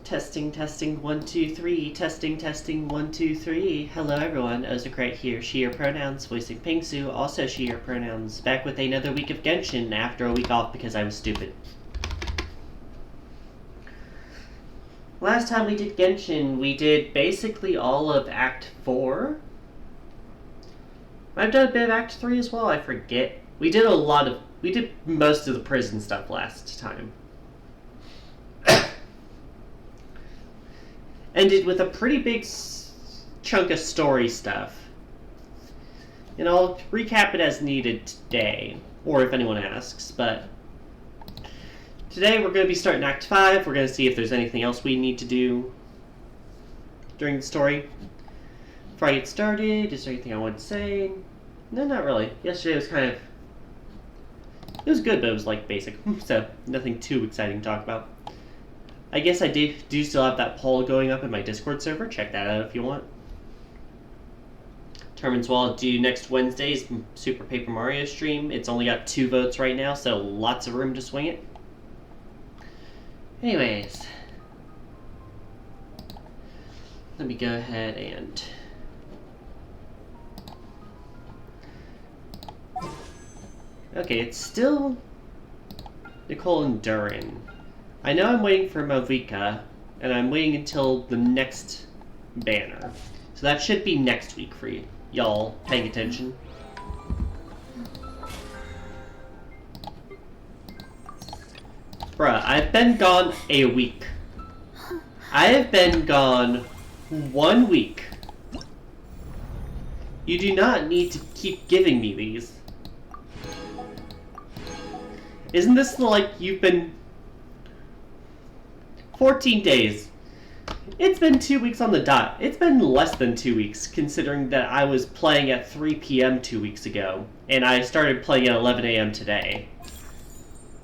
Testing, testing, 1, 2, 3. Testing, testing, 1, 2, 3. Hello everyone, Ozokright here. She, her pronouns, voicing Pingsu, also she, her pronouns. Back with another week of Genshin after a week off because I was stupid. Last time we did Genshin, we did basically all of Act 4. I've done a bit of Act 3 as well, I forget. We did most of the prison stuff last time. Ended with a pretty big chunk of story stuff. And I'll recap it as needed today, or if anyone asks, but today we're going to be starting Act 5. We're going to see if there's anything else we need to do during the story. Before I get started, is there anything I want to say? No, not really. Yesterday was it was good, but it was like basic, so nothing too exciting to talk about. I guess I do still have that poll going up in my Discord server. Check that out if you want. Determines what I'll do next Wednesday's Super Paper Mario stream. It's only got 2 votes right now, so lots of room to swing it. Anyways, let me go ahead and okay, it's still Nicole and Durin. I know I'm waiting for Movika, and I'm waiting until the next banner. So that should be next week for you, y'all paying attention. Bruh, I've been gone a week. I have been gone 1 week. You do not need to keep giving me these. Isn't this like you've been 14 days. It's been 2 weeks on the dot. It's been less than 2 weeks, considering that I was playing at 3 p.m. 2 weeks ago, and I started playing at 11 a.m. today.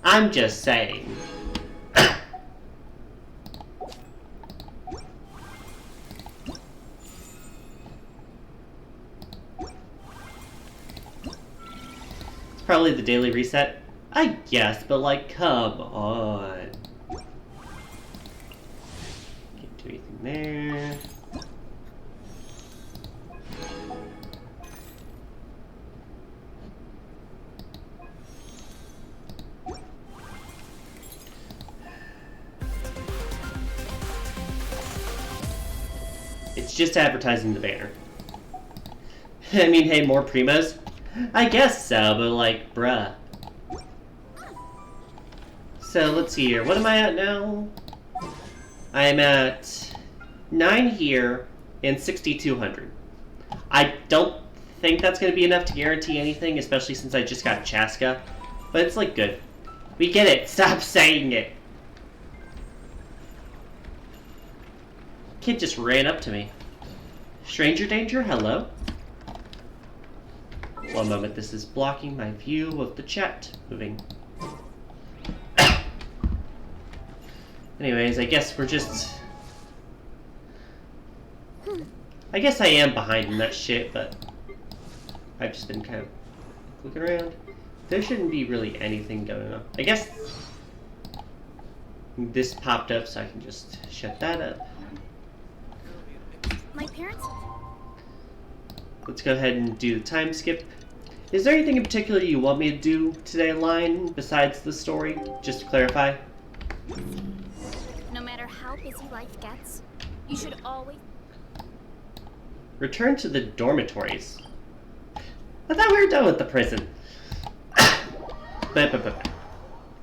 I'm just saying. It's probably the daily reset. I guess, but like, come on. There. It's just advertising the banner. I mean, hey, more primos? I guess so, but like, bruh. So, let's see here. What am I at now? I am at 9 here and 6,200. I don't think that's going to be enough to guarantee anything, especially since I just got Chaska. But it's like good. We get it. Stop saying it. Kid just ran up to me. Stranger danger? Hello? 1 moment. This is blocking my view of the chat. Moving. Anyways, I guess we're just... I guess I am behind in that shit, but I've just been kind of looking around. There shouldn't be really anything going on. I guess this popped up, so I can just shut that up. My parents... Let's go ahead and do the time skip. Is there anything in particular you want me to do today, Line, besides the story? Just to clarify. No matter how busy life gets, you should always... Return to the dormitories. I thought we were done with the prison.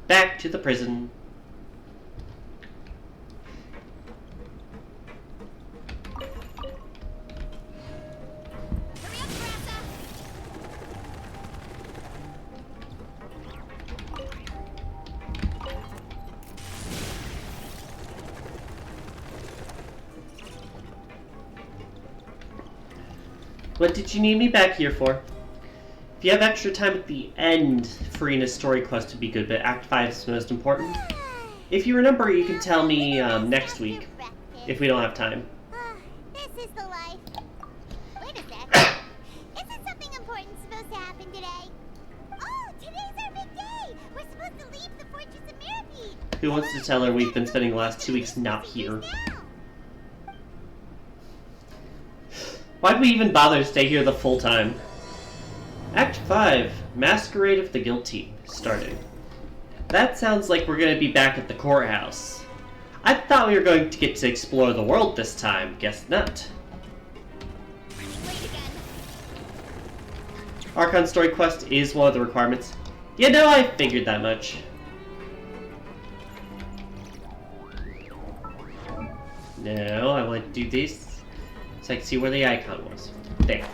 Back to the prison. What did you need me back here for? If you have extra time at the end, Furina's story quest would be good, but Act 5 is most important. If you remember, you can tell me next week, if we don't have time. This is the life. Wait a sec. Isn't something important supposed to happen today? Oh, today's our big day! We're supposed to leave the Fortress of Mirapede! Who wants to tell her we've been spending the last 2 weeks not here? Why'd we even bother to stay here the full time? Act 5, Masquerade of the Guilty, started. That sounds like we're gonna be back at the courthouse. I thought we were going to get to explore the world this time. Guess not. Archon story quest is one of the requirements. You know, I figured that much. No, I want to do this so I can see where the icon was. There.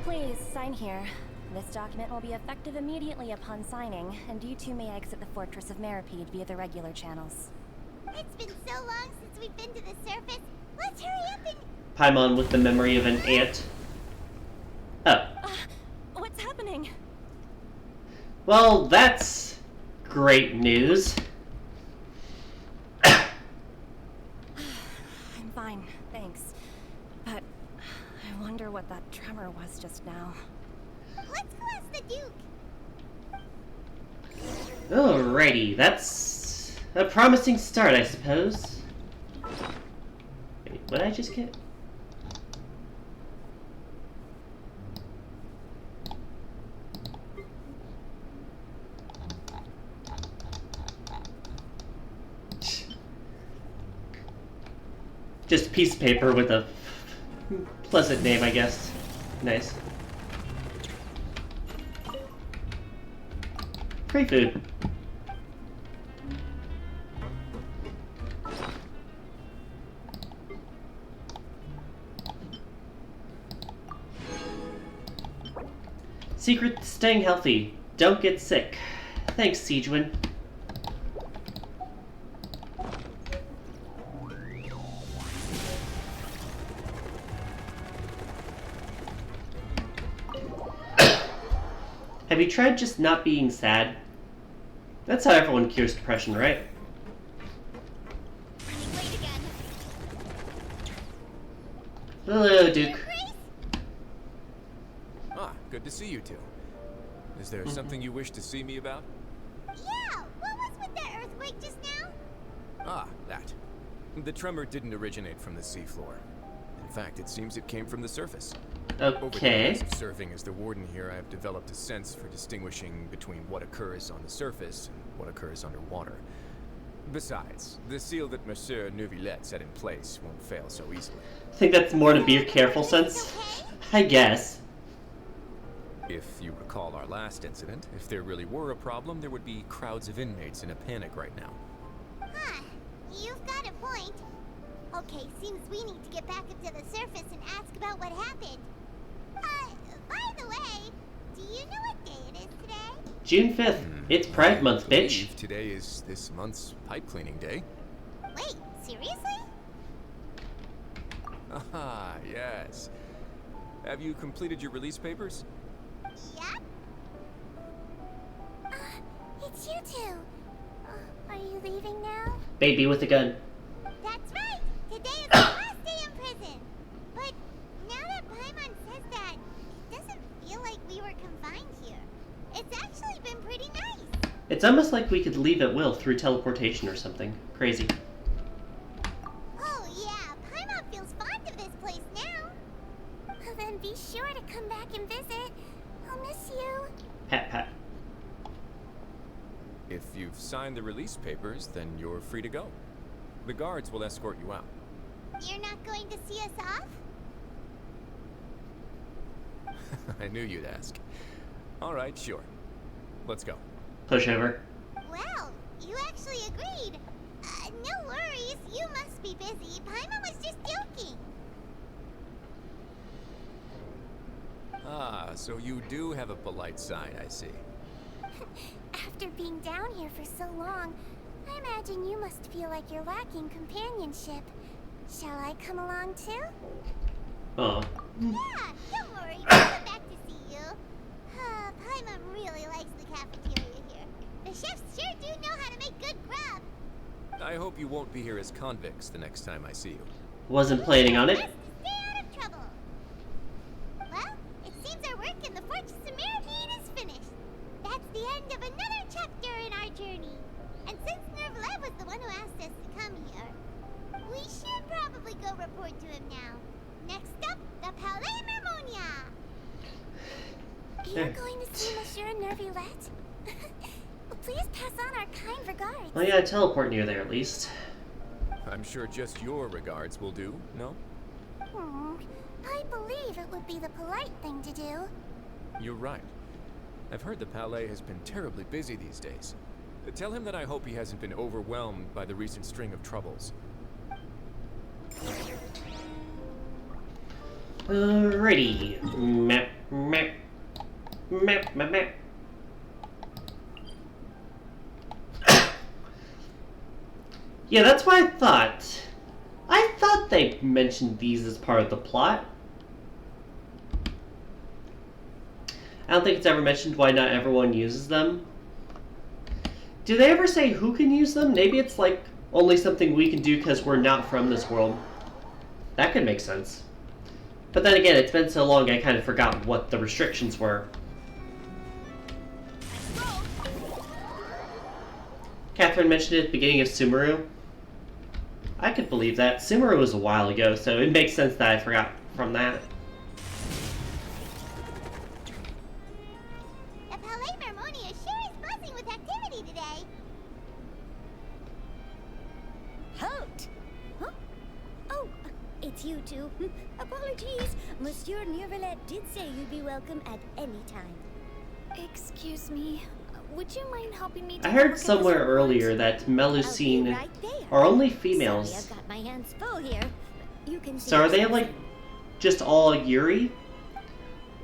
Please, sign here. This document will be effective immediately upon signing, and you two may exit the Fortress of Meripede via the regular channels. It's been so long since we've been to the surface. Let's hurry up and... Paimon with the memory of an ant. Oh. What's happening? Well, that's great news. I'm fine, thanks. But I wonder what that tremor was just now. Let's go ask the Duke. Alrighty, that's a promising start, I suppose. Wait, what did I just get? Just a piece of paper with a pleasant name, I guess. Nice. Free food. Secret to staying healthy. Don't get sick. Thanks, Siegewin. Have you tried just not being sad? That's how everyone cures depression, right? Wait again. Hello, Duke. Ah, good to see you two. Is there something you wish to see me about? Yeah, what was with the earthquake just now? Ah, that. The tremor didn't originate from the seafloor. In fact, it seems it came from the surface. Over the Okay. years of serving as the warden here, I have developed a sense for distinguishing between what occurs on the surface and what occurs underwater. Besides, the seal that Monsieur Neuvillette set in place won't fail so easily. I think that's more to be a careful sense. I guess. If you recall our last incident, if there really were a problem, there would be crowds of inmates in a panic right now. Huh, you've got a point. Okay, seems we need to get back up to the surface and ask about what happened. By the way, do you know what day it is today? June 5th. It's Pride Month, I bitch. believe today is this month's pipe cleaning day. Wait, seriously? Ah, yes. Have you completed your release papers? Yep. It's you two. Are you leaving now? Baby with a gun. That's right. Today is the last day in prison. But now that Paimon says that, it doesn't feel like we were confined here. It's actually been pretty nice. It's almost like we could leave at will through teleportation or something. Crazy. Oh yeah, Paimon feels fond of this place now. Well, then be sure to come back and visit. I'll miss you. Pat pat. If you've signed the release papers, then you're free to go. The guards will escort you out. You're not going to see us off? I knew you'd ask. All right, sure. Let's go. Pushover. Well, you actually agreed. No worries, you must be busy. Paimon was just joking. Ah, so you do have a polite side, I see. After being down here for so long, I imagine you must feel like you're lacking companionship. Shall I come along too? Oh. Yeah, don't worry, we'll come back to see you. Paimon really likes the cafeteria here. The chefs sure do know how to make good grub. I hope you won't be here as convicts the next time I see you. Wasn't planning on it. Best to stay out of trouble. room now. Next up, the Palais Mermonia. You're going to see Monsieur Nervillette? Please pass on our kind regards. Well, yeah, teleport near there at least. I'm sure just your regards will do, no? I believe it would be the polite thing to do. You're right. I've heard the Palais has been terribly busy these days. Tell him that I hope he hasn't been overwhelmed by the recent string of troubles. Alrighty. Map, map, map, map, map. Yeah, that's what I thought. I thought they mentioned these as part of the plot. I don't think it's ever mentioned why not everyone uses them. Do they ever say who can use them? Maybe it's like only something we can do because we're not from this world. That could make sense. But then again, it's been so long I kind of forgot what the restrictions were. Catherine mentioned it at the beginning of Sumeru. I could believe that. Sumeru was a while ago, so it makes sense that I forgot from that. The Palais Mermonia sure is buzzing with activity today. Halt! Huh? Oh, it's you two. Apologies. Monsieur Nervillette did say you'd be welcome at any time. Excuse me. Would you mind helping me? I heard somewhere earlier that Melusine are only females. Sorry, I've got my hands full here. You can see So are they like just all Yuri?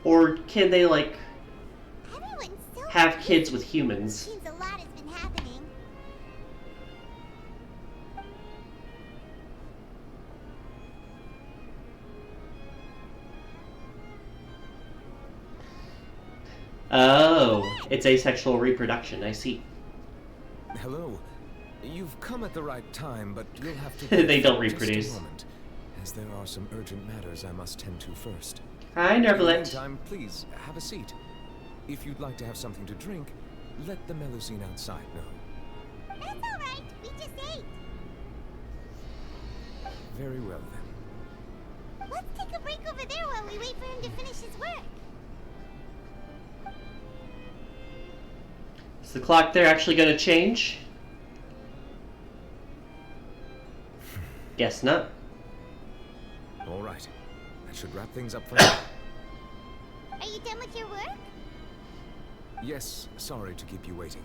Or can they like Everyone's so have kids with humans? Seems a lot has been happening. Oh, it's asexual reproduction, I see. Hello. You've come at the right time, but you'll have to They don't wait for just reproduce. a moment, as there are some urgent matters I must tend to first. Hi, In the Nervillette. meantime, please have a seat. If you'd like to have something to drink, let the Melusine outside know. That's all right. We just ate. Very well then. Let's take a break over there while we wait for him to finish his work. Is the clock there actually going to change? Guess not. All right. That should wrap things up for now. Are you done with your work? Yes, sorry to keep you waiting.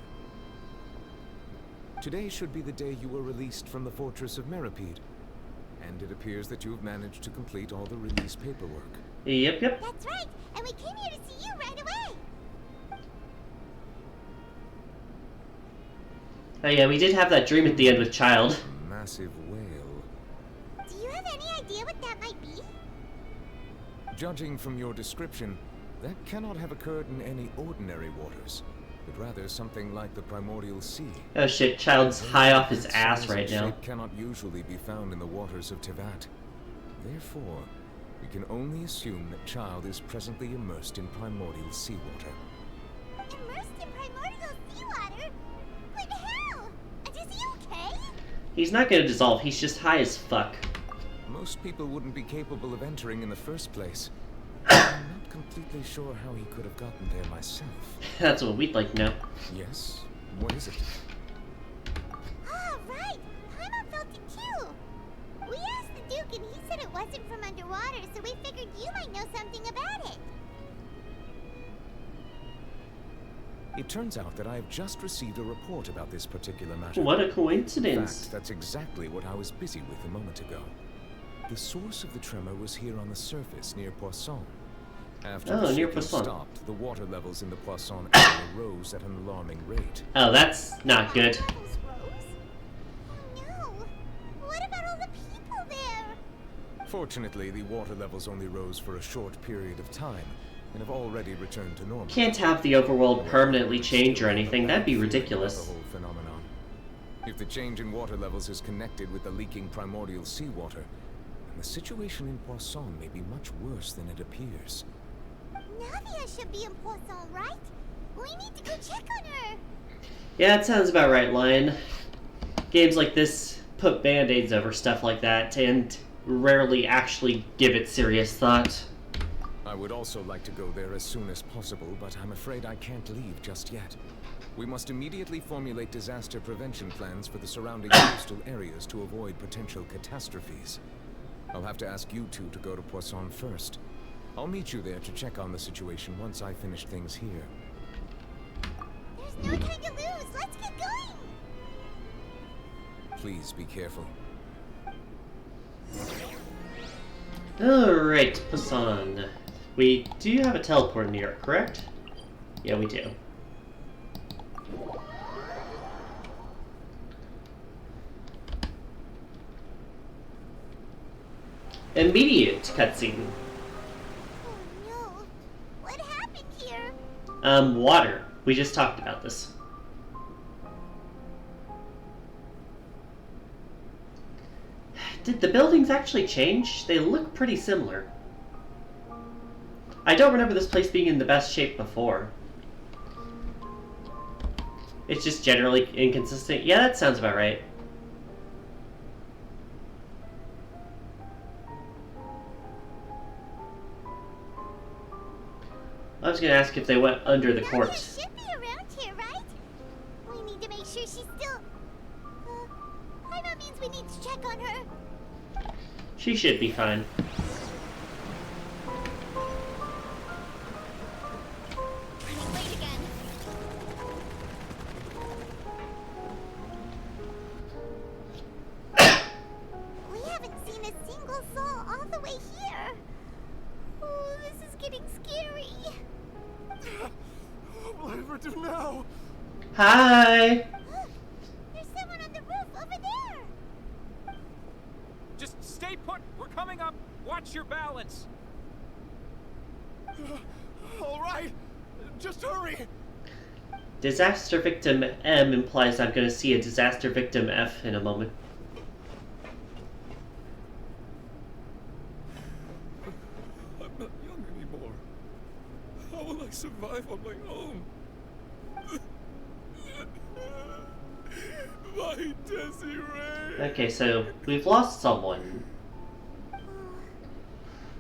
Today should be the day you were released from the fortress of Meripede. And it appears that you've managed to complete all the release paperwork. Yep. That's right. And we came here to see you right away. Oh yeah, we did have that dream at the end with Child. A massive whale. Do you have any idea what that might be? Judging from your description, that cannot have occurred in any ordinary waters, but rather something like the primordial sea. Oh shit, Child's high off his ass Size right and now. shape cannot usually be found in the waters of Tevat. Therefore, we can only assume that Child is presently immersed in primordial seawater. Immersed in primordial seawater? But how? And is he okay? He's not gonna dissolve, he's just high as fuck. Most people wouldn't be capable of entering in the first place. I'm not completely sure how he could have gotten there myself. That's what we'd like to know. Yes? What is it? Ah, right. Paimon felt it too. We asked the Duke and he said it wasn't from underwater, so we figured you might know something about it. It turns out that I have just received a report about this particular matter. What a In coincidence. fact, that's exactly what I was busy with a moment ago. The source of the tremor was here on the surface near Poisson. After Oh, the near shaking Poisson. stopped, the water levels in the Poisson area rose at an alarming rate. Oh, that's not good. Levels rose? Oh no. What about all the people there? Fortunately, the water levels only rose for a short period of time and have already returned to normal. Can't have the overworld permanently change or anything, that'd be ridiculous. The whole phenomenon. If the change in water levels is connected with the leaking primordial seawater, then the situation in Poisson may be much worse than it appears. Navia should be in Poisson, right? We need to go check on her. Yeah, that sounds about right, Lion. Games like this put band-aids over stuff like that, and rarely actually give it serious thought. I would also like to go there as soon as possible, but I'm afraid I can't leave just yet. We must immediately formulate disaster prevention plans for the surrounding coastal areas to avoid potential catastrophes. I'll have to ask you two to go to Poisson first. I'll meet you there to check on the situation once I finish things here. There's no time to lose. Let's get going. Please be careful. Alright, Poisson. We do have a teleport in New York, correct? Yeah, we do. Immediate cutscene. Oh no. What happened here? Water. We just talked about this. Did the buildings actually change? They look pretty similar. I don't remember this place being in the best shape before. It's just generally inconsistent. Yeah, that sounds about right. I was gonna ask if they went under the Nadia corpse. should be around here, right? We need to make sure she's still... Paimon means we need to check on her. She should be fine. Running late again. We haven't seen a single soul all the way here. Oh, this is getting scary. What will I ever do now? Hi! There's someone on the roof over there. Just stay put. We're coming up. Watch your balance. All right, just hurry. Disaster victim M implies I'm gonna see a disaster victim F in a moment. I'm not young anymore. How will I survive on my own? My Desiree. Okay, so we've lost someone. Oh,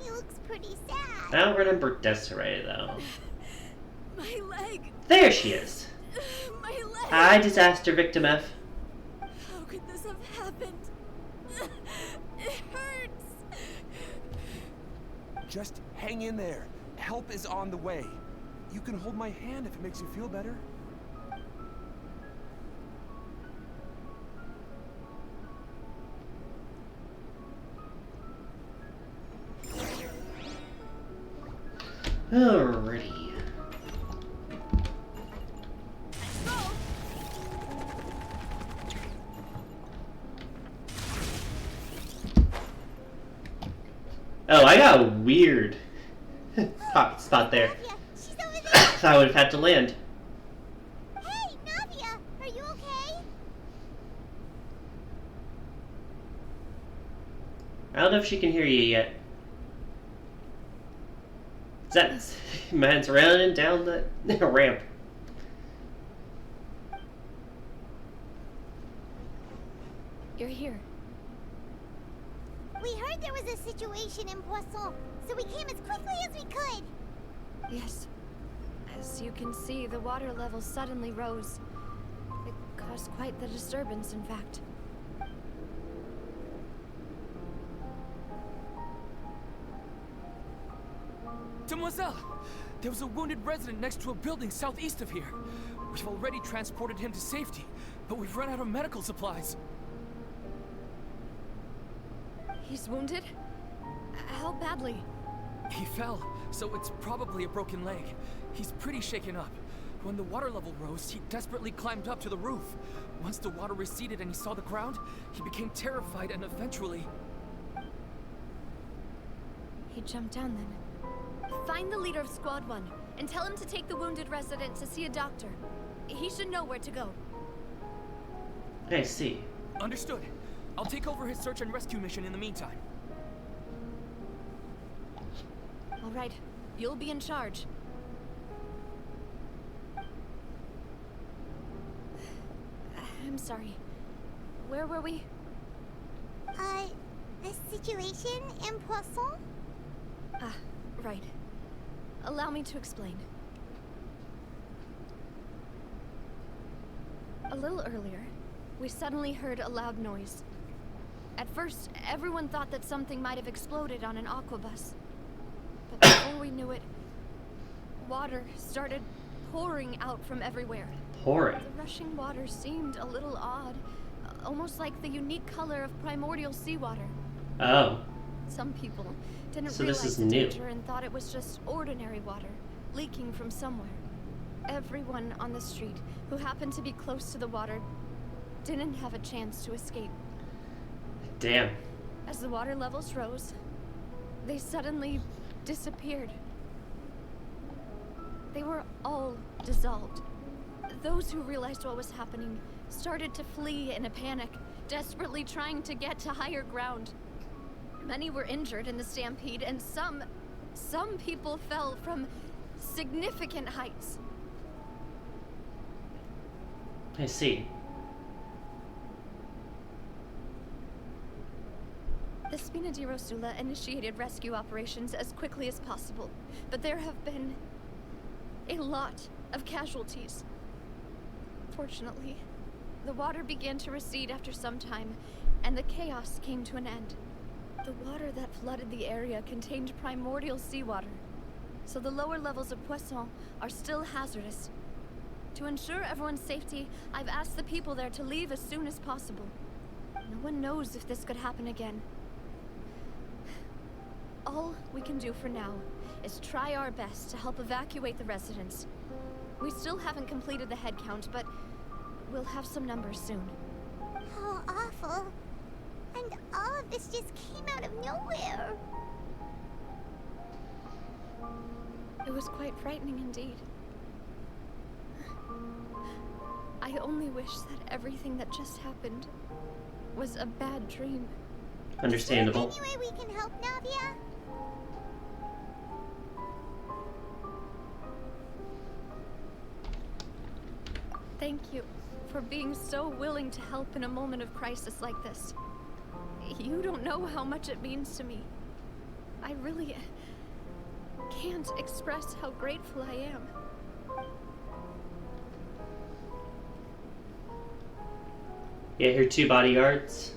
he looks pretty sad. I don't remember Desiree though. My leg! There she is. My leg! Hi, disaster victim F. How could this have happened? It hurts! Just hang in there. Help is on the way. You can hold my hand if it makes you feel better. Alrighty. Oh, I got a weird spot there. Nadia, she's over there. So I would have had to land. Hey, Nadia, are you okay? I don't know if she can hear you yet. Is that man's running down the ramp? You're here. We heard there was a situation in Poisson, so we came as quickly as we could. Yes. As you can see, the water level suddenly rose. It caused quite the disturbance, in fact. Demoiselle! There was a wounded resident next to a building southeast of here. We've already transported him to safety, but we've run out of medical supplies. He's wounded? How badly? He fell, so it's probably a broken leg. He's pretty shaken up. When the water level rose, he desperately climbed up to the roof. Once the water receded and he saw the ground, he became terrified and eventually... He jumped down then. Find the leader of Squad 1 and tell him to take the wounded resident to see a doctor. He should know where to go. I see. Understood. I'll take over his search and rescue mission in the meantime. All right, you'll be in charge. I'm sorry. Where were we? The situation in Poisson? Ah, right. Allow me to explain. A little earlier, we suddenly heard a loud noise. At first, everyone thought that something might have exploded on an aquabus. But before we knew it, water started pouring out from everywhere. Pouring. The rushing water seemed a little odd, almost like the unique color of primordial seawater. Oh. Some people didn't So this realize is the new. danger and thought it was just ordinary water, leaking from somewhere. Everyone on the street who happened to be close to the water didn't have a chance to escape. Damn. As the water levels rose, they suddenly disappeared. They were all dissolved. Those who realized what was happening started to flee in a panic, desperately trying to get to higher ground. Many were injured in the stampede, and some people fell from significant heights. I see. The Spina di Rosula initiated rescue operations as quickly as possible, but there have been a lot of casualties. Fortunately, the water began to recede after some time, and the chaos came to an end. The water that flooded the area contained primordial seawater, so the lower levels of Poisson are still hazardous. To ensure everyone's safety, I've asked the people there to leave as soon as possible. No one knows if this could happen again. All we can do for now is try our best to help evacuate the residents. We still haven't completed the head count, but we'll have some numbers soon. How awful. And all of this just came out of nowhere. It was quite frightening indeed. I only wish that everything that just happened was a bad dream. Understandable. Is there any way we can help, Navia? Thank you for being so willing to help in a moment of crisis like this. You don't know how much it means to me. I really can't express how grateful I am. Yeah, here 2 bodyguards.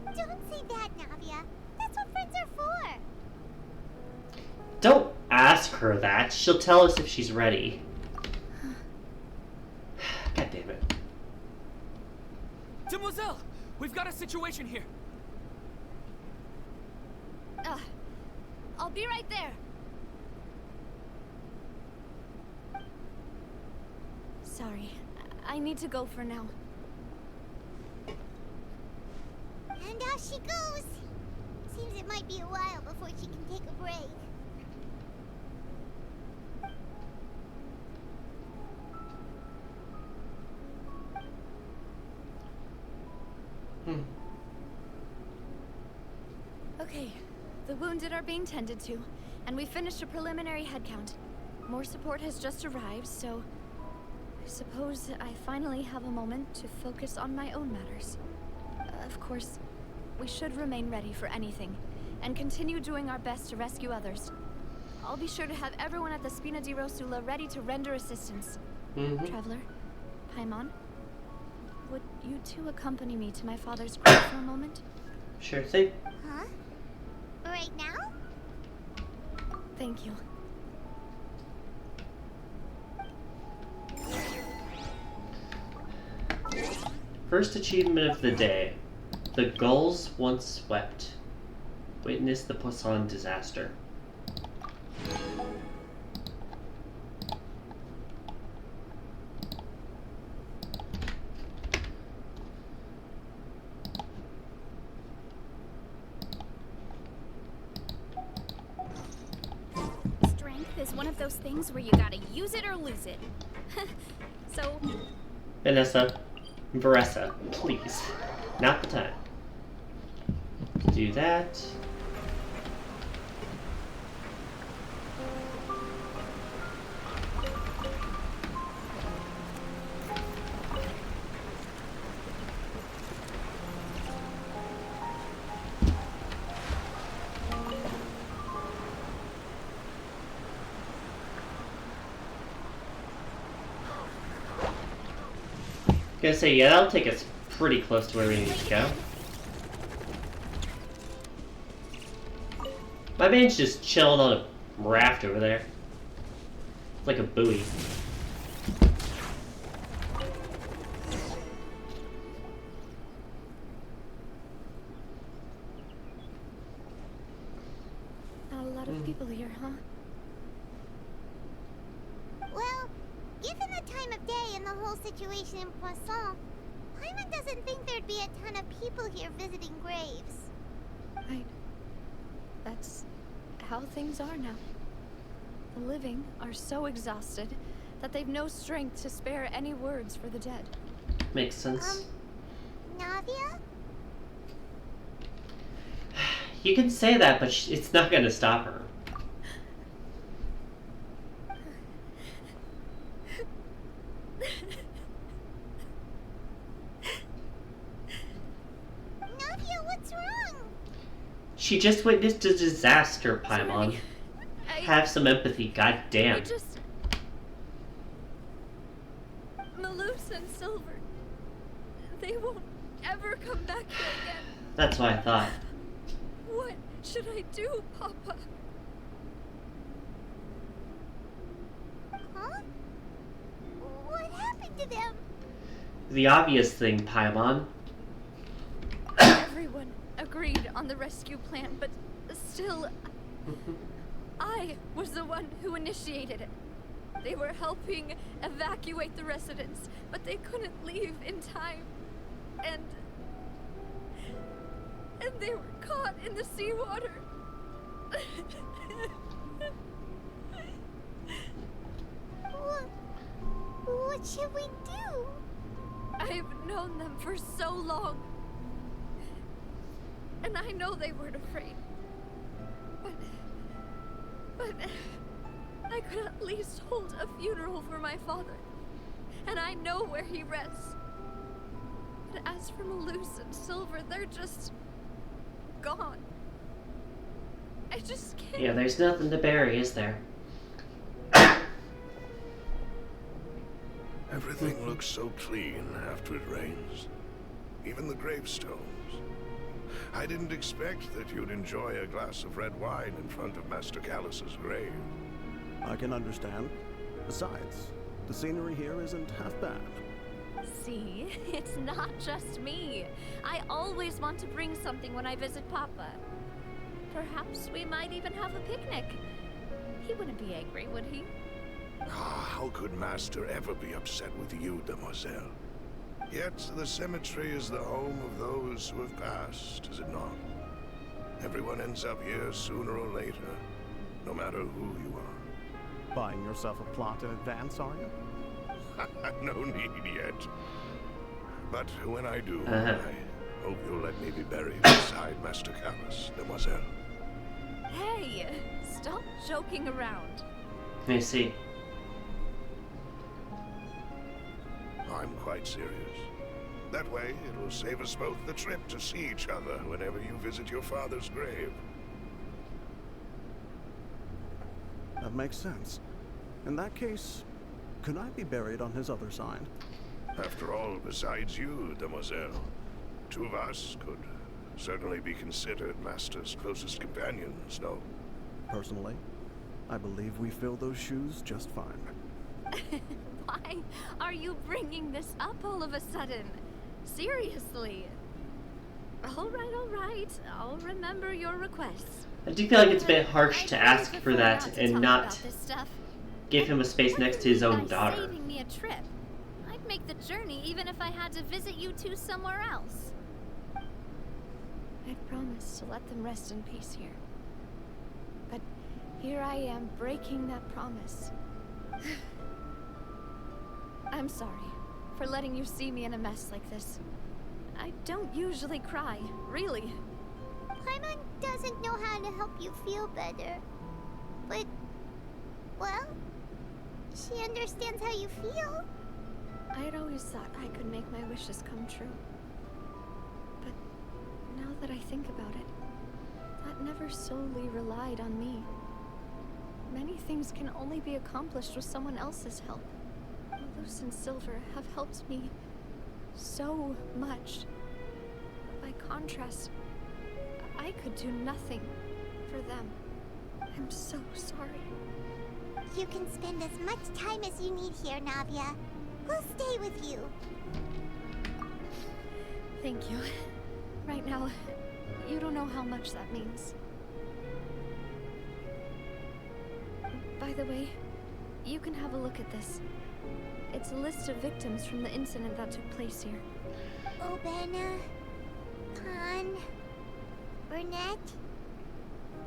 Don't say that, Navia. That's what friends are for. Don't ask her that. She'll tell us if she's ready. God damn it. Demoiselle, we've got a situation here. I'll be right there. Sorry, I need to go for now. And off she goes. Seems it might be a while before she can take a break. Okay, the wounded are being tended to, and we finished a preliminary head count. More support has just arrived, so I suppose I finally have a moment to focus on my own matters. Of course, we should remain ready for anything, and continue doing our best to rescue others. I'll be sure to have everyone at the Spina di Rosula ready to render assistance. Traveler, Paimon, would you two accompany me to my father's grave for a moment? Sure thing. Huh? Right now? Thank you. First achievement of the day. The gulls once swept. Witness the Poisson disaster. Strength is one of those things where you gotta use it or lose it. So, Vanessa, please. Not the time. Do that. gonna say, yeah, that'll take us pretty close to where we need to go. My man's just chilling on a raft over there. It's like a buoy. Not a lot of people here, huh? Well, given the time of day and the whole situation in Poisson, Paimon doesn't think there'd be a ton of people here visiting graves. Right. That's how things are now. The living are so exhausted that they've no strength to spare any words for the dead. Makes sense. Navia? You can say that, but it's not gonna stop her. Navia, what's wrong? She just witnessed a disaster, Paimon. Have some empathy, goddamn. Malus and Silver, they won't ever come back here again. That's what I thought. What should I do, Papa? Huh? What happened to them? The obvious thing, Paimon. Everyone agreed on the rescue plan, but still, I was the one who initiated it. They were helping evacuate the residents, but they couldn't leave in time. And they were caught in the seawater. What should we do? I've known them for so long. And I know they weren't afraid. But I could at least hold a funeral for my father. And I know where he rests. But as for Malus and Silver, they're just gone. I just can't. Yeah, there's nothing to bury, is there? Everything looks so clean after it rains. Even the gravestones. I didn't expect that you'd enjoy a glass of red wine in front of Master Callus's grave. I can understand. Besides, the scenery here isn't half bad. See, it's not just me. I always want to bring something when I visit Papa. Perhaps we might even have a picnic. He wouldn't be angry, would he? How could Master ever be upset with you, Demoiselle? Yet the cemetery is the home of those who have passed, is it not? Everyone ends up here sooner or later, no matter who you are. Buying yourself a plot in advance, are you? No need yet. But when I do, I hope you'll let me be buried beside Master Callus, Demoiselle. Hey, stop joking around. Let me see. I'm quite serious. That way, it will save us both the trip to see each other whenever you visit your father's grave. That makes sense. In that case, could I be buried on his other side? After all, besides you, Demoiselle, two of us could certainly be considered Master's closest companions, no? Personally, I believe we fill those shoes just fine. Why are you bringing this up all of a sudden? Seriously. All right. I'll remember your requests. I do feel like it's a bit harsh to ask for that and not give him a space next to his own daughter. Saving me a trip. I'd make the journey even if I had to visit you two somewhere else. I promised to let them rest in peace here. But here I am breaking that promise. I'm sorry for letting you see me in a mess like this. I don't usually cry, really. Paimon doesn't know how to help you feel better. But, well, she understands how you feel. I had always thought I could make my wishes come true. But now that I think about it, that never solely relied on me. Many things can only be accomplished with someone else's help. Malus and Silver have helped me so much. By contrast, I could do nothing for them. I'm so sorry. You can spend as much time as you need here, Navia. We'll stay with you. Thank you. Right now, you don't know how much that means. By the way, you can have a look at this. It's a list of victims from the incident that took place here. Obena, Khan, Burnett,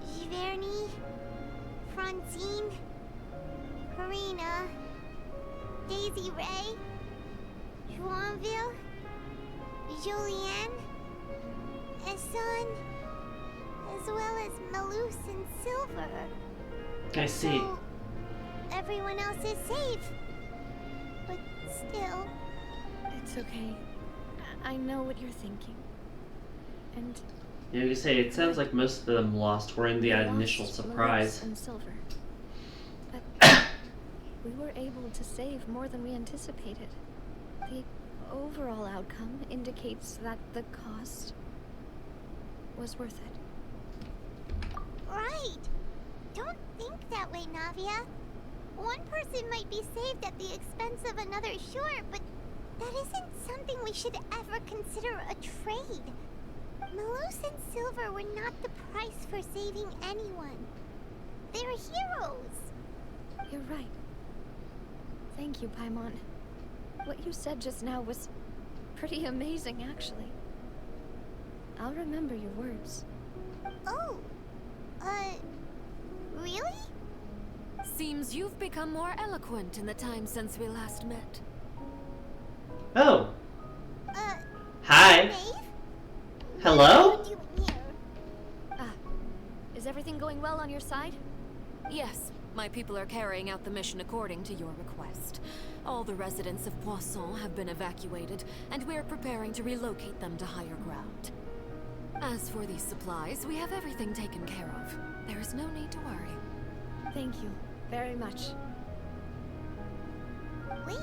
Giverny, Francine, Furina, Daisy Ray, Joinville, Julianne, Esson, as well as Malus and Silver. I see. So, everyone else is safe. But still... It's okay. I know what you're thinking. And... Yeah, you say it sounds like most of them lost were in the initial surprise. And Silver. But we were able to save more than we anticipated. The overall outcome indicates that the cost was worth it. Right! Don't think that way, Navia. One person might be saved at the expense of another, sure, but that isn't something we should ever consider a trade. Malus and Silver were not the price for saving anyone. They're heroes. You're right. Thank you, Paimon. What you said just now was pretty amazing, actually. I'll remember your words. Oh, really? Seems you've become more eloquent in the time since we last met. Oh. Hi. Maeve? Hello? What are you doing here? Ah, is everything going well on your side? Yes, my people are carrying out the mission according to your request. All the residents of Poisson have been evacuated, and we are preparing to relocate them to higher ground. As for these supplies, we have everything taken care of. There is no need to worry. Thank you very much. Wait,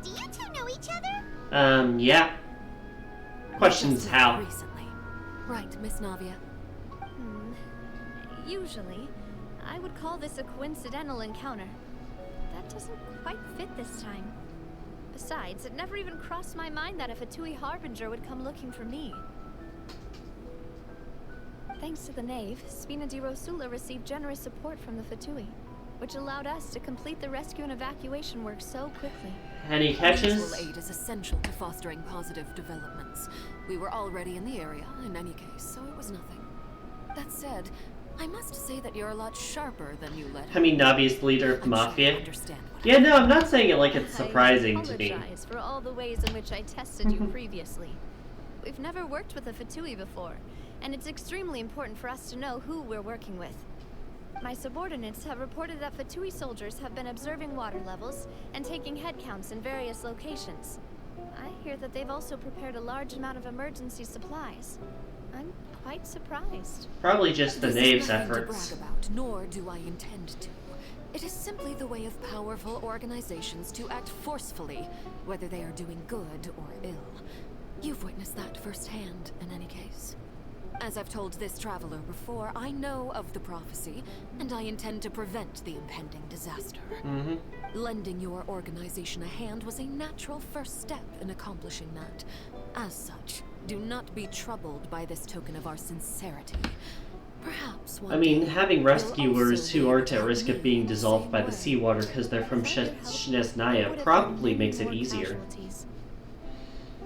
do you two know each other? Yeah. Question's Just how. recently. Right, Miss Navia? Usually, I would call this a coincidental encounter. That doesn't quite fit this time. Besides, it never even crossed my mind that a Fatui Harbinger would come looking for me. Thanks to the Knave, Spina di Rosula received generous support from the Fatui, which allowed us to complete the rescue and evacuation work so quickly. Any catches? Mutual aid is essential to fostering positive developments. We were already in the area, in any case, so it was nothing. That said, I must say that you're a lot sharper than you let on. I mean, Navi's the leader of I'm sure you Mafia. understand what Yeah, no, I'm not saying it like it's surprising I to me. apologize for all the ways in which I tested you previously. We've never worked with a Fatui before, and it's extremely important for us to know who we're working with. My subordinates have reported that Fatui soldiers have been observing water levels and taking head counts in various locations. I hear that they've also prepared a large amount of emergency supplies. I'm quite surprised. Probably just the This Knave's is nothing efforts. to brag about, nor do I intend to. It is simply the way of powerful organizations to act forcefully, whether they are doing good or ill. You've witnessed that firsthand, in any case. As I've told this traveler before, I know of the prophecy, and I intend to prevent the impending disaster. Lending your organization a hand was a natural first step in accomplishing that. As such, do not be troubled by this token of our sincerity. Perhaps one I mean, day having you'll rescuers also who be aren't at able risk to of being mean the dissolved same by the way. seawater because they're from Shnesnaya probably makes it easier.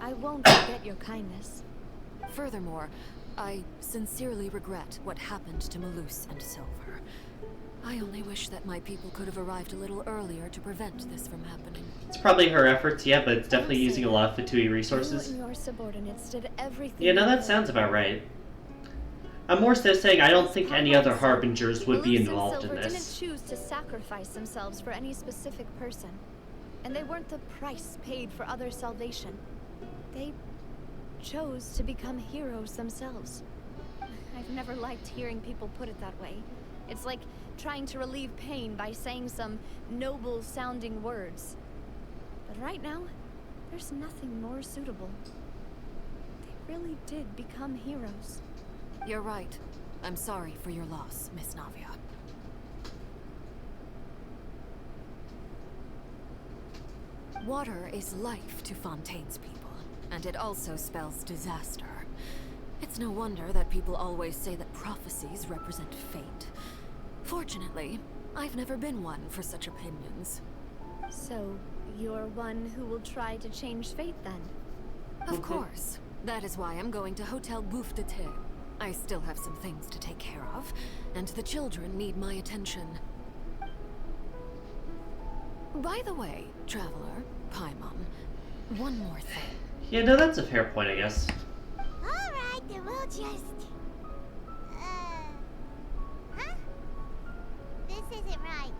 I won't forget your kindness. Furthermore, I sincerely regret what happened to Malus and Silver. I only wish that my people could have arrived a little earlier to prevent this from happening. It's probably her efforts, yeah, but it's definitely Don't say using a lot of Fatui You resources. and your subordinates did everything. Yeah, no, you that could. sounds about right. I'm more so saying I don't think any other Harbingers would be Malus and involved in Silver this. didn't choose to sacrifice themselves for any specific person, and they weren't the price paid for other salvation. They chose to become heroes themselves. I've never liked hearing people put it that way. It's like trying to relieve pain by saying some noble-sounding words. But right now, There's nothing more suitable. They really did become heroes. You're right. I'm sorry for your loss, Miss Navia. Water is life to Fontaine's people, and it also spells disaster. It's no wonder that people always say that prophecies represent fate. Fortunately, I've never been one for such opinions. So, you're one who will try to change fate then? Of course. That is why I'm going to Hotel Bouffe de Thé. I still have some things to take care of, and the children need my attention. By the way, Traveler, Paimon, one more thing. Yeah, no, that's a fair point, I guess. Alright, then we'll just... Huh? This isn't right.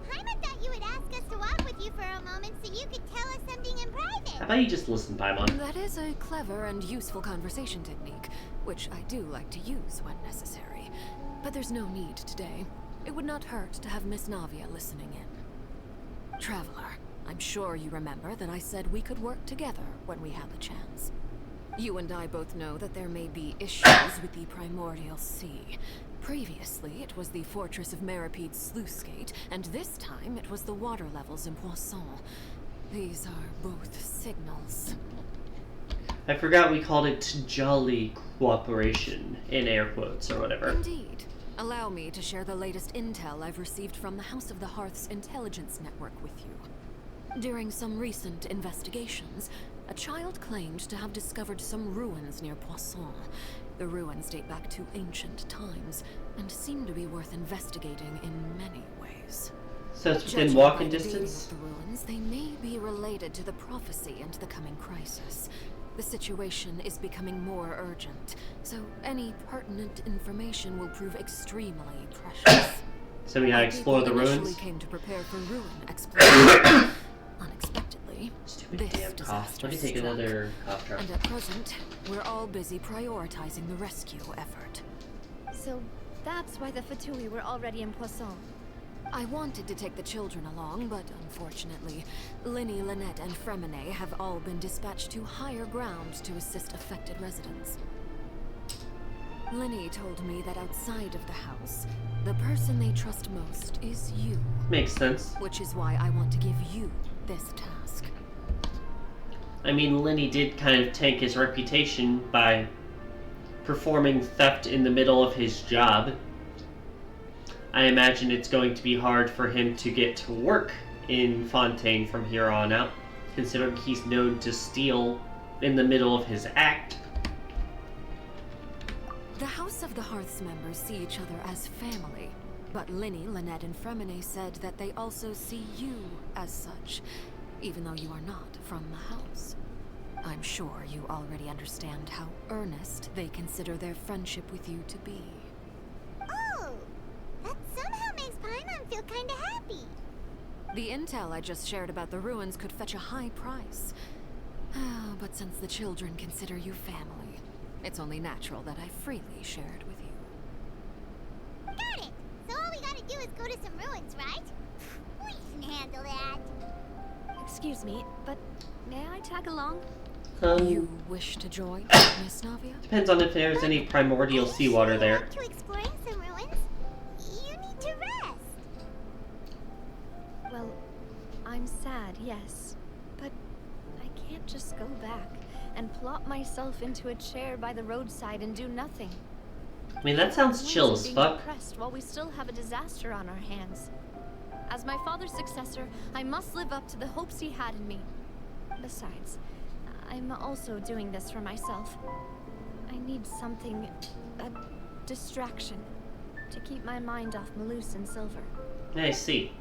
Paimon thought you would ask us to walk with you for a moment so you could tell us something in private. How about you just listen, Paimon? That is a clever and useful conversation technique, which I do like to use when necessary. But there's no need today. It would not hurt to have Miss Navia listening in. Traveler, I'm sure you remember that I said we could work together when we had the chance. You and I both know that there may be issues with the Primordial Sea. Previously, it was the fortress of Maripede's sluice gate, and this time it was the water levels in Poisson. These are both signals. I forgot we called it jolly cooperation, in air quotes or whatever. Indeed. Allow me to share the latest intel I've received from the House of the Hearth's intelligence network with you. During some recent investigations, a child claimed to have discovered some ruins near Poisson. The ruins date back to ancient times, and seem to be worth investigating in many ways. So it's within Judging walking by the dating distance? of the ruins, they may be related to the prophecy and the coming crisis. The situation is becoming more urgent, so any pertinent information will prove extremely precious. So we gotta explore the People ruins? initially came to prepare for ruin exploration. Unexpectedly, Stupid this damn cough. disaster Let me take struck. another cough drop. And at present, we're all busy prioritizing the rescue effort. So, that's why the Fatui were already in Poisson. I wanted to take the children along, but unfortunately, Linny, Lynette, and Fremine have all been dispatched to higher ground to assist affected residents. Linny told me that outside of the house, the person they trust most is you. Makes sense. Which is why I want to give you this task. I mean, Linny did kind of tank his reputation by performing theft in the middle of his job. I imagine it's going to be hard for him to get to work in Fontaine from here on out, considering he's known to steal in the middle of his act. The House of the Hearth's members see each other as family, but Linny, Lynette, and Fremine said that they also see you as such, even though you are not from the house. I'm sure you already understand how earnest they consider their friendship with you to be. Oh, that somehow makes Paimon feel kinda happy. The intel I just shared about the ruins could fetch a high price. But since the children consider you family, it's only natural that I freely shared with you. Got it! So all we gotta do is go to some ruins, right? We can handle that. Excuse me, but may I tag along? You wish to join, Miss Navia? Depends on if there's any primordial seawater there. To exploring some ruins, you need to rest. Well, I'm sad, yes. But I can't just go back and plop myself into a chair by the roadside and do nothing. I mean, that sounds chill as Being fuck. depressed while we still have a disaster on our hands. As my father's successor, I must live up to the hopes he had in me. Besides, I'm also doing this for myself. I need something, a distraction, to keep my mind off Malus and Silver. I see.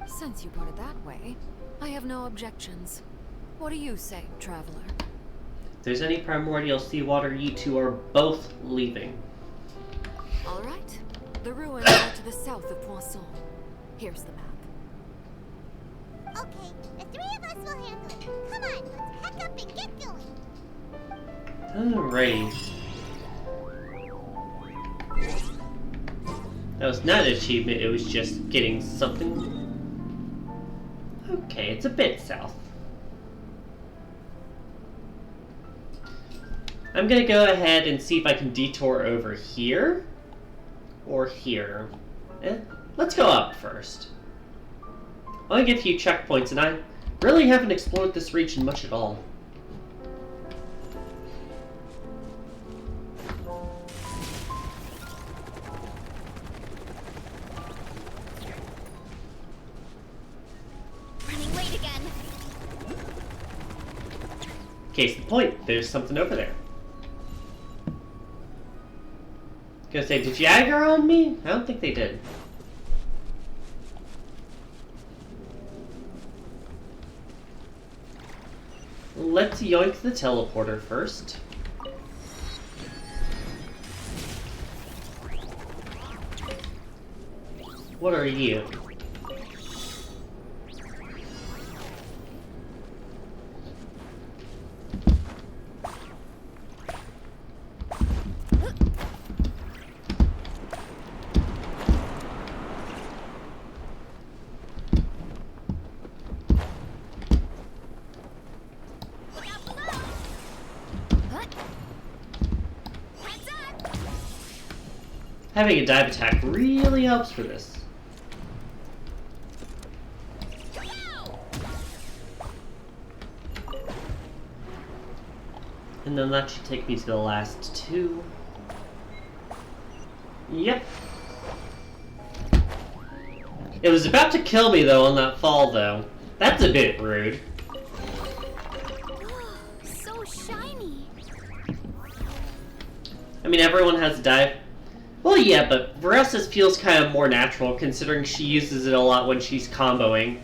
Since you put it that way, I have no objections. What do you say, Traveler? If there's any primordial seawater, you two are both leaving. All right. The ruins are to the south of Poisson. Here's the map. Okay, the three of us will handle it. Come on, let's pack up and get going. Alright. That was not an achievement, it was just getting something. Okay, it's a bit south. I'm gonna go ahead and see if I can detour over here or here. Let's go up first. I want to get a few checkpoints, and I really haven't explored this region much at all. Running late again. Case in point, there's something over there. Gonna say, did you aggro on me? I don't think they did. Let's yoink the teleporter first. What are you? Having a dive attack really helps for this. And then that should take me to the last two. Yep. It was about to kill me though on that fall though. That's a bit rude. So shiny. I mean, everyone has a dive. Well, yeah, but Veresa's feels kind of more natural, considering she uses it a lot when she's comboing.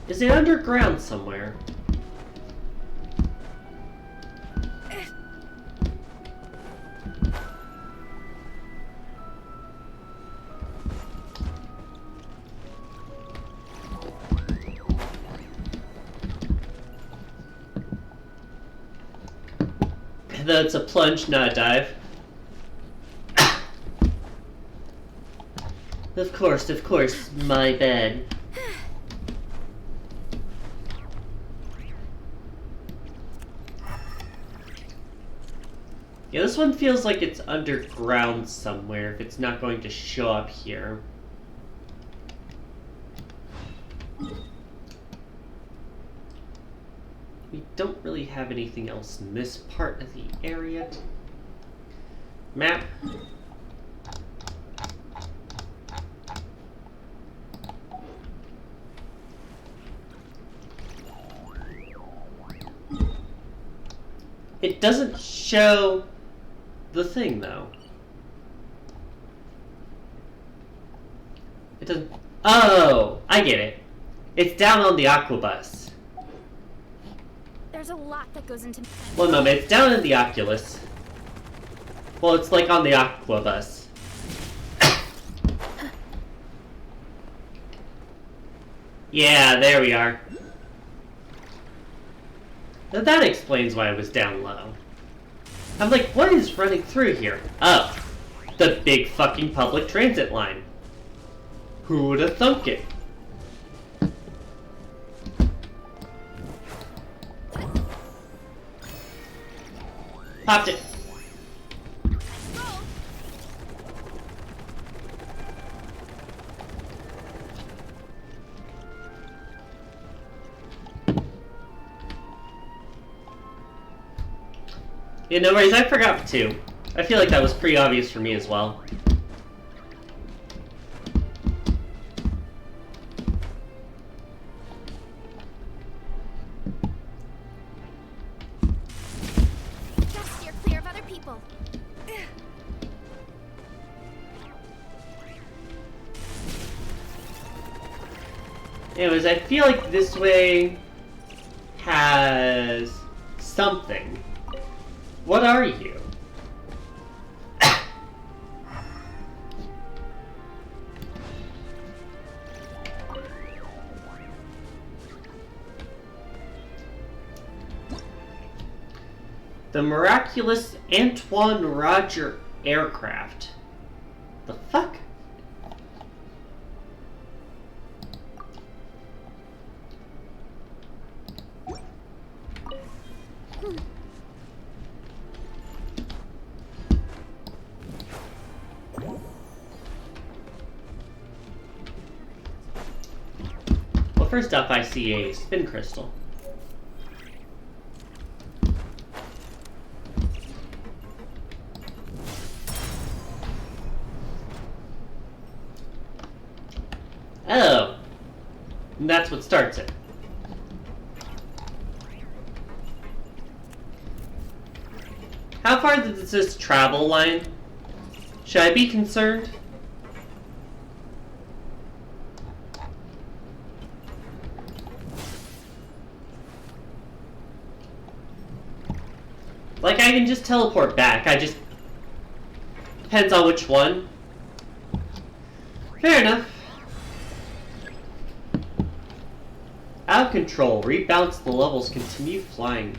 Is it underground somewhere? That's a plunge, not a dive. Of course, my bad. Yeah, this one feels like it's underground somewhere if it's not going to show up here. We don't really have anything else in this part of the area. Map. It doesn't show the thing, though. It doesn't... Oh! I get it. It's down on the Aquabus. There's a lot that goes into... One moment, it's down in the Oculus. Well, it's like on the Aquabus. Yeah, there we are. Now that explains why I was down low. I'm like, what is running through here? Oh, the big fucking public transit line. Who would have thunk it? Popped it. Yeah, no worries, I forgot to. I feel like that was pretty obvious for me as well. Just steer clear of other people. Anyways, I feel like this way has something. What are you? The miraculous Antoine Roger aircraft. The fuck? Well, first up I see a spin crystal. Oh, and that's what starts it. How far does this travel line? Should I be concerned? Like, I can just teleport back, depends on which one. Fair enough. Out of control. Rebounce the levels. Continue flying.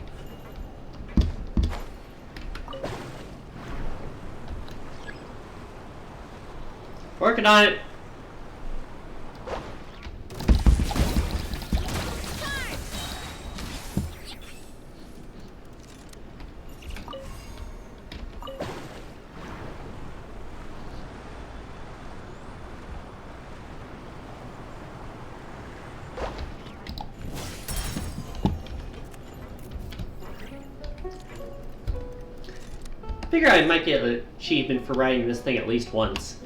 Working on it. Figure I might get an achievement for riding this thing at least once.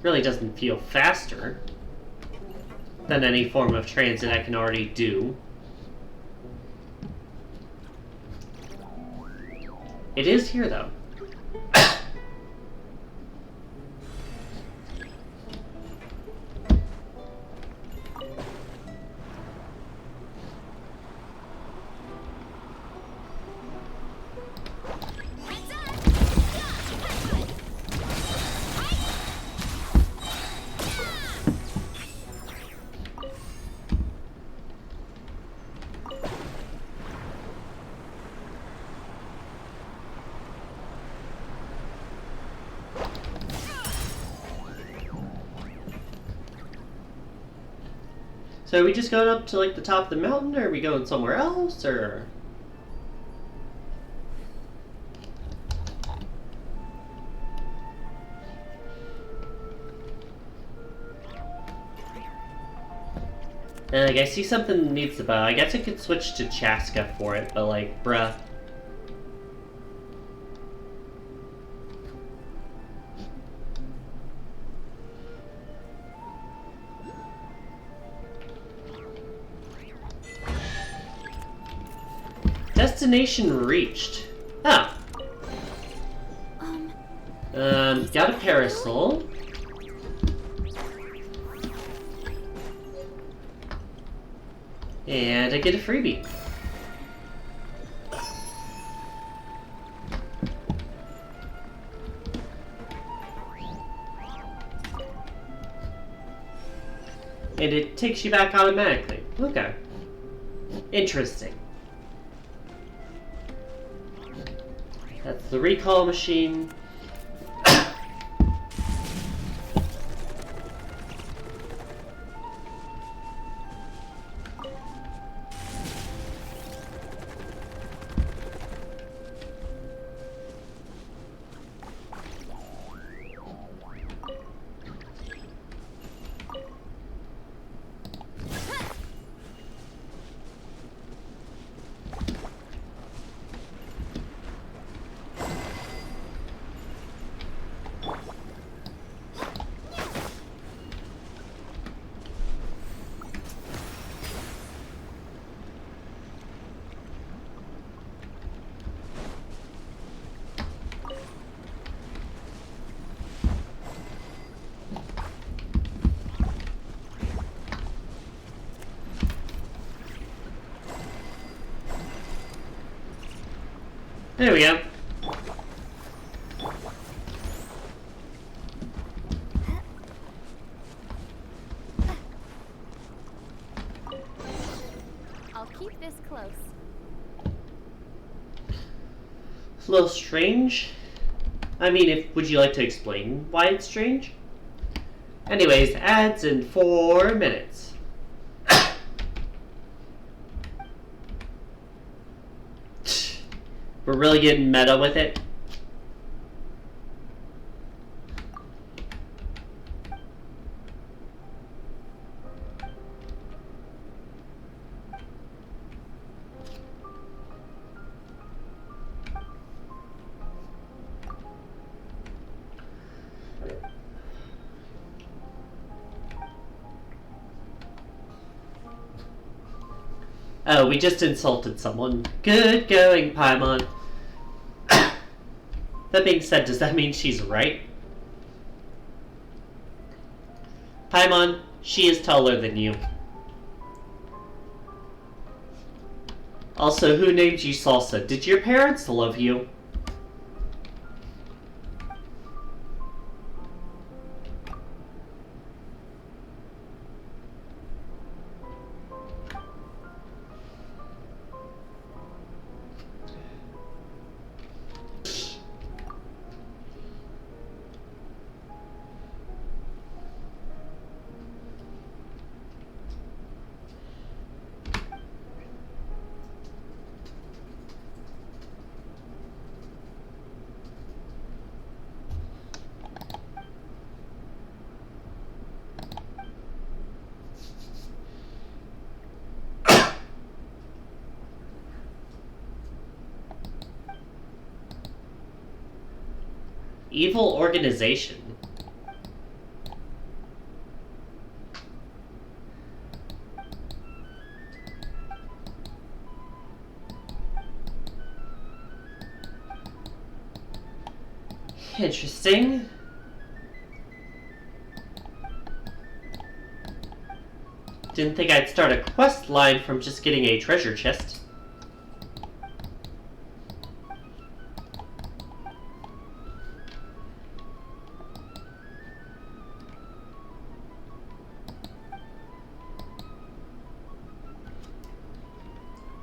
Really doesn't feel faster than any form of transit I can already do. It is here though. So are we just going up to like the top of the mountain, or are we going somewhere else, or? And like I see something needs the bow. I guess I could switch to Chaska for it, but like, bruh. Destination reached. Ah. Got a parasol. And I get a freebie. And it takes you back automatically. Okay. Interesting. That's the recall machine. There we go. I'll keep this close. It's a little strange. I mean, would you like to explain why it's strange? Anyways, ads in 4 minutes. We're really getting meta with it. Oh, we just insulted someone. Good going, Paimon. That being said, does that mean she's right? Paimon, she is taller than you. Also, who named you Salsa? Did your parents love you? Evil organization. Interesting. Didn't think I'd start a quest line from just getting a treasure chest.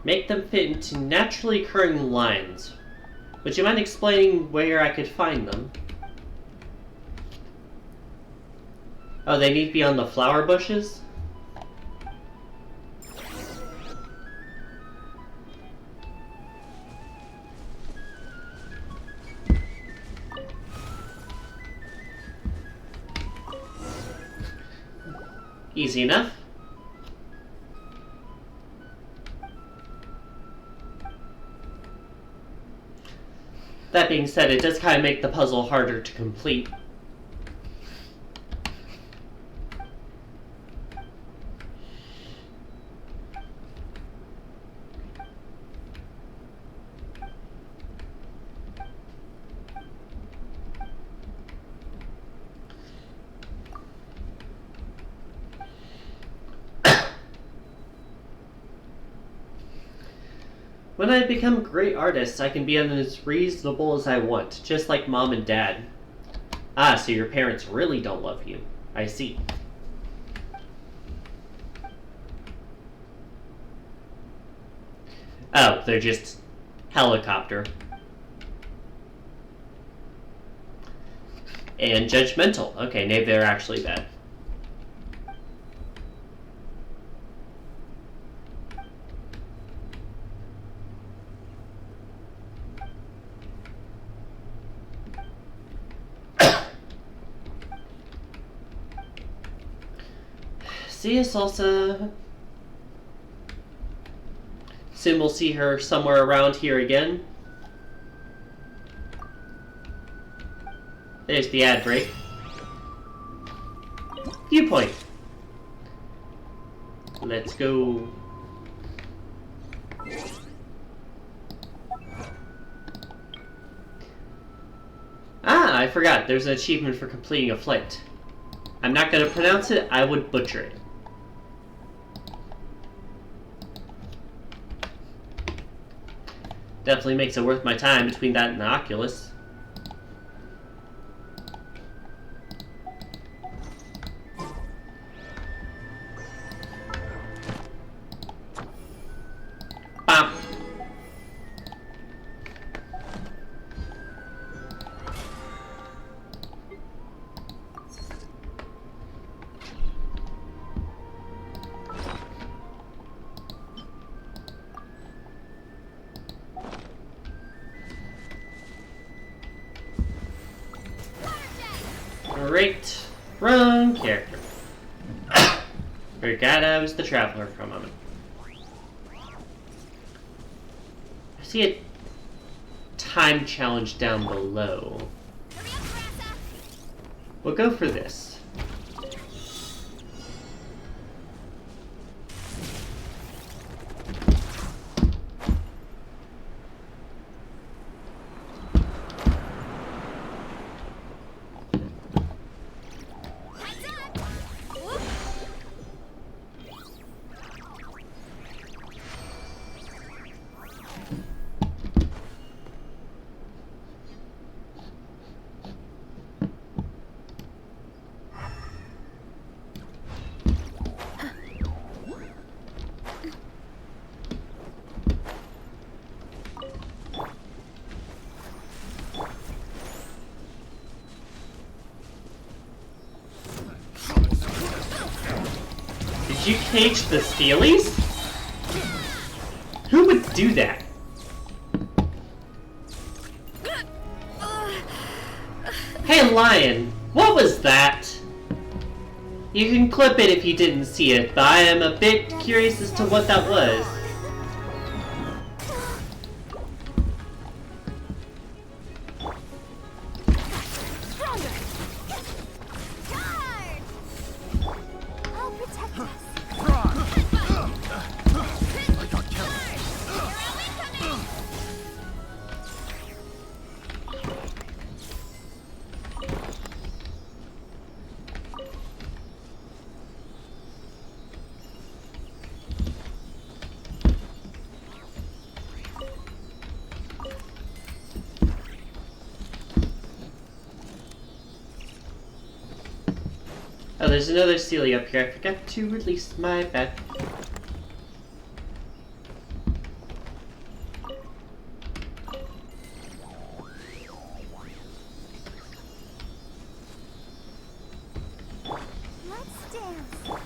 Make them fit into naturally occurring lines. Would you mind explaining where I could find them? Oh, they need to be on the flower bushes? Easy enough. That being said, it does kind of make the puzzle harder to complete. When I become a great artist, I can be as reasonable as I want, just like Mom and Dad. Ah, so your parents really don't love you. I see. Oh, they're just helicopter. And judgmental. Okay, maybe they're actually bad. See you, Salsa. Soon we'll see her somewhere around here again. There's the ad break. Viewpoint. Let's go. Ah, I forgot. There's an achievement for completing a flight. I'm not going to pronounce it. I would butcher it. Definitely makes it worth my time between that and the Oculus. Bam. Alright, wrong character. Forgot I was the traveler for a moment. I see a time challenge down below. We'll go for this. Did you cage the Steelies? Who would do that? Hey Lion, what was that? You can clip it if you didn't see it, but I am a bit curious as to what that was. Oh, there's another Sealy up here. I forgot to release my bed. Let's dance.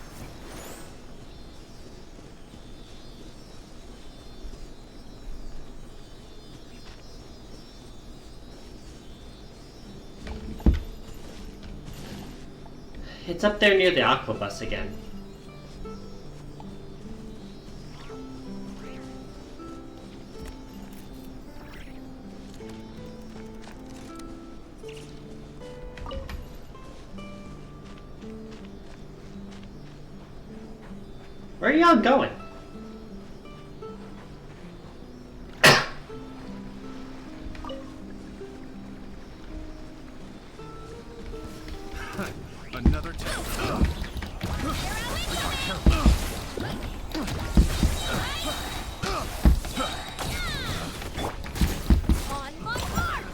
It's up there near the Aquabus again. Where are y'all going? Another time. On my mark.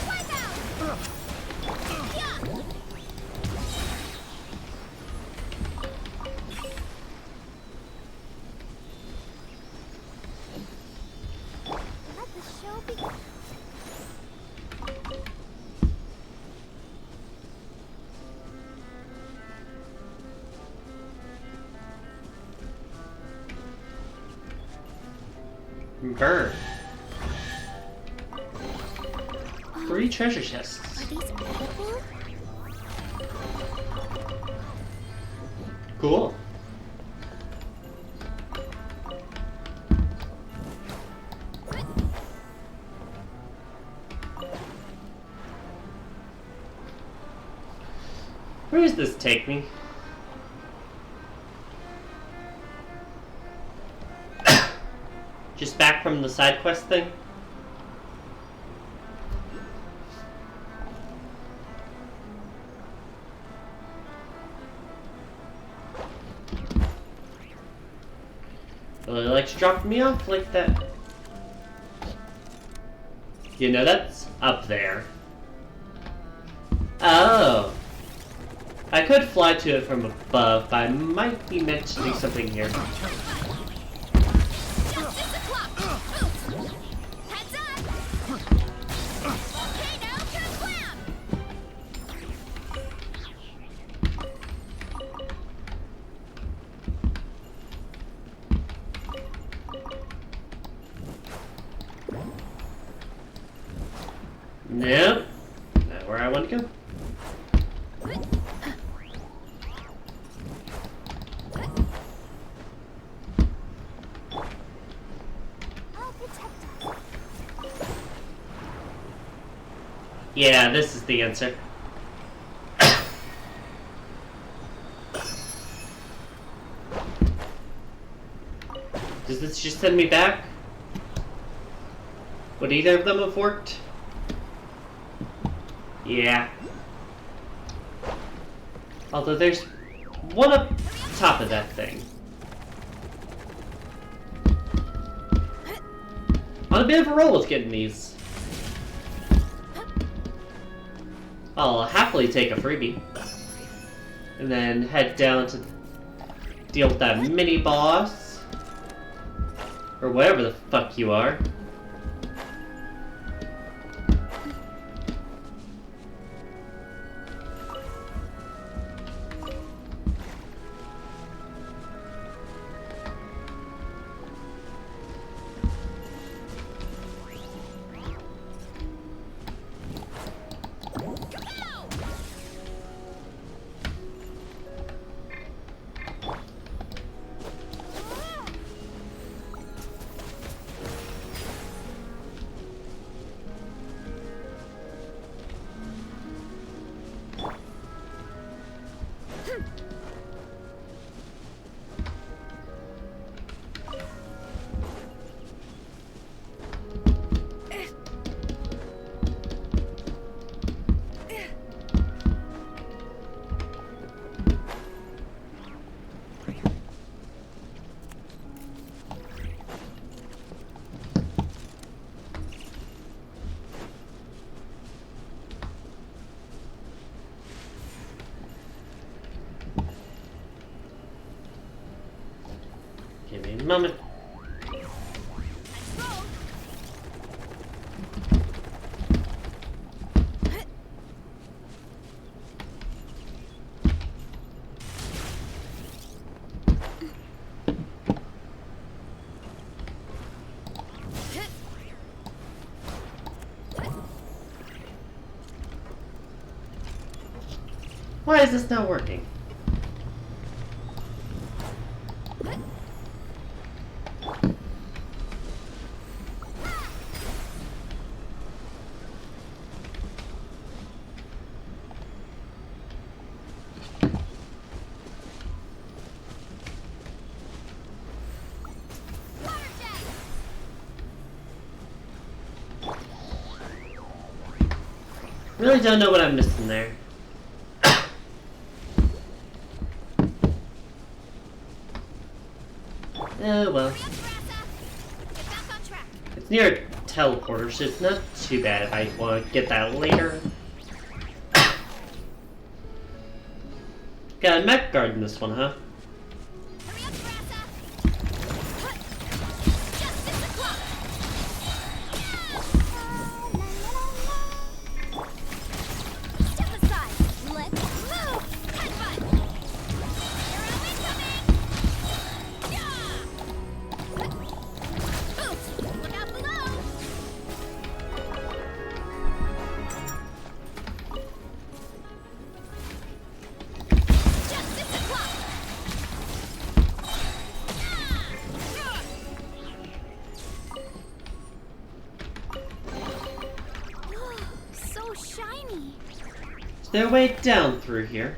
Wipe out. Yeah. Let the show begin. Burn. 3 treasure chests. Are these edible? Cool. Where does this take me? Just back from the side quest thing? Really likes dropping me off like that. You know, that's up there. Oh. I could fly to it from above, but I might be mentioning something here. Nope. Not where I want to go. Yeah, this is the answer. Does this just send me back? Would either of them have worked? Yeah. Although there's one up top of that thing. On a bit of a roll with getting these. I'll happily take a freebie. And then head down to deal with that mini boss. Or whatever the fuck you are. Give me a moment. Why is this not working? Really don't know what I'm missing there. Oh well. It's near a teleporter, so it's not too bad if I want to get that later. Got a mech guard in this one, huh? Their way down through here.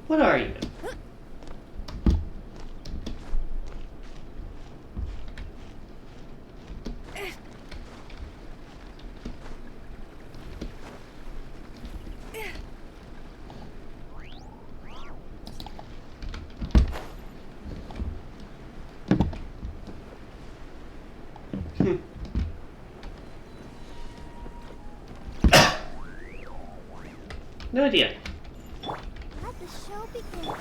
What are you? No idea. Let the show begin.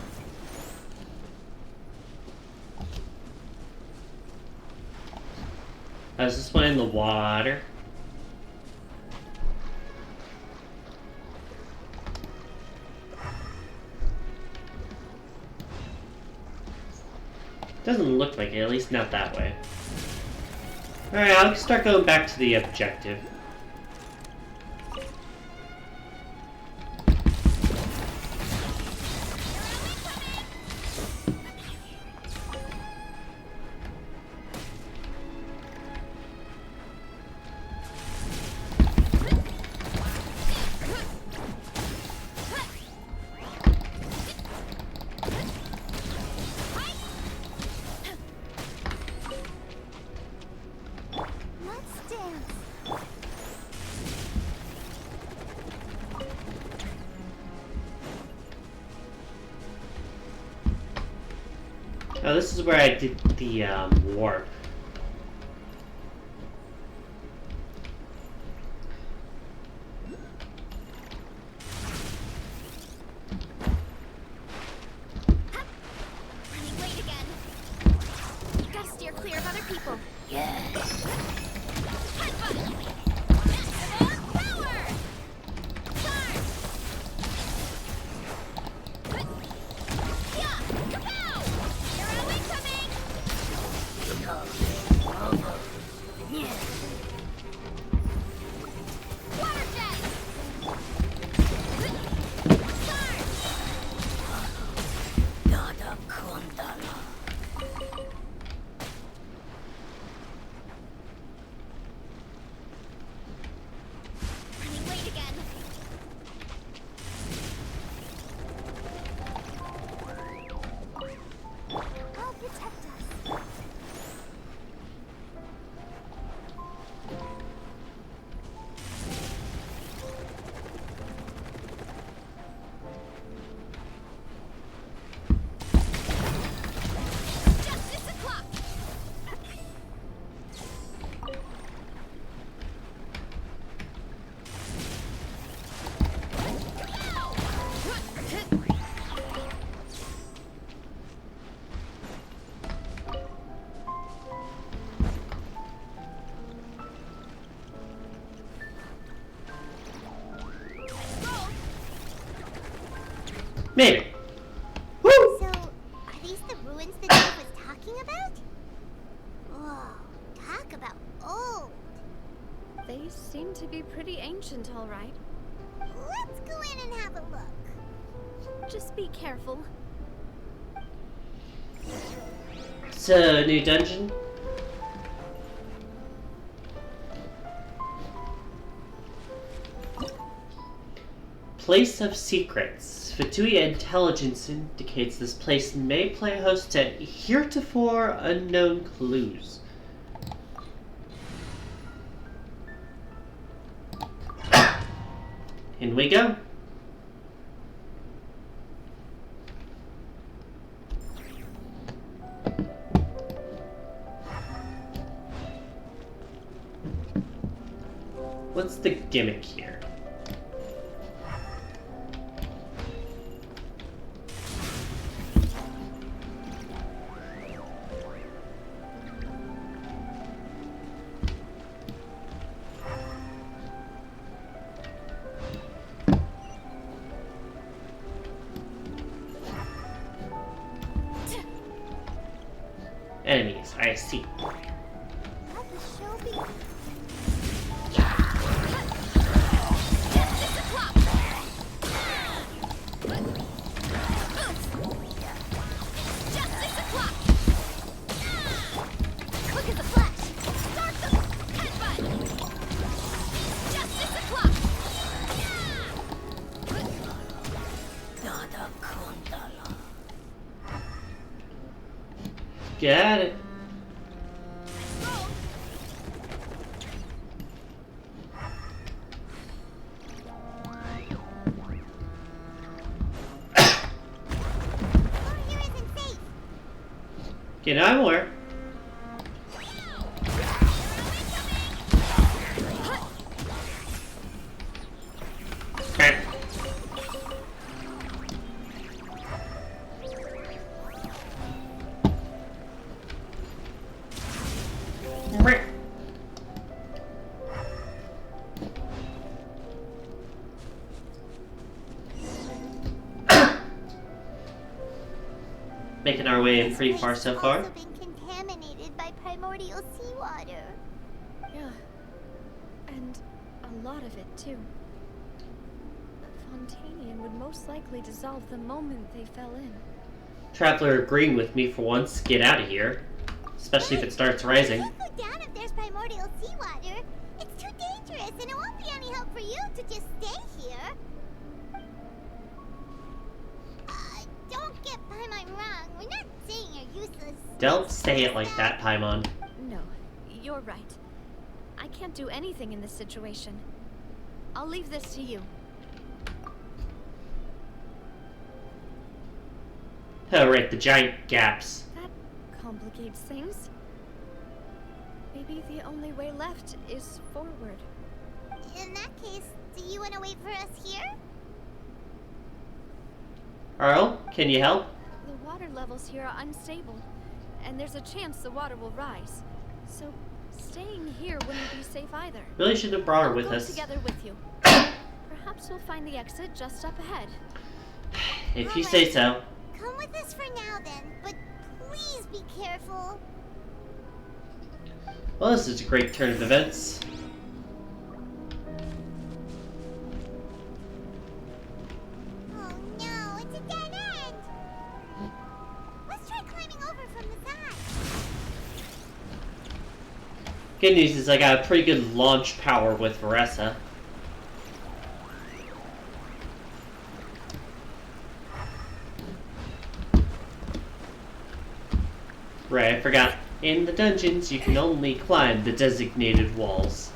Is this one in the water? Doesn't look like it, at least not that way. Alright, I'll start going back to the objective. Let's dance. Oh, this is where I did the warp. Running late again. Gotta steer clear of other people. Headbutt. Maximum power. Charge. Yeah. Kapow! Zero incoming. Water jet. Running late again. I'll protect us. Justice o'clock. Maybe. Woo! So, are these the ruins that Dave was talking about? Whoa, talk about old. They seem to be pretty ancient, all right. Let's go in and have a look. Just be careful. So, new dungeon? Place of Secrets. Fatui intelligence indicates this place may play host to heretofore unknown clues. In we go. What's the gimmick here? Enemies, I see. Let the show begin. Justice o'clock. Justice o'clock. Quick as a flash. Start them. Headbutt. Justice o'clock. Got it. Here isn't safe. Get on more. Making our way in pretty far so far. Also been contaminated by primordial seawater. Yeah. And a lot of it, too. Fontanian would most likely dissolve the moment they fell in. Traveler agreeing with me for once. Get out of here. Especially if it starts rising. You can't go down if there's primordial seawater. It's too dangerous, and it won't be any help for you to just stay here. Don't get Paimon wrong. We're not saying you're useless. Don't say it like that, Paimon. No, you're right. I can't do anything in this situation. I'll leave this to you. Oh, right, the giant gaps. That complicates things. Maybe the only way left is forward. In that case, do you want to wait for us here? Earl, can you help? The water levels here are unstable, and there's a chance the water will rise. So, staying here wouldn't be safe either. Really should have brought her with I'll go us. together with you. Perhaps we'll find the exit just up ahead. If you say so. Come with us for now then, but please be careful. Well, this is a great turn of events. Oh no, it's a dead end. Let's try climbing over from the side. Good news is I got a pretty good launch power with Varessa. Right, I forgot. In the dungeons, you can only climb the designated walls.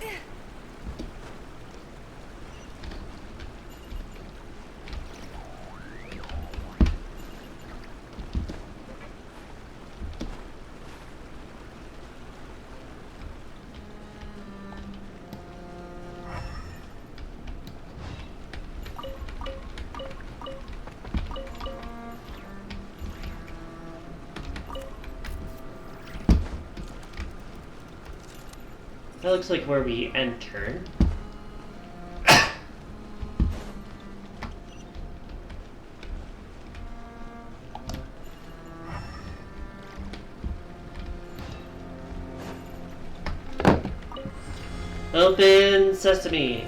That looks like where we enter. Open sesame.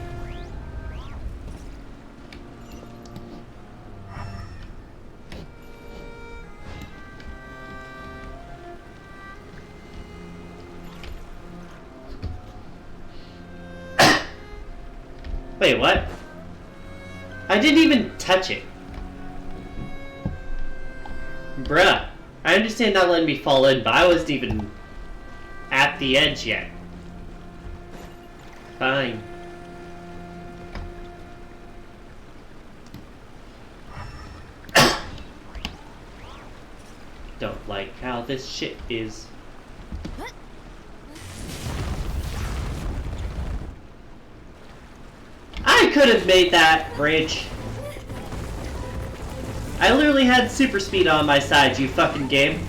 Wait, what? I didn't even touch it. Bruh. I understand not letting me fall in, but I wasn't even at the edge yet. Fine. Don't like how this shit is. I could have made that bridge. I literally had super speed on my side, you fucking game.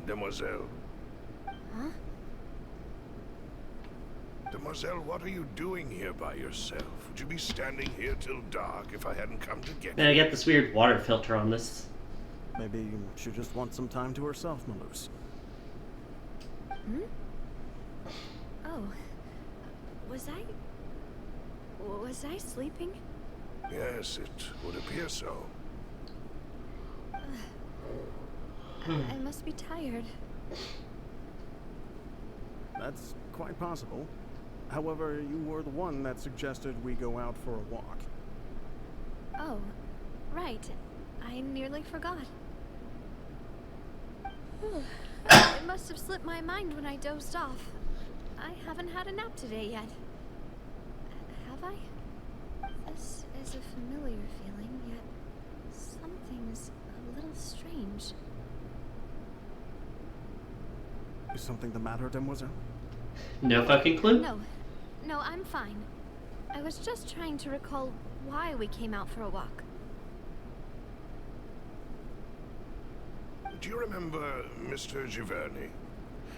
Demoiselle. Huh? Demoiselle, what are you doing here by yourself? Would you be standing here till dark if I hadn't come to get And I you? get this weird water filter on this. Maybe she just wants some time to herself, Malus. Hmm? Oh. Was I sleeping? Yes, it would appear so. I must be tired. That's quite possible. However, you were the one that suggested we go out for a walk. Oh, right. I nearly forgot. It must have slipped my mind when I dozed off. I haven't had a nap today yet. Have I? It's a familiar feeling, yet something's a little strange. Is something the matter, Demoiselle? No fucking clue. No, I'm fine. I was just trying to recall why we came out for a walk. Do you remember Mr. Giverny?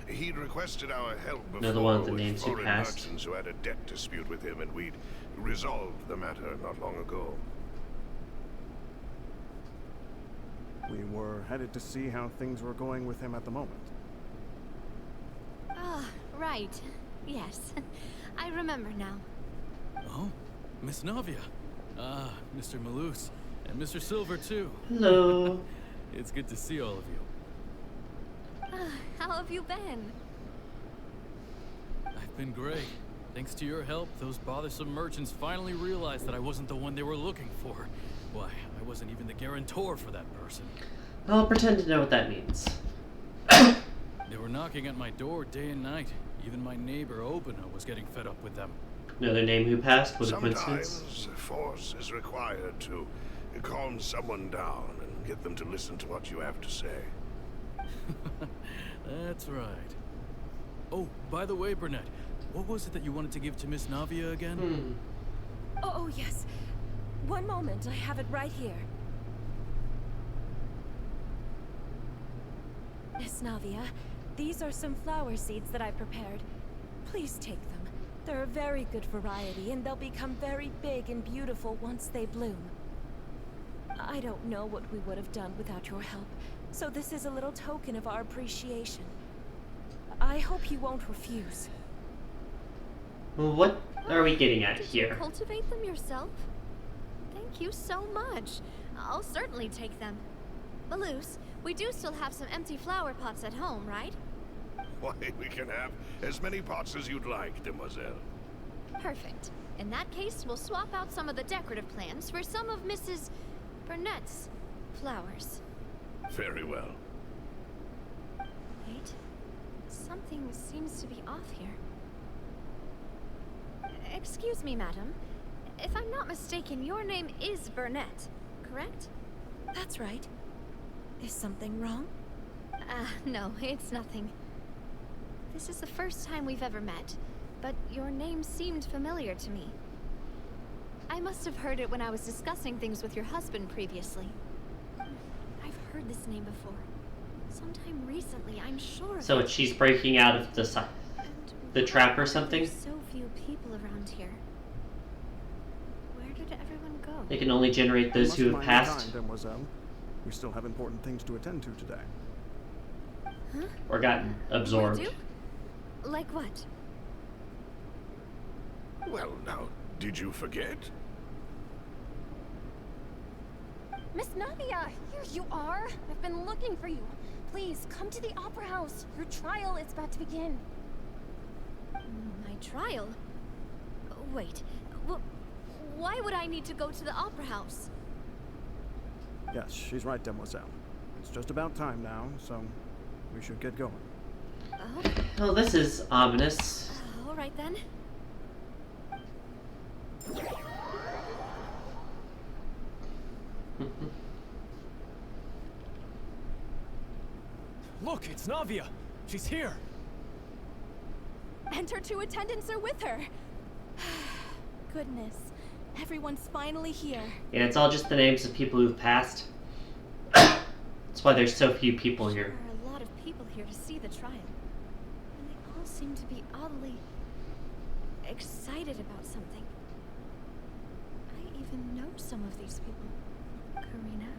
He'd requested our help before Another one of the with names who foreign passed. merchants who had a debt dispute with him, and we'd resolved the matter not long ago. We were headed to see how things were going with him at the moment. Ah, right. Yes. I remember now. Oh, Miss Navia. Ah, Mr. Malus. And Mr. Silver, too. Hello. It's good to see all of you. How have you been? I've been great. Thanks to your help, those bothersome merchants finally realized that I wasn't the one they were looking for. Why, I wasn't even the guarantor for that person. I'll pretend to know what that means. They were knocking at my door day and night. Even my neighbor, Obina, was getting fed up with them. Another name who passed was a coincidence. Sometimes force is required to calm someone down and get them to listen to what you have to say. That's right. Oh, by the way, Burnett, what was it that you wanted to give to Miss Navia again? Oh, yes. One moment, I have it right here. Miss Navia, these are some flower seeds that I prepared. Please take them. They're a very good variety, and they'll become very big and beautiful once they bloom. I don't know what we would have done without your help, so this is a little token of our appreciation. I hope you won't refuse. What are we getting at Did here? you cultivate them yourself? Thank you so much. I'll certainly take them. Malus, we do still have some empty flower pots at home, right? Why, we can have as many pots as you'd like, demoiselle. Perfect. In that case, we'll swap out some of the decorative plants for some of Mrs. Burnett's flowers. Very well. Wait. Something seems to be off here. Excuse me, madam. If I'm not mistaken, your name is Burnett, correct? That's right. Is something wrong? No, it's nothing. This is the first time we've ever met, but your name seemed familiar to me. I must have heard it when I was discussing things with your husband previously. I've heard this name before. Sometime recently, I'm sure. So she's breaking out of the trap or something? There's so few people around here. Where did everyone go? They can only generate those who have passed. Time, Demoiselle. We still have important things to attend to today. Huh? Or gotten absorbed. We do? Like what? Well, now, did you forget? Miss Navia, here you are. I've been looking for you. Please, come to the Opera House. Your trial is about to begin. My trial? Wait, why would I need to go to the Opera House? Yes, she's right, Demoiselle. It's just about time now, so we should get going. Oh, this is ominous. All right then. Look, it's Navia. She's here. And her two attendants are with her. Goodness, everyone's finally here. Yeah, it's all just the names of people who've passed. That's why there's so few people here. There are a lot of people here to see the trial. And they all seem to be oddly excited about something. I even know some of these people. Karina,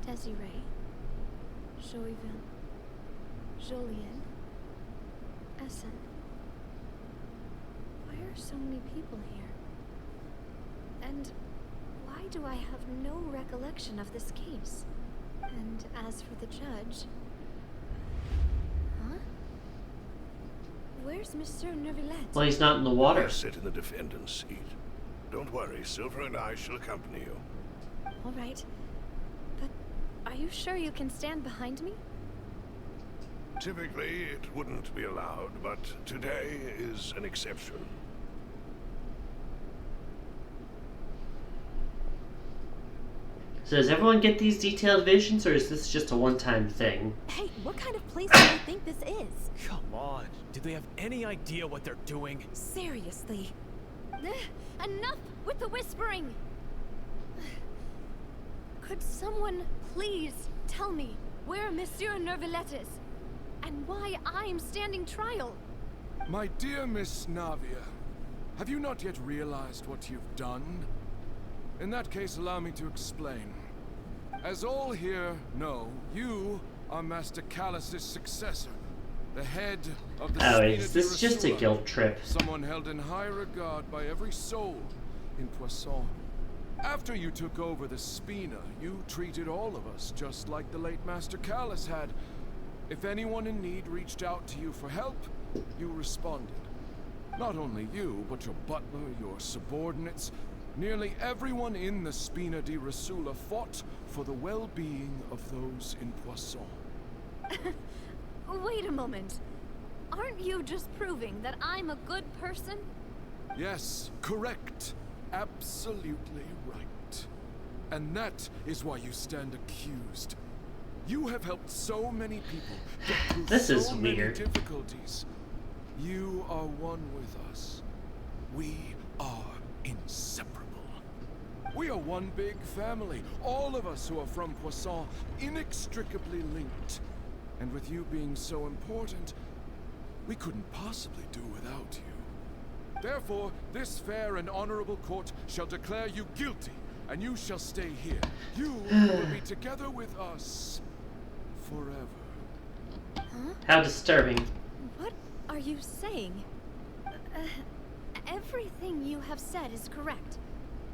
Desiree, Joyville, Jolien, Essen. Why are so many people here? And why do I have no recollection of this case? And as for the judge... Huh? Where's Monsieur Neuvillette? Well, he's not in the water. Sit in the defendant's seat. Don't worry, Silver and I shall accompany you. All right. But are you sure you can stand behind me? Typically, it wouldn't be allowed, but today is an exception. So does everyone get these detailed visions, or is this just a one-time thing? Hey, what kind of place do you think this is? Come on. Do they have any idea what they're doing? Seriously. Enough with the whispering! Could someone please tell me where Monsieur Neuvillette is? And why I'm standing trial? My dear Miss Navia, have you not yet realized what you've done? In that case, allow me to explain. As all here know, you are Master Callus's successor, the head of the Oh, Spina is this just a Dirasula, guilt trip? someone held in high regard by every soul in Poisson. After you took over the Spina, you treated all of us just like the late Master Callus had. If anyone in need reached out to you for help, you responded. Not only you, but your butler, your subordinates, nearly everyone in the Spina Dirasula fought for the well-being of those in Poisson. Wait a moment. Aren't you just proving that I'm a good person? Yes, correct. Absolutely right. And that is why you stand accused. You have helped so many people get through This is so many weird. difficulties. You are one with us. We are inseparable. We are one big family. All of us who are from Poisson, inextricably linked. And with you being so important, we couldn't possibly do without you. Therefore, this fair and honorable court shall declare you guilty, and you shall stay here. You will be together with us forever. Huh? How disturbing. What are you saying? Everything you have said is correct.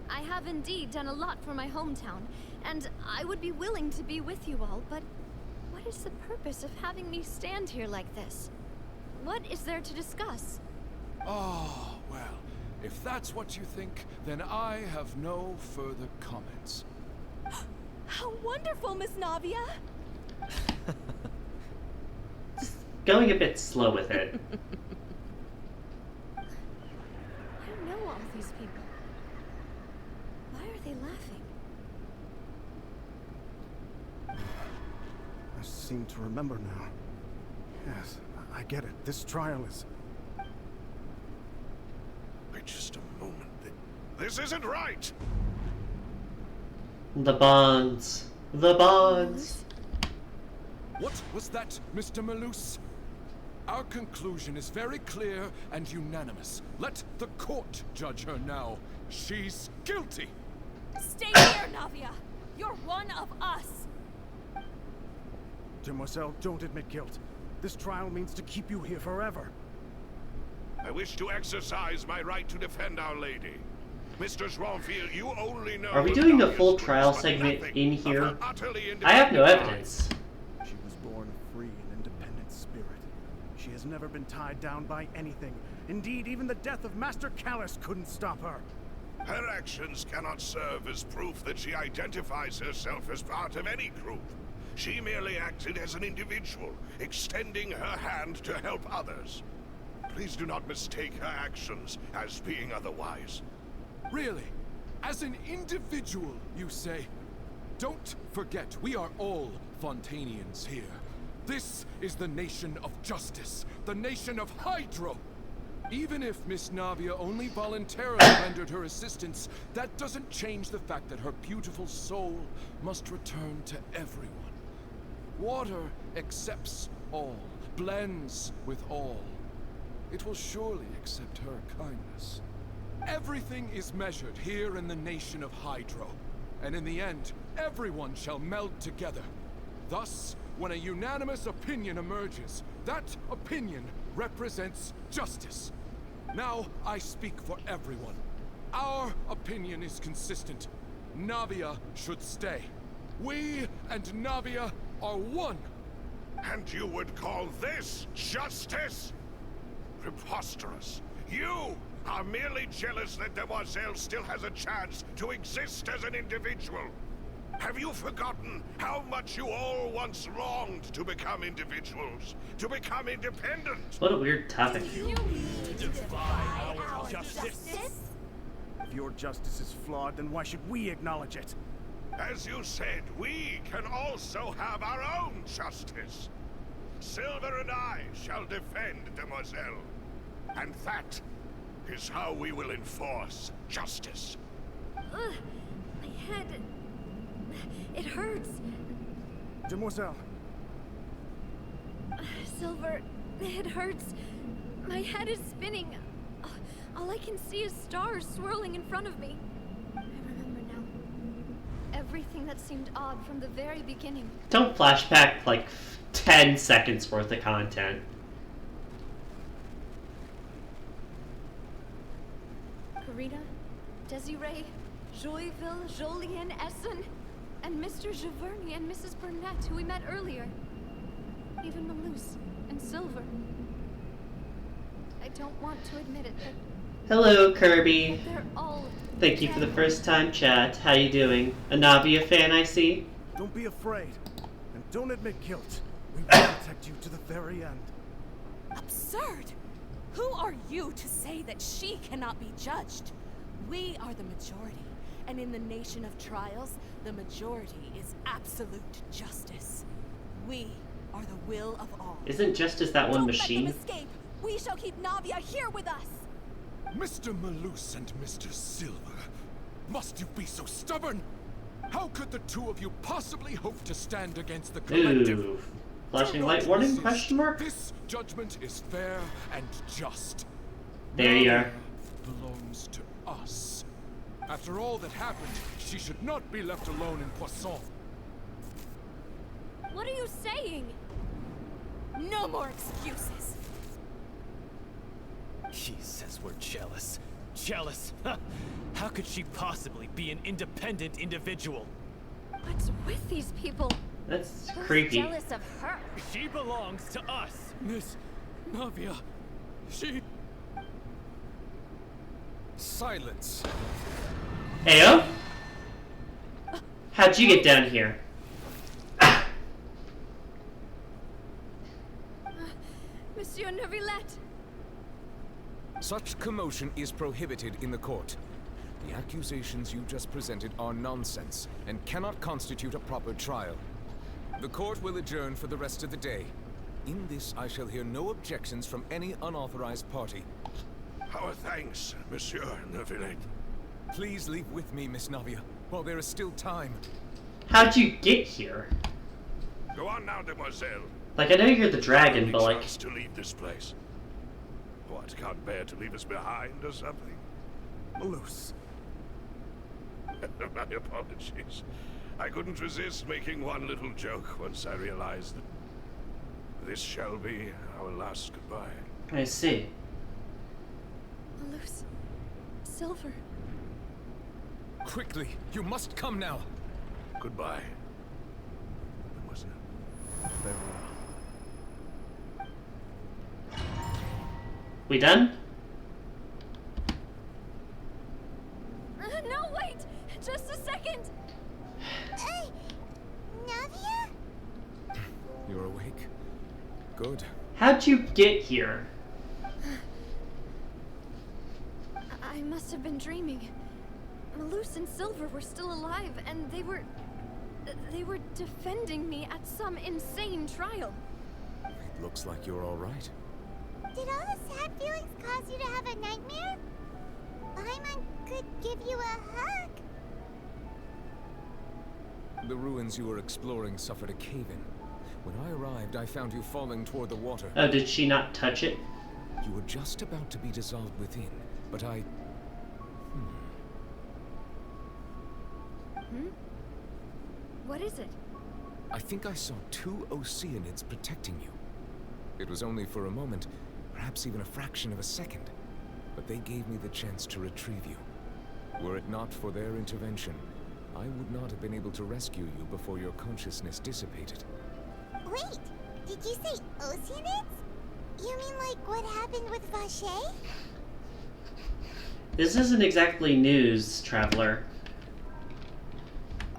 I have indeed done a lot for my hometown, and I would be willing to be with you all, but what is the purpose of having me stand here like this? What is there to discuss? Oh, well, if that's what you think, then I have no further comments. How wonderful, Miss Navia! Going a bit slow with it. I know all these people. Why are they laughing? I seem to remember now. Yes, I get it. This trial is... Wait just a moment. This isn't right! The bonds. The bonds. What was that, Mr. Malus? Our conclusion is very clear and unanimous. Let the court judge her now. She's guilty! Stay here, Navia! You're one of us! Demoiselle, don't admit guilt. This trial means to keep you here forever. I wish to exercise my right to defend Our Lady. Mr. Swanfield, you only know... Are we doing a full trial segment in here? I have no evidence. She was born a free and independent spirit. She has never been tied down by anything. Indeed, even the death of Master Callus couldn't stop her. Her actions cannot serve as proof that she identifies herself as part of any group. She merely acted as an individual, extending her hand to help others. Please do not mistake her actions as being otherwise. Really? As an individual, you say? Don't forget, we are all Fontanians here. This is the nation of justice, the nation of Hydro. Even if Miss Navia only voluntarily rendered her assistance, that doesn't change the fact that her beautiful soul must return to everyone. Water accepts all, blends with all. It will surely accept her kindness. Everything is measured here in the nation of Hydro, and in the end, everyone shall meld together. Thus, when a unanimous opinion emerges, that opinion represents justice. Now, I speak for everyone. Our opinion is consistent. Navia should stay. We and Navia are one. And you would call this justice? Preposterous. You are merely jealous that Demoiselle still has a chance to exist as an individual. Have you forgotten how much you all once longed to become individuals? To become independent? What a weird topic. You need to defy our justice? If your justice is flawed, then why should we acknowledge it? As you said, we can also have our own justice. Silver and I shall defend Demoiselle. And that is how we will enforce justice. My head... It hurts. Demoiselle. Silver, it hurts. My head is spinning. All I can see is stars swirling in front of me. I remember now. Everything that seemed odd from the very beginning. Don't flashback like 10 seconds worth of content. Furina, Desiree, Joyville, Jolien, Essen, and Mr. Giverny and Mrs. Burnett, who we met earlier. Even Malus and Silver. I don't want to admit it, but... Hello, Kirby. They're all Thank you for the first time chat. How you doing? A Navia fan, I see. Don't be afraid. And don't admit guilt. We will protect you to the very end. Absurd! Who are you to say that she cannot be judged? We are the majority, and in the nation of trials, the majority is absolute justice. We are the will of all. Isn't justice that one machine? Don't let them escape. We shall keep Navia here with us. Mr. Malus and Mr. Silver, must you be so stubborn? How could the two of you possibly hope to stand against the collective? Ooh. Flashing light warning, question mark? This judgment is fair and just. There you are. Belongs to us. After all that happened, she should not be left alone in Poisson. What are you saying? No more excuses. He says we're jealous. Jealous? How could she possibly be an independent individual? What's with these people? That's Who's creepy. jealous of her? She belongs to us. Miss Navia, she... Silence. Heyo? How'd you get down here? Monsieur Neuvillette! Such commotion is prohibited in the court. The accusations you just presented are nonsense and cannot constitute a proper trial. The court will adjourn for the rest of the day. In this, I shall hear no objections from any unauthorized party. Our thanks, Monsieur Neuvillette. Please leave with me, Miss Navia, while there is still time. How'd you get here? Go on now, Demoiselle. Like, I know you're the dragon, but like... to leave this place. What, can't bear to leave us behind or something? Malus. My apologies. I couldn't resist making one little joke once I realized that this shall be our last goodbye. I see. Malus. Silver. Quickly, you must come now. Goodbye, Mademoiselle. Farewell. We done? No, wait! Just a second! Navia? You're awake? Good. How'd you get here? I must have been dreaming. Malus and Silver were still alive, and they were defending me at some insane trial. It looks like you're all right. Did all the sad feelings cause you to have a nightmare? Paimon could give you a hug. The ruins you were exploring suffered a cave-in. When I arrived, I found you falling toward the water. Oh, did she not touch it? You were just about to be dissolved within, but I... What is it? I think I saw two Oceanids protecting you. It was only for a moment, perhaps even a fraction of a second, but they gave me the chance to retrieve you. Were it not for their intervention, I would not have been able to rescue you before your consciousness dissipated. Wait, did you say Oceanids? You mean like what happened with Vache? This isn't exactly news, traveler.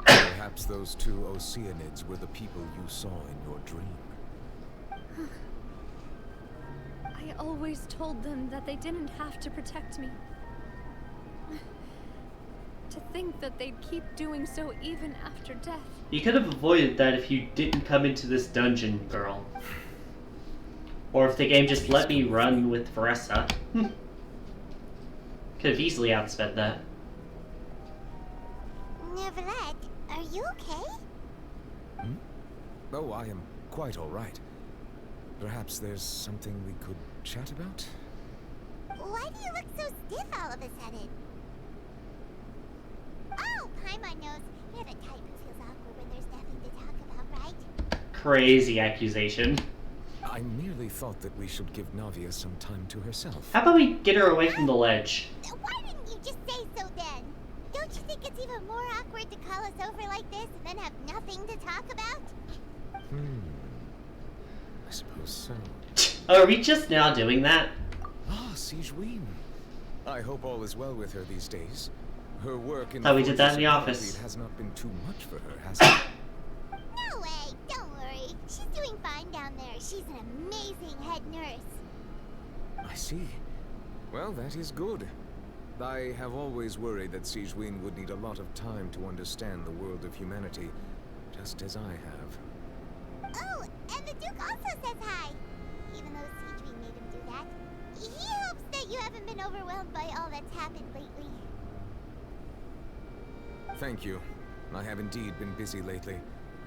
Perhaps those two Oceanids were the people you saw in your dream. I always told them that they didn't have to protect me. To think that they'd keep doing so even after death. You could have avoided that if you didn't come into this dungeon, girl. Or if the game just let me run with Furina. Could have easily outspent that. Neverlet, are you okay? Hmm? Oh, I am quite all right. Perhaps there's something we could chat about? Why do you look so stiff all of a sudden? Oh, Paimon knows. You're the type who feels awkward when there's nothing to talk about, right? Crazy accusation. I merely thought that we should give Navia some time to herself. How about we get her away from the ledge? Why didn't you just say so then? Don't you think it's even more awkward to call us over like this and then have nothing to talk about? I suppose so. Oh, are we just now doing that? Ah, Sigewin. I hope all is well with her these days. Her work in Thought we did that in the office. Has not been too much for her, has it? No way, don't worry. She's doing fine down there. She's an amazing head nurse. I see. Well, that is good. I have always worried that Sigewin would need a lot of time to understand the world of humanity, just as I have. Oh, and the Duke also says hi. Even though Sigewin made him do that. He hopes that you haven't been overwhelmed by all that's happened lately. Thank you. I have indeed been busy lately.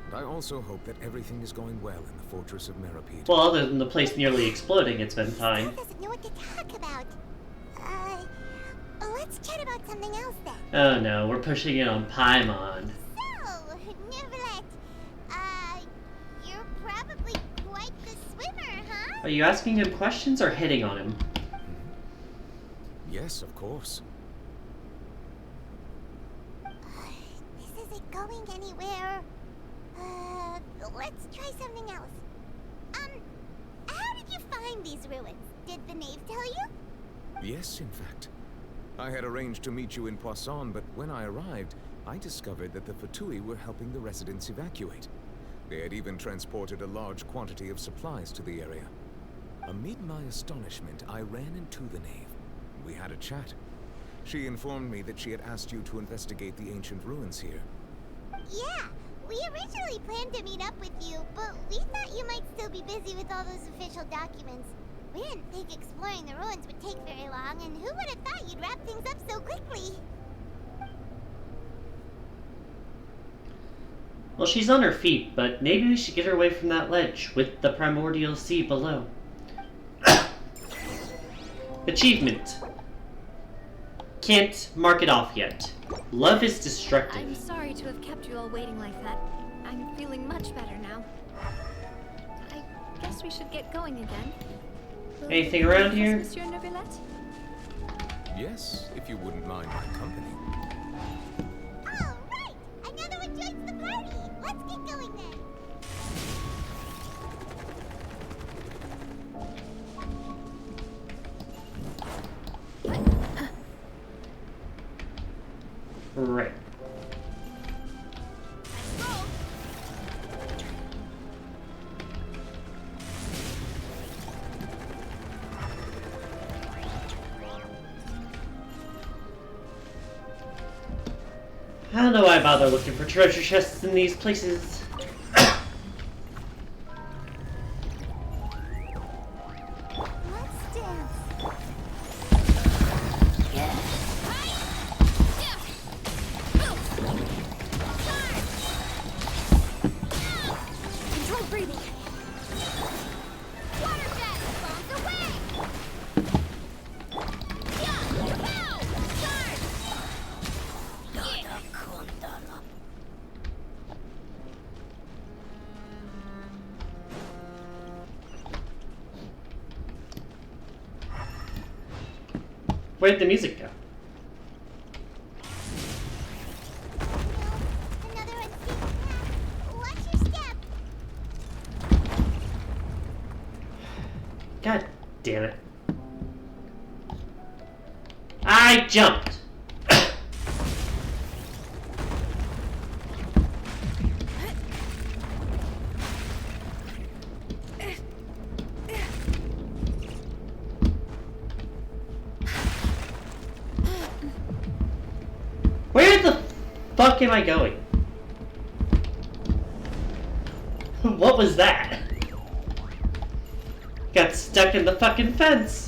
And I also hope that everything is going well in the Fortress of Meripede. Well, other than the place nearly exploding, it's been fine. He doesn't know what to talk about. Let's chat about something else then. Oh no, we're pushing it on Paimon. So, Neverlet, you're probably quite the swimmer, huh? Are you asking him questions or hitting on him? Yes, of course. This isn't going anywhere. Let's try something else. How did you find these ruins? Did the knave tell you? Yes, in fact. I had arranged to meet you in Poisson, but when I arrived, I discovered that the Fatui were helping the residents evacuate. They had even transported a large quantity of supplies to the area. Amid my astonishment, I ran into the knave. We had a chat. She informed me that she had asked you to investigate the ancient ruins here. Yeah, we originally planned to meet up with you, but we thought you might still be busy with all those official documents. We didn't think exploring the ruins would take very long, and who would have thought you'd wrap things up so quickly? Well, she's on her feet, but maybe we should get her away from that ledge with the primordial sea below. Achievement. Can't mark it off yet. Love is destructive. I'm sorry to have kept you all waiting like that. I'm feeling much better now. I guess we should get going again. Will Anything you around join us, here? Monsieur Neuvillette? Yes, if you wouldn't mind my company. All right, another one joins the party. Let's get going then. Right. I don't know why I bother looking for treasure chests in these places. Let's dance. Control breathing. Water jet, bombs away. Where'd the music go? Another unstable path. Watch your step. God damn it. I jumped! Where the fuck am I going? What was that? Got stuck in the fucking fence.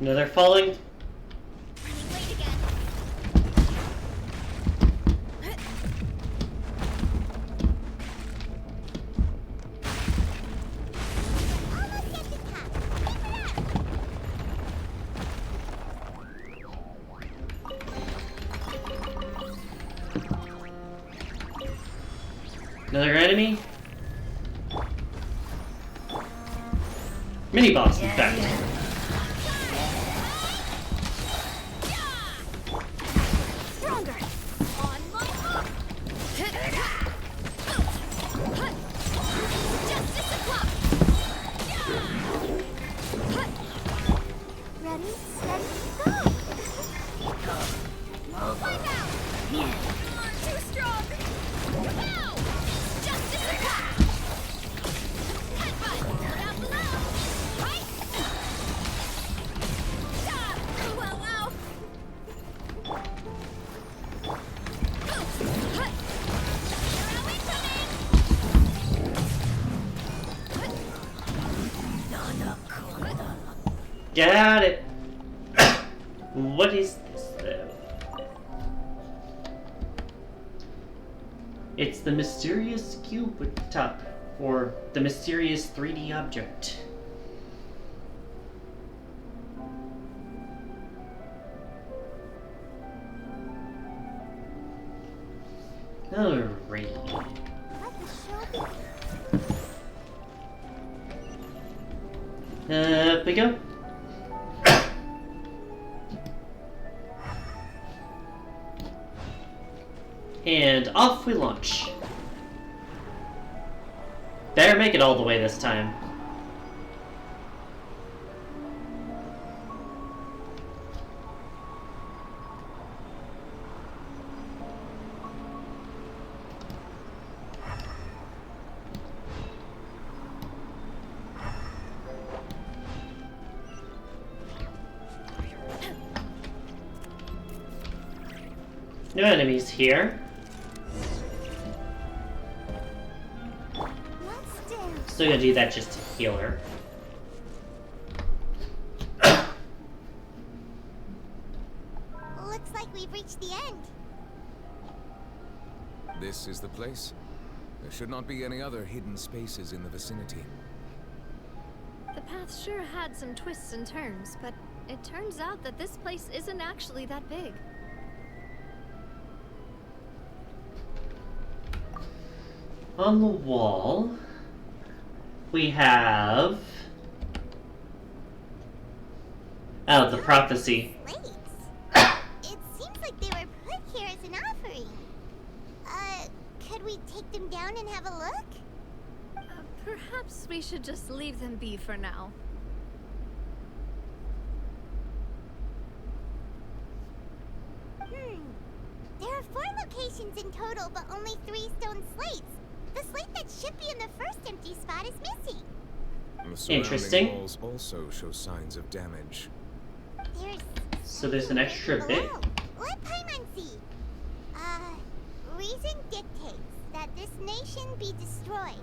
No, they're falling. Another enemy? Mini boss, in fact. Stronger. On my mark. Justice o'clock. Ready, steady, go! Find out. Too strong. Now. Justice o'clock. Headbutt. Down below. Right. Well, wow. Got it. What is this, though? It's the mysterious cube at the top, or the mysterious 3D object. Alright. Up we go. And off we launch. Better make it all the way this time. No enemies here. Still gonna do that just to heal her. Looks like we've reached the end. This is the place? There should not be any other hidden spaces in the vicinity. The path sure had some twists and turns, but it turns out that this place isn't actually that big. On the wall, we have... Oh, the prophecy. Slates? It seems like they were put here as an offering. Could we take them down and have a look? Perhaps we should just leave them be for now. There are 4 locations in total, but only 3 stone slates. The slate that should be in the first empty spot is missing. The surrounding Interesting. walls also show signs of damage. There's an extra bit. Let Paimon see. Reason dictates that this nation be destroyed.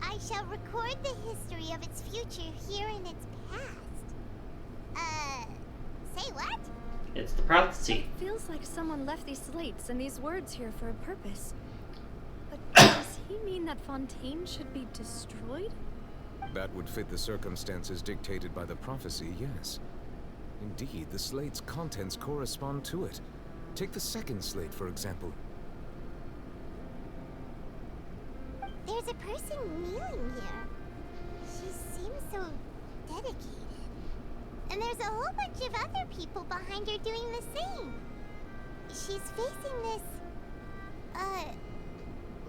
I shall record the history of its future here in its past. Say what? It's the prophecy. It feels like someone left these slates and these words here for a purpose. But does he mean that Fontaine should be destroyed? That would fit the circumstances dictated by the prophecy, yes. Indeed, the slate's contents correspond to it. Take the second slate, for example. There's a person kneeling here. She seems so dedicated. And there's a whole bunch of other people behind her doing the same. She's facing this,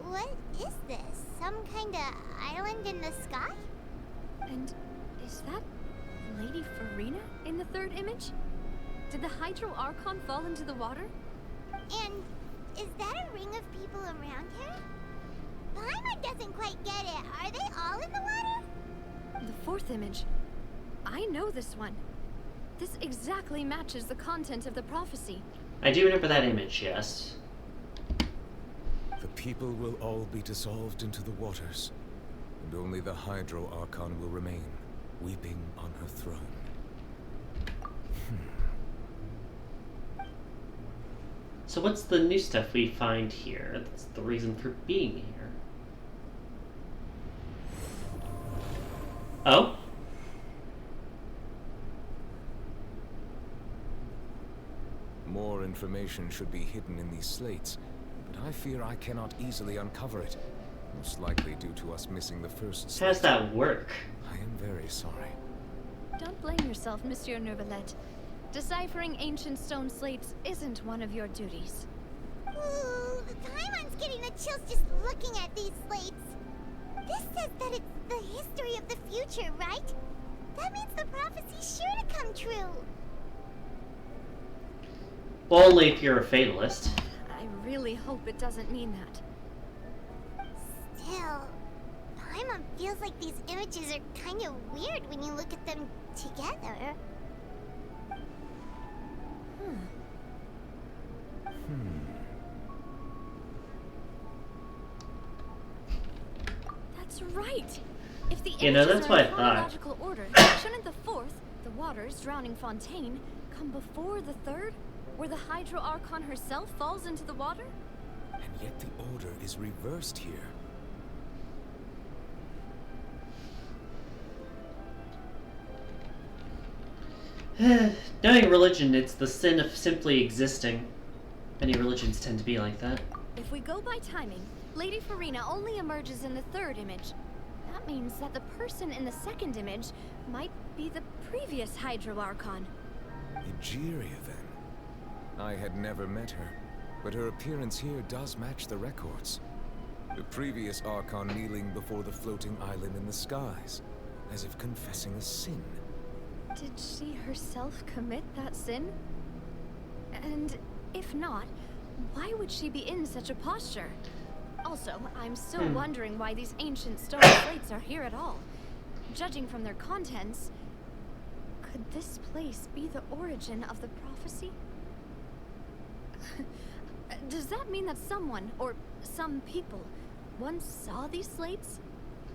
What is this? Some kind of island in the sky? And is that Lady Furina in the third image? Did the Hydro Archon fall into the water? And is that a ring of people around here? Paimon doesn't quite get it. Are they all in the water? The fourth image. I know this one. This exactly matches the content of the prophecy. I do remember that image, yes. The people will all be dissolved into the waters, and only the Hydro Archon will remain, weeping on her throne. So what's the new stuff we find here? That's the reason for being here. Oh? More information should be hidden in these slates, but I fear I cannot easily uncover it. Most likely due to us missing the first slate. How does that work? I am very sorry. Don't blame yourself, Monsieur Neuvillette. Deciphering ancient stone slates isn't one of your duties. Ooh, Paimon's getting the chills just looking at these slates. This says that it's the history of the future, right? That means the prophecy's sure to come true. Well, only if you're a fatalist. I really hope it doesn't mean that. Still, Paimon feels like these images are kind of weird when you look at them together. That's right. If the You know, images that's are what in I thought. chronological order, shouldn't the fourth, the waters drowning Fontaine, come before the third, where the Hydro Archon herself falls into the water? And yet the order is reversed here. Knowing religion, it's the sin of simply existing. Many religions tend to be like that. If we go by timing, Lady Furina only emerges in the third image. That means that the person in the second image might be the previous Hydro Archon. Egeria, then. I had never met her, but her appearance here does match the records. The previous Archon kneeling before the floating island in the skies, as if confessing a sin. Did she herself commit that sin? And if not, why would she be in such a posture? Also, I'm still wondering why these ancient stone slates are here at all. Judging from their contents, could this place be the origin of the prophecy? Does that mean that someone, or some people, once saw these slates?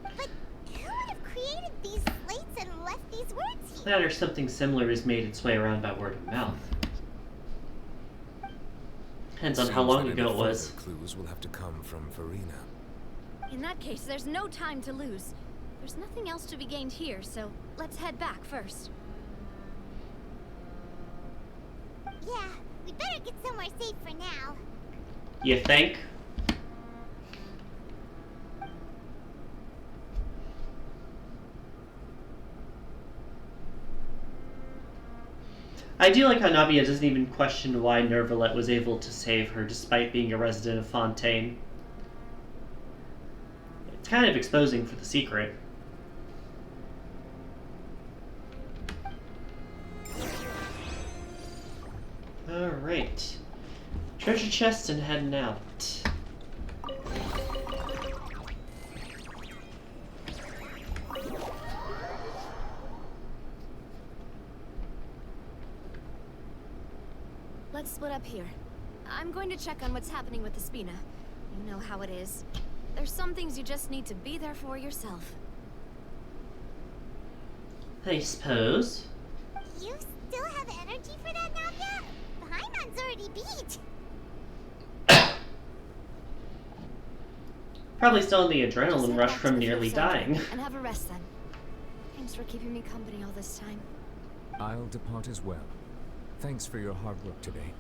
But who would have created these slates and left these words here? That or something similar has made its way around by word of mouth. Depends on how long ago it was. Clues will have to come from Furina. In that case, there's no time to lose. There's nothing else to be gained here, so let's head back first. Yeah, we'd better get somewhere safe for now. You think? I do like how Navia doesn't even question why Neuvillette was able to save her despite being a resident of Fontaine. It's kind of exposing for the secret. Alright. Treasure chest and heading out. Let's split up here. I'm going to check on what's happening with the Spina. You know how it is. There's some things you just need to be there for yourself. I suppose. You still have energy for that, Navia? Paimon's already beat. Probably still in the adrenaline rush from nearly dying. And have a rest then. Thanks for keeping me company all this time. I'll depart as well. Thanks for your hard work today.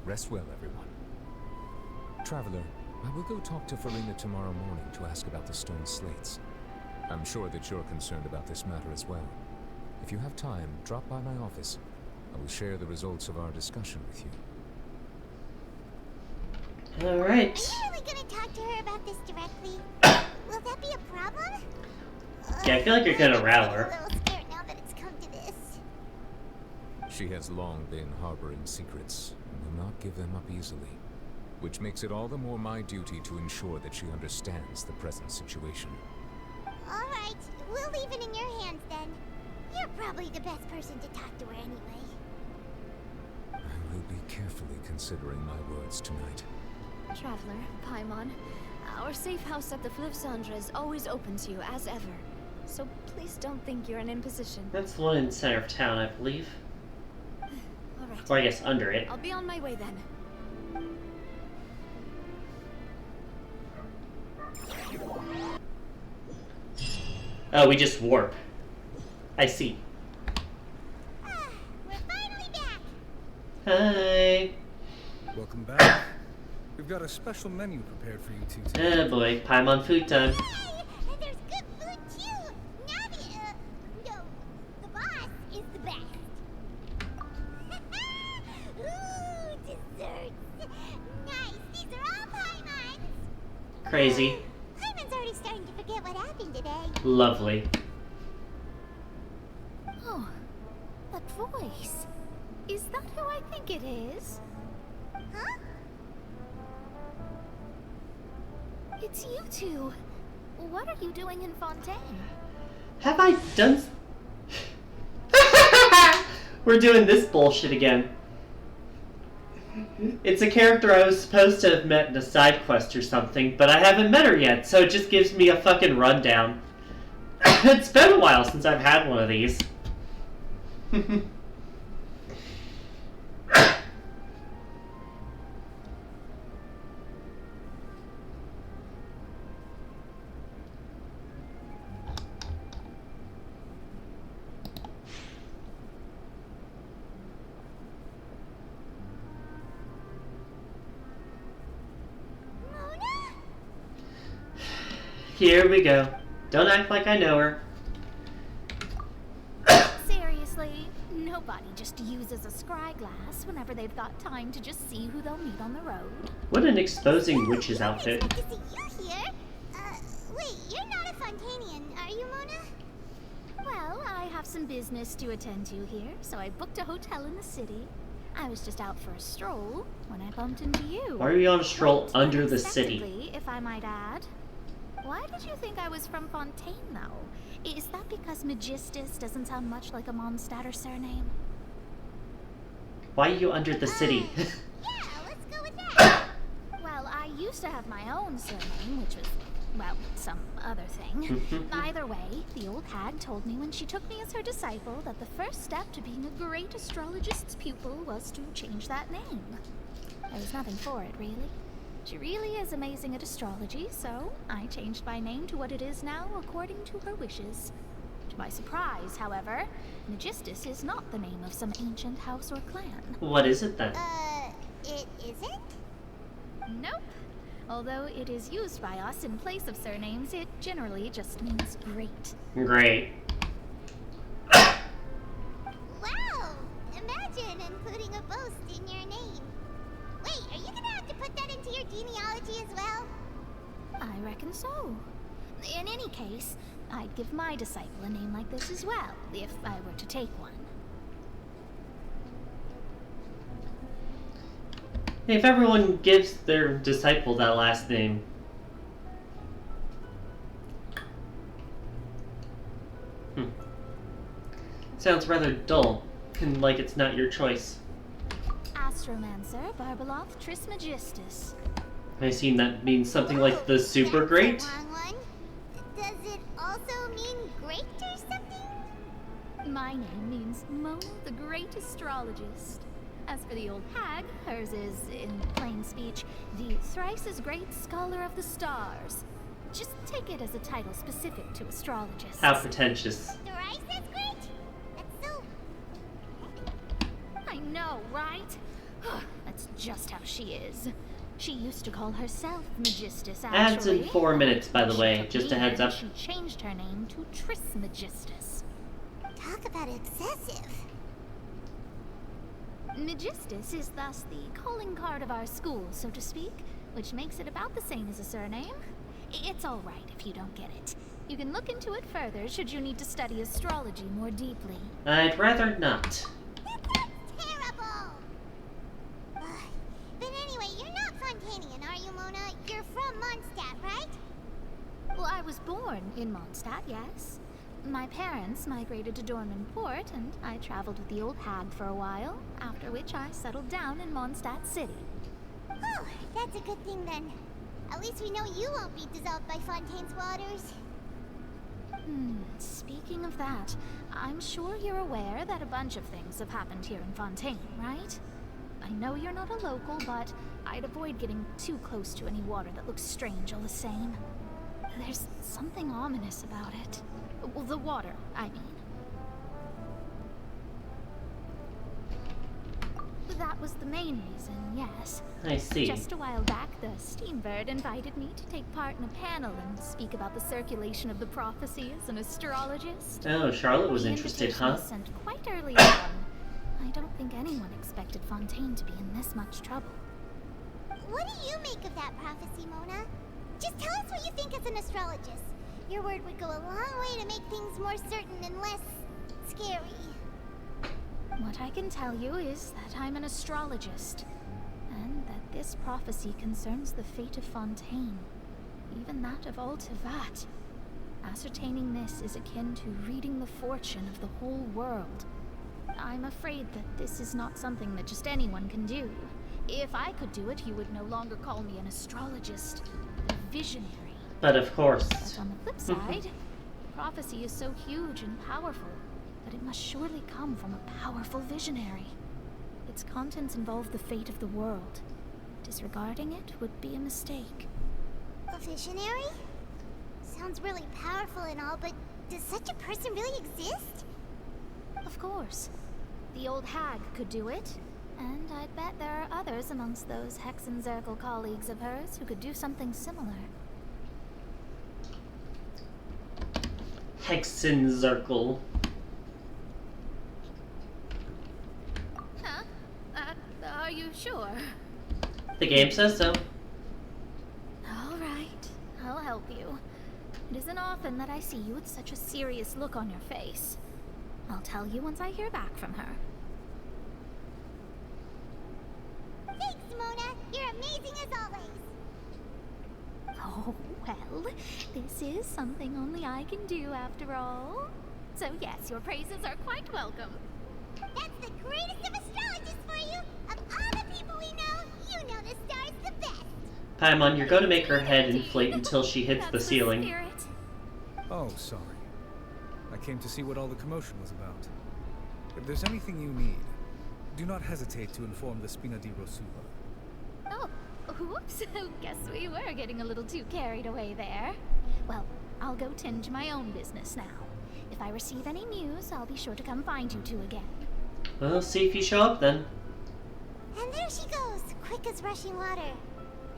Rest well, everyone. Traveler, I will go talk to Furina tomorrow morning to ask about the stone slates. I'm sure that you're concerned about this matter as well. If you have time, drop by my office. I will share the results of our discussion with you. Alright. Are you really gonna talk to her about this directly? be a problem? Yeah, I feel like you're gonna rattle her. I'm a little scared now that it's come to this. She has long been harboring secrets and will not give them up easily, which makes it all the more my duty to ensure that she understands the present situation. Alright, we'll leave it in your hands then. You're probably the best person to talk to her anyway. I will be carefully considering my words tonight. Traveler, Paimon, our safe house at the Flivsandra is always open to you, as ever. So please don't think you're an imposition. That's the one in the center of town, I believe. Alright. Or I guess under it. I'll be on my way then. Oh, we just warp. I see. We're finally back. Hi. Welcome back. We've got a special menu prepared for you two today. Oh boy, Paimon food time. Hey, and there's good food too. Navi, no, the boss is the best. Ooh, desserts. Nice. These are all Paimon's. Crazy. Paimon's already starting to forget what happened today. Lovely. Oh, that voice. Is that who I think it is? Huh? It's you two. What are you doing in Fontaine? Have I done... We're doing this bullshit again. It's a character I was supposed to have met in a side quest or something, but I haven't met her yet, so it just gives me a fucking rundown. It's been a while since I've had one of these. Here we go. Don't act like I know her. Seriously, nobody just uses a scry glass whenever they've got time to just see who they'll meet on the road. What an exposing witch's outfit. Good to see you here. Wait, you're not a Fontanian, are you, Mona? Well, I have some business to attend to here, so I booked a hotel in the city. I was just out for a stroll when I bumped into you. Why are you on a stroll Quite under the city? unexpectedly, if I might add. Why did you think I was from Fontaine, though? Is that because Magistus doesn't sound much like a Mondstadt surname? Why are you under the city? Yeah, let's go with that. Well, I used to have my own surname, which was, well, some other thing. Either way, the old hag told me when she took me as her disciple that the first step to being a great astrologist's pupil was to change that name. There was nothing for it, really. She really is amazing at astrology, so I changed my name to what it is now according to her wishes. To my surprise, however, Magistus is not the name of some ancient house or clan. What is it then? It isn't? Nope. Although it is used by us in place of surnames, it generally just means great. Great. Wow! Imagine including a boast in your name. Wait, are you gonna have to put that into your genealogy as well? I reckon so. In any case, I'd give my disciple a name like this as well, if I were to take one. If everyone gives their disciple that last name. Sounds rather dull, and like it's not your choice. Astromancer Barbeloth Trismegistus. I assume that means something like the super great? That's the wrong one. Does it also mean great or something? My name means Mona the Great Astrologist. As for the old hag, hers is, in plain speech, the thrice as great Scholar of the Stars. Just take it as a title specific to astrologists. How pretentious. Thrice as great? That's so... I know, right? That's just how she is. She used to call herself Magistus, actually. Ads in 4 minutes, by the way, She took just a me heads and up. She changed her name to Trismegistus. Talk about excessive. Magistus is thus the calling card of our school, so to speak, which makes it about the same as a surname. It's all right if you don't get it. You can look into it further should you need to study astrology more deeply. I'd rather not. Terrible! But anyway, you're not Fontanian, are you, Mona? You're from Mondstadt, right? Well, I was born in Mondstadt, yes. My parents migrated to Dorman Port, and I traveled with the old hag for a while, after which I settled down in Mondstadt City. Oh, that's a good thing then. At least we know you won't be dissolved by Fontaine's waters. Speaking of that, I'm sure you're aware that a bunch of things have happened here in Fontaine, right? I know you're not a local, but I'd avoid getting too close to any water that looks strange all the same. There's something ominous about it. Well, the water, I mean. That was the main reason, yes. I see. Just a while back, the Steambird invited me to take part in a panel and speak about the circulation of the prophecy as an astrologist. Oh, Charlotte was interested, invitation huh? was sent quite early on. I don't think anyone expected Fontaine to be in this much trouble. What do you make of that prophecy, Mona? Just tell us what you think as an astrologist. Your word would go a long way to make things more certain and less scary. What I can tell you is that I'm an astrologist, and that this prophecy concerns the fate of Fontaine, even that of all Tevat. Ascertaining this is akin to reading the fortune of the whole world. I'm afraid that this is not something that just anyone can do. If I could do it, you would no longer call me an astrologist, a visionary. But of course. But on the flip side, prophecy is so huge and powerful that it must surely come from a powerful visionary. Its contents involve the fate of the world. Disregarding it would be a mistake. A visionary? Sounds really powerful and all, but does such a person really exist? Of course. The old hag could do it, and I'd bet there are others amongst those Hexenzirkel colleagues of hers who could do something similar. Hexenzirkel. Huh? Are you sure? The game says so. All right, I'll help you. It isn't often that I see you with such a serious look on your face. I'll tell you once I hear back from her. Thanks, Mona. You're amazing as always. Oh, well, this is something only I can do after all. So yes, your praises are quite welcome. That's the greatest of astrologists for you. Of all the people we know, you know the stars the best. Paimon, you're going to make her head inflate until she hits the ceiling. Oh, sorry. I came to see what all the commotion was about. If there's anything you need, do not hesitate to inform the Spina di Rosula. Oh, whoops. Guess we were getting a little too carried away there. Well, I'll go tend to my own business now. If I receive any news, I'll be sure to come find you two again. Well, see if you show up then. And there she goes, quick as rushing water.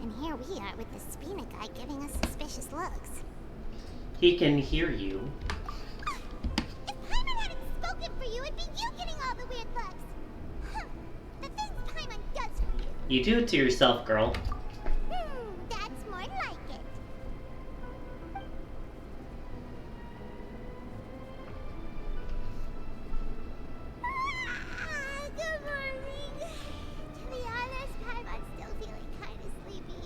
And here we are with the Spina guy giving us suspicious looks. He can hear you. If Paimon hadn't spoken for you, it'd be you getting all the weird looks. The things Paimon does for you. You do it to yourself, girl. That's more like it. Good morning. To be honest, Paimon's still feeling kind of sleepy.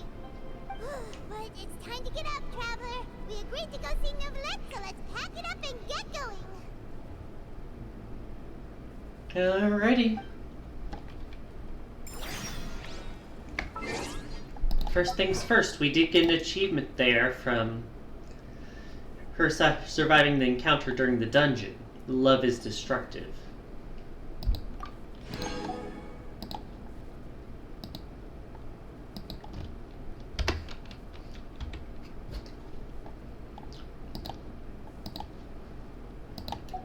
But it's time to get up, traveler. We agreed to go see Neuvillette, so let's pack it up and get going. Alrighty. First things first, we did get an achievement there from her surviving the encounter during the dungeon. Love is destructive.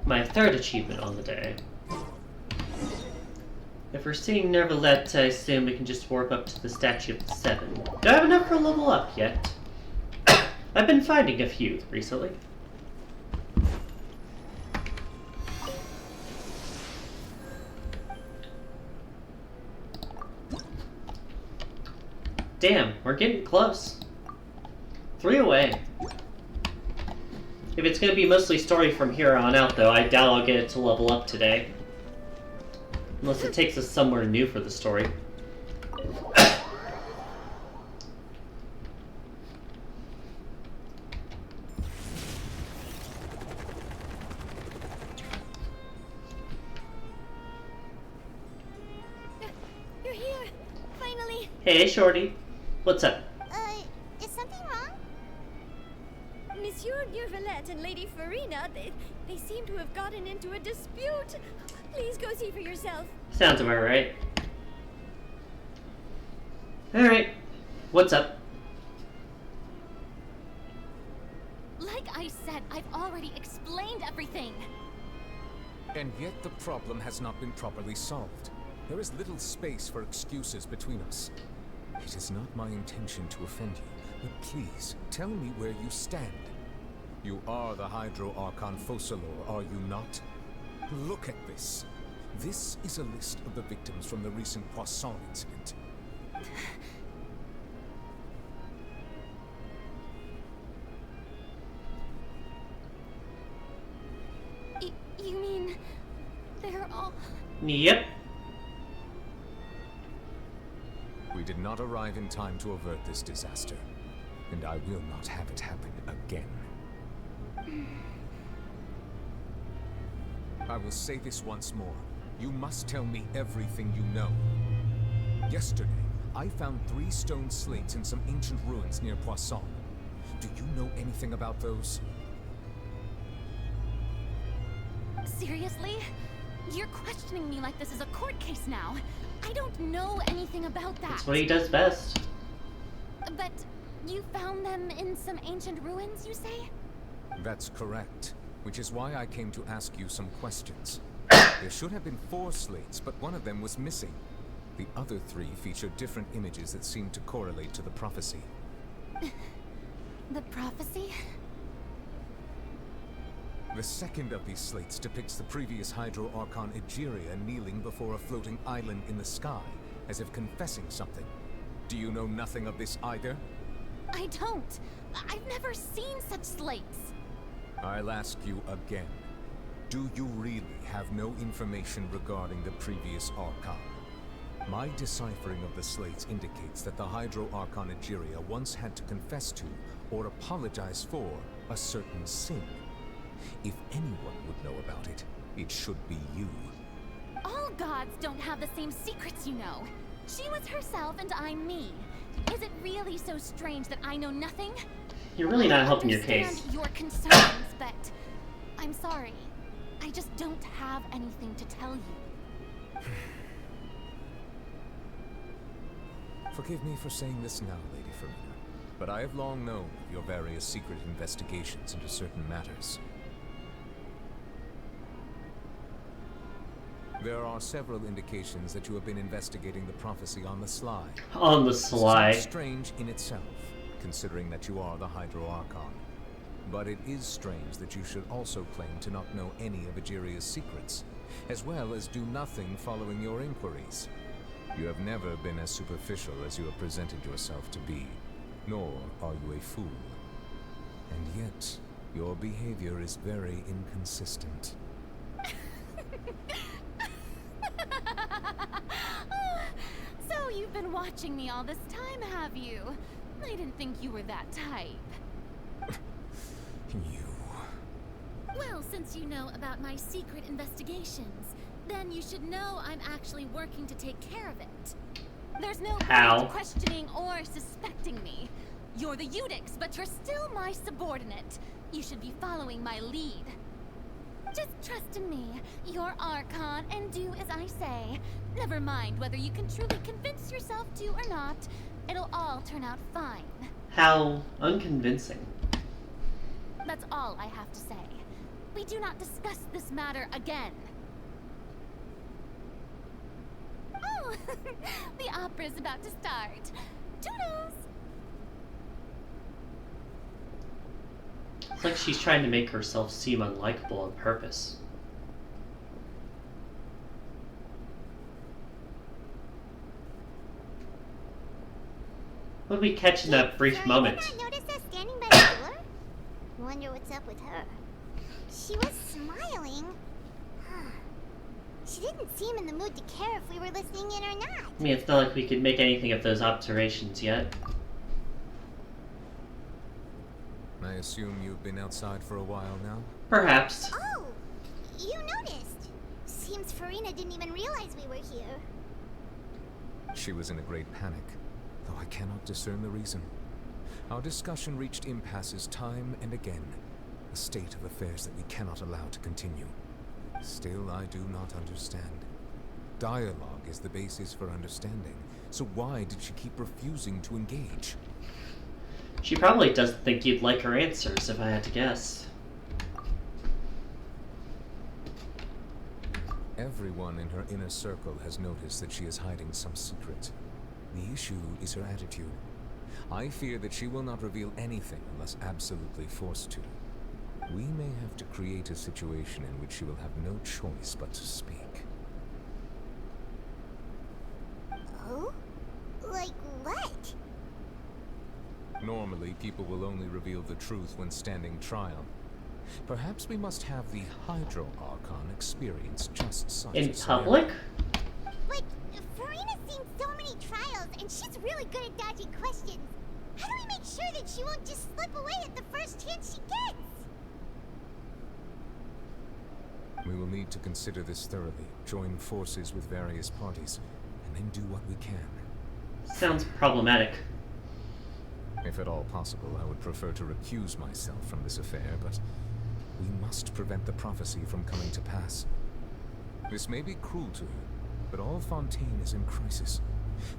My third achievement on the day. If we're seeing Neuvillette, I assume we can just warp up to the Statue of the Seven. Do I have enough for a level up yet? I've been finding a few recently. Damn, we're getting close. 3 away. If it's going to be mostly story from here on out, though, I doubt I'll get it to level up today. Unless it takes us somewhere new for the story. You're here, finally. Hey, Shorty. What's up? Is something wrong? Monsieur Neuvillette and Lady Furina, they seem to have gotten into a dispute. Please go see for yourself. Sounds about right. Alright. What's up? Like I said, I've already explained everything. And yet the problem has not been properly solved. There is little space for excuses between us. It is not my intention to offend you, but please, tell me where you stand. You are the Hydro Archon Focalor, are you not? Look at this. This is a list of the victims from the recent Poisson incident. You mean they're all... Yep. We did not arrive in time to avert this disaster, and I will not have it happen again. I will say this once more. You must tell me everything you know. Yesterday, I found 3 stone slates in some ancient ruins near Poisson. Do you know anything about those? Seriously? You're questioning me like this is a court case now. I don't know anything about that. That's what he does best. But you found them in some ancient ruins, you say? That's correct, which is why I came to ask you some questions. There should have been 4 slates, but one of them was missing. The other 3 feature different images that seem to correlate to the prophecy. The prophecy? The second of these slates depicts the previous Hydro Archon Egeria kneeling before a floating island in the sky, as if confessing something. Do you know nothing of this either? I don't. I've never seen such slates. I'll ask you again. Do you really have no information regarding the previous Archon? My deciphering of the slates indicates that the Hydro Archon Egeria once had to confess to, or apologize for, a certain sin. If anyone would know about it, it should be you. All gods don't have the same secrets, you know. She was herself and I'm me. Is it really so strange that I know nothing? You're really not helping your case. I understand your concerns, but I'm sorry. I just don't have anything to tell you. Forgive me for saying this now, Lady Furina, but I have long known of your various secret investigations into certain matters. There are several indications that you have been investigating the prophecy on the sly. On the sly. Seems strange in itself, considering that you are the Hydro Archon. But it is strange that you should also claim to not know any of Egeria's secrets, as well as do nothing following your inquiries. You have never been as superficial as you have presented yourself to be, nor are you a fool. And yet, your behavior is very inconsistent. So you've been watching me all this time, have you? I didn't think you were that type. Well, since you know about my secret investigations, then you should know I'm actually working to take care of it. There's no point questioning or suspecting me. You're the Eudix, but you're still my subordinate. You should be following my lead. Just trust in me. You're Archon, and do as I say. Never mind whether you can truly convince yourself to or not. It'll all turn out fine. How unconvincing. That's all I have to say. We do not discuss this matter again. Oh, the opera's about to start. Toodles! It's like she's trying to make herself seem unlikable on purpose. What did we catch in that brief moment? Did I notice us standing Wonder what's up with her. She was smiling. She didn't seem in the mood to care if we were listening in or not. I mean, it's not like we could make anything of those observations yet. I assume you've been outside for a while now? Perhaps. Oh, you noticed. Seems Furina didn't even realize we were here. She was in a great panic, though I cannot discern the reason. Our discussion reached impasses time and again, a state of affairs that we cannot allow to continue. Still, I do not understand. Dialogue is the basis for understanding, so why did she keep refusing to engage? She probably doesn't think you'd like her answers, if I had to guess. Everyone in her inner circle has noticed that she is hiding some secret. The issue is her attitude. I fear that she will not reveal anything unless absolutely forced to. We may have to create a situation in which she will have no choice but to speak. Oh? Like what? Normally, people will only reveal the truth when standing trial. Perhaps we must have the Hydro Archon experience just such in a public? But Furina's seen so many trials, and she's really good at dodging questions. How do we make sure that she won't just slip away at the first chance she gets? We will need to consider this thoroughly, join forces with various parties, and then do what we can. Sounds problematic. If at all possible, I would prefer to recuse myself from this affair, but we must prevent the prophecy from coming to pass. This may be cruel to her, but all Fontaine is in crisis.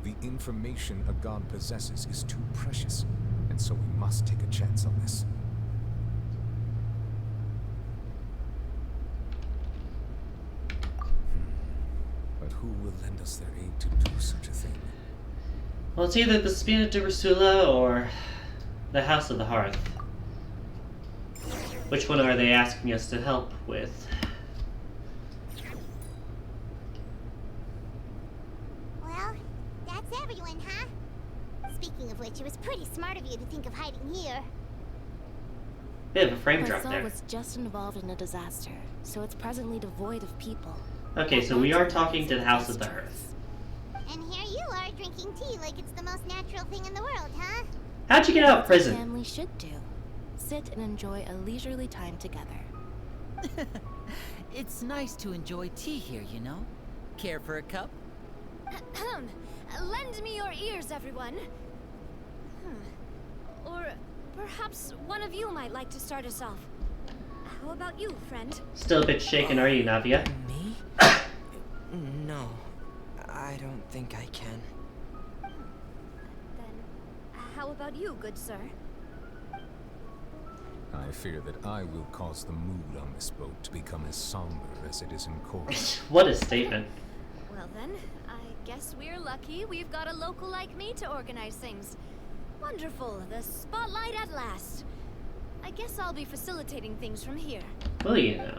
The information a god possesses is too precious, and so we must take a chance on this. But who will lend us their aid to do such a thing? Well, it's either the Spina di Ursula or the House of the Hearth. Which one are they asking us to help with? Well, that's everyone, huh? Speaking of which, it was pretty smart of you to think of hiding here. Bit of a frame drop Marcel there. was just involved in a disaster, so it's presently devoid of people. Okay, so we are talking to the House of the Hearth. And here you are drinking tea like it's the most natural thing in the world, huh? How'd you get out of That's what prison? family should do. Sit and enjoy a leisurely time together. It's nice to enjoy tea here, you know? Care for a cup? Lend me your ears, everyone. Or perhaps one of you might like to start us off. How about you, friend? Still a bit shaken, are you, Navia? Me? No, I don't think I can. Then, how about you, good sir? I fear that I will cause the mood on this boat to become as somber as it is in course. What a statement. Well then, I guess we're lucky we've got a local like me to organize things. Wonderful, the spotlight at last. I guess I'll be facilitating things from here. Will you know?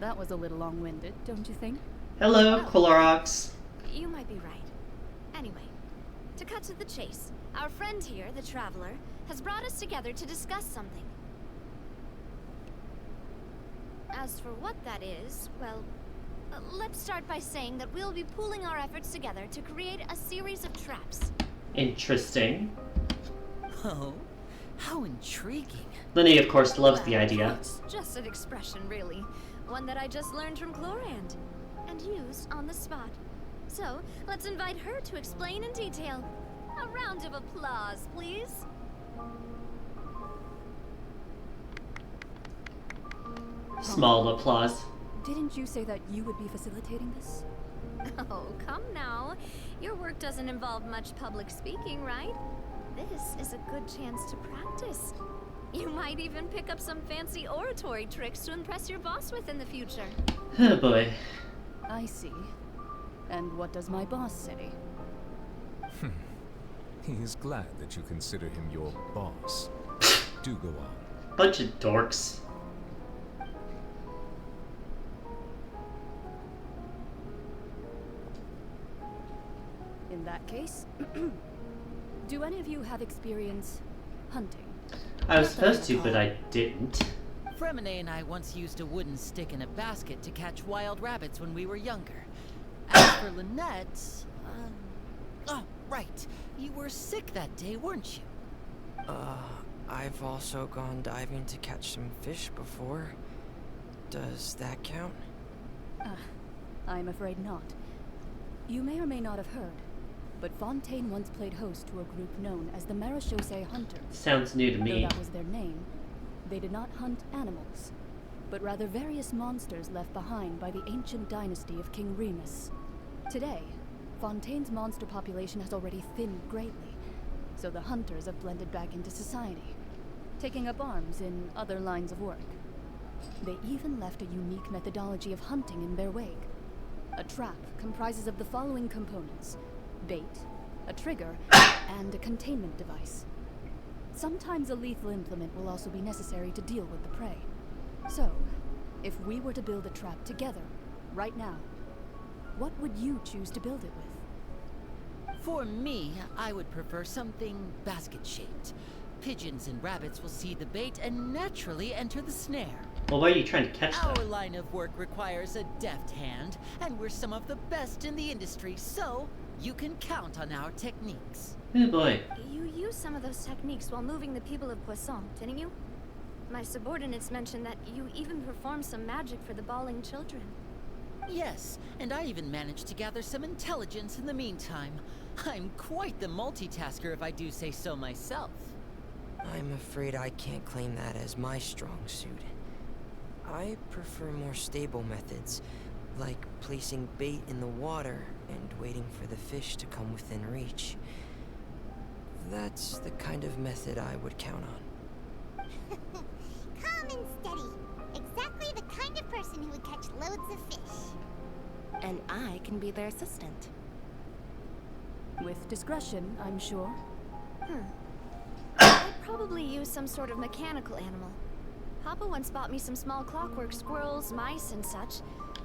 That was a little long-winded, don't you think? Hello, Clorox. You might be right. Anyway, to cut to the chase, our friend here, the Traveler, has brought us together to discuss something. As for what that is, well, let's start by saying that we'll be pooling our efforts together to create a series of traps. Interesting. Oh, how intriguing. Lenny, of course, loves the Well, idea. It's just an expression, really. One that I just learned from Chlorand and used on the spot. So, let's invite her to explain in detail. A round of applause, please. Small applause. Didn't you say that you would be facilitating this? Oh, come now. Your work doesn't involve much public speaking, right? This is a good chance to practice. You might even pick up some fancy oratory tricks to impress your boss with in the future. Oh boy. I see. And what does my boss say? He is glad that you consider him your boss. Do go on. Bunch of dorks. In that case, do any of you have experience hunting? I was Nothing supposed to, at but all. I didn't. Fremine and I once used a wooden stick in a basket to catch wild rabbits when we were younger. As for Lynette, oh, right. You were sick that day, weren't you? I've also gone diving to catch some fish before. Does that count? I'm afraid not. You may or may not have heard, but Fontaine once played host to a group known as the Marechaussee Hunters. Sounds new to me. Though that was their name, they did not hunt animals, but rather various monsters left behind by the ancient dynasty of King Remus. Today, Fontaine's monster population has already thinned greatly, so the hunters have blended back into society, taking up arms in other lines of work. They even left a unique methodology of hunting in their wake. A trap comprises of the following components: bait, a trigger, and a containment device. Sometimes a lethal implement will also be necessary to deal with the prey. So, if we were to build a trap together, right now, what would you choose to build it with? For me, I would prefer something basket-shaped. Pigeons and rabbits will see the bait and naturally enter the snare. Well, why are you trying to catch them? Our line of work requires a deft hand, and we're some of the best in the industry, so you can count on our techniques. Oh boy. You used some of those techniques while moving the people of Poisson, didn't you? My subordinates mentioned that you even performed some magic for the bawling children. Yes, and I even managed to gather some intelligence in the meantime. I'm quite the multitasker if I do say so myself. I'm afraid I can't claim that as my strong suit. I prefer more stable methods, like placing bait in the water and waiting for the fish to come within reach. That's the kind of method I would count on. Calm and steady. Exactly the kind of person who would catch loads of fish. And I can be their assistant. With discretion, I'm sure. I'd probably use some sort of mechanical animal. Papa once bought me some small clockwork squirrels, mice, and such.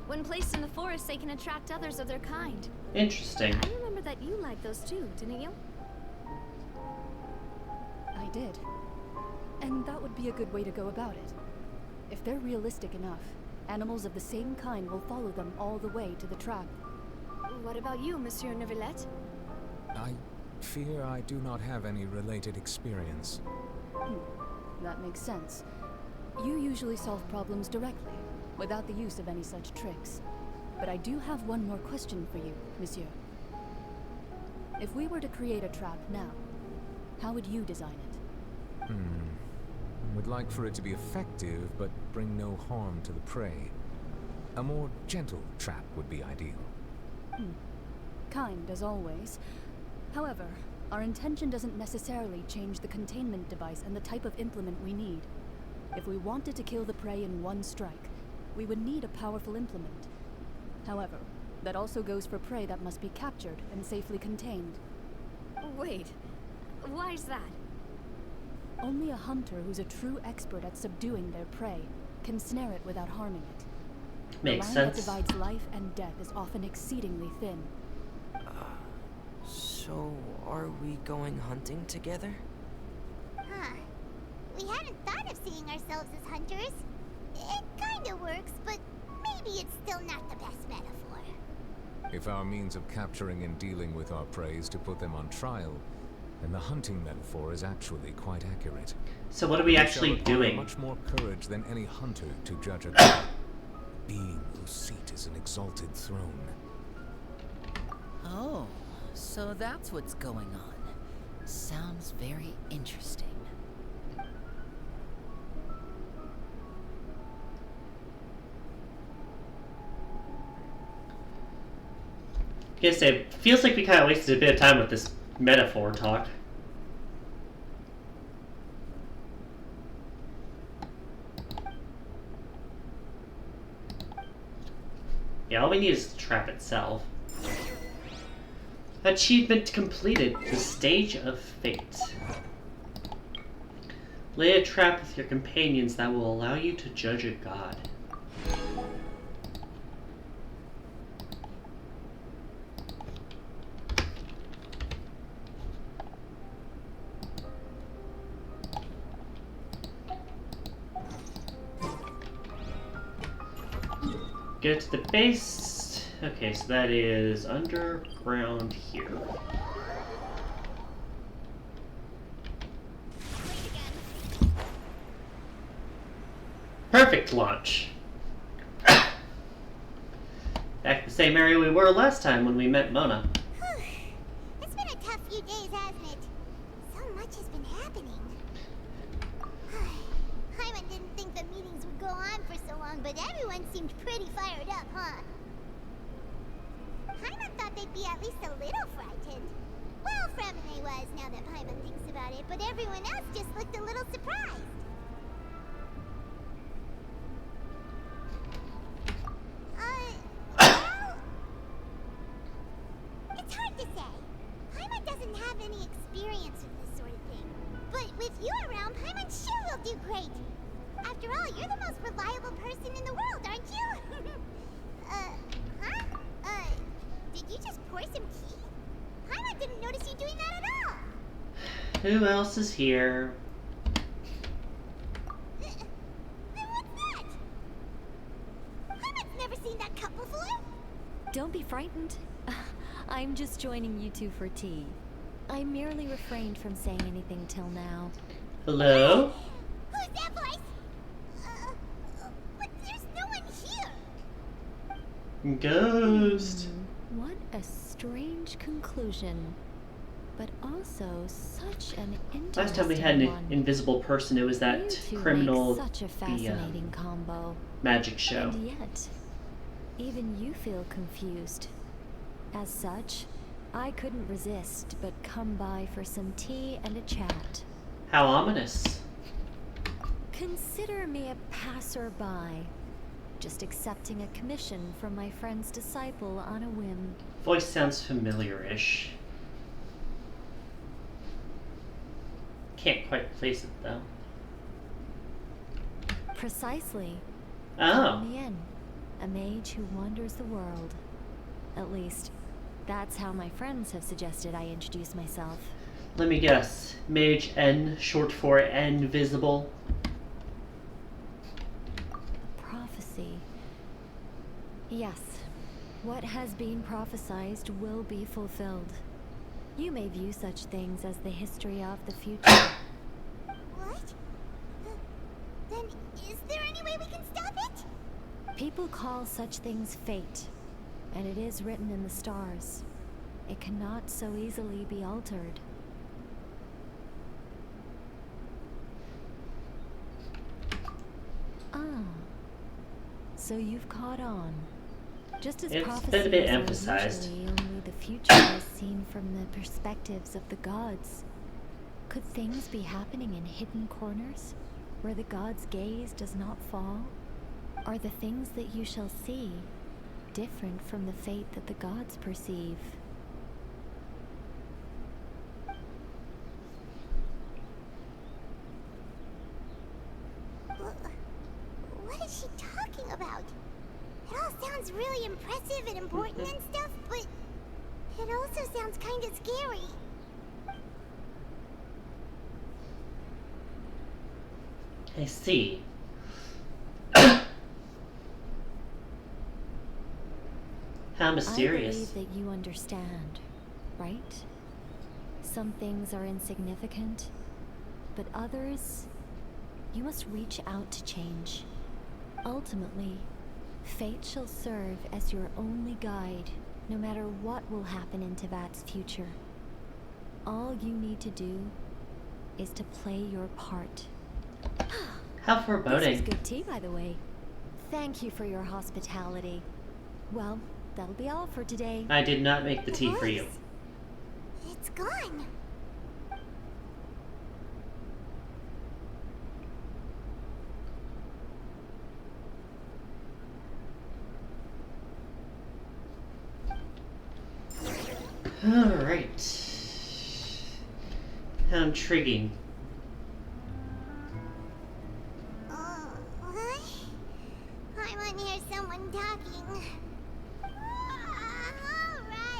When placed in the forest, they can attract others of their kind. Interesting. I remember that you liked those too, didn't you? I did. And that would be a good way to go about it. If they're realistic enough, animals of the same kind will follow them all the way to the trap. What about you, Monsieur Neuvillette? I fear I do not have any related experience. That makes sense. You usually solve problems directly, without the use of any such tricks. But I do have one more question for you, Monsieur. If we were to create a trap now, how would you design it? Would like for it to be effective, but bring no harm to the prey. A more gentle trap would be ideal. Kind, as always. However, our intention doesn't necessarily change the containment device and the type of implement we need. If we wanted to kill the prey in one strike, we would need a powerful implement. However, that also goes for prey that must be captured and safely contained. Wait, why is that? Only a hunter who's a true expert at subduing their prey can snare it without harming it. Makes the line sense. that divides life and death is often exceedingly thin. So, are we going hunting together? Huh. We hadn't thought of seeing ourselves as hunters. It kinda works, but maybe it's still not the best metaphor. If our means of capturing and dealing with our prey is to put them on trial, then the hunting metaphor is actually quite accurate. So what are we actually shall require doing? Much more courage than any hunter to judge a god, being whose seat is an exalted throne. Oh, so that's what's going on. Sounds very interesting. Guess it feels like we kind of wasted a bit of time with this metaphor talk. Yeah, all we need is the trap itself. Achievement completed. The Stage of Fate. Lay a trap with your companions that will allow you to judge a god. go to the base. Okay, so that is underground here. Perfect launch. Back the same area we were last time when we met Mona. It's been a tough few days, hasn't it? So much has been happening. Hyman didn't think the meetings would go on for so long, but everyone seemed pretty fired up, huh? Hyman thought they'd be at least a little frightened. Well, Fremine was, now that Hyman thinks about it, but everyone else just looked a little surprised. It's hard to say. Paimon doesn't have any experience with this sort of thing. But with you around, Paimon sure will do great. After all, you're the most reliable person in the world, aren't you? Did you just pour some tea? Paimon didn't notice you doing that at all. Who else is here? What's that? Paimon's never seen that cup before. Don't be frightened. I'm just joining you two for tea. I merely refrained from saying anything till now. Hello? Who's that voice? But there's no one here. Ghost. What a strange conclusion. But also such an interesting Last time we had an one. invisible person, it was that You two criminal, make such a fascinating combo. magic show. And yet, even you feel confused. As such, I couldn't resist but come by for some tea and a chat. How ominous. Consider me a passerby, just accepting a commission from my friend's disciple on a whim. Voice sounds familiar-ish. Can't quite place it though. Precisely. Oh. Mien, a mage who wanders the world. At least, that's how my friends have suggested I introduce myself. Let me guess. Mage N, short for Invisible. Prophecy. Yes. What has been prophesized will be fulfilled. You may view such things as the history of the future. What? Then is there any way we can stop it? People call such things fate, and it is written in the stars. It cannot so easily be altered. Ah, so you've caught on. Just as It's prophecies been a bit are emphasized. usually only the future as seen from the perspectives of the gods. Could things be happening in hidden corners, where the gods' gaze does not fall? Are the things that you shall see different from the fate that the gods perceive? What is she talking about? It all sounds really impressive and important and stuff, but it also sounds kind of scary. I see. How mysterious. I believe that you understand, right? Some things are insignificant, but others, you must reach out to change. Ultimately, fate shall serve as your only guide, no matter what will happen in Teyvat's future. All you need to do is to play your part. How foreboding. This was good tea, by the way. Thank you for your hospitality. Well, that'll be all for today. I did not make the tea for you. It's gone. Alright. How intriguing. What? I want to hear someone talking.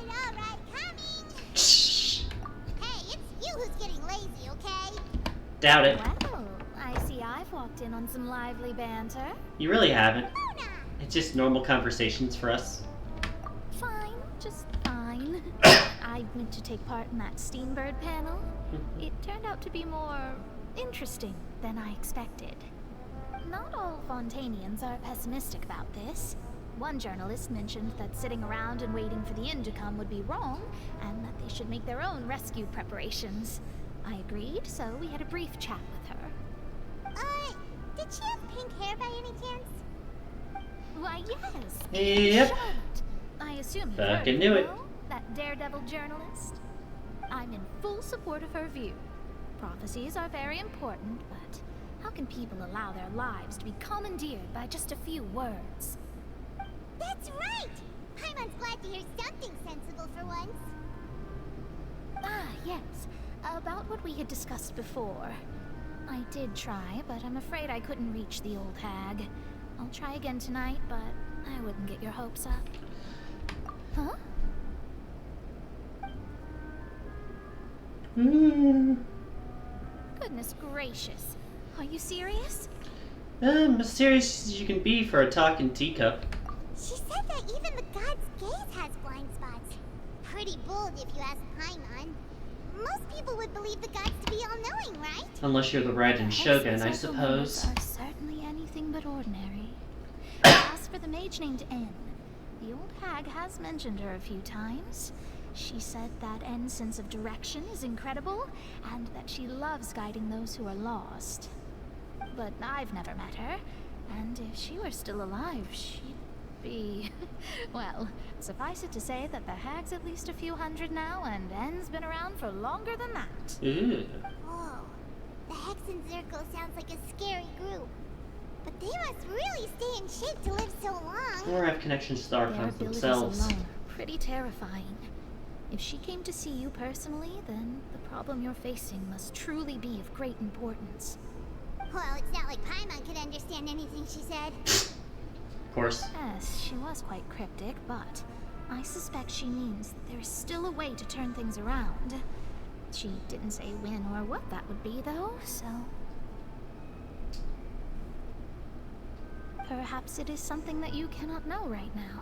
Alright, coming. Hey, it's you who's getting lazy, okay? Doubt it. Well, I see I've walked in on some lively banter. You really haven't. Mona! It's just normal conversations for us. Fine, just fine. I went to take part in that Steambird panel. It turned out to be more interesting than I expected. Not all Fontanians are pessimistic about this. One journalist mentioned that sitting around and waiting for the end to come would be wrong, and that they should make their own rescue preparations. I agreed, so we had a brief chat with her. Did she have pink hair by any chance? Why, yes. Yep. Charlotte. I assume you Fucking knew it. That daredevil journalist. I'm in full support of her view. Prophecies are very important, but how can people allow their lives to be commandeered by just a few words? That's right! Paimon's glad to hear something sensible for once. Ah, yes. About what we had discussed before. I did try, but I'm afraid I couldn't reach the old hag. I'll try again tonight, but I wouldn't get your hopes up. Huh? Goodness gracious. Are you serious? As serious as you can be for a talking teacup. She said that even the god's gaze has blind spots. Pretty bold if you ask Paimon. Most people would believe the gods to be all-knowing, right? Unless you're the Red and Shogun, I suppose. Are certainly anything but ordinary. As for the mage named N, the old hag has mentioned her a few times. She said that N's sense of direction is incredible, and that she loves guiding those who are lost. But I've never met her, and if she were still alive, she'd be... well, suffice it to say that the hag's at least a few hundred now, and N's been around for longer than that. Ooh. Whoa. The Hex and Zirko sounds like a scary group. But they must really stay in shape to live so long. Or have connections to the Their Archons abilities themselves. alone are pretty terrifying. If she came to see you personally, then the problem you're facing must truly be of great importance. Well, it's not like Paimon could understand anything she said. Of course. Yes, she was quite cryptic, but I suspect she means that there is still a way to turn things around. She didn't say when or what that would be, though, so... perhaps it is something that you cannot know right now.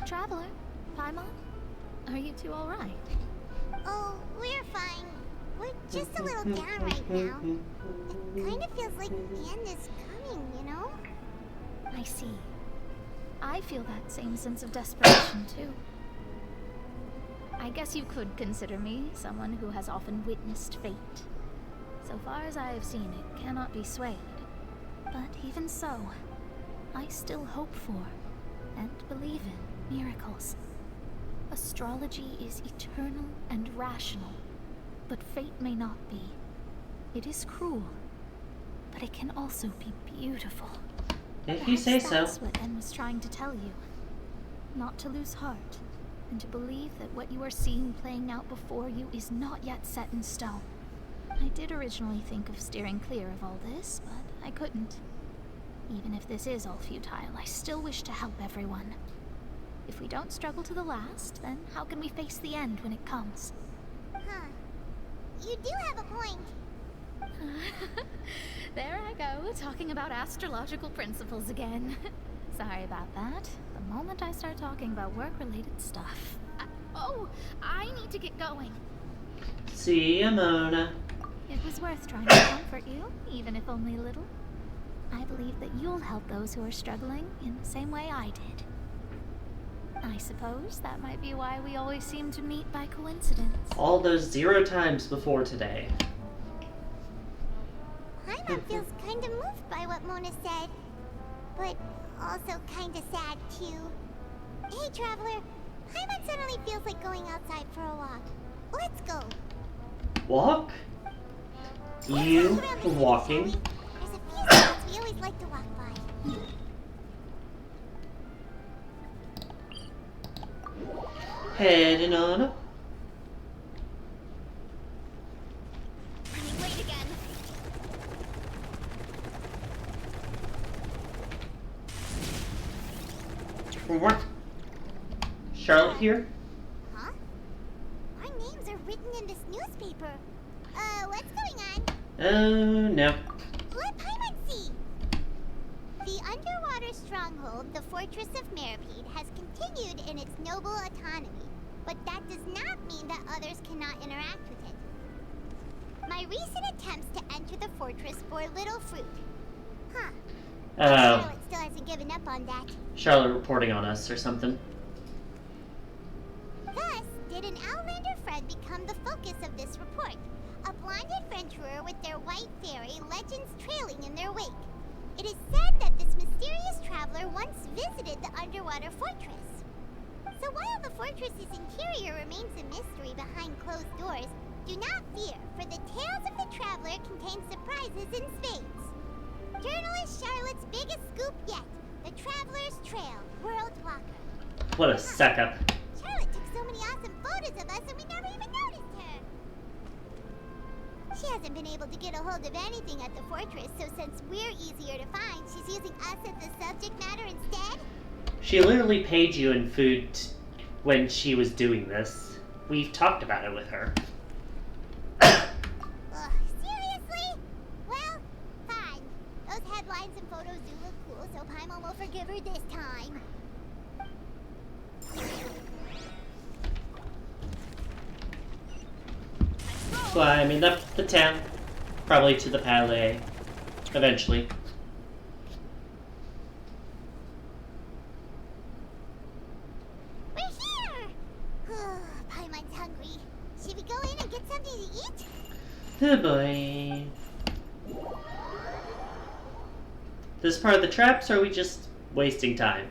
Traveler, Paimon, are you two all right? Oh, we're fine. We're just a little down right now. It kind of feels like the end is coming, you know? I see. I feel that same sense of desperation, too. I guess you could consider me someone who has often witnessed fate. So far as I have seen, it cannot be swayed. But even so, I still hope for and believe in miracles. Astrology is eternal and rational, but fate may not be. It is cruel, but it can also be beautiful. If you say so. That's what N was trying to tell you. Not to lose heart, and to believe that what you are seeing playing out before you is not yet set in stone. I did originally think of steering clear of all this, but I couldn't. Even if this is all futile, I still wish to help everyone. If we don't struggle to the last, then how can we face the end when it comes? Huh. You do have a point. There I go, talking about astrological principles again. Sorry about that. The moment I start talking about work-related stuff... I need to get going. See ya, Mona. It was worth trying to comfort you, even if only a little. I believe that you'll help those who are struggling in the same way I did. I suppose that might be why we always seem to meet by coincidence. All those 0 times before today. Paimon feels kind of moved by what Mona said. But also kind of sad, too. Hey, Traveler. Paimon suddenly feels like going outside for a walk. Let's go. Walk? You walking? There's a few spots we always like to walk by. Heading on up. Running late again. What? Charlotte here? Huh? Our names are written in this newspaper. What's going on? Oh, no. Let Paimon see! The underwater stronghold, the Fortress of Meripede, has continued in its noble autonomy, but that does not mean that others cannot interact with it. My recent attempts to enter the fortress bore little fruit. Huh. Charlotte still hasn't given up on that. Charlotte reporting on us or something. Thus, did an Outlander friend become the focus of this report. A blonde adventurer with their white fairy, legends trailing in their wake. It is said that this mysterious traveler once visited the underwater fortress. So while the fortress's interior remains a mystery behind closed doors, do not fear, for the tales of the traveler contain surprises in spades. Journalist Charlotte's biggest scoop yet, the Traveler's Trail, World Walker. What a suck-up. Charlotte took so many awesome photos of us and we never even noticed her. She hasn't been able to get a hold of anything at the fortress, so since we're easier to find, she's using us as the subject matter instead? She literally paid you in food when she was doing this. We've talked about it with her. Seriously? Well, fine. Those headlines and photos do look cool, so Paimon will forgive her this time. Climbing up the town, probably to the palais, eventually. We're here! Paimon's hungry. Should we go in and get something to eat? Oh boy. This part of the traps, or are we just wasting time?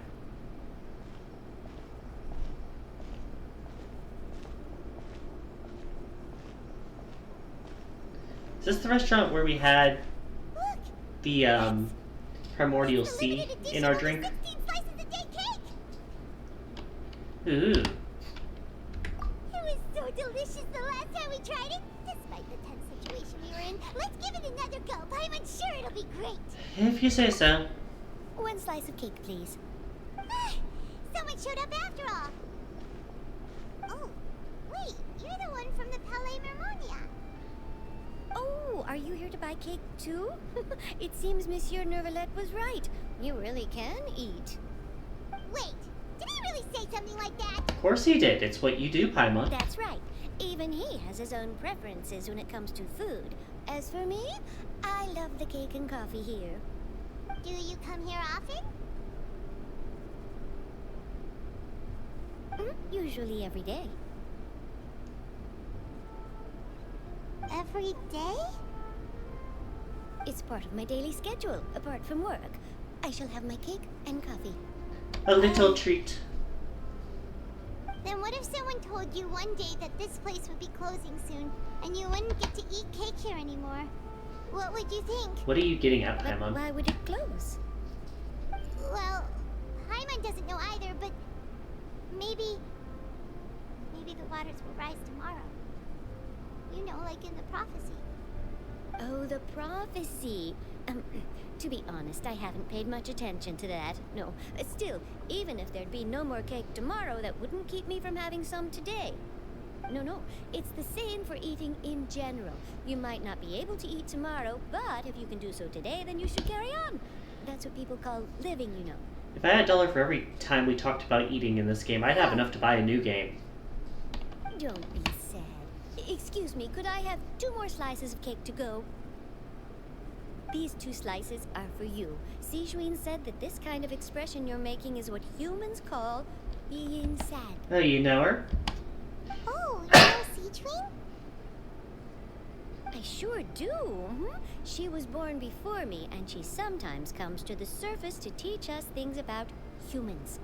Is this the restaurant where we had the primordial sea in our drink? Ooh. It was so delicious the last time we tried it. Despite the tense situation we were in, let's give it another go. I'm sure it'll be great. If you say so. One slice of cake, please. Someone showed up after all. Oh, wait, you're the one from the Palais Mermonia. Oh, are you here to buy cake too? It seems Monsieur Nervalette was right. You really can eat. Wait, did he really say something like that? Of course he did. It's what you do, Paimon. That's right. Even he has his own preferences when it comes to food. As for me, I love the cake and coffee here. Do you come here often? Usually every day. Every day? It's part of my daily schedule, apart from work. I shall have my cake and coffee. A little treat. Then what if someone told you one day that this place would be closing soon, and you wouldn't get to eat cake here anymore? What would you think? What are you getting at, But Paimon? why would it close? Well, Paimon doesn't know either, but maybe the waters will rise tomorrow. You know, like in the prophecy. Oh, the prophecy. To be honest, I haven't paid much attention to that. No, still, even if there'd be no more cake tomorrow, that wouldn't keep me from having some today. No, it's the same for eating in general. You might not be able to eat tomorrow, but if you can do so today, then you should carry on. That's what people call living, you know. If I had $1 for every time we talked about eating in this game, I'd have enough to buy a new game. Don't be sad. Excuse me, could I have 2 more slices of cake to go? These 2 slices are for you. Sijouin said that this kind of expression you're making is what humans call being sad. Oh, you know her? Oh, you know Sijouin? I sure do. She was born before me, and she sometimes comes to the surface to teach us things about humans.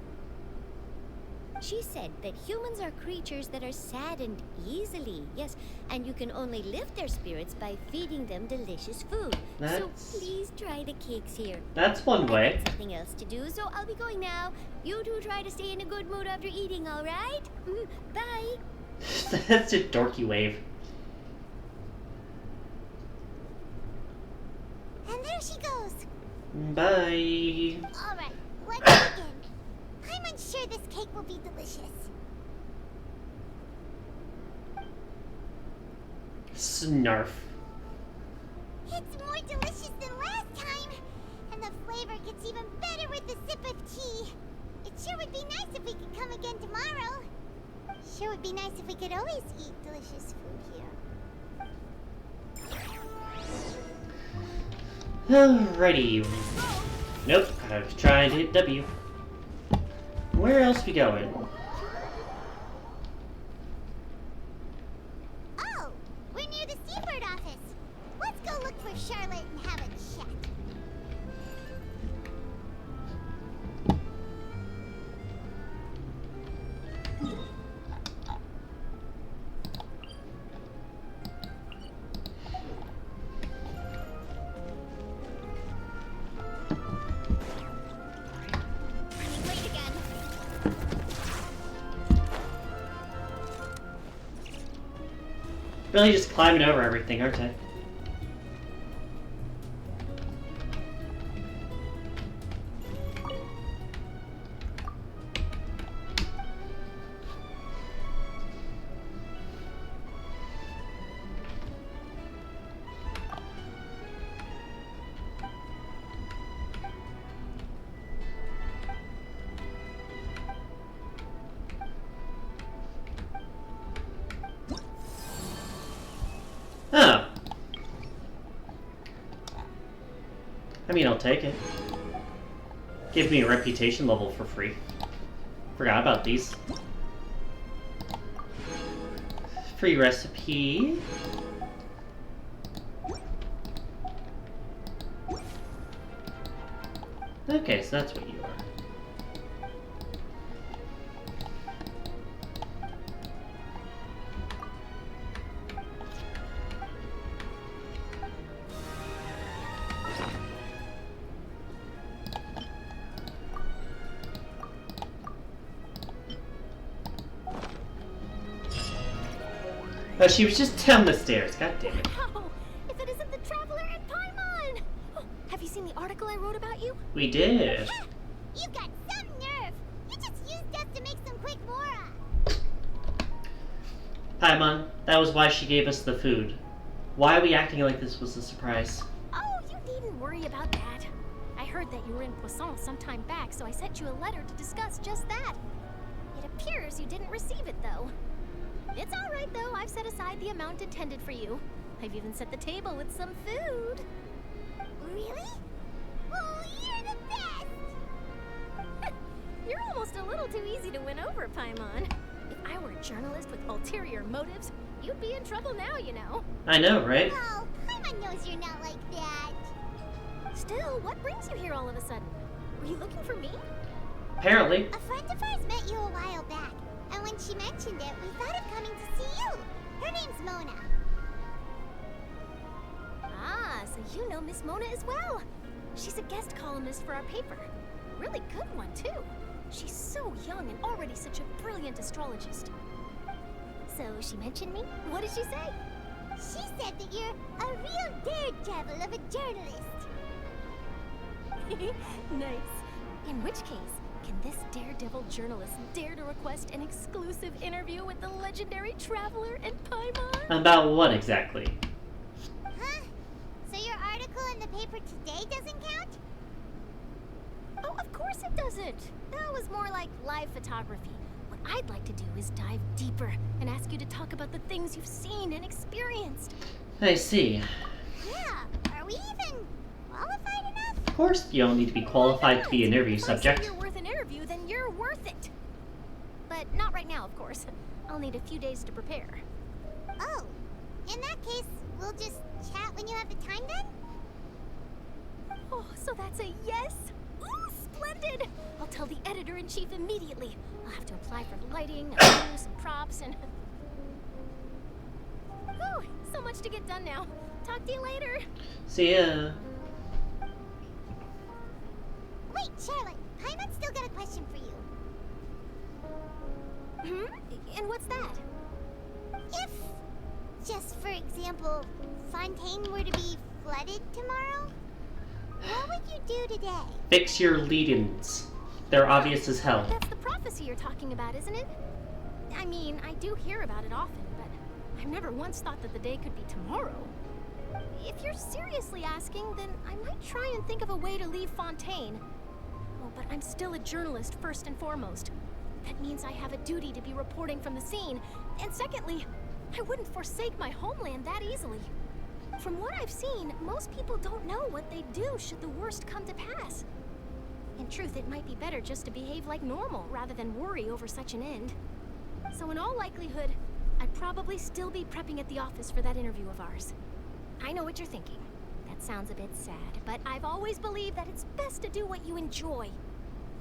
She said that humans are creatures that are saddened easily, yes, and you can only lift their spirits by feeding them delicious food. So please try the cakes here. That's one way. I've got something else to do, so I'll be going now. You two try to stay in a good mood after eating, all right? Bye. That's a dorky wave. And there she goes. Bye. All right, let's begin. Paimon Everyone's sure this cake will be delicious. Snarf. It's more delicious than last time, and the flavor gets even better with the sip of tea. It sure would be nice if we could come again tomorrow. Sure would be nice if we could always eat delicious food here. Alrighty. Nope, I was trying to hit W. Where else we going? Oh, we're near the Seabird office. Let's go look for Charlotte and have a chat. Really just climbing over everything, aren't I? Oh. I mean, I'll take it. Give me a reputation level for free. Forgot about these. Free recipe. Okay, so that's what you are. Oh, she was just down the stairs. God damn it. Wow! If it isn't the Traveler and Paimon! Oh, have you seen the article I wrote about you? We did. You got some nerve. You just used us to make some quick mora. Paimon, that was why she gave us the food. Why are we acting like this was a surprise? Oh, you needn't worry about that. I heard that you were in Poisson some time back, so I sent you a letter to discuss just that. It appears you didn't receive it, though. It's all right, though. I've set aside the amount intended for you. I've even set the table with some food. Really? Oh, you're the best! You're almost a little too easy to win over, Paimon. If I were a journalist with ulterior motives, you'd be in trouble now, you know. I know, right? Oh, Paimon knows you're not like that. Still, what brings you here all of a sudden? Were you looking for me? Apparently. A friend of ours met you a while back, and when she mentioned it, we thought of coming to see you. Her name's Mona. Ah, so you know Miss Mona as well. She's a guest columnist for our paper. Really good one, too. She's so young and already such a brilliant astrologist. So she mentioned me? What did she say? She said that you're a real daredevil of a journalist. Nice. In which case, can this daredevil journalist dare to request an exclusive interview with the legendary Traveler and Paimon? About what exactly? Huh? So your article in the paper today doesn't count? Oh, of course it doesn't. That was more like live photography. What I'd like to do is dive deeper and ask you to talk about the things you've seen and experienced. I see. Yeah, are we even qualified enough? Of course, you don't need to be qualified to be an interview subject. If you're worth an interview, then you're worth it. But not right now, of course. I'll need a few days to prepare. Oh, in that case, we'll just chat when you have the time then? Oh, so that's a yes? Ooh, splendid! I'll tell the editor-in-chief immediately. I'll have to apply for lighting, some props, and... Whew, so much to get done now. Talk to you later. See ya. Wait, Charlotte, Paimon's still got a question for you. Hmm? And what's that? If, just for example, Fontaine were to be flooded tomorrow, what would you do today? Fix your lead-ins. They're obvious as hell. That's the prophecy you're talking about, isn't it? I mean, I do hear about it often, but I've never once thought that the day could be tomorrow. If you're seriously asking, then I might try and think of a way to leave Fontaine. Oh, but I'm still a journalist first and foremost. That means I have a duty to be reporting from the scene. And secondly, I wouldn't forsake my homeland that easily. From what I've seen, most people don't know what they'd do should the worst come to pass. In truth, it might be better just to behave like normal rather than worry over such an end. So in all likelihood, I'd probably still be prepping at the office for that interview of ours. I know what you're thinking. That sounds a bit sad, but I've always believed that it's best to do what you enjoy.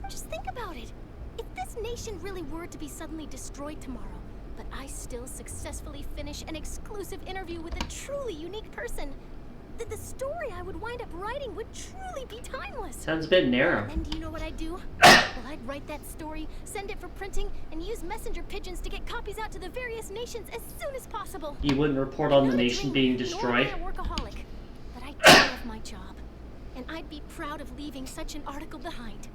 Just think about it. If this nation really were to be suddenly destroyed tomorrow, but I still successfully finish an exclusive interview with a truly unique person, then the story I would wind up writing would truly be timeless. Sounds a bit narrow. And do you know what I'd do? Well, I'd write that story, send it for printing, and use messenger pigeons to get copies out to the various nations as soon as possible. You wouldn't report on the nation being destroyed? Nor am I a workaholic, but I do love my job, and I'd be proud of leaving such an article behind.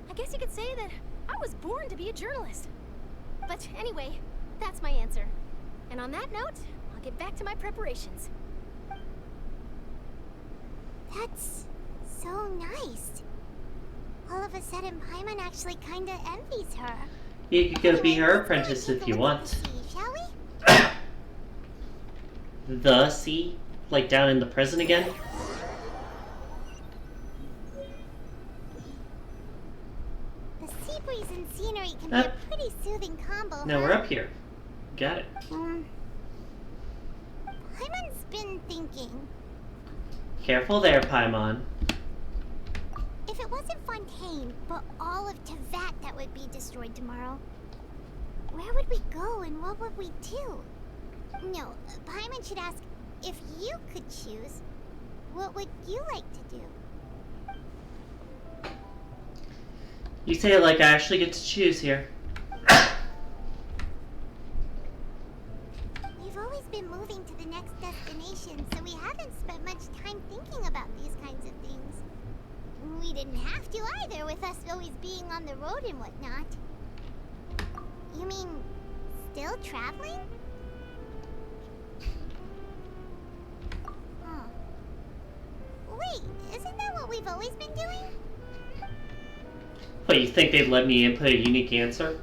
I guess you could say that I was born to be a journalist. But anyway, that's my answer. And on that note, I'll get back to my preparations. That's so nice. All of a sudden, Paimon actually kinda envies her. You could go be her apprentice if you want. Shall we? The sea? Like down in the prison again? The sea breeze and scenery can be a pretty soothing combo. Now we're up here. Got it. Paimon's been thinking. Careful there, Paimon. If it wasn't Fontaine, but all of Tevat that would be destroyed tomorrow, where would we go and what would we do? No, Paimon should ask, if you could choose, what would you like to do? You say it like I actually get to choose here. We've always been moving to the next destination, so we haven't spent much time thinking about these kinds of things. We didn't have to either, with us always being on the road and whatnot. You mean, still traveling? Huh. Wait, isn't that what we've always been doing? What, you think they'd let me input a unique answer?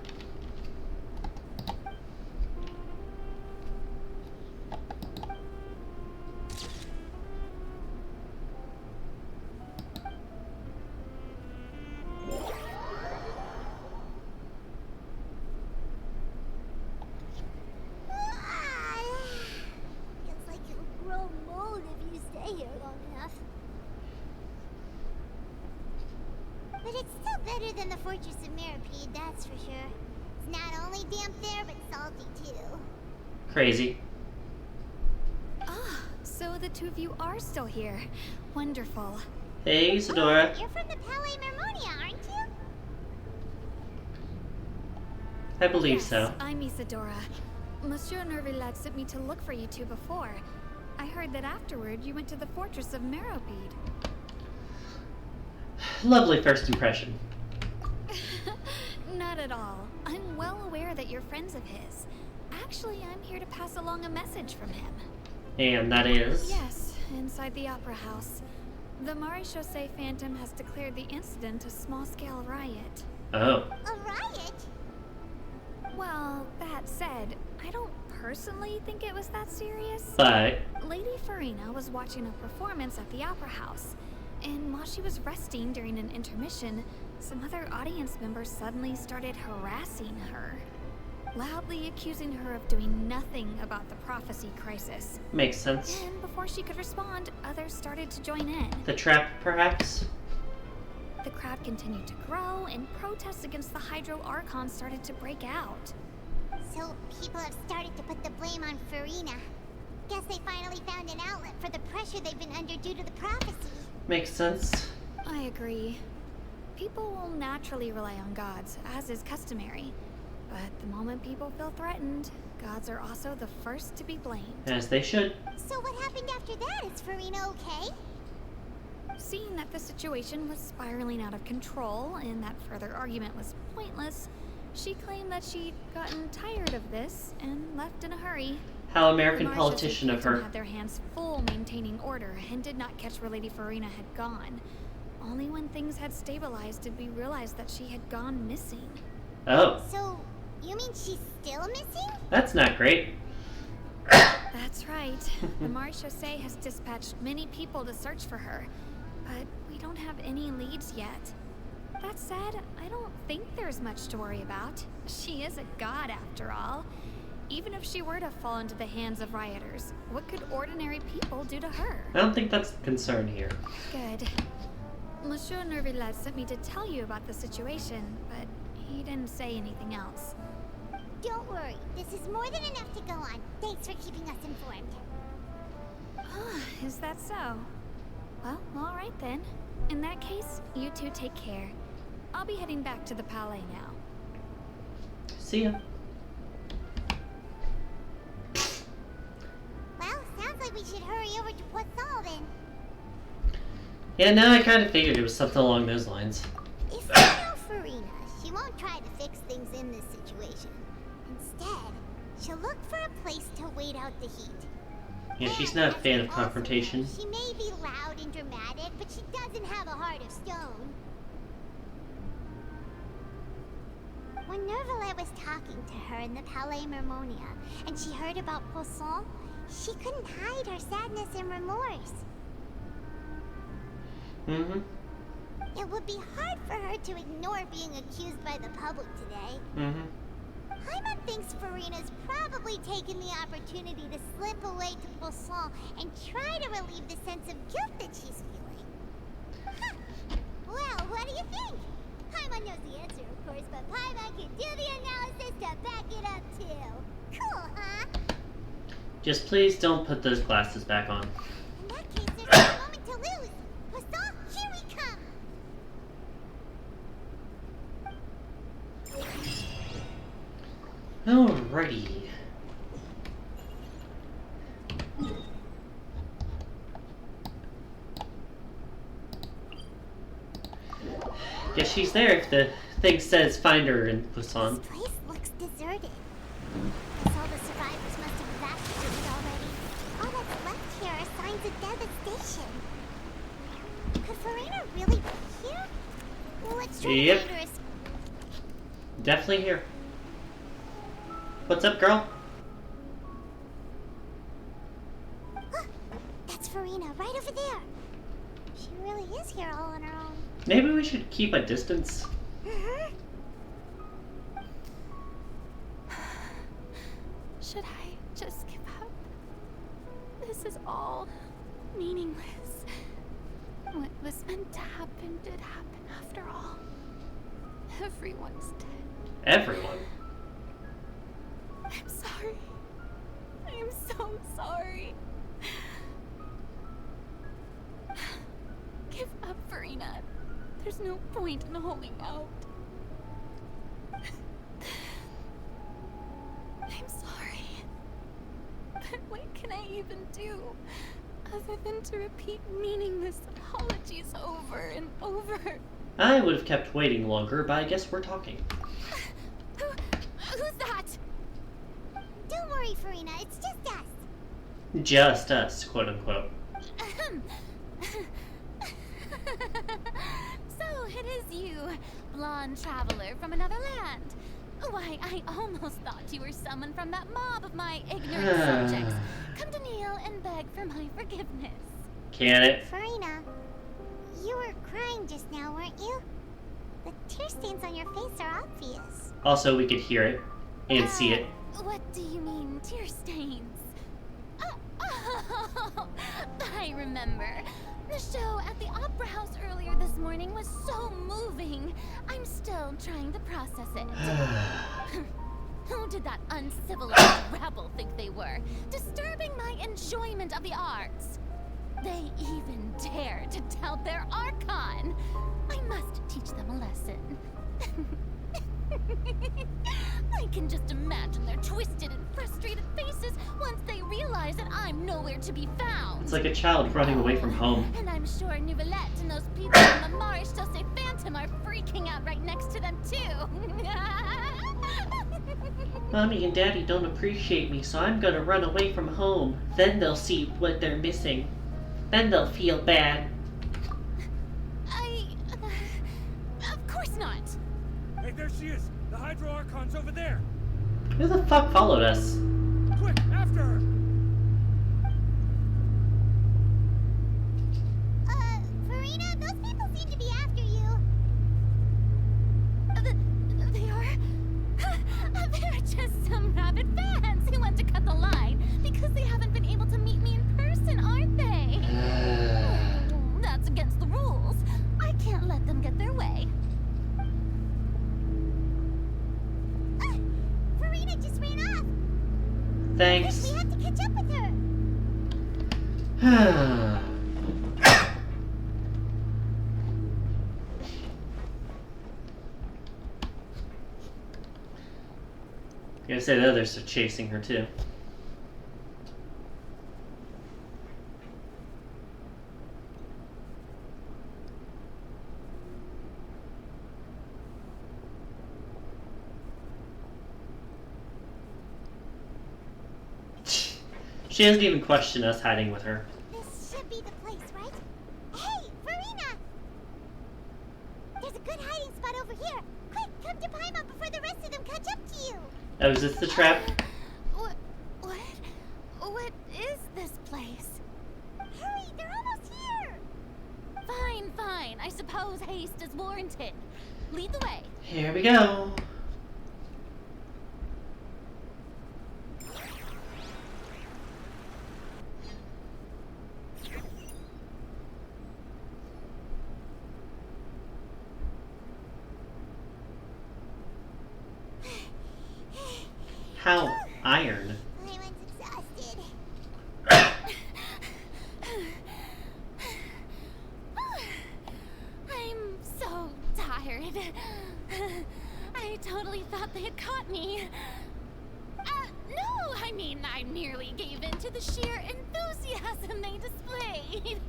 Feels like you'll grow mold if you stay here long enough. But it's still better than the Fortress of Mirapede, that's for sure. It's not only damp there, but salty too. Crazy. Ah, so the two of you are still here. Wonderful. Hey, Isadora. You're from the Palais Mermonia, aren't you? I believe so. I'm Isadora. Monsieur Nervillet sent me to look for you two before. I heard that afterward you went to the Fortress of Mirapede. Lovely first impression. Not at all. I'm well aware that you're friends of his. Actually, I'm here to pass along a message from him. And that is? Yes, inside the Opera House. The Maréchaussée Phantom has declared the incident a small-scale riot. Oh. A riot? Well, that said, I don't personally think it was that serious. But Lady Furina was watching a performance at the Opera House, and while she was resting during an intermission, some other audience members suddenly started harassing her, loudly accusing her of doing nothing about the prophecy crisis. Makes sense. And before she could respond, others started to join in. The trap, perhaps? The crowd continued to grow, and protests against the Hydro Archon started to break out. So people have started to put the blame on Furina. Guess they finally found an outlet for the pressure they've been under due to the prophecy. Makes sense. I agree. People will naturally rely on gods, as is customary. But the moment people feel threatened, gods are also the first to be blamed. As they should. So what happened after that? Is Furina okay? seeing that the situation was spiraling out of control and that further argument was pointless, she claimed that she'd gotten tired of this and left in a hurry. How American The Marshes politician and of Captain her. had their hands full maintaining order and did not catch where Lady Furina had gone. Only when things had stabilized did we realize that she had gone missing. Oh. So, you mean she's still missing? That's not great. That's right. The Marechaussee has dispatched many people to search for her, but we don't have any leads yet. That said, I don't think there's much to worry about. She is a god after all. Even if she were to fall into the hands of rioters, what could ordinary people do to her? I don't think that's the concern here. Good. Monsieur Neuvillette sent me to tell you about the situation, but he didn't say anything else. Don't worry, this is more than enough to go on. Thanks for keeping us informed. Is that so? Well, alright then. In that case, you two take care. I'll be heading back to the Palais now. See ya. Well, sounds like we should hurry over to Poisson then. Yeah, now I kind of figured it was something along those lines. If you know Furina, she won't try to fix things in this situation. Instead, she'll look for a place to wait out the heat. Yeah, she's not a fan of confrontation. She may be loud and dramatic, but she doesn't have a heart of stone. When Neuvillette was talking to her in the Palais Mermonia, and she heard about Poisson, she couldn't hide her sadness and remorse. Mm-hmm. It would be hard for her to ignore being accused by the public today. Mm-hmm. Paimon thinks Furina's probably taken the opportunity to slip away to Poisson and try to relieve the sense of guilt that she's feeling. Huh. Well, what do you think? Paimon knows the answer, of course, but Paimon can do the analysis to back it up, too. Cool, huh? Just please don't put those glasses back on. In that case, there's no moment to lose. Poisson, here we come! Alrighty. Guess she's there if the thing says find her in Poisson. This place looks deserted. Guess all the survivors must have evacuated already. All that's left here are signs of devastation. Could Furina really be here? Well, let's try to find her as... Definitely here. What's up, girl? That's Furina, right over there. She really is here all on her own. Maybe we should keep a distance. Should I just give up? This is all meaningless. What was meant to happen did happen after all. Everyone's dead. Everyone? I'm sorry. I am so sorry. Give up, Furina. There's no point in holding out. I'm sorry. But what can I even do other than to repeat meaningless apologies over and over? I would have kept waiting longer, but I guess we're talking. Who's that? Don't worry, Furina. It's just us. Just us, quote unquote. So it is you, blonde traveler from another land. Why, I almost thought you were someone from that mob of my ignorant subjects. Come to kneel and beg for my forgiveness. Can it? Furina, you were crying just now, weren't you? The tear stains on your face are obvious. Also, we could hear it and see it. What do you mean, tear stains? Oh, I remember. The show at the Opera House earlier this morning was so moving. I'm still trying to process it. Who did that uncivilized rabble think they were? Disturbing my enjoyment of the arts. They even dare to tout their Archon. I must teach them a lesson. I can just imagine their twisted and frustrated faces once they realize that I'm nowhere to be found. It's like a child running away from home. And I'm sure Nouvellette and those people in the Marsh Chaussee Phantom are freaking out right next to them too. Mommy and Daddy don't appreciate me, so I'm gonna run away from home. Then they'll see what they're missing. Then they'll feel bad. Of course not. Hey, there she is! The Hydro Archon's over there! Who the fuck followed us? Quick, after her! Furina, those people seem to be after you. They are... They're just some rabid fans who want to cut the line because they haven't been able to meet me in person, aren't they? That's against the rules. I can't let them get their way. Furina just ran off. Thanks. Quick, we have to catch up with her. I gotta say the others are chasing her too. She doesn't even question us hiding with her. This should be the place, right? Hey, Furina! There's a good hiding spot over here. Quick, come to Paimon before the rest of them catch up to you. Oh, is this the trap? What is this place? Hurry, they're almost here. Fine. I suppose haste is warranted. Lead the way. Here we go. How iron? Paimon's exhausted. I'm so tired. I totally thought they had caught me. No, I mean, I merely gave in to the sheer enthusiasm they displayed.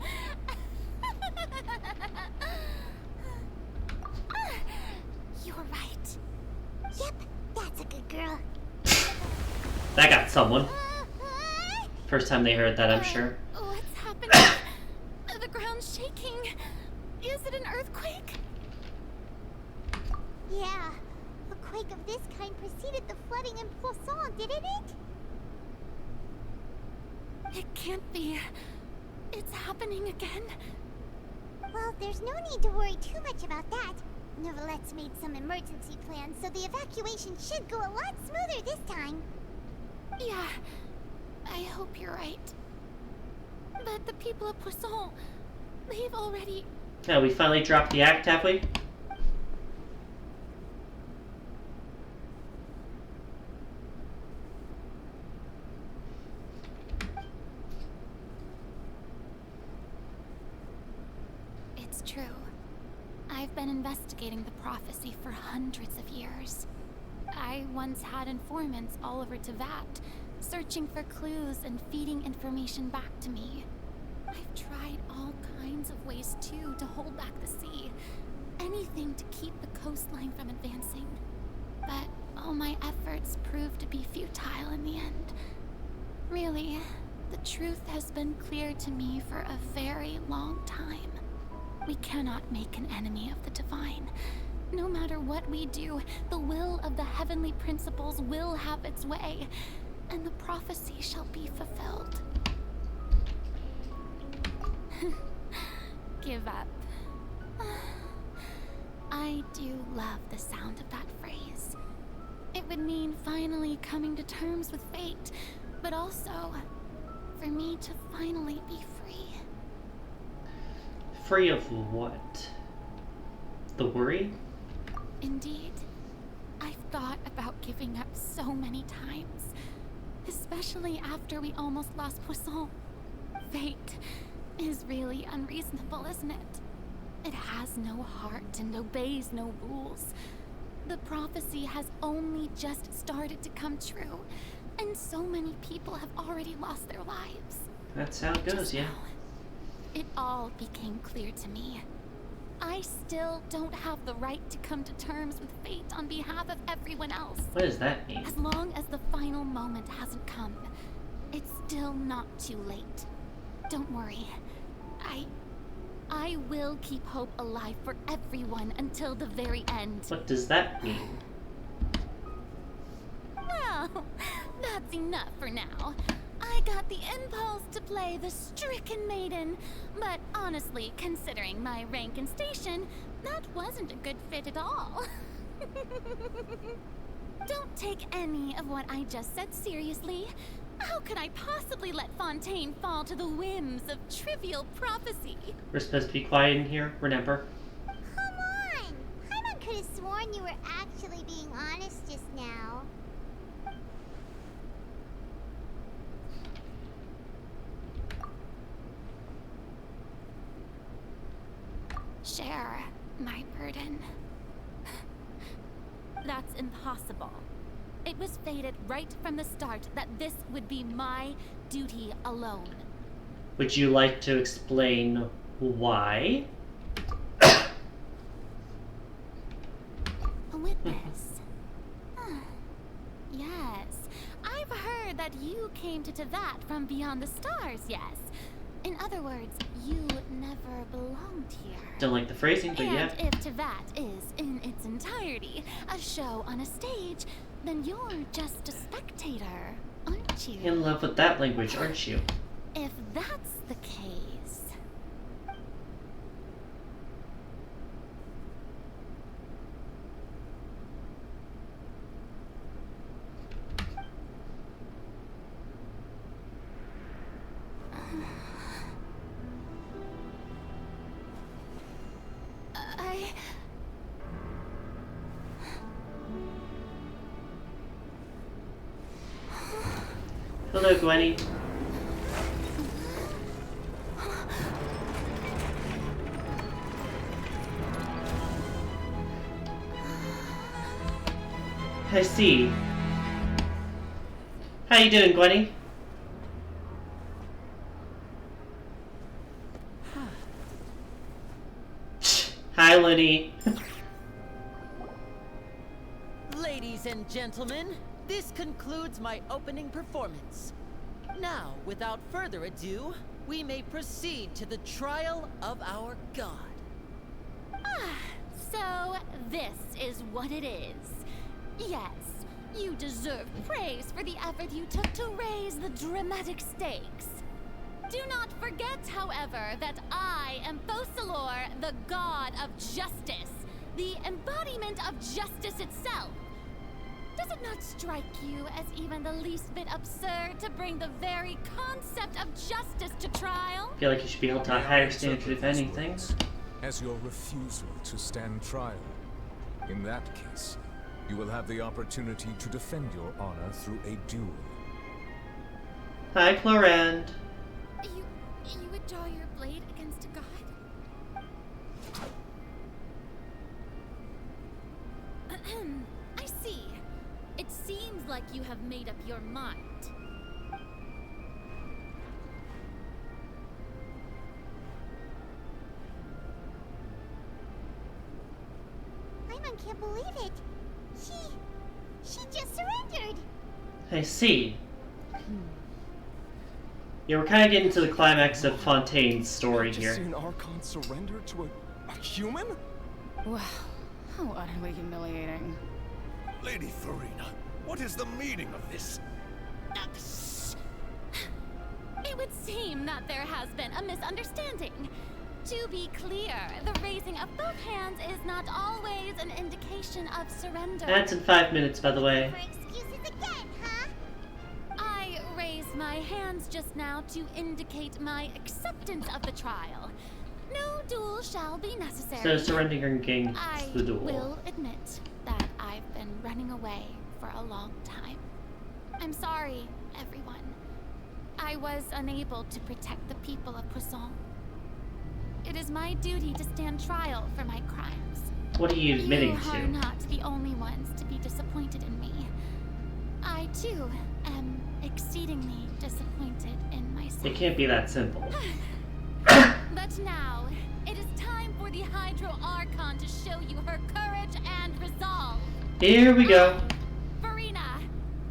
You're right. Yep, that's a good girl. That got someone. First time they heard that, I'm sure. What's happening? The ground's shaking. Is it an earthquake? Yeah, a quake of this kind preceded the flooding in Poisson, didn't it? It can't be. It's happening again. Well, there's no need to worry too much about that. Nouvellette's made some emergency plans, so the evacuation should go a lot smoother this time. Yeah, I hope you're right. But the people of Poisson, they've already... Oh, we finally dropped the act, have we? It's true. I've been investigating the prophecy for hundreds of years. I once had informants all over Tevat, searching for clues and feeding information back to me. I've tried all kinds of ways, too, to hold back the sea. Anything to keep the coastline from advancing. But all my efforts proved to be futile in the end. Really, the truth has been clear to me for a very long time. We cannot make an enemy of the divine. No matter what we do, the will of the heavenly principles will have its way, and the prophecy shall be fulfilled. Give up. I do love the sound of that phrase. It would mean finally coming to terms with fate, but also for me to finally be free. Free of what? The worry? Indeed. I've thought about giving up so many times, especially after we almost lost Poisson. Fate is really unreasonable, isn't it? It has no heart and obeys no rules. The prophecy has only just started to come true, And so many people have already lost their lives. That's how it goes, yeah. It all became clear to me. I still don't have the right to come to terms with fate on behalf of everyone else. What does that mean? As long as the final moment hasn't come, it's still not too late. Don't worry. I will keep hope alive for everyone until the very end. What does that mean? Well, that's enough for now. I got the impulse to play the stricken maiden, but honestly, considering my rank and station, that wasn't a good fit at all. Don't take any of what I just said seriously. How could I possibly let Fontaine fall to the whims of trivial prophecy? We're supposed to be quiet in here, remember? Come on! Paimon could have sworn you were actually being honest just now. Share my burden. That's impossible. It was fated right from the start that this would be my duty alone. Would you like to explain why? A witness. Yes. I've heard that you came to Tevat from beyond the stars, yes. In other words, you never belonged here. Don't like the phrasing, but yeah. And if Tevat is, in its entirety, a show on a stage, then you're just a spectator, aren't you? In love with that language, aren't you? If that's the case... Hello, Gwenny. I see. How you doing, Gwenny? Hi, Lenny. Ladies and gentlemen, this concludes my opening performance. Now, without further ado, we may proceed to the trial of our god. So, this is what it is. Yes, you deserve praise for the effort you took to raise the dramatic stakes. Do not forget, however, that I am Focalor, the god of justice, the embodiment of justice itself. Does it not strike you as even the least bit absurd to bring the very concept of justice to trial? I feel like you should be held to a higher standard, if anything. As your refusal to stand trial. In that case, you will have the opportunity to defend your honor through a duel. Hi, Clorand. You would draw your blade against a god? I see. It seems like you have made up your mind. Paimon can't believe it. She just surrendered. I see. Yeah, we're kind of getting to the climax of Fontaine's story Just here. seen Archon surrender to a human? Wow, how utterly humiliating. Lady Furina, what is the meaning of this? It would seem that there has been a misunderstanding. To be clear, the raising of both hands is not always an indication of surrender. That's in 5 minutes, by the way. Excuses again, huh? I raised my hands just now to indicate my acceptance of the trial. No duel shall be necessary. So surrendering I the duel. will admit that I've been running away for a long time. I'm sorry, everyone. I was unable to protect the people of Poisson. It is my duty to stand trial for my crimes. What are you admitting You are to? not the only ones to be disappointed in me. I, too, am exceedingly disappointed in myself. It can't be that simple. But now, it is time for the Hydro Archon to show you her courage and resolve. Here we go. Furina,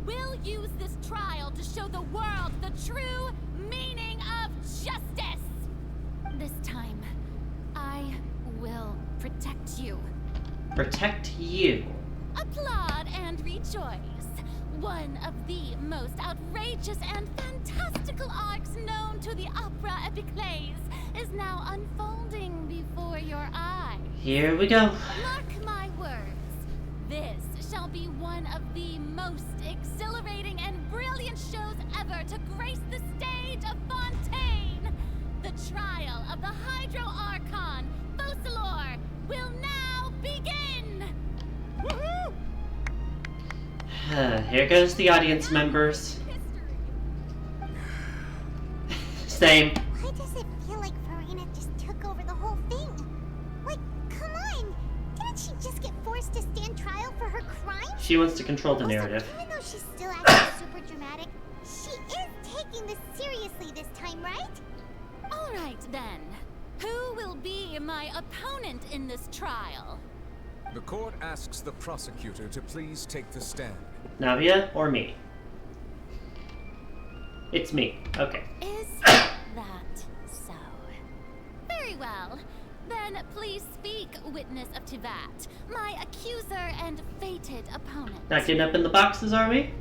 we'll use this trial to show the world the true meaning of justice. This time, I will protect you. Protect you. Applaud and rejoice. One of the most outrageous and fantastical arcs known to the opera epiclese is now unfolding before your eyes. Here we go. Mark my words. This shall be one of the most exhilarating and brilliant shows ever to grace the stage of Fontaine. The trial of the Hydro Archon, Focalor, will now begin! Woohoo! Here goes the audience members. Same. Why does it feel like Furina just took over the whole thing? Like, come on! Didn't she just get forced to stand trial for her crime? She wants to control the narrative. Even though she's still acting super dramatic, she is taking this seriously this time, right? Alright then. Who will be my opponent in this trial? The court asks the prosecutor to please take the stand. Navia or me? It's me. Okay. Is that so? Very well. Then please speak, witness of Tivat, my accuser and fated opponent. Not getting up in the boxes, are we?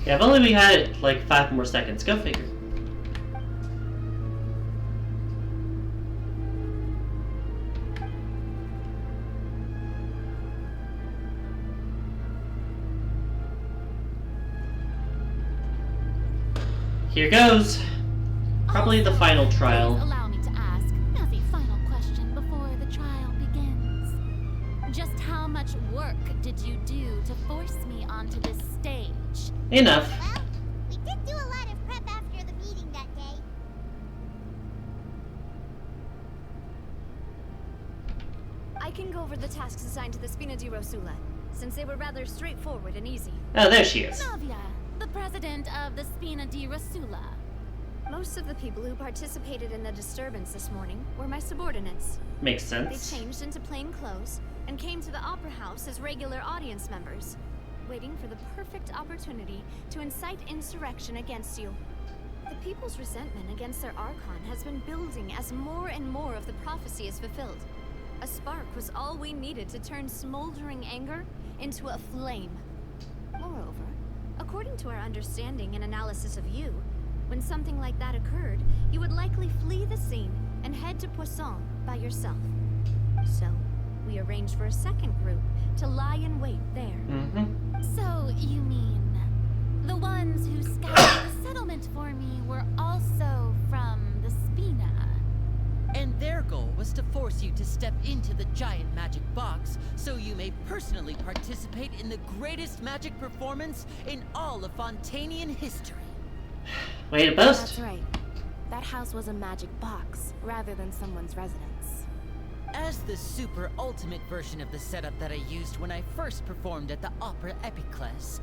Yeah, if only we had it like 5 more seconds. Go figure. Here goes. Probably the final trial. Please allow me to ask as a final question before the trial begins. Just how much work did you do to force me onto this stage? Enough. Well, we did do a lot of prep after the meeting that day. I can go over the tasks assigned to the Spina di Rosula, since they were rather straightforward and easy. Oh, there she is. Navia, the president of the Spina di Rosula. Most of the people who participated in the disturbance this morning were my subordinates. Makes sense. They changed into plain clothes and came to the Opera House as regular audience members, waiting for the perfect opportunity to incite insurrection against you. The people's resentment against their Archon has been building as more and more of the prophecy is fulfilled. A spark was all we needed to turn smoldering anger into a flame. Moreover, according to our understanding and analysis of you, when something like that occurred, you would likely flee the scene and head to Poisson by yourself. So, we arranged for a second group to lie in wait there. So, you mean the ones who scoured the settlement for me were also from the Spina? And their goal was to force you to step into the giant magic box so you may personally participate in the greatest magic performance in all of Fontanian history. Way to boast. That's right. That house was a magic box, rather than someone's residence. As the super ultimate version of the setup that I used when I first performed at the Opera Epiclese,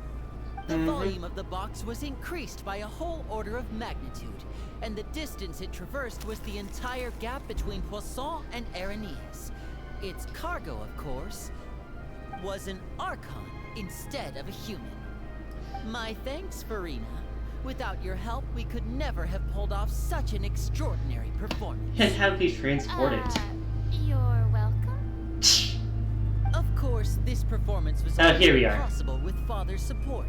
the volume of the box was increased by a whole order of magnitude, and the distance it traversed was the entire gap between Poisson and Araneas. Its cargo, of course, was an Archon instead of a human. My thanks, Furina. Without your help, we could never have pulled off such an extraordinary performance. And have we transported? You're welcome. Of course, this performance was here we are. possible with Father's support.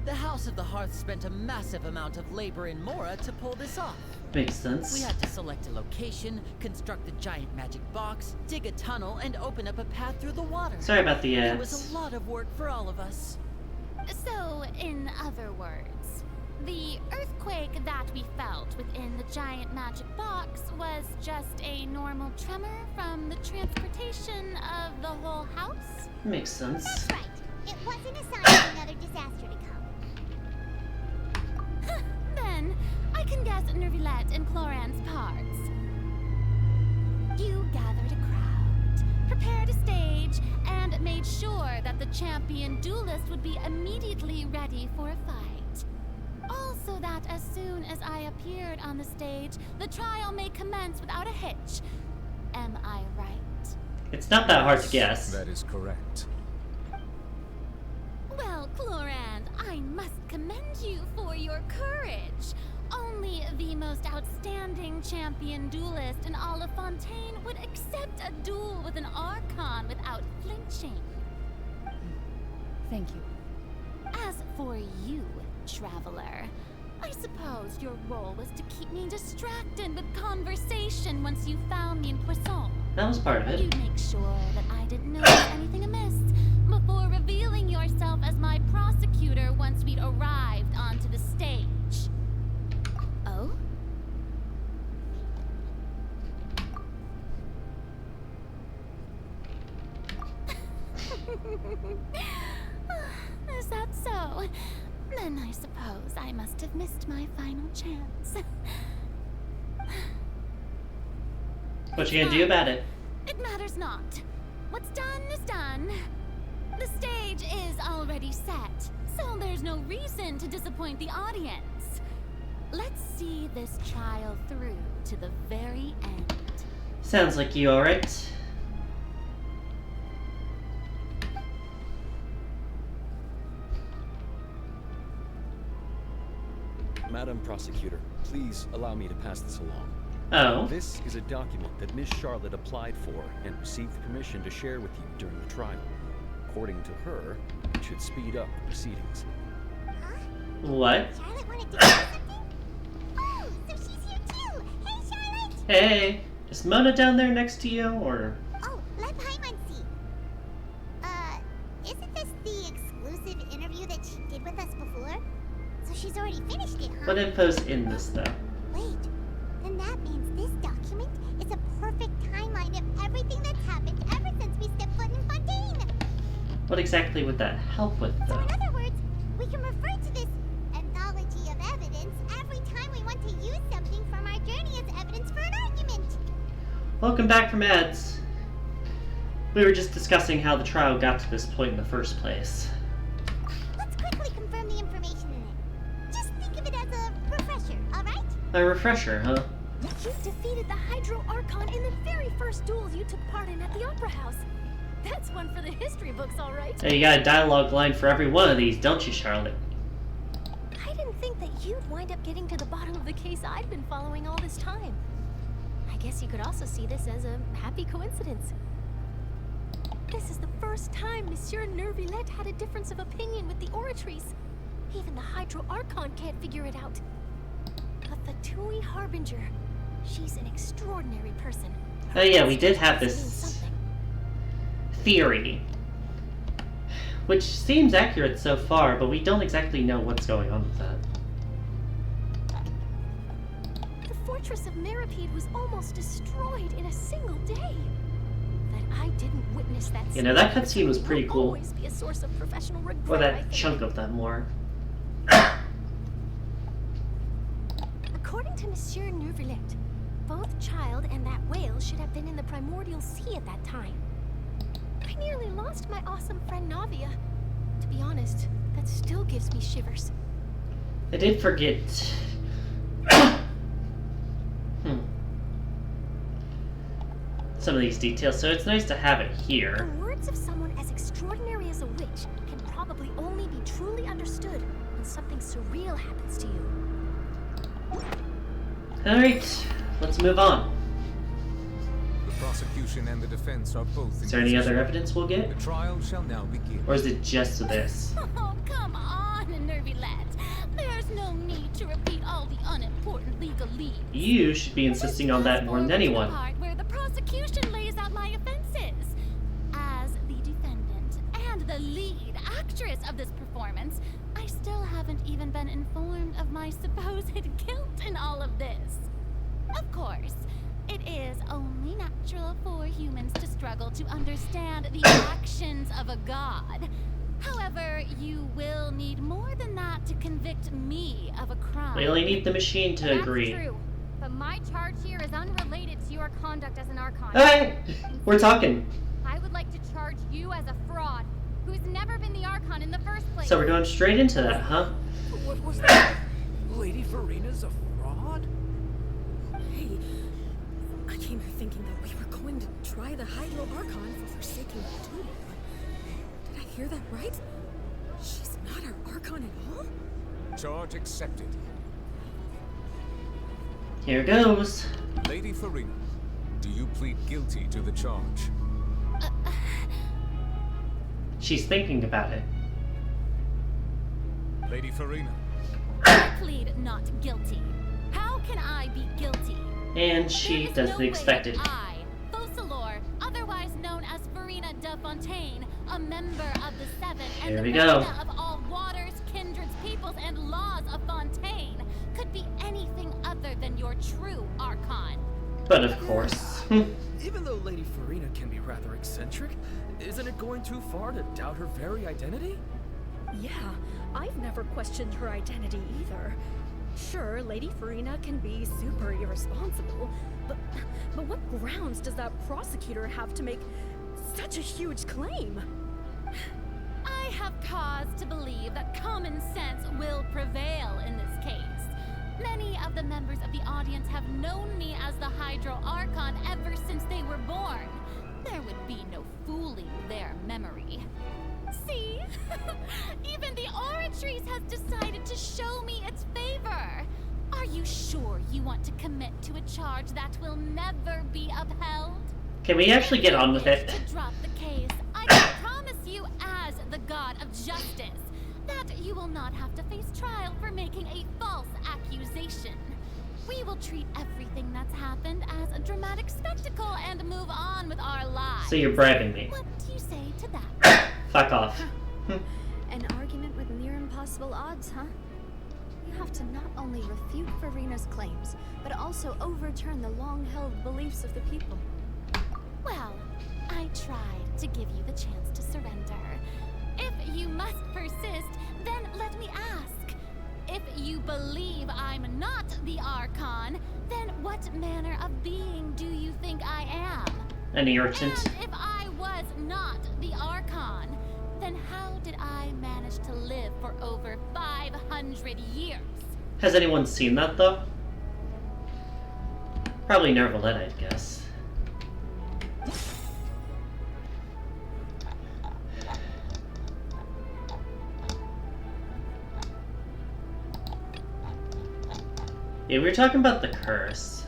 The House of the Hearth spent a massive amount of labor in Mora to pull this off. Makes sense. We had to select a location, construct the giant magic box, dig a tunnel, and open up a path through the water. Sorry about the It was a lot of work for all of us. So, in other words, the earthquake that we felt within the giant magic box was just a normal tremor from the transportation of the whole house? Makes sense. That's right. It wasn't a sign of another disaster to come. Then, I can guess Nervilette and Cloran's parts. You gathered a crowd, prepared a stage, and made sure that the champion duelist would be immediately ready for a fight. Also that as soon as I appeared on the stage, the trial may commence without a hitch. Am I right? It's not that hard to guess. That is correct. Well, Clorand, I must commend you for your courage. Only the most outstanding champion duelist in all of Fontaine would accept a duel with an Archon without flinching. Thank you. As for you, Traveler, I suppose your role was to keep me distracted with conversation once you found me in Poisson. That was part of it. You'd make sure that I didn't notice anything amiss before revealing yourself as my prosecutor once we'd arrived onto the stage. Oh? Is that so? Then I suppose I must have missed my final chance. What you gonna do about it? It matters not. What's done is done. The stage is already set, so there's no reason to disappoint the audience. Let's see this trial through to the very end. Sounds like you alright. Madam Prosecutor, please allow me to pass this along. Oh. This is a document that Miss Charlotte applied for and received permission to share with you during the trial. According to her, it should speed up the proceedings. What? Charlotte wanted to do something? Oh, so she's here too! Hey, Charlotte! Hey, is Mona down there next to you, or? Oh, let Paimon see. Isn't this the exclusive interview that she did with us before? So she's already finished it, huh? What info's in this, though? Wait, then that means this document is a perfect timeline of everything that's happened ever since we stepped foot in Fontaine! What exactly would that help with, So though? in other words, we can refer to this anthology of evidence every time we want to use something from our journey as evidence for an argument! Welcome back from ads. We were just discussing how the trial got to this point in the first place. Let's quickly confirm the information in it. Just think of it as a refresher, alright? A refresher, huh? You defeated the Hydro Archon in the very first duel you took part in at the Opera House. That's one for the history books, all right. Hey, you got a dialogue line for every one of these, don't you, Charlotte? I didn't think that you'd wind up getting to the bottom of the case I'd been following all this time. I guess you could also see this as a happy coincidence. This is the first time Monsieur Nervillette had a difference of opinion with the Oratrice. Even the Hydro Archon can't figure it out. A Fatui Harbinger. She's an extraordinary person. Oh yeah, we did have this theory, which seems accurate so far, but we don't exactly know what's going on with that. The fortress of Meripede was almost destroyed in a single day. That I didn't witness that. You know, that cutscene was pretty cool. Always be a source of professional regret, Or I that think. chunk of that more. According to Monsieur Nervillette, both Child and that whale should have been in the primordial sea at that time. I nearly lost my awesome friend Navia. To be honest, that still gives me shivers. I did forget. Some of these details, so it's nice to have it here. The words of someone as extraordinary as a witch can probably only be truly understood when something surreal happens to you. Alright, let's move on. The prosecution and the defense are both. Is there any other evidence we'll get? The trial shall now begin. Or is it just this? Oh, come on, Nervillette. There's no need to repeat all the unimportant legalese. You should be insisting on that more than anyone. The part where the prosecution lays out my offenses. As the defendant and the lead actress of this performance, I still haven't even been informed of my supposed guilt in all of this. Of course, it is only natural for humans to struggle to understand the actions of a god. However, you will need more than that to convict me of a crime. We only need the machine to agree. That's true, but my charge here is unrelated to your conduct as an Archon. Hey! We're talking. would like to charge you as a fraud, who's never been the Archon in the first place. So we're going straight into that, huh? What was that? Lady Furina's a fraud? Hey, I came here thinking that we were going to try the Hydro Archon for forsaking her duty. Did I hear that right? She's not our Archon at all? Charge accepted. Here goes. Lady Furina, do you plead guilty to the charge? She's thinking about it. Lady Furina. I plead not guilty. How can I be guilty? And she does the expected. I, Focalor, otherwise known as Furina de Fontaine, a member of the Seven and the Furina of all waters, kindreds, peoples, and laws of Fontaine, could be anything other than your true Archon. But of course. Even though Lady Furina can be rather eccentric, isn't it going too far to doubt her very identity? Yeah, I've never questioned her identity either. Sure, Lady Furina can be super irresponsible, but what grounds does that prosecutor have to make such a huge claim? I have cause to believe that common sense will prevail in this case. Many of the members of the audience have known me as the Hydro Archon ever since they were born. There would be no fooling their memory. See? Even the Oratrice has decided to show me its favor. Are you sure you want to commit to a charge that will never be upheld? Can we actually get on with it? To drop the case, I can promise you as the god of justice that you will not have to face trial for making a false accusation. We will treat everything that's happened as a dramatic spectacle and move on with our lives. So you're bribing me. What do you say to that? Fuck off. An argument with near impossible odds, huh? You have to not only refute Furina's claims, but also overturn the long-held beliefs of the people. Well, I tried to give you the chance to surrender. If you must persist, then let me ask. If you believe I'm not the Archon, then what manner of being do you think I am? An irritant. And if I was not the Archon, then how did I manage to live for over 500 years? Has anyone seen that, though? Probably Nervalette, I'd guess. Yeah, we were talking about the curse.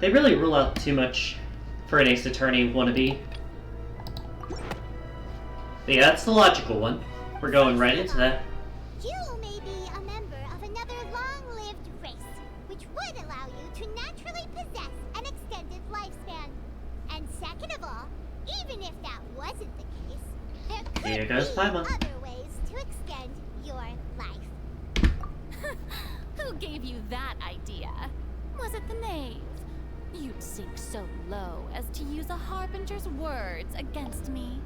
They really rule out too much for an Ace Attorney wannabe. But yeah, that's the logical one. We're going right into that. You may be a member of another long-lived race, which would allow you to naturally possess an extended lifespan. And second of all, even if that wasn't the case, there Here could goes be Paimon. other ways to extend your life. Who gave you that idea? Was it the knave? You'd sink so low as to use a harbinger's words against me.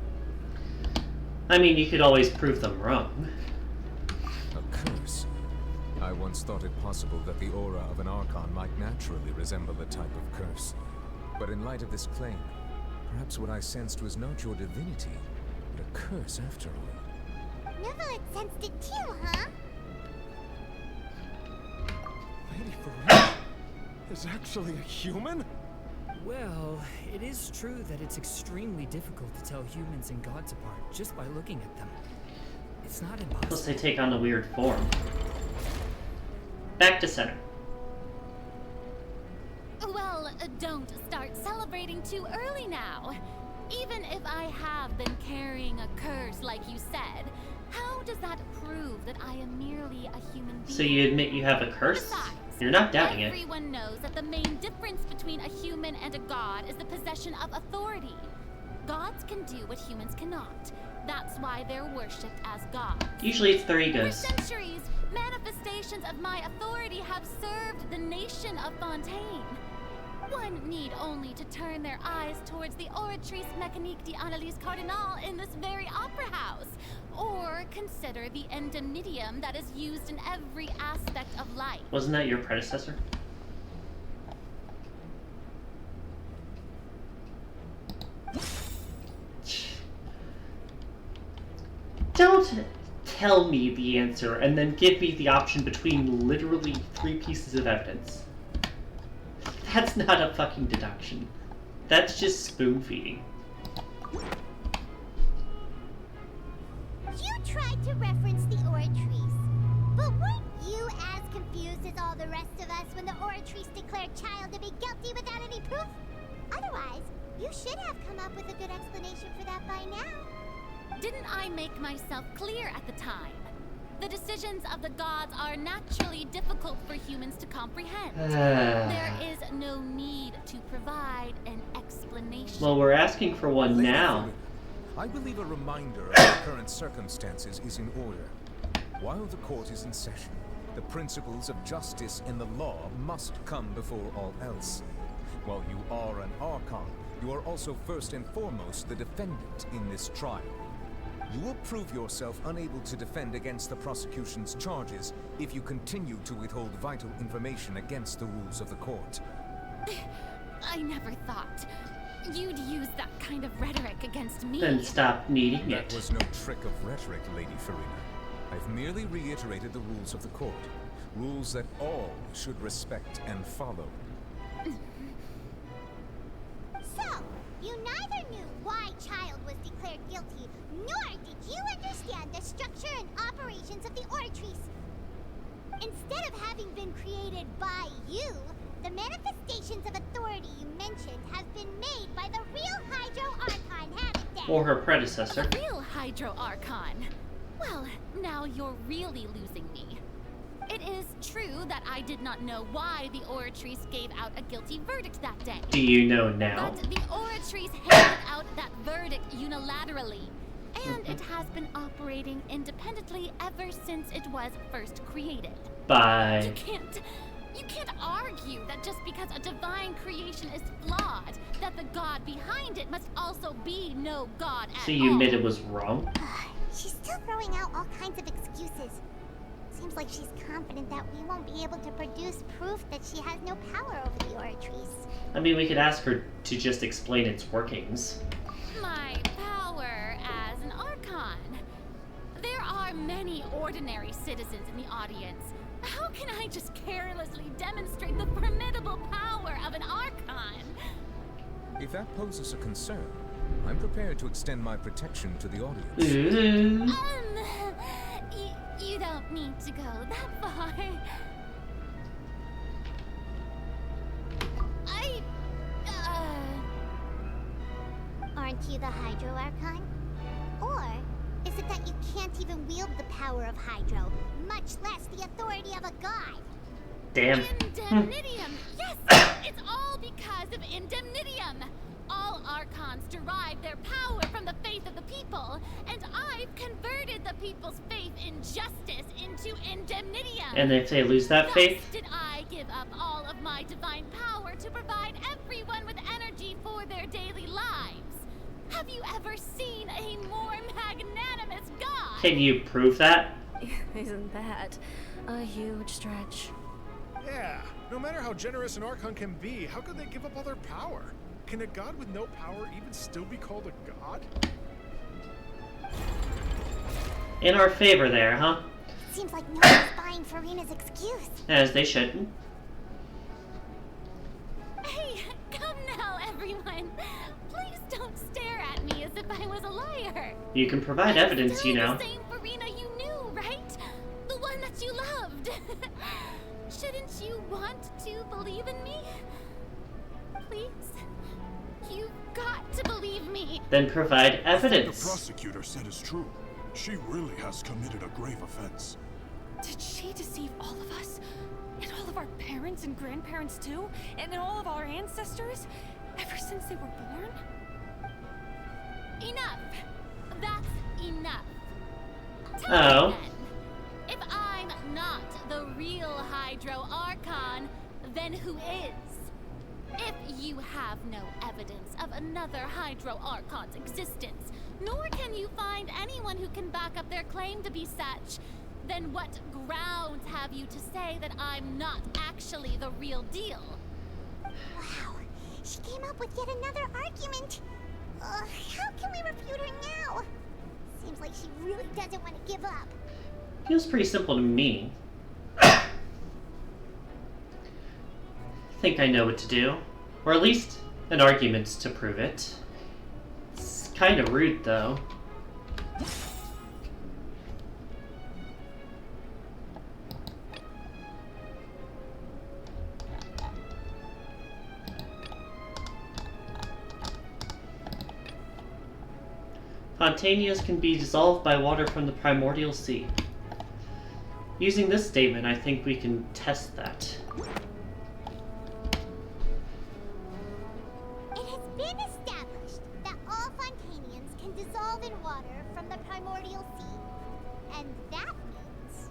I mean, you could always prove them wrong. A curse? I once thought it possible that the aura of an Archon might naturally resemble a type of curse. But in light of this claim, perhaps what I sensed was not your divinity, but a curse after all. Nervalette sensed it too, huh? Lady Furina is actually a human? Well, it is true that it's extremely difficult to tell humans and gods apart just by looking at them. It's not impossible. Plus they take on a weird form. Back to center. Well, don't start celebrating too early now. Even if I have been carrying a curse like you said, how does that prove that I am merely a human being? So you admit you have a curse? Besides, you're not doubting it. everyone knows that the main difference between a human and a god is the possession of authority. Gods can do what humans cannot. That's why they're worshipped as gods. Usually it's their egos. For centuries, manifestations of my authority have served the nation of Fontaine. One need only to turn their eyes towards the Oratrice Mécanique d'Analyse Cardinal in this very opera house, or consider the endemnitium that is used in every aspect of life. Wasn't that your predecessor? Don't tell me the answer and then give me the option between literally 3 pieces of evidence. That's not a fucking deduction. That's just spoon feeding. You tried to reference the Oratrice, but weren't you as confused as all the rest of us when the Oratrice declared Child to be guilty without any proof? Otherwise, you should have come up with a good explanation for that by now. Didn't I make myself clear at the time? The decisions of the gods are naturally difficult for humans to comprehend. There is no need to provide an explanation. Well, we're asking for one now. I believe a reminder of the current circumstances is in order. While the court is in session, the principles of justice and the law must come before all else. While you are an Archon, you are also first and foremost the defendant in this trial. You will prove yourself unable to defend against the prosecution's charges if you continue to withhold vital information against the rules of the court. I never thought you'd use that kind of rhetoric against me. Then stop needing That it. was no trick of rhetoric, Lady Furina. I've merely reiterated the rules of the court. Rules that all should respect and follow. So, you neither knew why Child was declared guilty, nor did you understand the structure and operations of the Oratrice. Instead of having been created by you, the manifestations of authority you mentioned have been made by the real Hydro Archon, haven't they? Or her predecessor. The real Hydro Archon. Well, now you're really losing me. It is true that I did not know why the Oratrice gave out a guilty verdict that day. Do you know now? But the Oratrice handed out that verdict unilaterally, and it has been operating independently ever since it was first created. Bye. You can't argue that just because a divine creation is flawed, that the god behind it must also be no god at all. So you admit it was wrong? She's still throwing out all kinds of excuses. Seems like she's confident that we won't be able to produce proof that she has no power over the Oratrice. I mean, we could ask her to just explain its workings. My power as an Archon. There are many ordinary citizens in the audience. How can I just carelessly demonstrate the formidable power of an Archon? If that poses a concern, I'm prepared to extend my protection to the audience. You don't need to go that far. Aren't you the Hydro Archon? Or is it that you can't even wield the power of Hydro, much less the authority of a god? Damn. Indemnitium! Yes! It's all because of Indemnitium! All Archons derive their power from the faith of the people, and I've converted the people's faith in justice into Indemnitium! And if they lose that faith? Thus did I give up all of my divine power to provide everyone with energy for their daily lives. Have you ever seen a more magnanimous god? Can you prove that? Isn't that a huge stretch? Yeah, no matter how generous an Archon can be, how could they give up all their power? Can a god with no power even still be called a god? In our favor there, huh? Seems like no one's buying Furina's excuse. As they shouldn't. Hey, come now, everyone. Please don't stare at me as if I was a liar. You can provide evidence, you know. The same Furina you knew, right? The one that you loved. Shouldn't you want to believe in me? Please? You've got to believe me. Then provide I think evidence. the prosecutor said is true. She really has committed a grave offense. Did she deceive all of us? And all of our parents and grandparents too? And all of our ancestors? Ever since they were born? Enough. That's enough. Oh. Then, if I'm not the real Hydro Archon, then who is? If you have no evidence of another Hydro Archon's existence, nor can you find anyone who can back up their claim to be such, then what grounds have you to say that I'm not actually the real deal? Wow, she came up with yet another argument. How can we refute her now? Seems like she really doesn't want to give up. Feels pretty simple to me. I think I know what to do. Or at least an argument to prove it. It's kind of rude, though. Fontanias can be dissolved by water from the primordial sea. Using this statement, I think we can test that. It has been established that all Fontanians can dissolve in water from the primordial sea. And that means...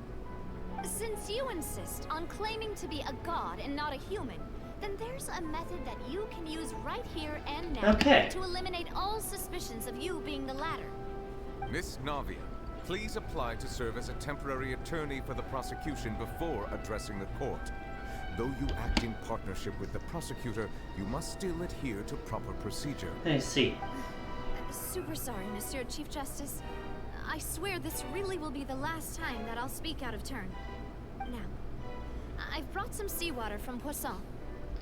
Since you insist on claiming to be a god and not a human, then there's a method that you can use right here and now to eliminate all suspicions of you being the latter. Miss Navia, please apply to serve as a temporary attorney for the prosecution before addressing the court. Though you act in partnership with the prosecutor, you must still adhere to proper procedure. I see. Super sorry, Monsieur Chief Justice. I swear this really will be the last time that I'll speak out of turn. Now, I've brought some seawater from Poisson.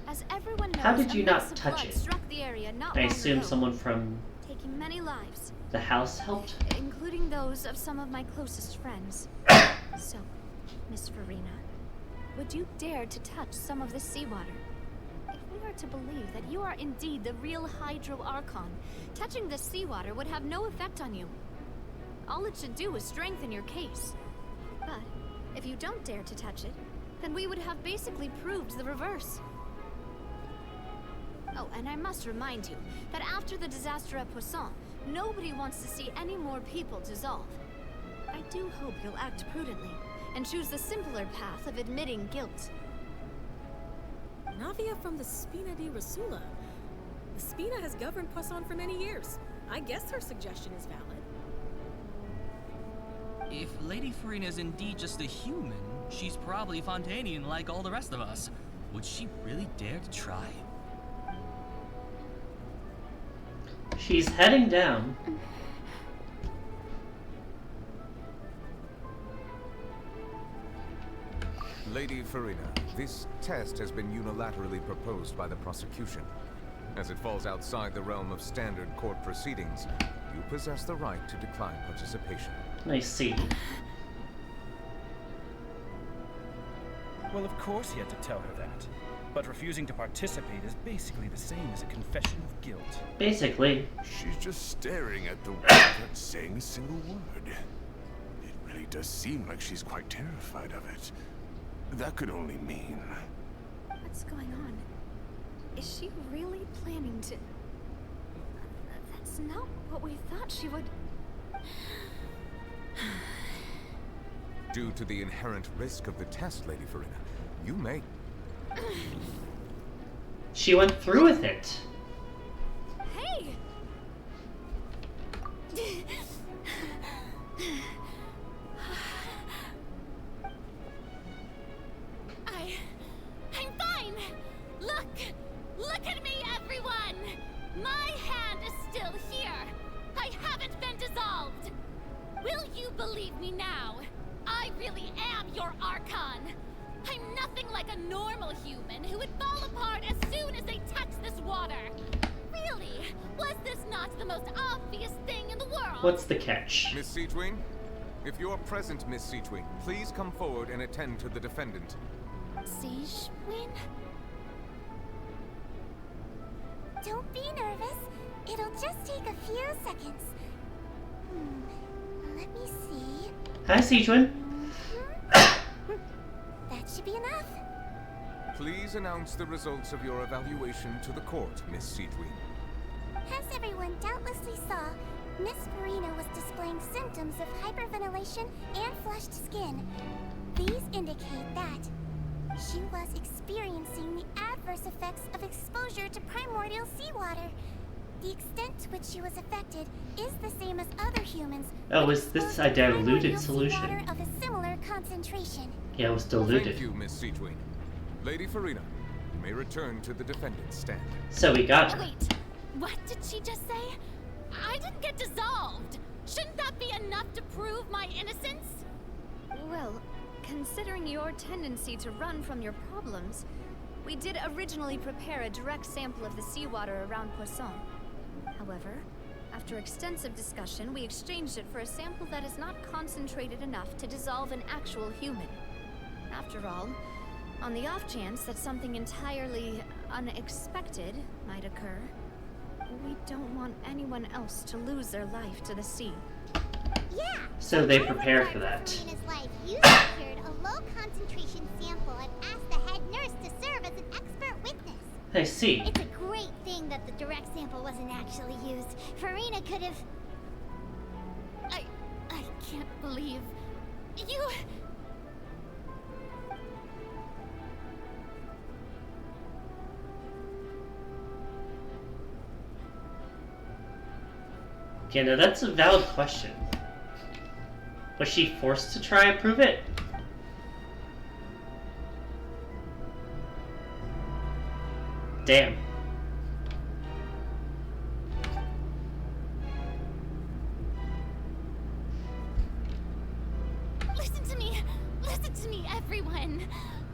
As everyone knows, how did you not massive touch flood it? Struck the area not I long assume ago, someone from taking many lives, the house helped? including those of some of my closest friends. So, Miss Furina, would you dare to touch some of this seawater? If we are to believe that you are indeed the real Hydro Archon, touching this seawater would have no effect on you. All it should do is strengthen your case. But if you don't dare to touch it, then we would have basically proved the reverse. Oh, and I must remind you that after the disaster at Poisson, nobody wants to see any more people dissolve. I do hope you'll act prudently and choose the simpler path of admitting guilt. Navia from the Spina di Rasula. The Spina has governed Poisson for many years. I guess her suggestion is valid. If Lady Furina is indeed just a human, she's probably Fontanian like all the rest of us. Would she really dare to try? She's heading down. Lady Furina, this test has been unilaterally proposed by the prosecution. As it falls outside the realm of standard court proceedings, you possess the right to decline participation. I see. Well, of course he had to tell her that. But refusing to participate is basically the same as a confession of guilt. Basically. She's just staring at the wall without saying a single word. It really does seem like she's quite terrified of it. That could only mean... What's going on? Is she really planning to... That's not what we thought she would... Due to the inherent risk of the test, Lady Furina, you may... She went through with it. Hey! I'm fine! Look at me, everyone! My hand is still here! I haven't been dissolved! Will you believe me now? I really am your Archon! I'm nothing like a normal human who would fall apart as soon as they touch this water! Really? Was this not the most obvious thing in the world? What's the catch? Miss Seatween? If you are present, Miss Seatween, please come forward and attend to the defendant. Seatween? Don't be nervous. It'll just take a few seconds. Let me see. Hi, Seatween. That should be enough. Please announce the results of your evaluation to the court, Miss Seatween. As everyone doubtlessly saw, Miss Furina was displaying symptoms of hyperventilation and flushed skin. These indicate that she was experiencing the adverse effects of exposure to primordial seawater. The extent to which she was affected is the same as other humans. Oh, is this a diluted Primordial solution? seawater of a similar concentration. Yeah, it was diluted. Thank you, Miss Seatween. Lady Furina, you may return to the defendant's stand. So we got her. Wait, what did she just say? I didn't get dissolved! Shouldn't that be enough to prove my innocence? Well, considering your tendency to run from your problems, we did originally prepare a direct sample of the seawater around Poisson. However, after extensive discussion, we exchanged it for a sample that is not concentrated enough to dissolve an actual human. After all, on the off chance that something entirely unexpected might occur, we don't want anyone else to lose their life to the sea. Yeah. So they prepare for that. Furina's life, you secured a low concentration sample and asked the head nurse to serve as an expert witness. I see. It's a great thing that the direct sample wasn't actually used. Furina could have... I can't believe... You... Yeah, no, that's a valid question. Was she forced to try and prove it? Damn. Listen to me, everyone.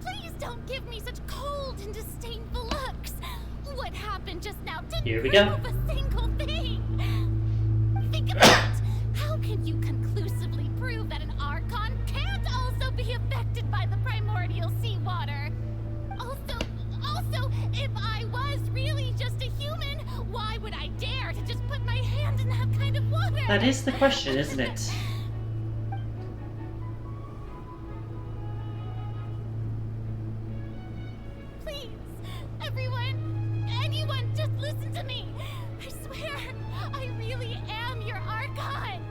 Please don't give me such cold and disdainful looks. What happened just now didn't Here we go. prove a single thing. Think about it. How can you conclusively prove that an Archon can't also be affected by the primordial seawater? Also, if I was really just a human, why would I dare to just put my hand in that kind of water? That is the question, isn't it? Please, anyone, just listen to me. I swear, I really am your Archon.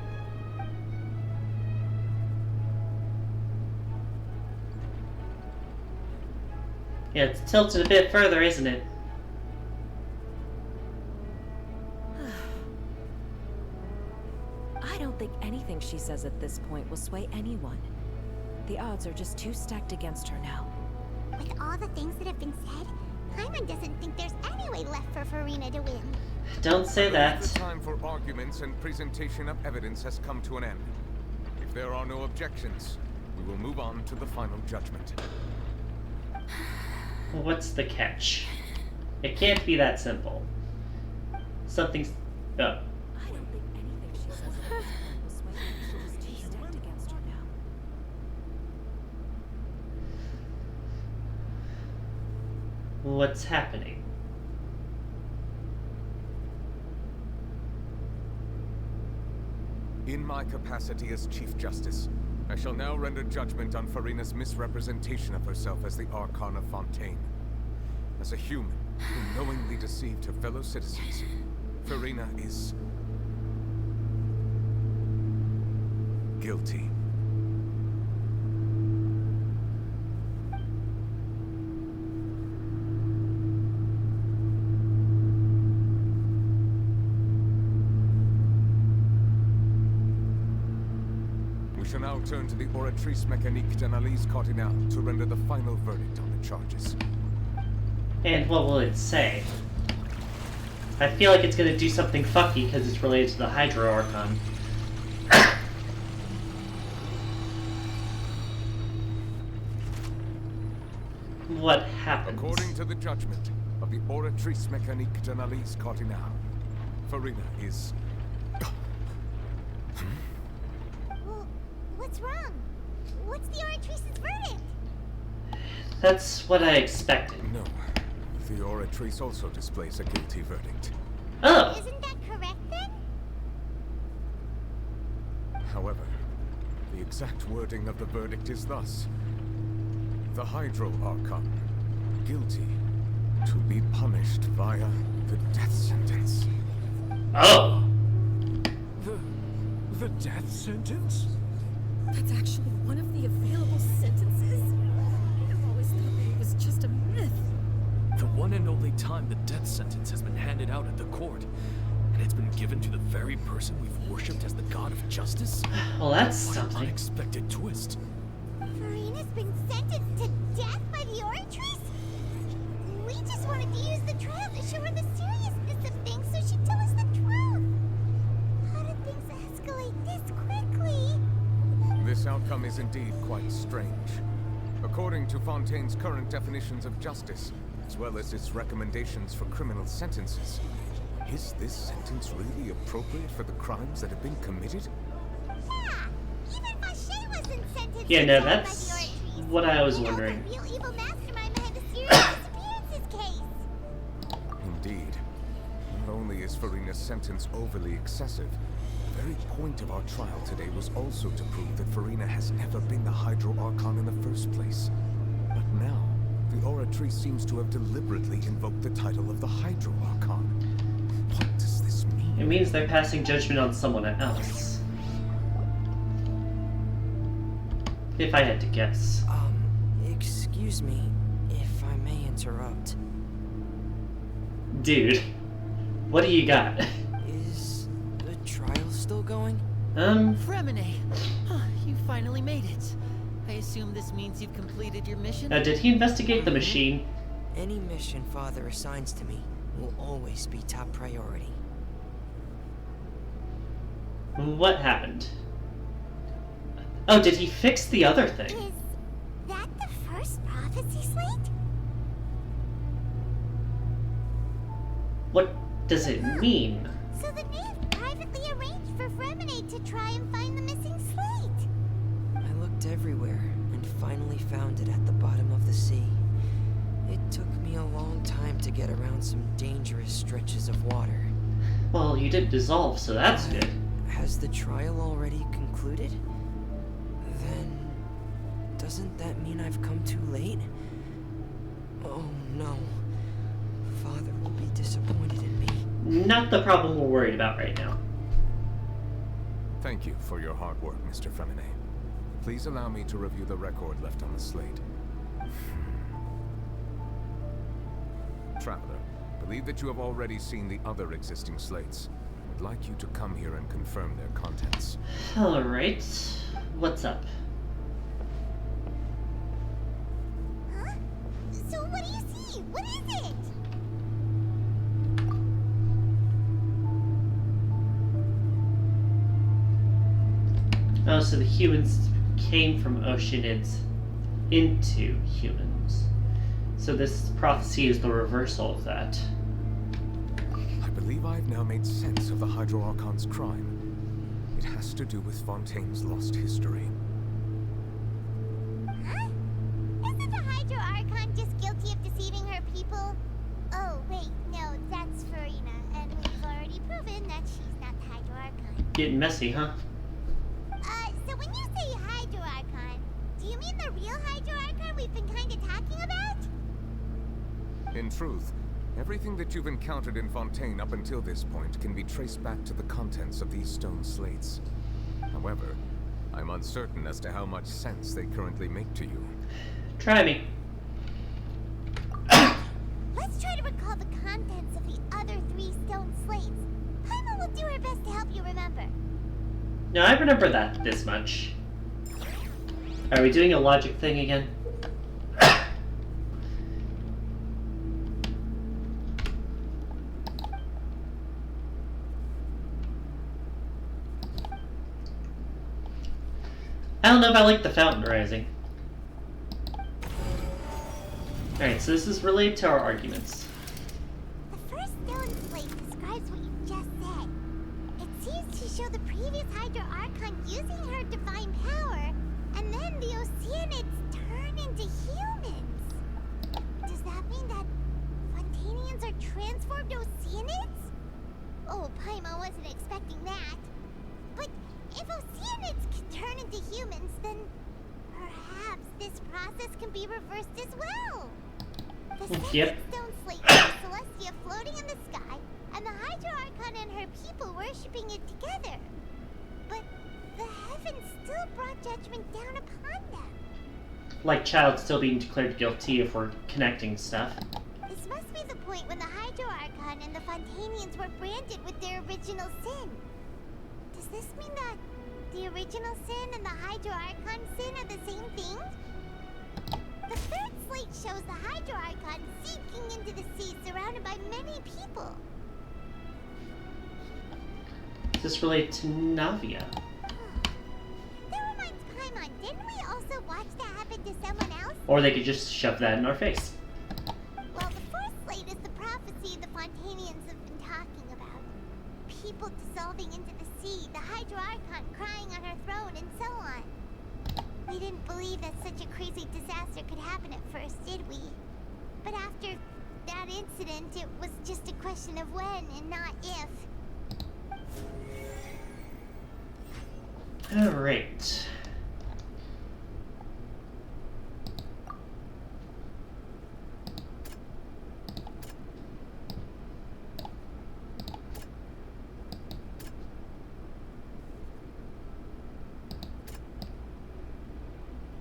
Yeah, it's tilted a bit further, isn't it? I don't think anything she says at this point will sway anyone. The odds are just too stacked against her now. With all the things that have been said, Paimon doesn't think there's any way left for Furina to win. Don't say that. The time for arguments and presentation of evidence has come to an end. If there are no objections, we will move on to the final judgment. What's the catch? It can't be that simple. Something's... Oh. I don't think anything she says at this point will sway anyone. She's too stacked against her now. What's happening? In my capacity as Chief Justice, I shall now render judgment on Furina's misrepresentation of herself as the Archon of Fontaine. As a human who knowingly deceived her fellow citizens, Furina is... guilty. We shall now turn to the Oratrice Mécanique d'Analyse Cardinale to render the final verdict on the charges. And what will it say? I feel like it's gonna do something fucky because it's related to the Hydro Archon. What happens? According to the judgment of the Oratrice Mécanique d'Analyse Cardinale, Furina is... Well, what's wrong? What's the Oratrice's verdict? That's what I expected. No. The Oratrice also displays a guilty verdict. Oh! Isn't that correct then? However, the exact wording of the verdict is thus. The Hydro Archon, guilty to be punished via the death sentence. Oh! The death sentence? That's actually one of the available sentences? I've always thought that it was just a myth. The one and only time the death sentence has been handed out at the court. And it's been given to the very person we've worshipped as the god of justice? Well, that's what something. An unexpected twist. Furina's been sentenced to death by the Oratrice? We just wanted to use the trial to show her the seriousness of things so she'd tell us the truth. How did things escalate outcome is indeed quite strange. According to Fontaine's current definitions of justice, as well as its recommendations for criminal sentences, is this sentence really appropriate for the crimes that have been committed? Even Fauché wasn't sentenced Yeah, to no, death by that's the Ortrice. what I was You know, wondering. the real evil mastermind behind the serious disappearances case. Indeed. Not only is Furina's sentence overly excessive, the very point of our trial today was also to prove that Furina has never been the Hydro Archon in the first place. But now, the Oratrice seems to have deliberately invoked the title of the Hydro Archon. What does this mean? It means they're passing judgment on someone else. If I had to guess. Excuse me if I may interrupt. Dude, what do you got? Is the trial still going? Fremine! Huh, you finally made it. I assume this means you've completed your mission? Did he investigate the machine? Any mission Father assigns to me will always be top priority. What happened? Oh, did he fix the other thing? Is that the first prophecy slate? What does it mean? So the knave privately arranged for Fremine to try and find the missing slate. I looked everywhere and finally found it at the bottom of the sea. It took me a long time to get around some dangerous stretches of water. Well, you didn't dissolve, so that's good. Has the trial already concluded? Then doesn't that mean I've come too late? Oh no. Father will be disappointed in me. Not the problem we're worried about right now. Thank you for your hard work, Mr. Fremine. Please allow me to review the record left on the slate. Traveler, believe that you have already seen the other existing slates. Would like you to come here and confirm their contents. Alright. What's up? Huh? So what do you see? What is it? Oh, so the humans came from oceanids into humans. So this prophecy is the reversal of that. I believe I've now made sense of the Hydro Archon's crime. It has to do with Fontaine's lost history. Huh? Isn't the Hydro Archon just guilty of deceiving her people? Oh, wait, no, that's Furina, and we've already proven that she's not the Hydro Archon. Getting messy, huh? So when you say Hydro Archon, do you mean the real Hydro Archon we've been kinda talking about? In truth, everything that you've encountered in Fontaine up until this point can be traced back to the contents of these stone slates. However, I'm uncertain as to how much sense they currently make to you. Try me. Let's try to recall the contents of the other 3 stone slates. Paimon will do her best to help you remember. No, I remember that this much. Are we doing a logic thing again? I don't know if I like the fountain rising. Alright, so this is related to our arguments. The first stone slate describes what you just said. It seems to show the previous Hydro Archon using her divine power, and then the Oceanids turn into humans. Does that mean that Fontainians are transformed Oceanids? Oh, Paimon wasn't expecting that. But if Oceanids can turn into humans, then perhaps this process can be reversed as well. The second stone slate shows Celestia floating in the sky, and the Hydro Archon and her people worshipping it together. But the heavens still brought judgment down upon them. Like Child still being declared guilty if we're connecting stuff. This must be the point when the Hydro Archon and the Fontainians were branded with their original sin. Does this mean that the original sin and the Hydro Archon sin are the same thing? The third slate shows the Hydro Archon sinking into the sea surrounded by many people. Is this related to Navia? That reminds Paimon Didn't we also watch that happen to someone else? Or they could just shove that in our face. Well, the fourth slate is the prophecy the Fontanians have been talking about. People dissolving into the sea, the Hydro Archon crying on her throne, and so on. We didn't believe that such a crazy disaster could happen at first, did we? But after that incident, it was just a question of when and not if. Alright.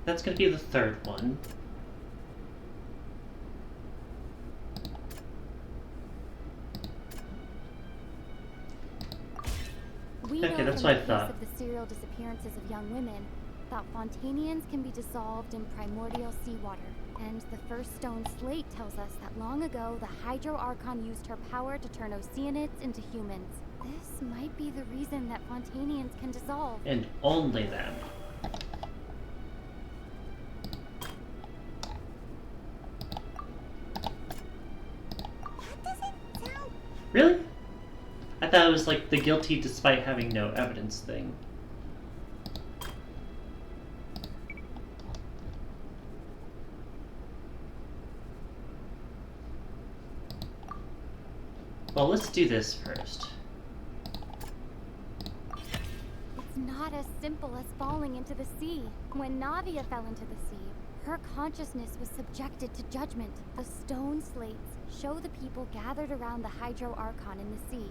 That's going to be the third one. We Okay, know that's from what I the thought. case of the serial disappearances of young women that Fontanians can be dissolved in primordial seawater. And the first stone slate tells us that long ago, the Hydro Archon used her power to turn Oceanids into humans. This might be the reason that Fontanians can dissolve. And only them. Really? I thought it was like the guilty despite having no evidence thing. Well, let's do this first. It's not as simple as falling into the sea. When Navia fell into the sea, her consciousness was subjected to judgment. The stone slates show the people gathered around the Hydro Archon in the sea.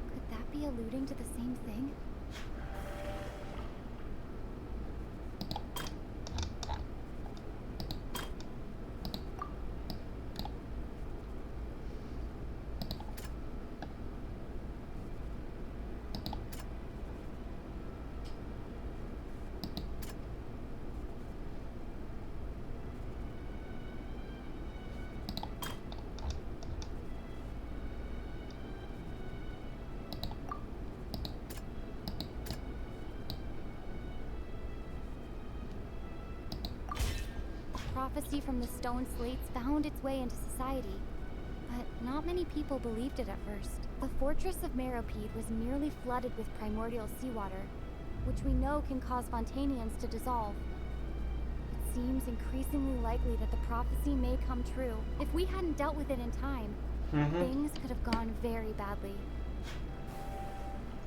Could that be alluding to the same thing? Prophecy from the stone slates found its way into society, but not many people believed it at first. The fortress of Meropide was merely flooded with primordial seawater, which we know can cause Fontanians to dissolve. It seems increasingly likely that the prophecy may come true. If we hadn't dealt with it in time, things could have gone very badly.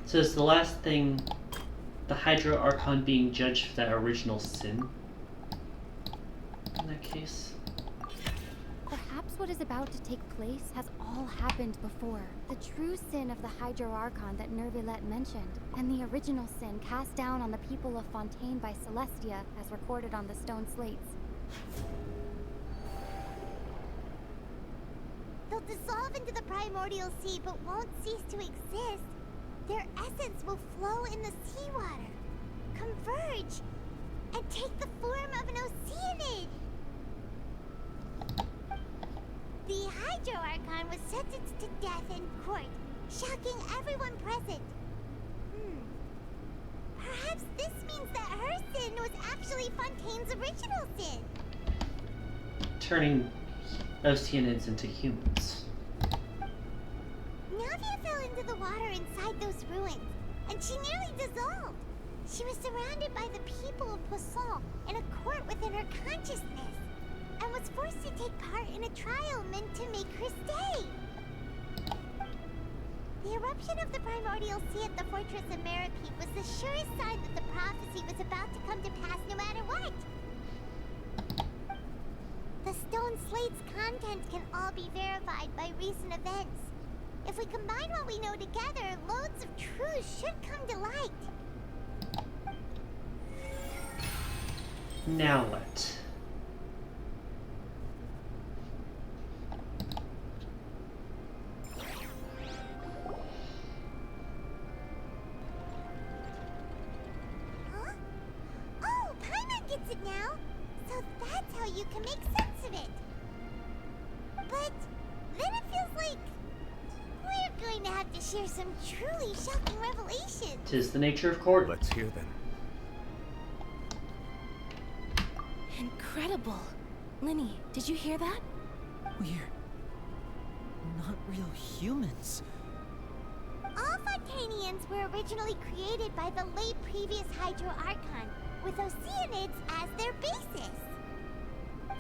So is the last thing the Hydro Archon being judged for that original sin? In that case. Perhaps what is about to take place has all happened before. The true sin of the Hydro Archon that Nervilette mentioned, and the original sin cast down on the people of Fontaine by Celestia, as recorded on the stone slates. They'll dissolve into the primordial sea but won't cease to exist. Their essence will flow in the seawater, converge, and take the form of an Oceanid. The Hydro Archon was sentenced to death in court, shocking everyone present. Perhaps this means that her sin was actually Fontaine's original sin. Turning Oceanids into humans. Navia fell into the water inside those ruins, and she nearly dissolved. She was surrounded by the people of Poisson in a court within her consciousness, and was forced to take part in a trial meant to make her stay. The eruption of the primordial sea at the fortress of Meropide was the surest sign that the prophecy was about to come to pass no matter what. The stone slate's content can all be verified by recent events. If we combine what we know together, loads of truths should come to light. Now what? Oh, Paimon gets it now! So that's how you can make sense of it. But then it feels like we're going to have to share some truly shocking revelations. 'Tis the nature of court. Let's hear them. Incredible. Linny, did you hear that? We're not real humans. All Fontanians were originally created by the late previous Hydro Archon, with Oceanids as their basis.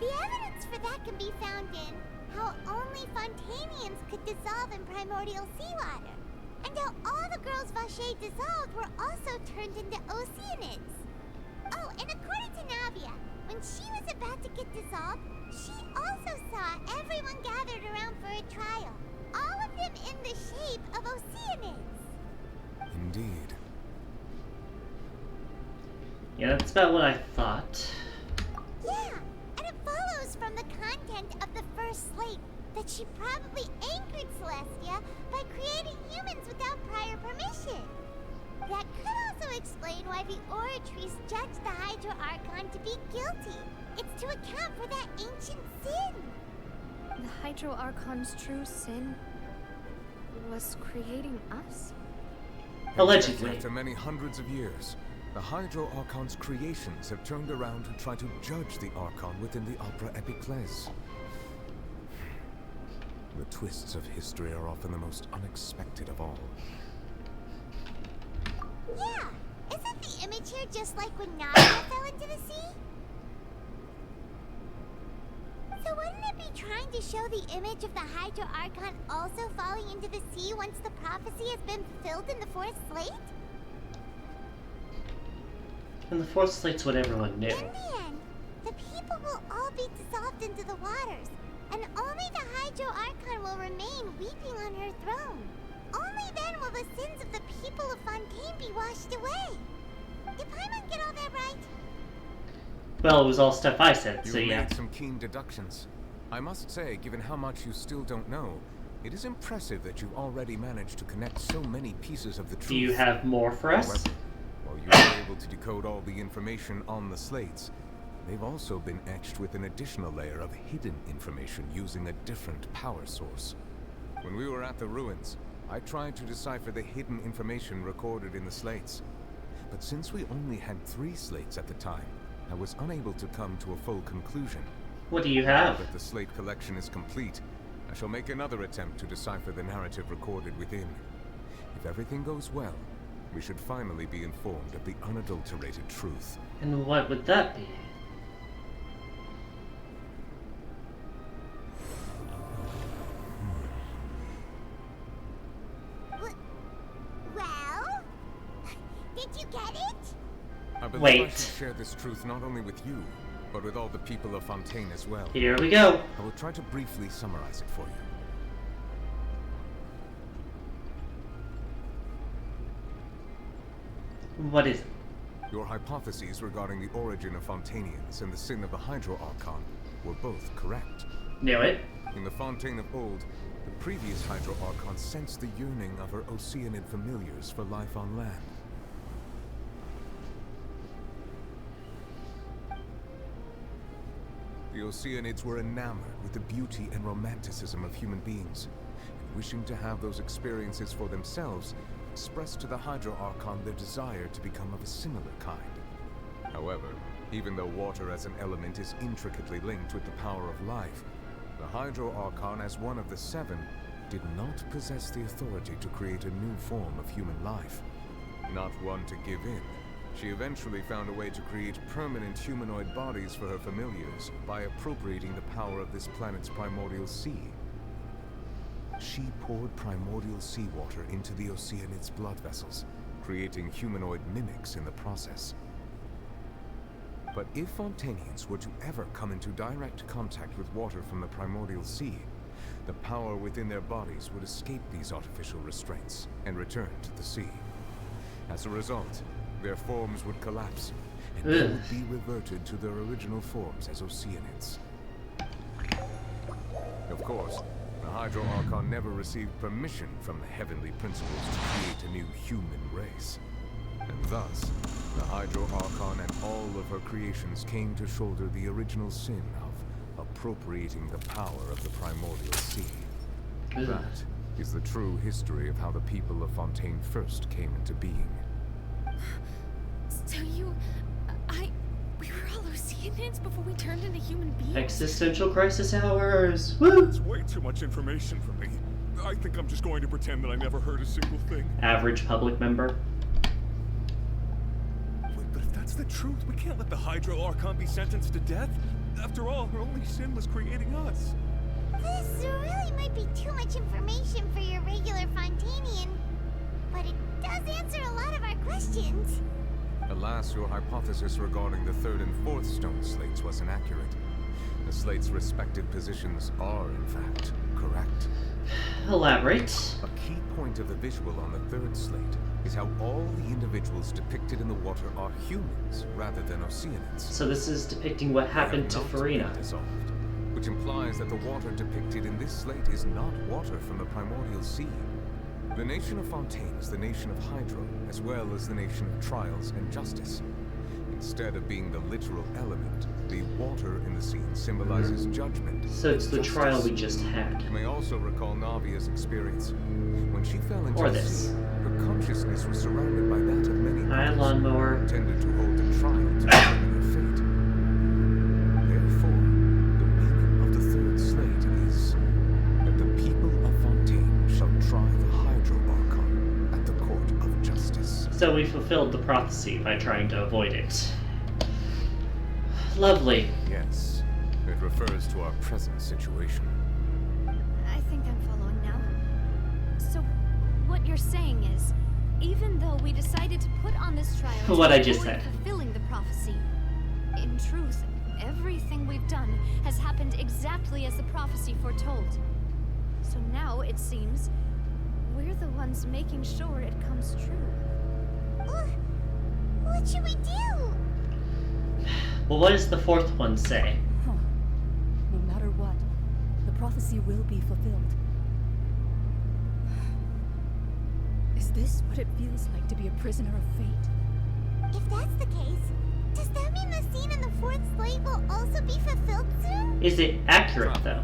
The evidence for that can be found in how only Fontanians could dissolve in primordial seawater, and how all the girls Vacher dissolved were also turned into Oceanids. Oh, and according to Navia, when she was about to get dissolved, she also saw everyone gathered around for a trial, all of them in the shape of Oceanids. Indeed. Yeah, that's about what I thought. Yeah, and it follows from the content of the first slate that she probably anchored Celestia by creating humans without prior permission. That could also explain why the Oratries judged the Hydro Archon to be guilty. It's to account for that ancient sin. The Hydro Archon's true sin was creating us? Allegedly. After many hundreds of years, the Hydro Archon's creations have turned around to try to judge the Archon within the Opera Epiclese. The twists of history are often the most unexpected of all. Yeah, isn't the image here just like when Nadia fell into the sea? So wouldn't it be trying to show the image of the Hydro Archon also falling into the sea once the prophecy has been fulfilled in the fourth slate? And the fourth slate's what everyone knew. In the end, the people will all be dissolved into the waters, and only the Hydro Archon will remain weeping on her throne. Only then will the sins of the people of Fontaine be washed away. Did Paimon get all that right? Well, it was all stuff I said, so You yeah. made some keen deductions. I must say, given how much you still don't know, it is impressive that you've already managed to connect so many pieces of the truth. Do you have more for us? However, while you were able to decode all the information on the slates, they've also been etched with an additional layer of hidden information using a different power source. When we were at the ruins, I tried to decipher the hidden information recorded in the slates. But since we only had 3 slates at the time, I was unable to come to a full conclusion. What do you have? Now that the slate collection is complete, I shall make another attempt to decipher the narrative recorded within. If everything goes well, we should finally be informed of the unadulterated truth. And what would that be? Well? Did you get it? I believe I Wait. should share this truth not only with you, but with all the people of Fontaine as well. Here we go. I will try to briefly summarize it for you. What is it? Your hypotheses regarding the origin of Fontanians and the sin of the Hydro Archon were both correct. Knew it. In the Fontaine of old, the previous Hydro Archon sensed the yearning of her Oceanid familiars for life on land. The Oceanids were enamored with the beauty and romanticism of human beings, and wishing to have those experiences for themselves, expressed to the Hydro Archon their desire to become of a similar kind. However, even though water as an element is intricately linked with the power of life, the Hydro Archon, as one of the 7, did not possess the authority to create a new form of human life. Not one to give in, she eventually found a way to create permanent humanoid bodies for her familiars by appropriating the power of this planet's primordial sea. She poured primordial seawater into the Oceanids' blood vessels, creating humanoid mimics in the process. But if Fontanians were to ever come into direct contact with water from the primordial sea, the power within their bodies would escape these artificial restraints and return to the sea. As a result, their forms would collapse, and they would be reverted to their original forms as Oceanids. Of course, the Hydro Archon never received permission from the heavenly principles to create a new human race. And thus, the Hydro Archon and all of her creations came to shoulder the original sin of appropriating the power of the primordial sea. That is the true history of how the people of Fontaine first came into being. So we were all Oceanids. kittens before we turned into human beings. Existential crisis hours. Woo! It's way too much information for me. I think I'm just going to pretend that I never heard a single thing. Average public member. Wait, but if that's the truth, we can't let the Hydro Archon be sentenced to death. After all, her only sin was creating us. This really might be too much information for your regular Fontanian, but it does answer a lot of our questions. Alas, your hypothesis regarding the third and fourth stone slates was inaccurate. The slates' respective positions are, in fact, correct. Elaborate. A key point of the visual on the third slate is how all the individuals depicted in the water are humans rather than Oceanids. So this is depicting what happened to Furina. Dissolved, which implies that the water depicted in this slate is not water from the primordial sea. The nation of Fontaine is the nation of Hydro, as well as the nation of Trials and Justice. Instead of being the literal element, the water in the scene symbolizes judgment. So it's the justice. trial we just had. You may also recall Navia's experience. When she fell into Or the this. sea, her consciousness was surrounded by that of many Hi, others, lawnmower. intended to hold the trial to determine her fate. Therefore, the meaning of the third slate is that the people of Fontaine shall try the Hydro Archon at the court of justice. So we fulfilled the prophecy by trying to avoid it. Lovely. Yes, it refers to our present situation. I think I'm following now. So, what you're saying is, even though we decided to put on this trial to What I just avoid said. fulfilling the prophecy, in truth, everything we've done has happened exactly as the prophecy foretold. So now, it seems, we're the ones making sure it comes true. What should we do? Well, what does the fourth one say? No matter what, the prophecy will be fulfilled. Is this what it feels like to be a prisoner of fate? If that's the case, does that mean the scene in the fourth slate will also be fulfilled soon? Is it accurate, though?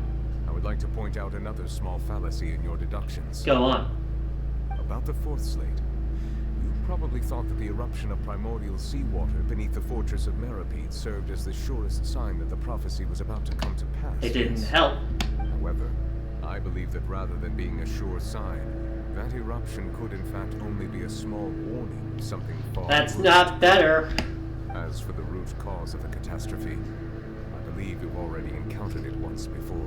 I would like to point out another small fallacy in your deductions. Go on. About the fourth slate. You probably thought that the eruption of primordial seawater beneath the fortress of Meripede served as the surest sign that the prophecy was about to come to pass. It didn't help. However, I believe that rather than being a sure sign, that eruption could in fact only be a small warning of something far That's worse. not better. As for the root cause of the catastrophe, I believe you've already encountered it once before.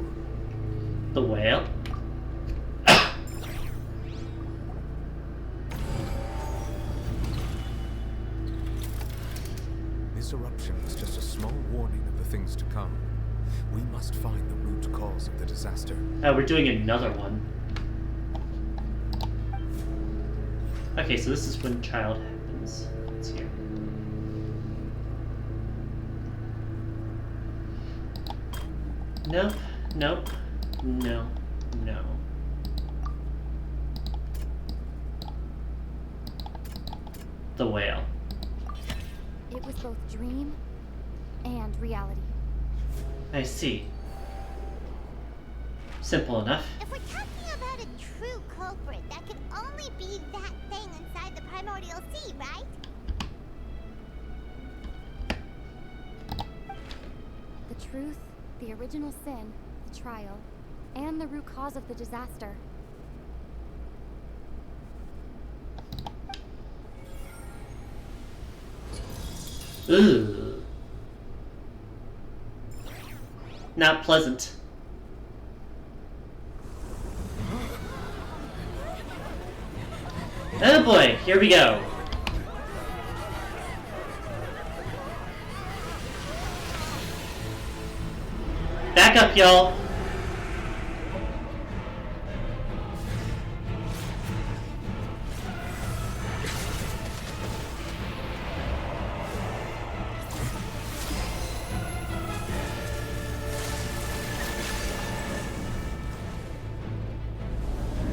The whale? This eruption was just a small warning of the things to come. We must find the root cause of the disaster. We're doing another one. Okay, so this is when child happens. It's here. Nope, nope, no, no. The whale. It was both dream and reality. I see. Simple enough. If we're talking about a true culprit, that could only be that thing inside the primordial sea, right? The truth, the original sin, the trial, and the root cause of the disaster. Ooh. Not pleasant. Oh boy, here we go. Back up, y'all.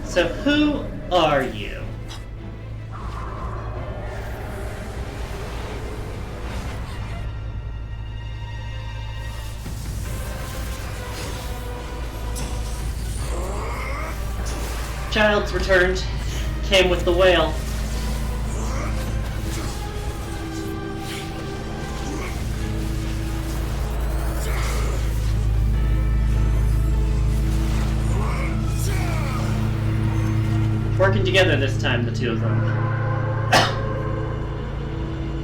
So who are you? Child's returned. Came with the whale. working together this time, the two of them.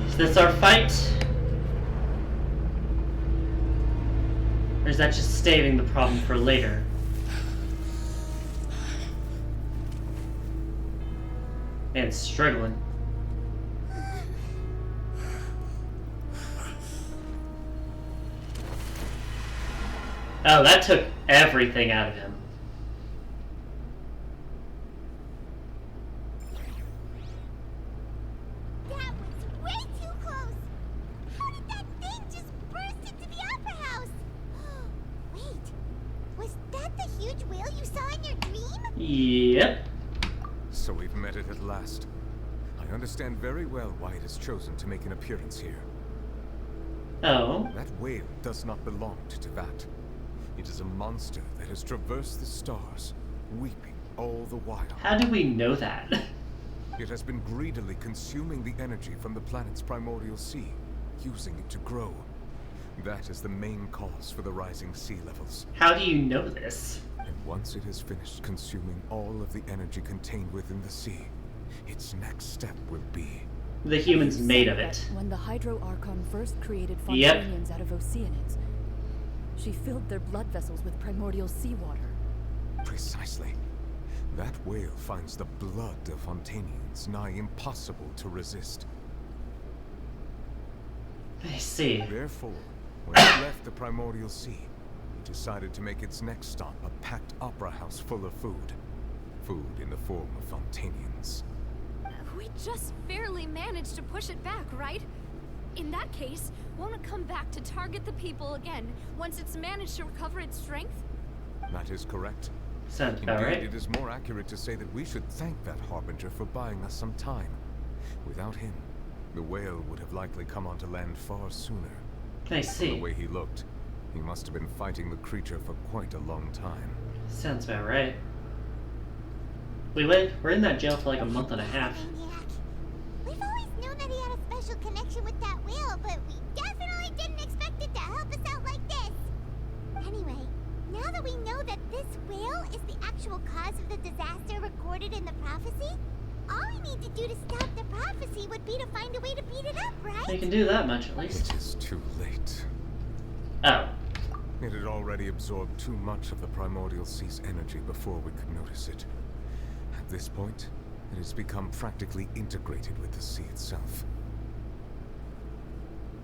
Is this our fight? Or is that just staving the problem for later? And struggling. Oh, that took everything out of him. That was way too close! How did that thing just burst into the opera house? Wait, was that the huge whale you saw in your dream? Yep. So we've met it at last. I understand very well why it has chosen to make an appearance here. Oh? That whale does not belong to Tevat. It is a monster that has traversed the stars, weeping all the while. How do we know that? It has been greedily consuming the energy from the planet's primordial sea, using it to grow. That is the main cause for the rising sea levels. How do you know this? And once it has finished consuming all of the energy contained within the sea, its next step will be... The humans made of it. When the Hydro Archon first created Yep. Fontanians out of Oceanids, she filled their blood vessels with primordial seawater. Precisely. That whale finds the blood of Fontanians nigh impossible to resist. I see. Therefore, when it left the primordial sea, it decided to make its next stop a packed opera house full of food. Food in the form of Fontanians. We just barely managed to push it back, right? In that case, won't it come back to target the people again once it's managed to recover its strength? That is correct. Sounds about right. Indeed, it is more accurate to say that we should thank that Harbinger for buying us some time. Without him, the whale would have likely come onto land far sooner. I see. The way he looked, he must have been fighting the creature for quite a long time. Sounds about right. We're in that jail for like a month and a half. We've always known that he had a special connection with that whale, but we definitely didn't expect it to help us out like this. Anyway, now that we know that this whale is the actual cause of the disaster recorded in the prophecy, all we need to do to stop the prophecy would be to find a way to beat it up, right? They can do that much at least. It is too late. Oh. It had already absorbed too much of the primordial sea's energy before we could notice it. At this point, it has become practically integrated with the sea itself.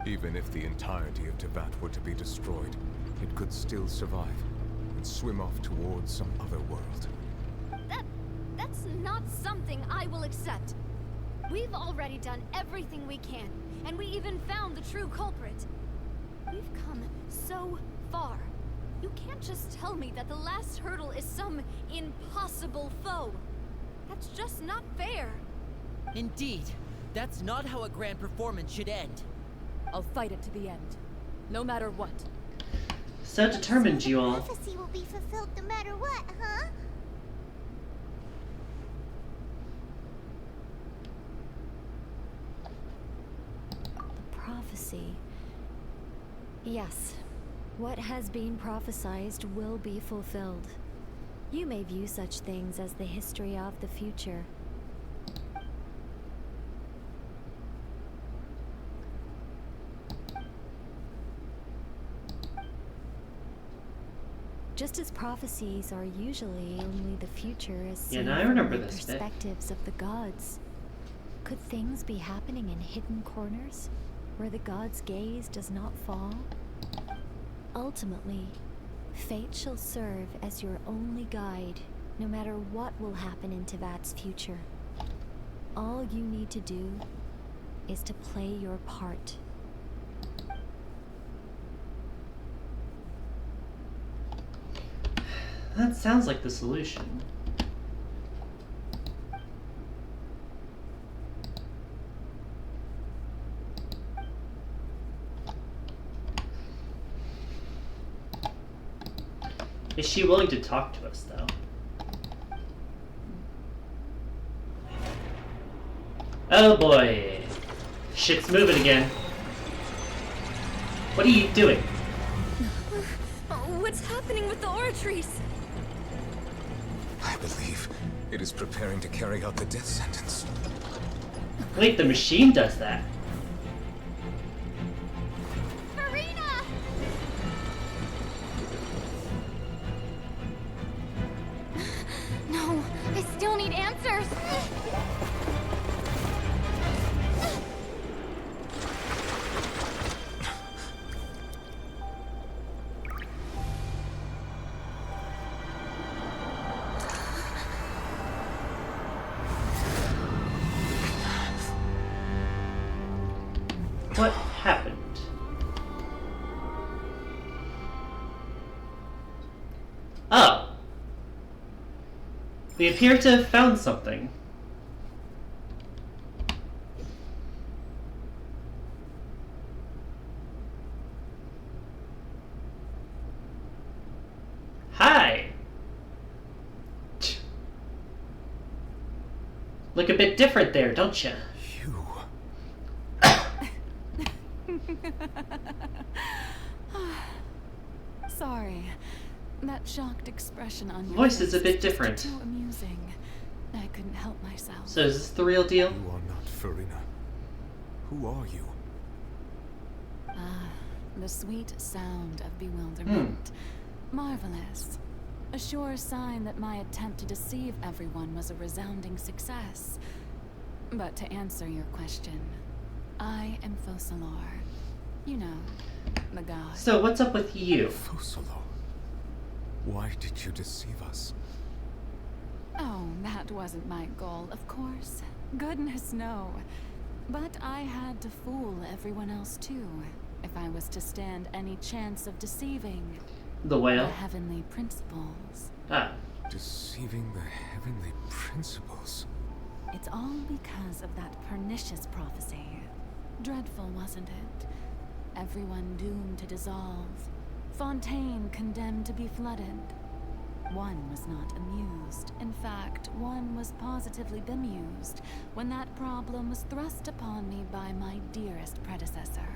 Even if the entirety of Tevat were to be destroyed, it could still survive and swim off towards some other world. That's not something I will accept. We've already done everything we can, and we even found the true culprit. We've come so far. You can't just tell me that the last hurdle is some impossible foe. That's just not fair. Indeed. That's not how a grand performance should end. I'll fight it to the end, no matter what. So determined, you all. The prophecy will be fulfilled no matter what, huh? The prophecy. Yes. What has been prophesied will be fulfilled. You may view such things as the history of the future. Just as prophecies are usually only the future as seen I from remember the this bit. perspectives of the gods, could things be happening in hidden corners where the god's gaze does not fall? Ultimately, fate shall serve as your only guide, no matter what will happen in Tevat's future. All you need to do is to play your part. That sounds like the solution. Is she willing to talk to us, though? Oh boy. Shit's moving again. What are you doing? What's happening with the oratories? I believe It is preparing to carry out the death sentence. Wait, the machine does that. Furina! No, I still need answers. What happened? Oh. We appear to have found something. Hi! Look a bit different there, don't you? Sorry. That shocked expression on your Voice is a face bit was different. Too amusing. I couldn't help myself. So is this the real deal? You are not Furina. Who are you? Ah, the sweet sound of bewilderment. Marvelous. A sure sign that my attempt to deceive everyone was a resounding success. But to answer your question, I am Focalor. You know, the god. So what's up with you? Focalor. Why did you deceive us? Oh, that wasn't my goal, of course. Goodness, no. But I had to fool everyone else too, if I was to stand any chance of deceiving The whale? the heavenly principles. Ah. Deceiving the heavenly principles. It's all because of that pernicious prophecy. Dreadful, wasn't it? Everyone doomed to dissolve. Fontaine condemned to be flooded. One was not amused. In fact, one was positively bemused when that problem was thrust upon me by my dearest predecessor.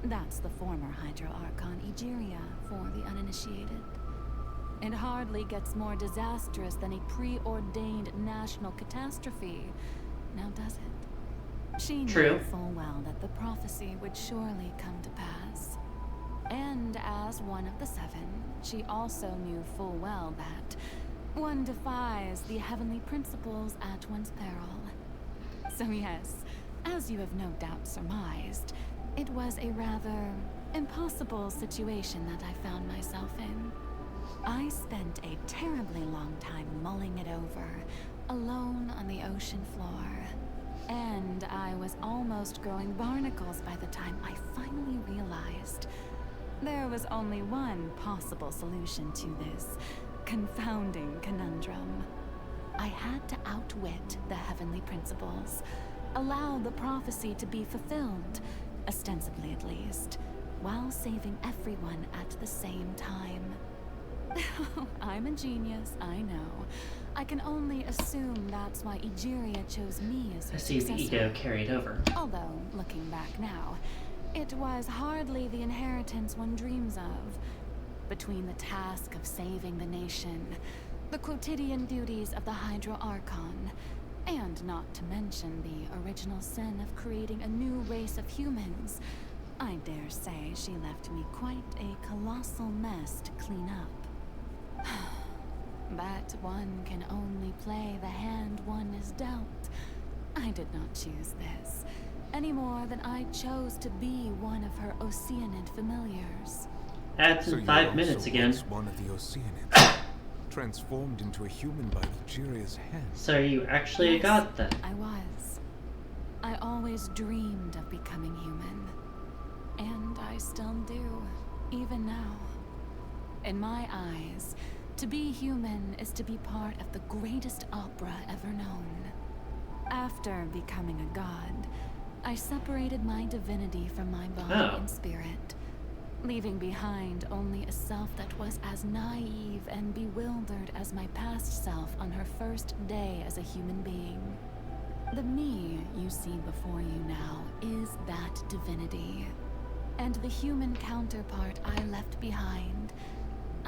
That's the former Hydro Archon Egeria for the uninitiated. It hardly gets more disastrous than a preordained national catastrophe, now does it? She knew full well that the prophecy would surely come to pass. And as one of the seven, she also knew full well that one defies the heavenly principles at one's peril. So yes, as you have no doubt surmised, it was a rather impossible situation that I found myself in. I spent a terribly long time mulling it over, alone on the ocean floor. And I was almost growing barnacles by the time I finally realized there was only one possible solution to this confounding conundrum. I had to outwit the heavenly principles, allow the prophecy to be fulfilled, ostensibly at least, while saving everyone at the same time. I'm a genius, I know. I can only assume that's why Egeria chose me as her I see the successor. ego carried over. Although, looking back now, it was hardly the inheritance one dreams of. Between the task of saving the nation, the quotidian duties of the Hydro Archon, and not to mention the original sin of creating a new race of humans, I dare say she left me quite a colossal mess to clean up. But one can only play the hand one is dealt. I did not choose this, any more than I chose to be one of her Oceanid familiars. That's in 5 minutes again. One of the Oceanids, transformed into a human by Egeria's hand. So are you actually a god then? I was. I always dreamed of becoming human. And I still do, even now. In my eyes, to be human is to be part of the greatest opera ever known. After becoming a god, I separated my divinity from my body and spirit, leaving behind only a self that was as naive and bewildered as my past self on her first day as a human being. The me you see before you now is that divinity. And the human counterpart I left behind,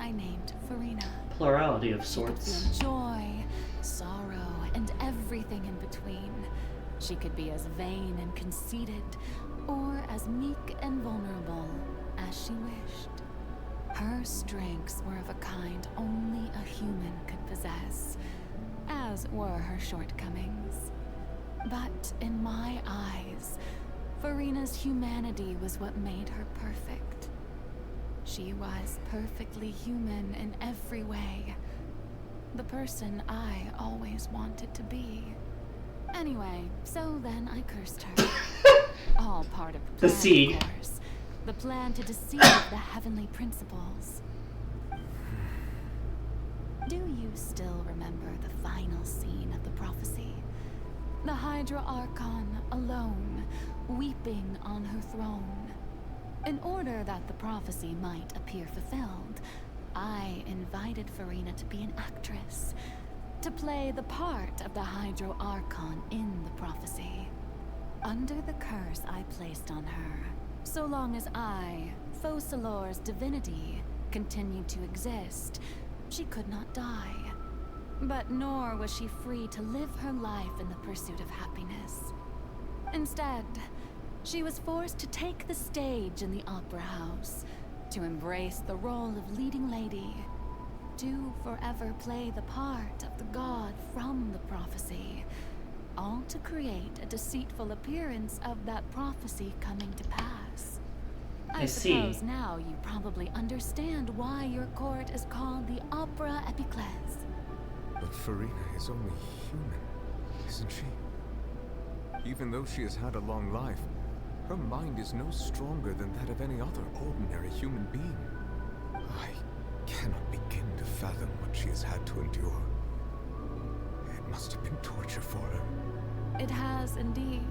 I named Furina. Plurality of She could sorts. feel joy, sorrow, and everything in between. She could be as vain and conceited, or as meek and vulnerable as she wished. Her strengths were of a kind only a human could possess, as were her shortcomings. But in my eyes, Furina's humanity was what made her perfect. She was perfectly human in every way. The person I always wanted to be. Anyway, so then I cursed her. All part of the plan, The sea. of course. The plan to deceive the heavenly principles. Do you still remember the final scene of the prophecy? The Hydra Archon alone, weeping on her throne. In order that the prophecy might appear fulfilled, I invited Furina to be an actress, to play the part of the Hydro Archon in the prophecy. Under the curse I placed on her, so long as I, Focalor's divinity, continued to exist, she could not die. But nor was she free to live her life in the pursuit of happiness. Instead, she was forced to take the stage in the opera house, to embrace the role of leading lady, to forever play the part of the god from the prophecy, all to create a deceitful appearance of that prophecy coming to pass. I suppose now you probably understand why your court is called the Opera Epiclese. But Furina is only human, isn't she? Even though she has had a long life, her mind is no stronger than that of any other ordinary human being. I cannot begin to fathom what she has had to endure. It must have been torture for her. It has indeed.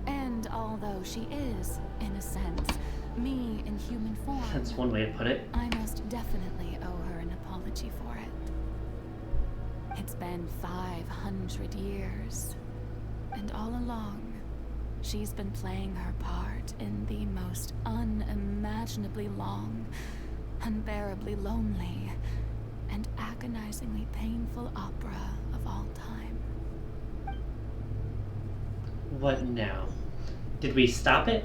And although she is, in a sense, me in human form, That's one way to put it. I most definitely owe her an apology for it. It's been 500 years, and all along, she's been playing her part in the most unimaginably long, unbearably lonely, and agonizingly painful opera of all time. What now? Did we stop it?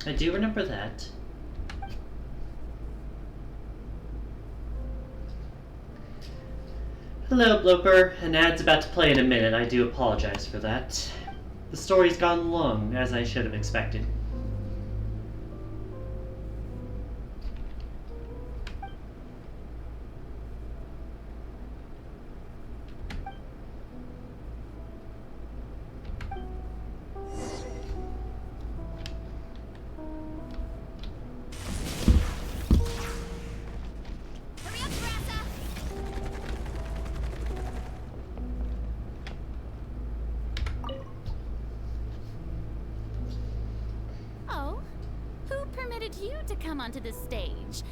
I do remember that. Hello, Bloper. An ad's about to play in a minute. I do apologize for that. The story's gone long, as I should have expected. You to come onto the stage.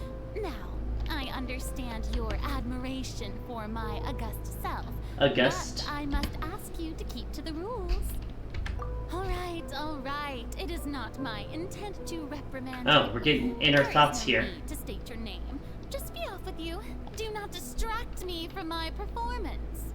Now, I understand your admiration for my august self. August? But I must ask you to keep to the rules. All right. It is not my intent to reprimand you. Oh, we're getting inner thoughts here. There is no need to state your name. Just be off with you. Do not distract me from my performance.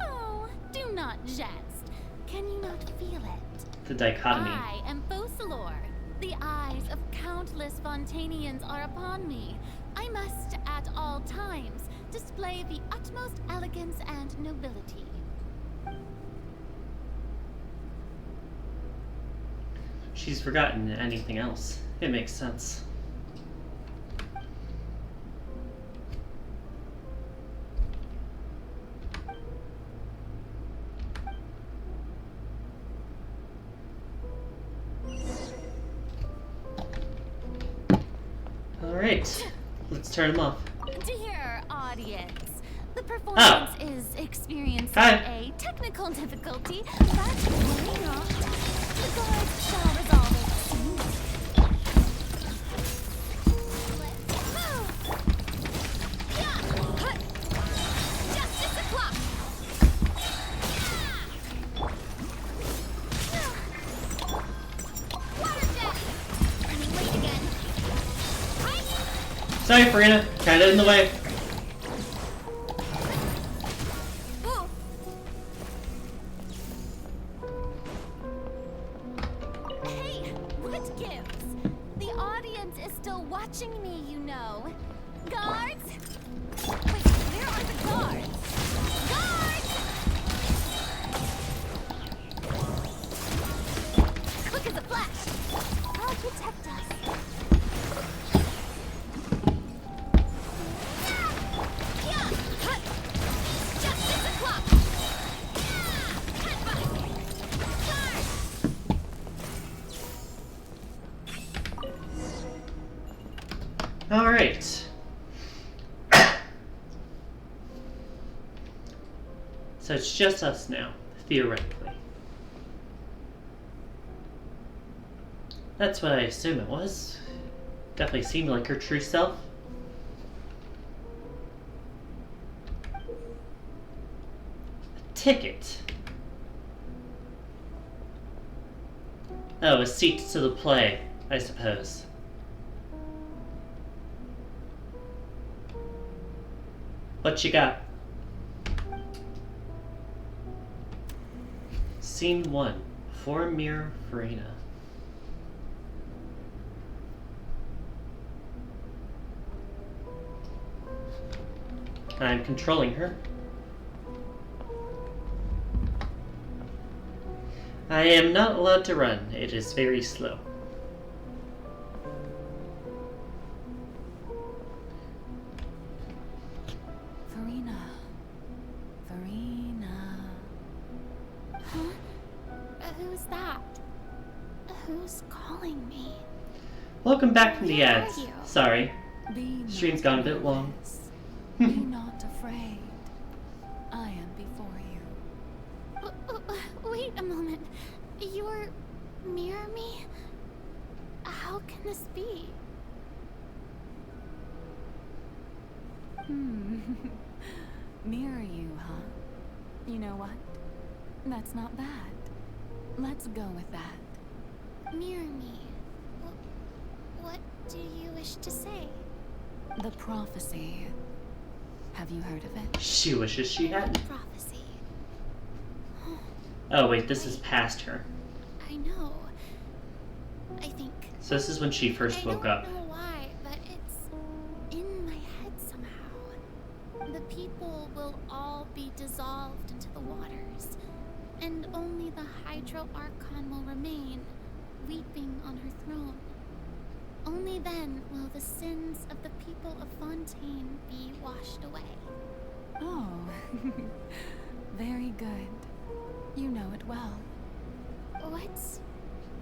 Oh, do not jest. Can you not feel it? The dichotomy. I am Focalor. The eyes of countless Fontanians are upon me. I must, at all times, display the utmost elegance and nobility. She's forgotten anything else. It makes sense. Alright, let's turn them off. Dear audience, the performance is experiencing a technical difficulty, but worry not. The guards shall resolve it soon Sorry, Furina. Kinda in the way. Hey, what gives? The audience is still watching me, you know. Guards? Wait, where are the guards? Guards! Quick as a flash. I'll protect us. Alright. So it's just us now, theoretically. That's what I assume it was. Definitely seemed like her true self. A ticket. Oh, a seat to the play, I suppose. What you got? Scene 1. For Mirror Furina. I'm controlling her. I am not allowed to run. It is very slow. Furina. Furina. Huh? Who's that? Who's calling me? Welcome back from the Where ads. are you? Sorry. Be Stream's not gone a bit long. Be not afraid. I am before you. Wait a moment. You're mirror me? How can this be? Mirror you, huh? You know what? That's not bad. Let's go with that. Mirror me. What do you wish to say? The prophecy. Have you heard of it? She wishes she hadn't. Prophecy. Oh wait, this is past her. I know. I think. So this is when she first woke up. I don't know why, but it's in my head somehow. The people will all be dissolved into the waters, and only the Hydro Archon will remain, weeping on her throne. Only then will the sins of the people of Fontaine be washed away. Oh, very good. You know it well. What's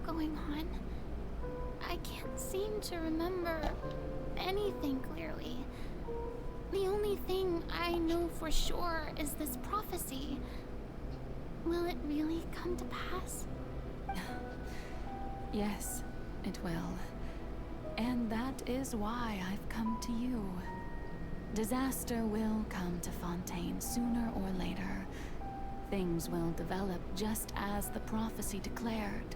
going on? I can't seem to remember anything clearly. The only thing I know for sure is this prophecy. Will it really come to pass? Yes, it will. And that is why I've come to you. Disaster will come to Fontaine sooner or later. Things will develop just as the prophecy declared.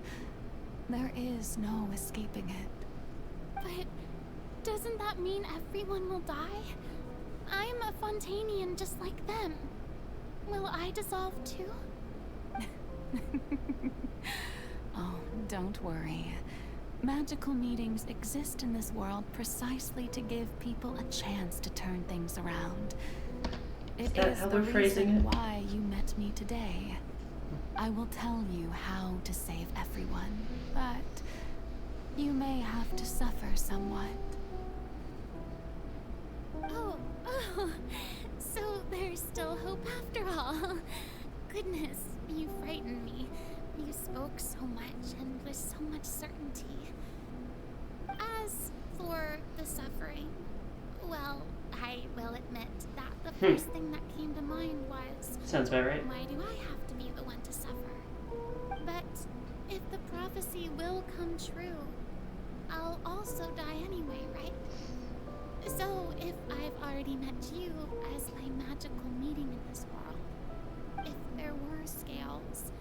There is no escaping it. But doesn't that mean everyone will die? I'm a Fontainian just like them. Will I dissolve too? Oh, don't worry. Magical meetings exist in this world precisely to give people a chance to turn things around. It is how the they're phrasing reason it? why you met me today. I will tell you how to save everyone, but you may have to suffer somewhat. Oh, so there's still hope after all. Goodness, you frightened me. You spoke so much and with so much certainty. As for the suffering, well, I will admit that the first thing that came to mind was... Sounds about right. Why do I have to be the one to suffer? But if the prophecy will come true, I'll also die anyway, right? So if I've already met you as my magical meeting in this world, if there were scales,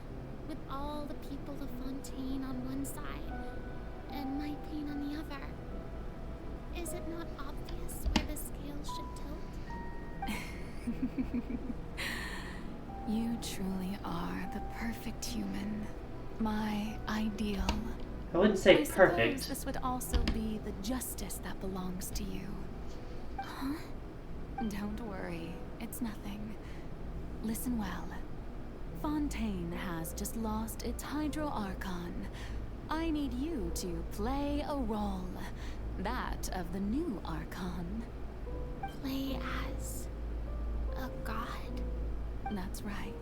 with all the people of Fontaine on one side, and my pain on the other, is it not obvious ideal. I wouldn't say I perfect. suppose this would also be the justice that belongs to you. Huh? Don't worry, it's nothing. Listen well. Fontaine has just lost its Hydro Archon. I need you to play a role. That of the new Archon. Play as a god? That's right.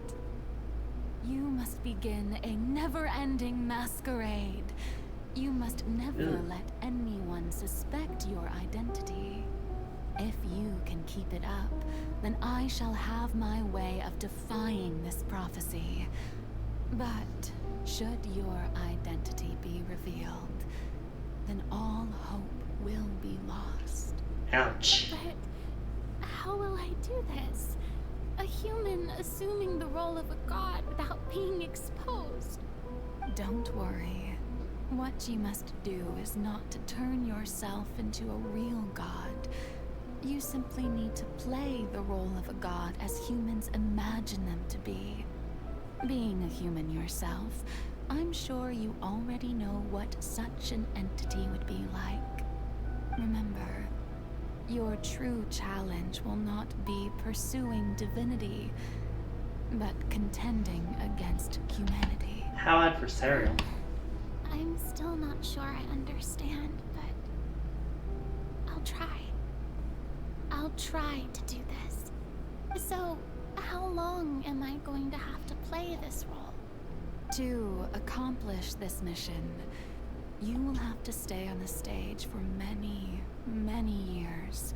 You must begin a never-ending masquerade. You must never let anyone suspect your identity. If you can keep it up, then I shall have my way of defying this prophecy. But should your identity be revealed, then all hope will be lost. Ouch. But how will I do this? A human assuming the role of a god without being exposed. Don't worry. What you must do is not to turn yourself into a real god. You simply need to play the role of a god as humans imagine them to be. Being a human yourself, I'm sure you already know what such an entity would be like. Remember, your true challenge will not be pursuing divinity, but contending against humanity. How adversarial. I'm still not sure I understand, but I'll try. I'll try to do this. So, how long am I going to have to play this role? To accomplish this mission, you will have to stay on the stage for many, many years.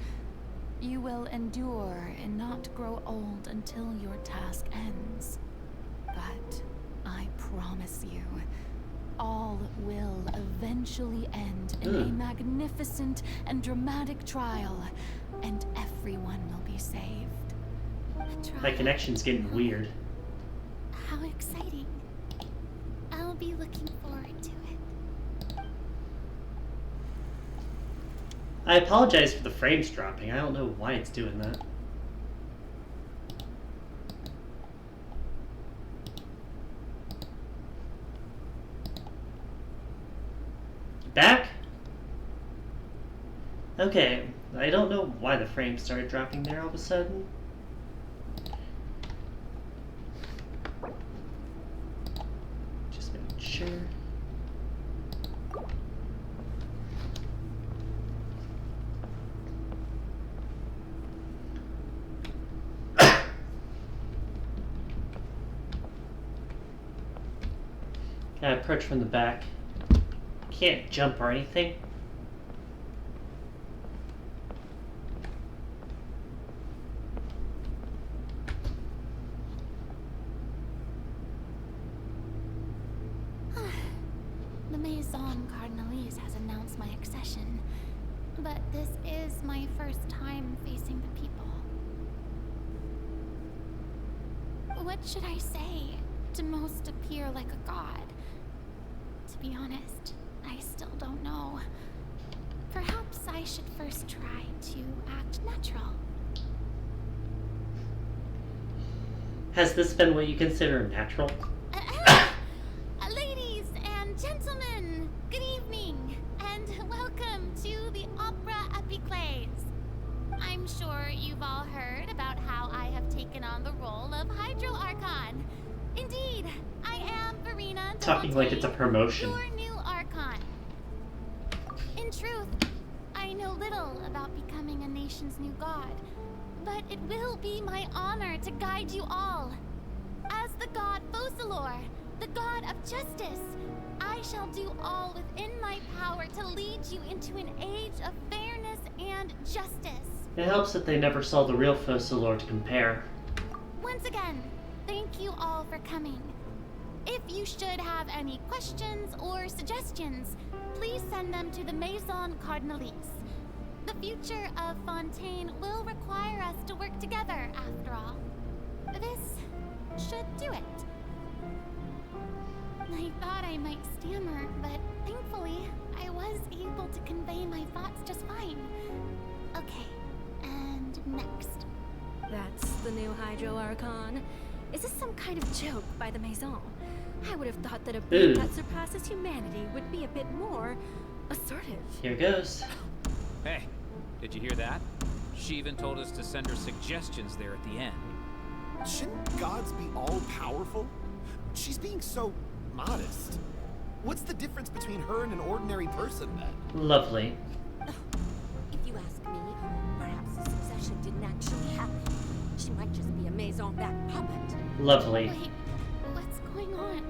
You will endure and not grow old until your task ends. But I promise you, all will eventually end in a magnificent and dramatic trial, and everyone will be saved. My connection's getting weird. How exciting. I'll be looking forward to it. I apologize for the frames dropping. I don't know why it's doing that. Back? Okay, I don't know why the frames started dropping there all of a sudden. Just making sure. Can I approach from the back? Can't jump or anything. The Maison Cardinalise has announced my accession, but this is my first time facing the people. What should I say to most appear like a god? To be honest, I still don't know. Perhaps I should first try to act natural. Has this been what you consider natural? Ladies and gentlemen, good evening, and welcome to the Opera Epiclese. I'm sure you've all heard about how I have taken on the role of Hydro Archon. Indeed, I am Furina. Talking like it's a promotion. Your new Archon. In truth, I know little about becoming a nation's new god, but it will be my honor to guide you all. As the god Focalor, the god of justice, I shall do all within my power to lead you into an age of fairness and justice. It helps that they never saw the real Focalor to compare. Once again, thank you all for coming. If you should have any questions or suggestions, please send them to the Maison Cardinalise. The future of Fontaine will require us to work together, after all. This should do it. I thought I might stammer, but thankfully, I was able to convey my thoughts just fine. Okay, and next. That's the new Hydro Archon. Is this some kind of joke by the Maison? I would have thought that a being that surpasses humanity would be a bit more assertive. Here goes. Hey, did you hear that? She even told us to send her suggestions there at the end. Shouldn't gods be all-powerful? She's being so modest. What's the difference between her and an ordinary person, then? Lovely. If you ask me, perhaps the succession didn't actually happen. She might just be a maison-back puppet. Lovely. Wait, what's going on?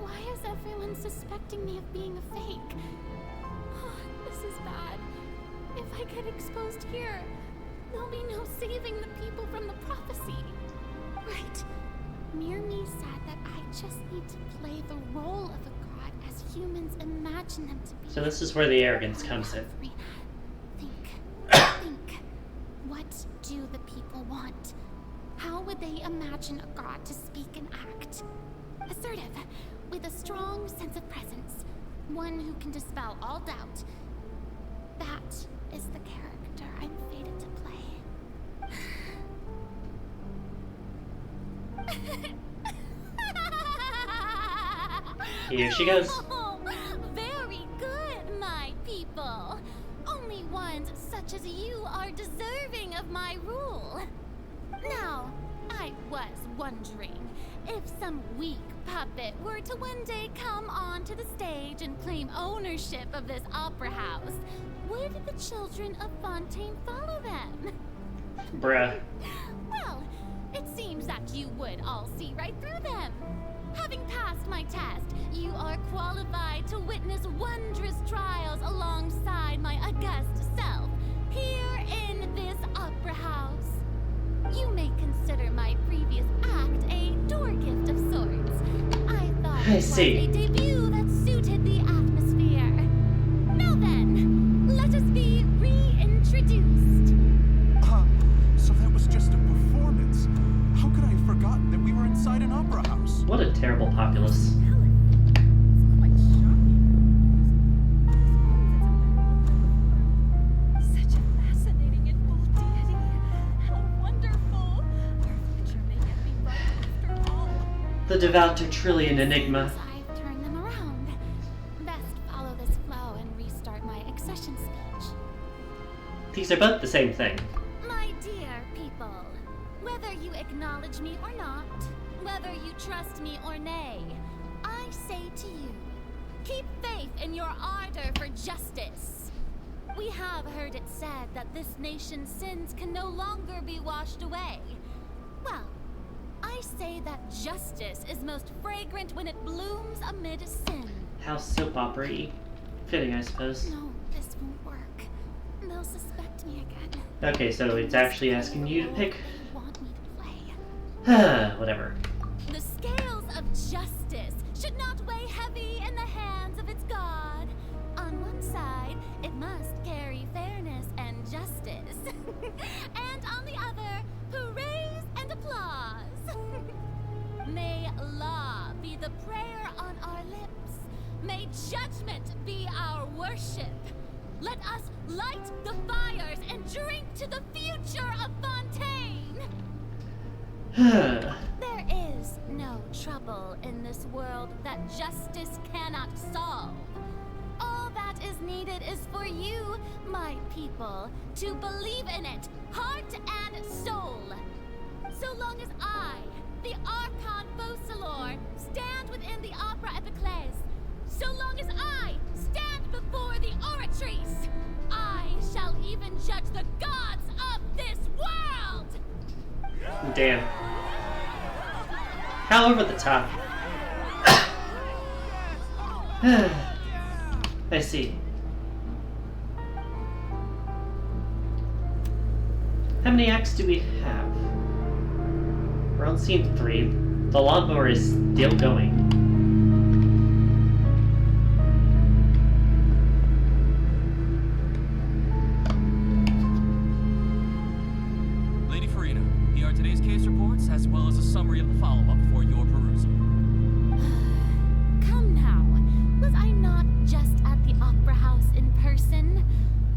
Why is everyone suspecting me of being a fake? Oh, this is bad. If I get exposed here, there'll be no saving the people from the prophecy. Right. Mirmi said that I just need to play the role of a god as humans imagine them to be. So this is where the arrogance comes in. Think. What do the people want? How would they imagine a god to speak and act? Assertive, with a strong sense of presence. One who can dispel all doubt. That is the character I'm fated to play. Here she goes. Oh, very good, my people. Only ones such as you are deserving of my rule. Now, I was wondering if some weak puppet were to one day come onto the stage and claim ownership of this opera house, would the children of Fontaine follow them? Bruh. Well, it seems that you would all see right through them. Having passed my test, you are qualified to witness wondrous trials alongside my august self, here in this opera house. You may consider my previous act a door gift of sorts. I thought it was a debut that suited the atmosphere. Now then, let us be reintroduced. So that was just a performance. How could I have forgotten that we were inside an opera house? What a terrible populace. Such a fascinating and bold deity. How wonderful. Our future may yet be bright after all. The devout Trillian enigma. I've turned them around. Best follow this flow and restart my accession speech. These are both the same thing. My dear people, whether you acknowledge me or not, whether you trust me or nay, I say to you, keep faith in your ardor for justice. We have heard it said that this nation's sins can no longer be washed away. Well, I say that justice is most fragrant when it blooms amid sin. How soap opera-y. Fitting, I suppose. No, this won't work. They'll suspect me again. Okay, so it's actually asking you to pick. Want me to play? Whatever. The scales of justice should not weigh heavy in the hands of its god. On one side, it must carry fairness and justice. And on the other, praise and applause. May law be the prayer on our lips. May judgment be our worship. Let us light the fires and drink to the future of Fontaine. There is no trouble in this world that justice cannot solve. All that is needed is for you, my people, to believe in it, heart and soul. So long as I, the Archon Focalor, stand within the Opera Epiclese, so long as I stand before the oratrice, I shall even judge the gods of this world! Damn. How over the top. I see. How many acts do we have? We're on scene 3. The lawnmower is still going. Lady Furina, here are today's case reports, as well as a summary of the follow-up for your perusal. Come now, was I not just at the Opera House in person?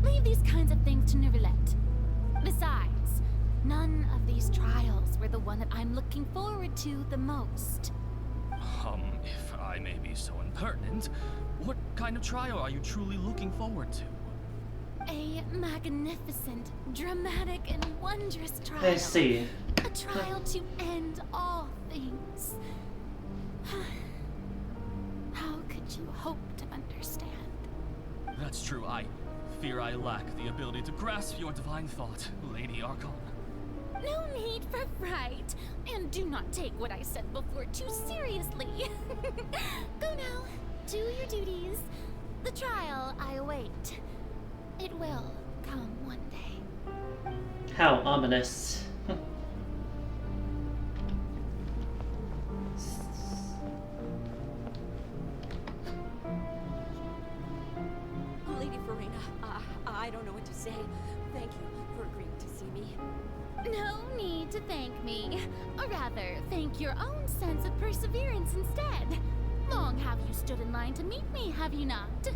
Leave these kinds of things to Neuvillette. Besides, none of these trials were the one that I'm looking forward to the most. If I may be so impertinent, what kind of trial are you truly looking forward to? A magnificent, dramatic, and wondrous trial. I see. A trial to end all things. How could you hope to understand? That's true. I fear I lack the ability to grasp your divine thought, Lady Archon. No need for fright, and do not take what I said before too seriously. Go now, do your duties. The trial I await. It will come one day. How ominous. Lady Furina, I don't know what to say. Thank you for agreeing to see me. No need to thank me. Or rather, thank your own sense of perseverance instead. Long have you stood in line to meet me, have you not?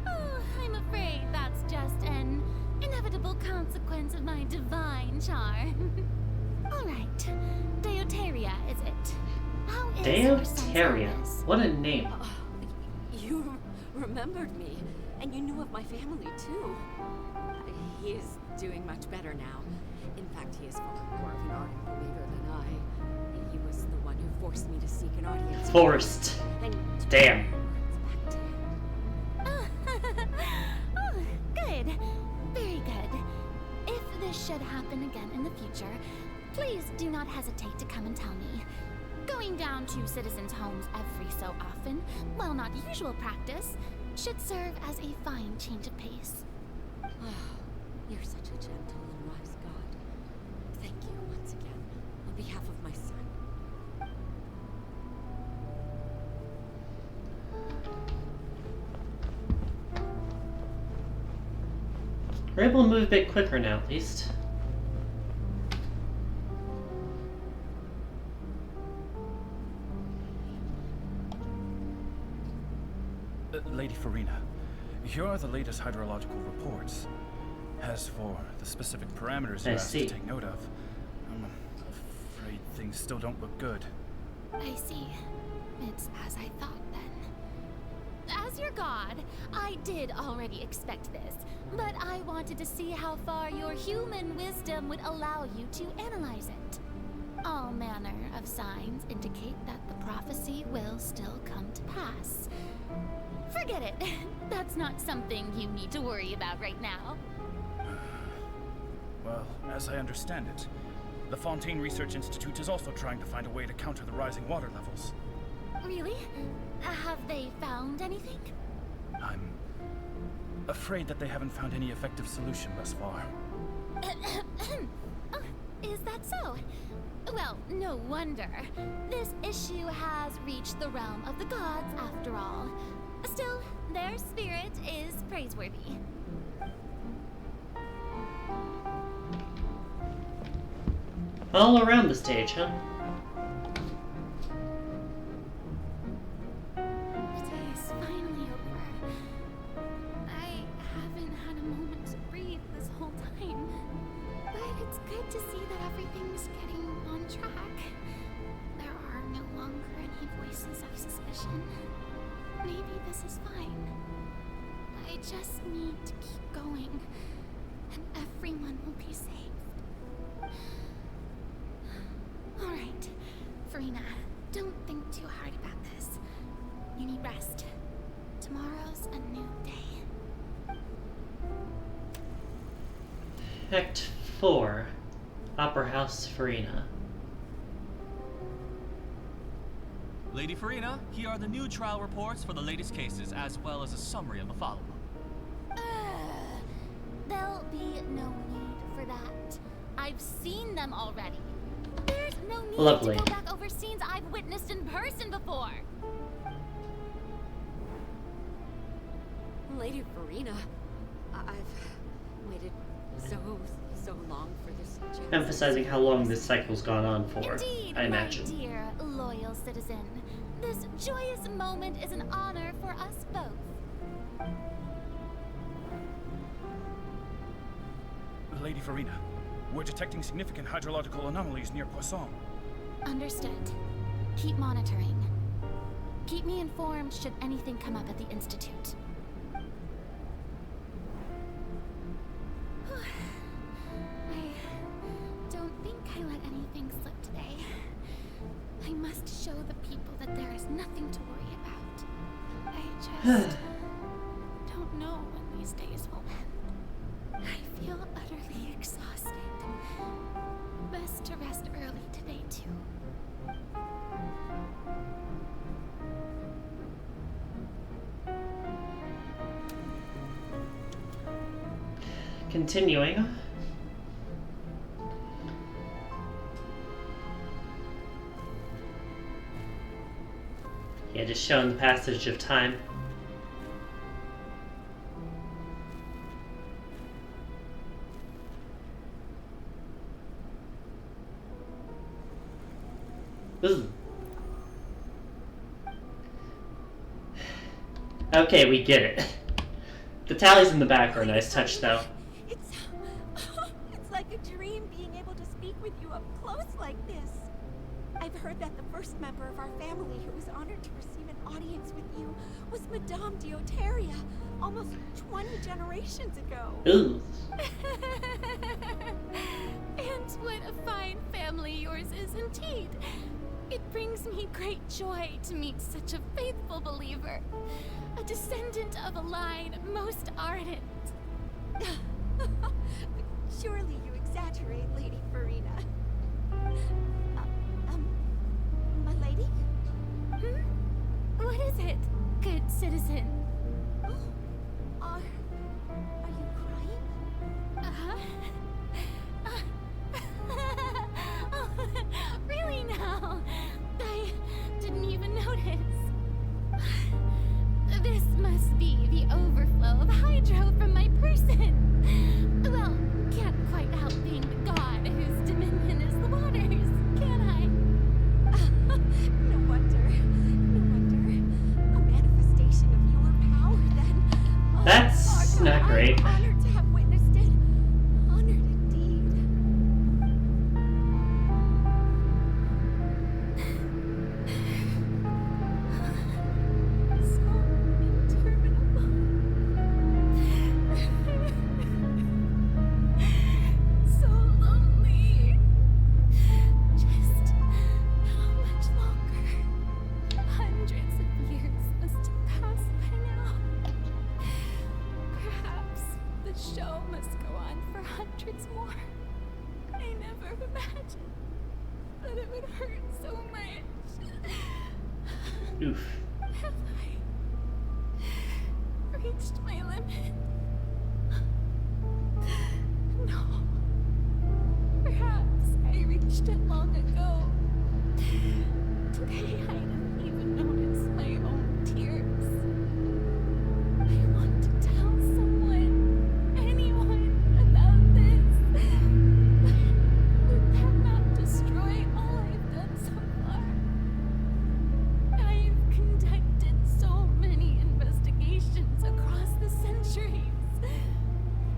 Oh, I'm afraid that's just an inevitable consequence of my divine charm. All right, Deoteria is it? How is your sense of Deoteria. this? What a name. You remembered me, and you knew of my family too. He is doing much better now. In fact, he is far more of an ardent believer than I. He was the one who forced me to seek an audience. Forced. And Damn. Oh, good. Very good. If this should happen again in the future, please do not hesitate to come and tell me. Going down to citizens' homes every so often, while not usual practice, should serve as a fine change of pace. You're such a gentle and wise god. Thank you once again, on behalf of my son. We're able to move a bit quicker now, at least. Lady Furina, here are the latest hydrological reports. As for the specific parameters you asked to take note of, I'm afraid things still don't look good. I see. It's as I thought then. As your god, I did already expect this, but I wanted to see how far your human wisdom would allow you to analyze it. All manner of signs indicate that the prophecy will still come to pass. Forget it. That's not something you need to worry about right now. Well, as I understand it, the Fontaine Research Institute is also trying to find a way to counter the rising water levels. Really? Have they found anything? I'm afraid that they haven't found any effective solution thus far. Oh, is that so? Well, no wonder. This issue has reached the realm of the gods after all. Still, their spirit is praiseworthy. All around the stage, huh? The day is finally over. I haven't had a moment to breathe this whole time. But it's good to see that everything's getting on track. There are no longer any voices of suspicion. Maybe this is fine. I just need to keep going, and everyone will be saved. Alright, Furina, don't think too hard about this. You need rest. Tomorrow's a new day. Act 4. Opera House Furina. Lady Furina, here are the new trial reports for the latest cases, as well as a summary of the follow-up. There'll be no need for that. I've seen them already. There's no need Lovely. to go back over scenes I've witnessed in person before. Lady Furina, I've waited so long for this chance. Emphasizing how long this cycle's gone on for, Indeed, I imagine. my dear loyal citizen. This joyous moment is an honor for us both. Lady Furina, we're detecting significant hydrological anomalies near Poisson. Understood. keep monitoring. Keep me informed should anything come up at the Institute. I don't think I let anything slip today. I must show the people that there is nothing to worry about. I just don't know when these days will end. I feel utterly exhausted. Best to rest early today, too. Continuing. Yeah, just showing the passage of time. Ooh. Okay, we get it. The tallies in the back are a nice touch, though. It's like a dream being able to speak with you up close like this. I've heard that the first member of our family who was honored to receive an audience with you was Madame Dioteria, almost 20 generations ago. Ooh. And what a fine family yours is indeed. It brings me great joy to meet such a faithful believer, a descendant of a line most ardent. Surely you exaggerate, Lady Furina. My lady? Hmm? What is it, good citizen? Are you crying? Uh-huh. Really now? I didn't even notice. This must be the overflow of hydro from my person. Well, can't quite help being the god whose dominion is the waters, can I? No wonder. A manifestation of your power, then. Oh, That's not great. I'm honored to have witnessed it. Honored indeed. So interminable. So lonely. Just how much longer? Hundreds of years must have passed by now. Perhaps the show must go on for hundreds more. I never imagined that it would hurt so much. Oof. Have I reached my limit? No. Perhaps I reached it long ago. Today I didn't even notice my own tears. I want to tell someone, anyone, about this. Would that not destroy all I've done so far? I've conducted so many investigations across the centuries.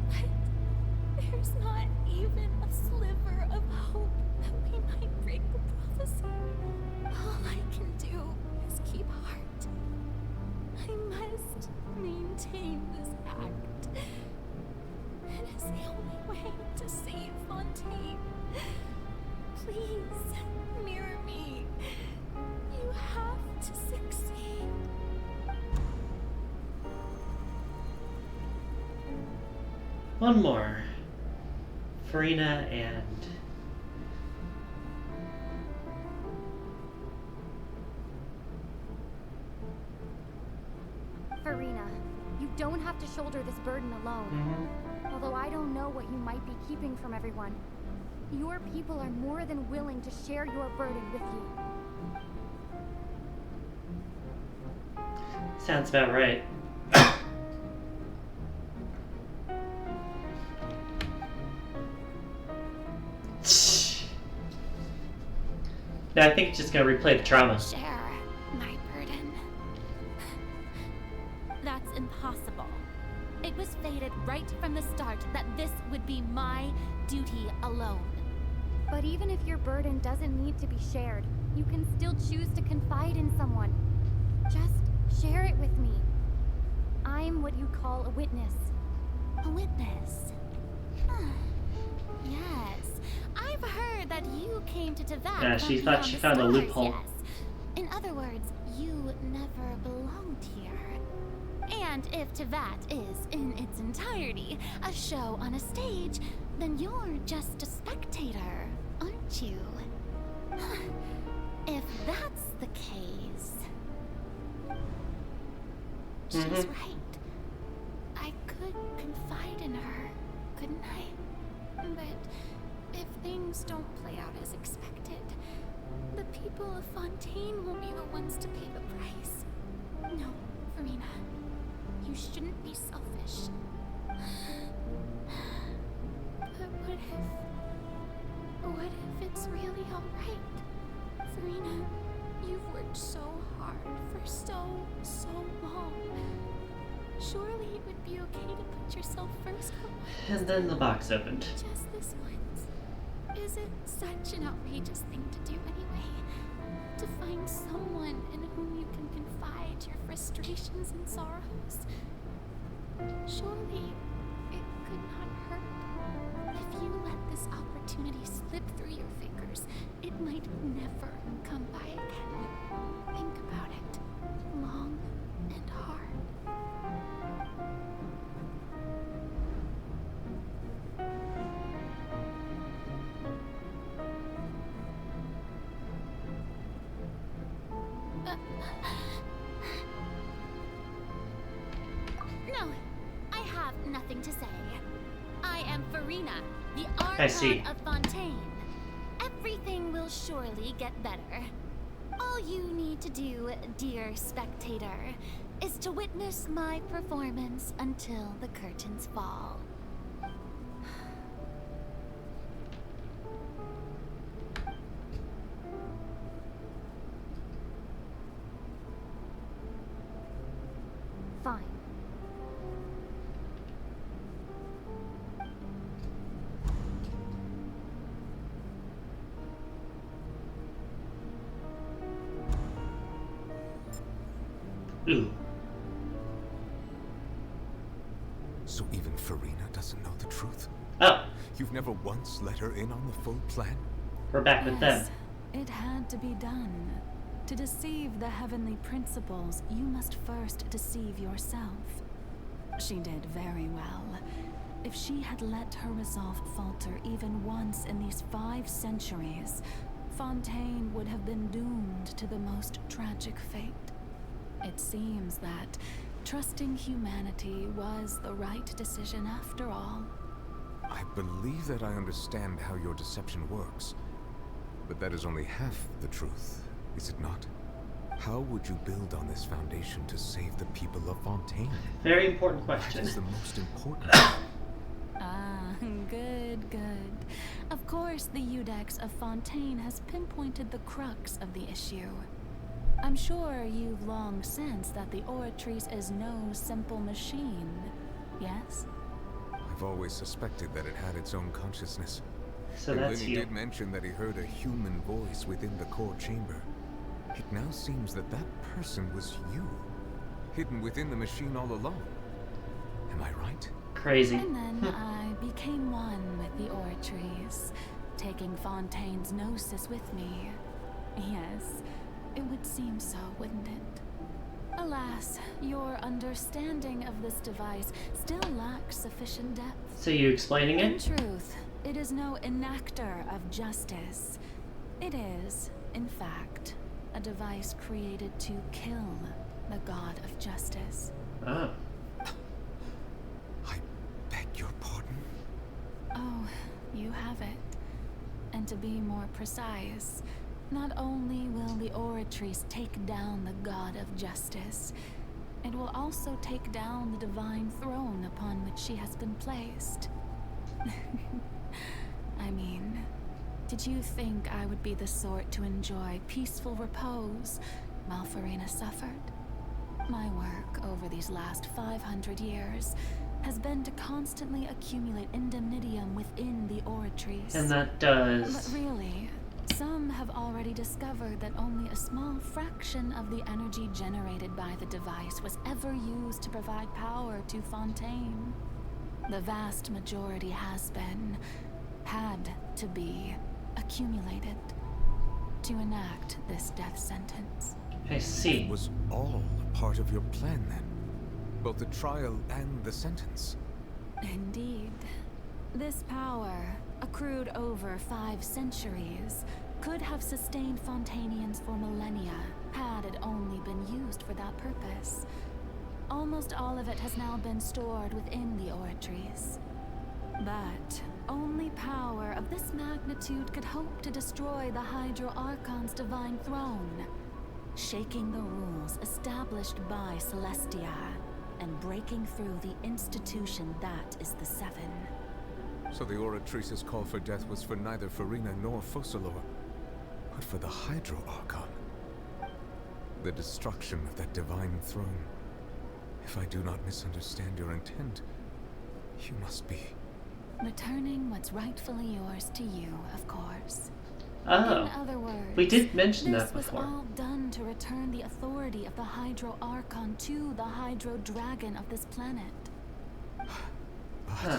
But there's not even a sliver of hope that we might break the prophecy. All I can do is keep heart. I must maintain this act. It is the only way to save Fontaine. Please, mirror me. You have to succeed. One more. Furina and... Furina, you don't have to shoulder this burden alone. Although I don't know what you might be keeping from everyone. Your people are more than willing to share your burden with you. Sounds about right. No, I think it's just gonna replay the trauma. Share my burden. That's impossible. It was fated right from the start that this would be my duty alone. But even if your burden doesn't need to be shared, you can still choose to confide in someone. Just share it with me. I'm what you call a witness. A witness? Yes. I've heard that you came to Teyvat. Yeah, she thought she found a loophole. Yes. In other words, you never belonged here. And if Teyvat is, in its entirety, a show on a stage, then you're just a spectator, aren't you? If that's the case... She's right. I could confide in her, couldn't I? But if things don't play out as expected, the people of Fontaine will be the ones to pay the price. No, Furina. You shouldn't be selfish. But what if it's really alright? Furina, you've worked so hard for so long. Surely it would be okay to put yourself first for once. And then the box opened. Just this once. Is it such an outrageous thing to do anyway? To find someone in whom you can confide your frustrations and sorrows? Surely it could not hurt. If you let this opportunity slip through your fingers, it might never come by again. Think about it long and hard. No, I have nothing to say. I am Furina, the Archon of Fontaine. Everything will surely get better. All you need to do, dear spectator, is to witness my performance until the curtains fall. Fine. Ooh. So even Furina doesn't know the truth? Oh. You've never once let her in on the full plan? We're back with them. It had to be done. To deceive the heavenly principles, you must first deceive yourself. She did very well. If she had let her resolve falter even once in these 5 centuries, Fontaine would have been doomed to the most tragic fate. It seems that trusting humanity was the right decision after all. I believe that I understand how your deception works. But that is only half the truth, is it not? How would you build on this foundation to save the people of Fontaine? Very important question. That is the most important. Ah, good, good. Of course, the Iudex of Fontaine has pinpointed the crux of the issue. I'm sure you've long sensed that the Oratrice is no simple machine, yes? I've always suspected that it had its own consciousness. So and that's when he you. did mention that he heard a human voice within the core chamber, it now seems that that person was you, hidden within the machine all along. Am I right? Crazy. And then I became one with the Oratrice, taking Fontaine's gnosis with me. Yes, it would seem so, wouldn't it? Alas, your understanding of this device still lacks sufficient depth. So you explaining In it? truth, it is no enactor of justice. It is, in fact, a device created to kill the god of justice. Oh. I beg your pardon? Oh, you have it. And to be more precise, not only will the Oratrice take down the god of justice, it will also take down the divine throne upon which she has been placed. I mean, did you think I would be the sort to enjoy peaceful repose while Furina suffered? My work over these last 500 years has been to constantly accumulate indemnitium within the oratories. And that does. But really, some have already discovered that only a small fraction of the energy generated by the device was ever used to provide power to Fontaine. The vast majority had to be accumulated to enact this death sentence. I see. It was all a part of your plan then? Both the trial and the sentence? Indeed. This power, accrued over 5 centuries, could have sustained Fontainians for millennia had it only been used for that purpose. Almost all of it has now been stored within the oratories. But only power of this magnitude could hope to destroy the Hydro Archon's divine throne, shaking the rules established by Celestia and breaking through the institution that is the Seven. So the Oratrice's call for death was for neither Furina nor Focalor, but for the Hydro Archon. The destruction of that divine throne. If I do not misunderstand your intent, you must be... returning what's rightfully yours to you, of course. Oh, in other words, we did mention that this before. was all done to return the authority of the Hydro Archon to the Hydro Dragon of this planet. Huh.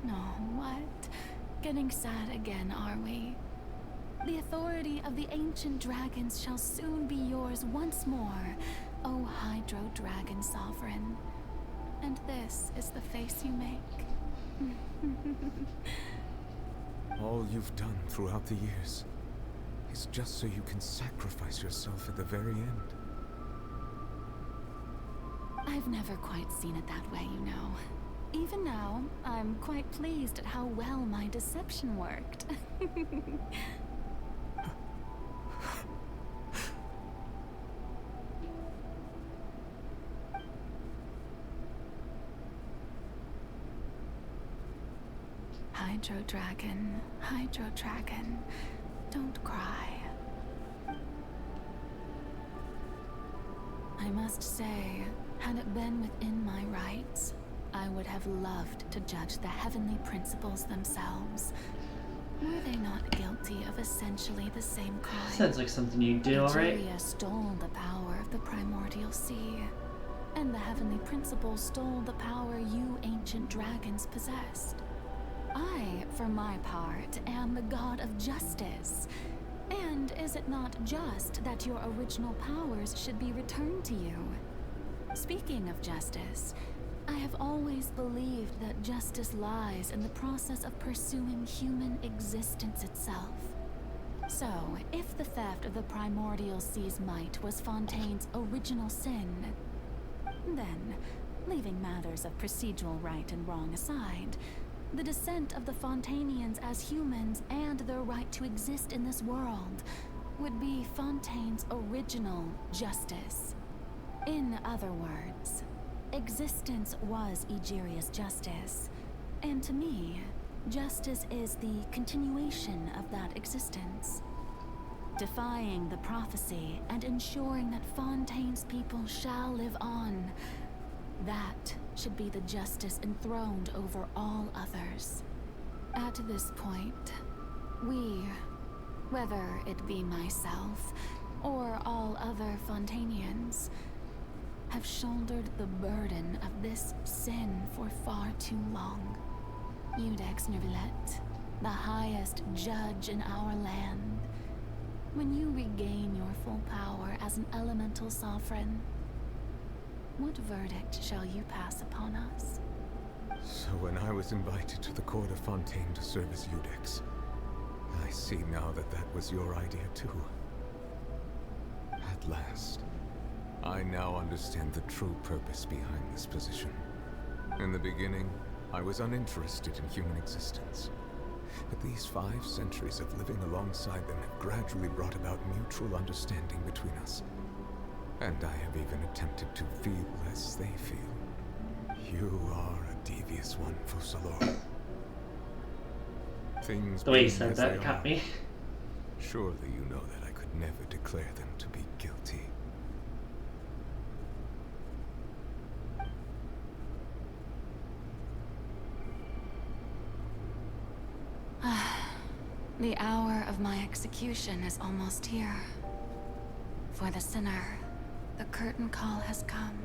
No, what? Getting sad again, are we? The authority of the ancient dragons shall soon be yours once more, O Hydro Dragon Sovereign. And this is the face you make. All you've done throughout the years is just so you can sacrifice yourself at the very end. I've never quite seen it that way, you know. Even now, I'm quite pleased at how well my deception worked. Hydro Dragon, don't cry. I must say, had it been within my rights, I would have loved to judge the heavenly principles themselves. Were they not guilty of essentially the same crime? Sounds like something you do, alright? Egeria stole the power of the primordial sea, and the heavenly principles stole the power you ancient dragons possessed. I, for my part, am the god of justice. And is it not just that your original powers should be returned to you? Speaking of justice, I have always believed that justice lies in the process of pursuing human existence itself. So, if the theft of the primordial sea's might was Fontaine's original sin, then, leaving matters of procedural right and wrong aside, the descent of the Fontainians as humans and their right to exist in this world would be Fontaine's original justice. In other words, existence was Egeria's justice, and to me, justice is the continuation of that existence. Defying the prophecy and ensuring that Fontaine's people shall live on, that should be the justice enthroned over all others. At this point, we, whether it be myself or all other Fontainians, have shouldered the burden of this sin for far too long. Iudex Nervillet, the highest judge in our land, when you regain your full power as an elemental sovereign, what verdict shall you pass upon us? So when I was invited to the court of Fontaine to serve as Iudex, I see now that that was your idea too. At last, I now understand the true purpose behind this position. In the beginning, I was uninterested in human existence. But these 5 centuries of living alongside them have gradually brought about mutual understanding between us. And I have even attempted to feel as they feel. You are a devious one, Focalor. Things the way you being said as that they got are, me. Surely you know that I could never declare them to be guilty. The hour of my execution is almost here. For the sinner, the curtain call has come.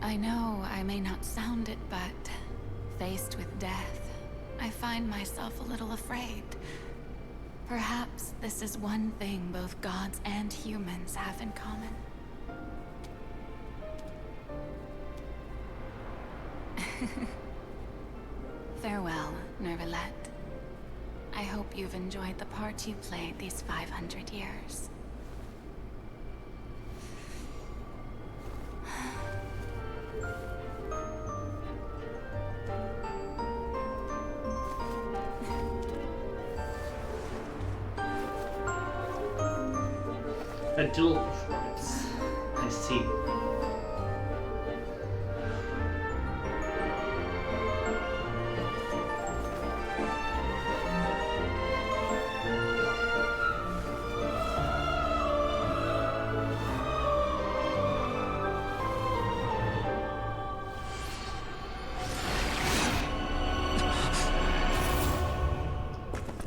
I know I may not sound it, but faced with death, I find myself a little afraid. Perhaps this is one thing both gods and humans have in common. Farewell, Nervalette. I hope you've enjoyed the part you played these 500 years. A dual performance. I see.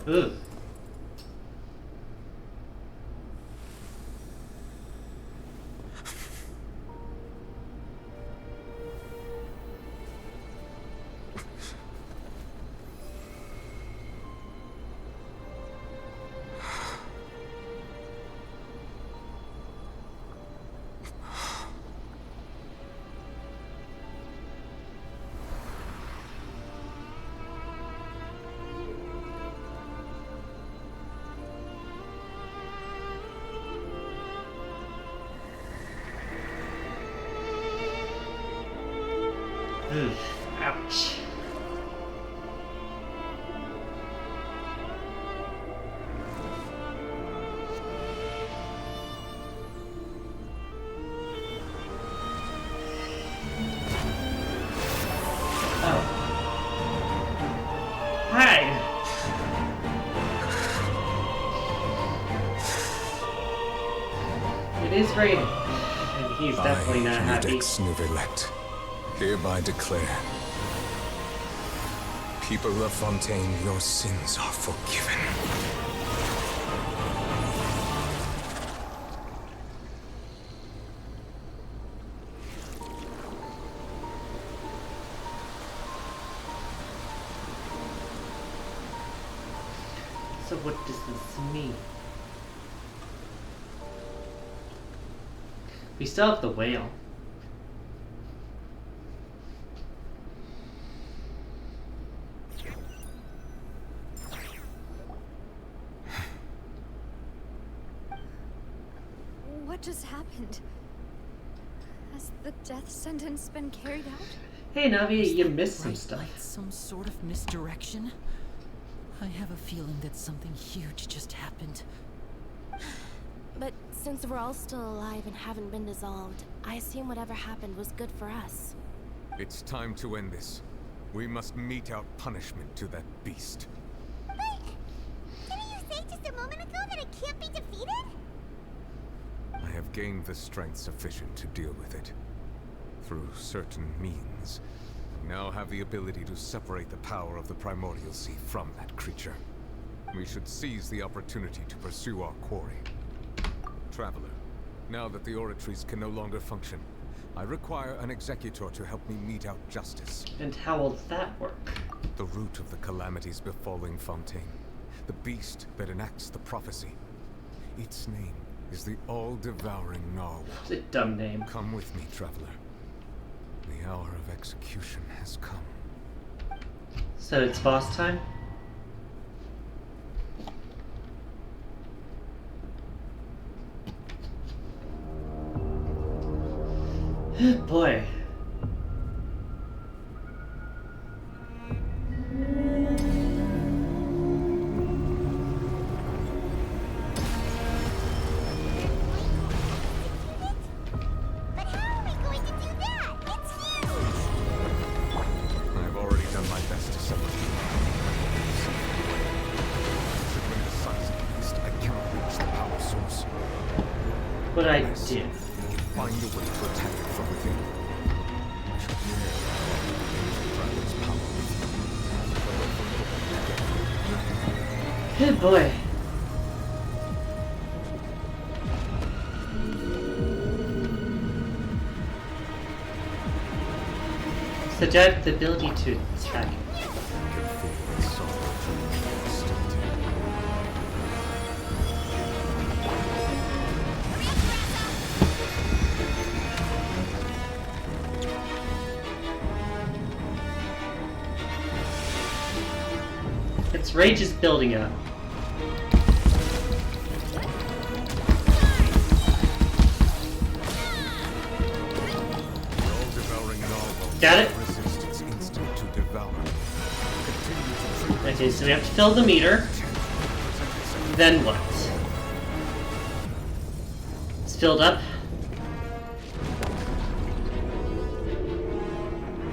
Ugh. Ouch. Oh. Hi. It is raining, and he's definitely not happy. Ex Nervalette, hereby declare, people of Fontaine, your sins are forgiven. So what does this mean? We still have the whale. What just happened? Has the death sentence been carried out? Hey Navi, you missed some Bright stuff. light, some sort of misdirection? I have a feeling that something huge just happened. But since we're all still alive and haven't been dissolved, I assume whatever happened was good for us. It's time to end this. We must mete out punishment to that beast. But didn't you say just a moment ago that it can't be defeated? I have gained the strength sufficient to deal with it. Through certain means, I now have the ability to separate the power of the Primordial Sea from that creature. We should seize the opportunity to pursue our quarry. Traveler, now that the oratories can no longer function, I require an executor to help me mete out justice. And how will that work? The root of the calamities befalling Fontaine. The beast that enacts the prophecy. Its name is the all-devouring Narwhal. It's a dumb name. Come with me, traveler. The hour of execution has come. So it's boss time? Boy. But how are we going to do that? It's huge! I've already done my best to separate them. Should win the sun's What did I do? Find a way to attack it from within. I shall share Dragon's power with you. Good boy. Suggest the ability to attack. Its rage is building up. Got it? Okay, so we have to fill the meter. Then what? It's filled up.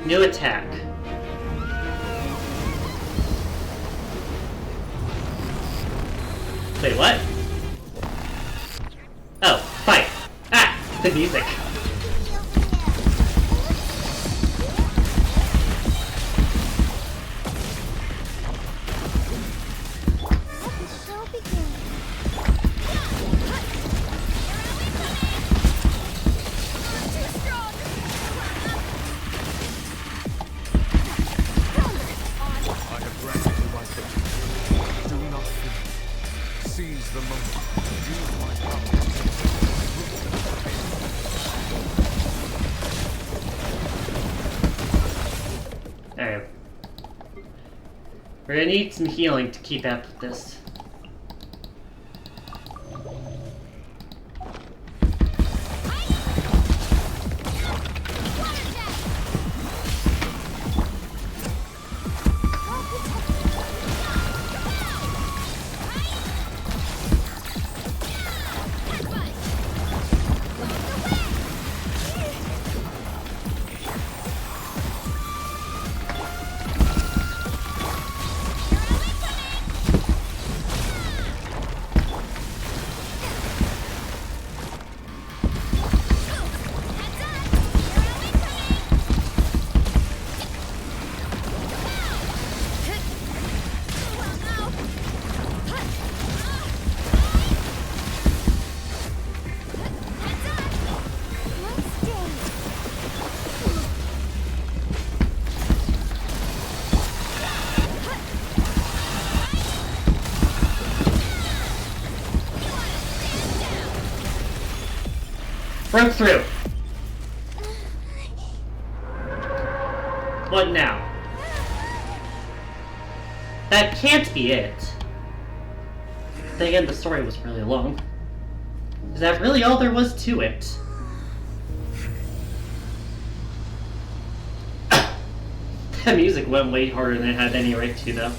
New attack. Wait, what? Oh, fight! Ah! The music. Alright. We're gonna need some healing to keep up with this. Broke through. What now? That can't be it. Then again, the story was really long. Is that really all there was to it? That music went way harder than it had any right to, though.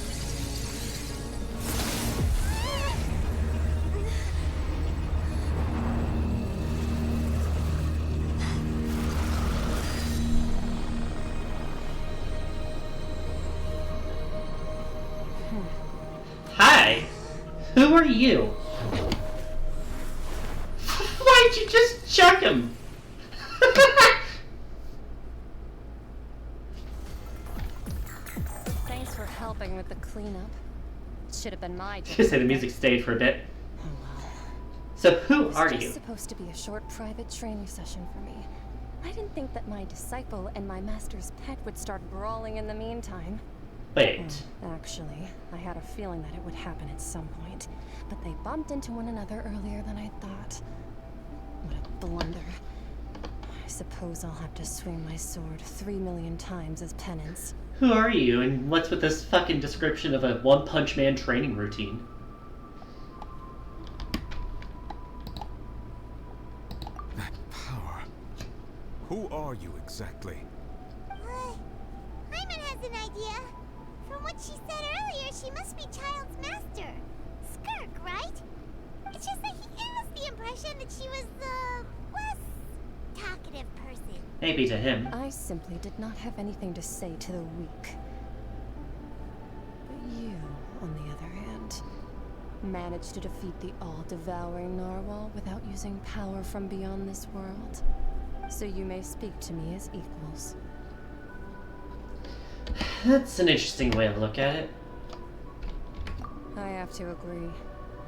Hi! Who are you? Why'd you just chuck him? Thanks for helping with the cleanup. Should have been my job. Just say the music stayed for a bit. So who are you? It was just supposed to be a short private training session for me. I didn't think that my disciple and my master's pet would start brawling in the meantime. Wait. Actually, I had a feeling that it would happen at some point, but they bumped into one another earlier than I thought. What a blunder. I suppose I'll have to swing my sword 3 million times as penance. Who are you, and what's with this fucking description of a One Punch Man training routine? That power. Who are you exactly? Hyman has an idea. From what she said earlier, she must be Child's master. Skirk, right? It's just that he gave us the impression that she was the less talkative person. Maybe to him. I simply did not have anything to say to the weak. But you, on the other hand, managed to defeat the all-devouring narwhal without using power from beyond this world. So you may speak to me as equals. That's an interesting way to look at it. I have to agree.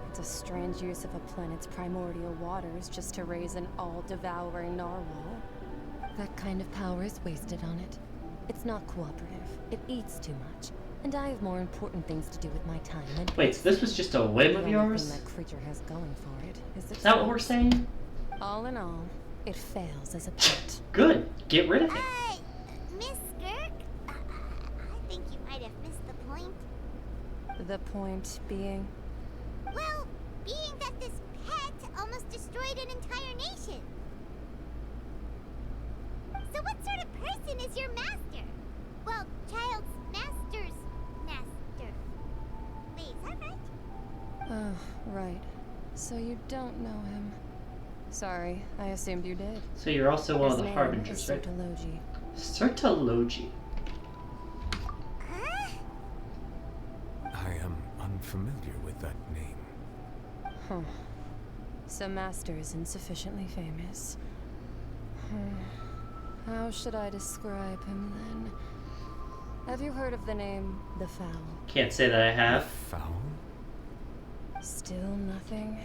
It's a strange use of a planet's primordial waters just to raise an all-devouring narwhal. That kind of power is wasted on it. It's not cooperative. It eats too much. And I have more important things to do with my time than... Wait, so this was just a whim of The only yours? thing that creature has going for it is Is that what we're saying? All in all, it fails as a pet. Good. Get rid of it. Miss Skirk? I think you might have missed the point. The point being? Well, being that this pet almost destroyed an entire nation. So what sort of person is your master? Well, child's master's master. Wait, is that right? Oh, right. So you don't know him. Sorry, I assumed you did. So you're also one of the His name harbingers, is right? Sertologi. Sertologi. I am unfamiliar with that name. Huh. So Master is insufficiently famous. How should I describe him then? Have you heard of the name The Fowl? Can't say that I have. Foul? Still nothing?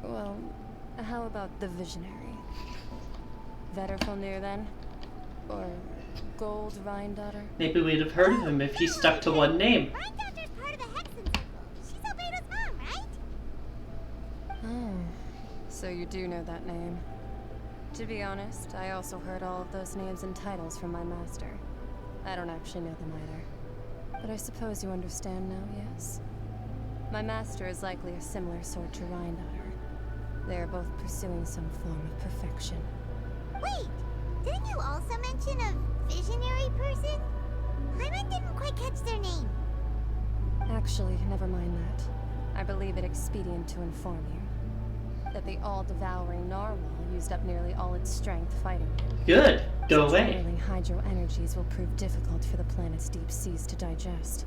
Well, how about the Visionary? Vetterfulnir then? Or Gold Rhine-Daughter? Maybe we'd have heard of him if he stuck to one name. Rhine-Daughter's part of the Hexen Circle. She's Albedo's mom, right? Oh, so you do know that name. To be honest, I also heard all of those names and titles from my master. I don't actually know them either. But I suppose you understand now, yes? My master is likely a similar sort to Rhine-Daughter. They are both pursuing some form of perfection. Wait, didn't you also mention a visionary person? Paimon didn't quite catch their name. Actually, never mind that. I believe it expedient to inform you that the all-devouring narwhal used up nearly all its strength fighting him. Good. Go Such away. whirling hydro energies will prove difficult for the planet's deep seas to digest.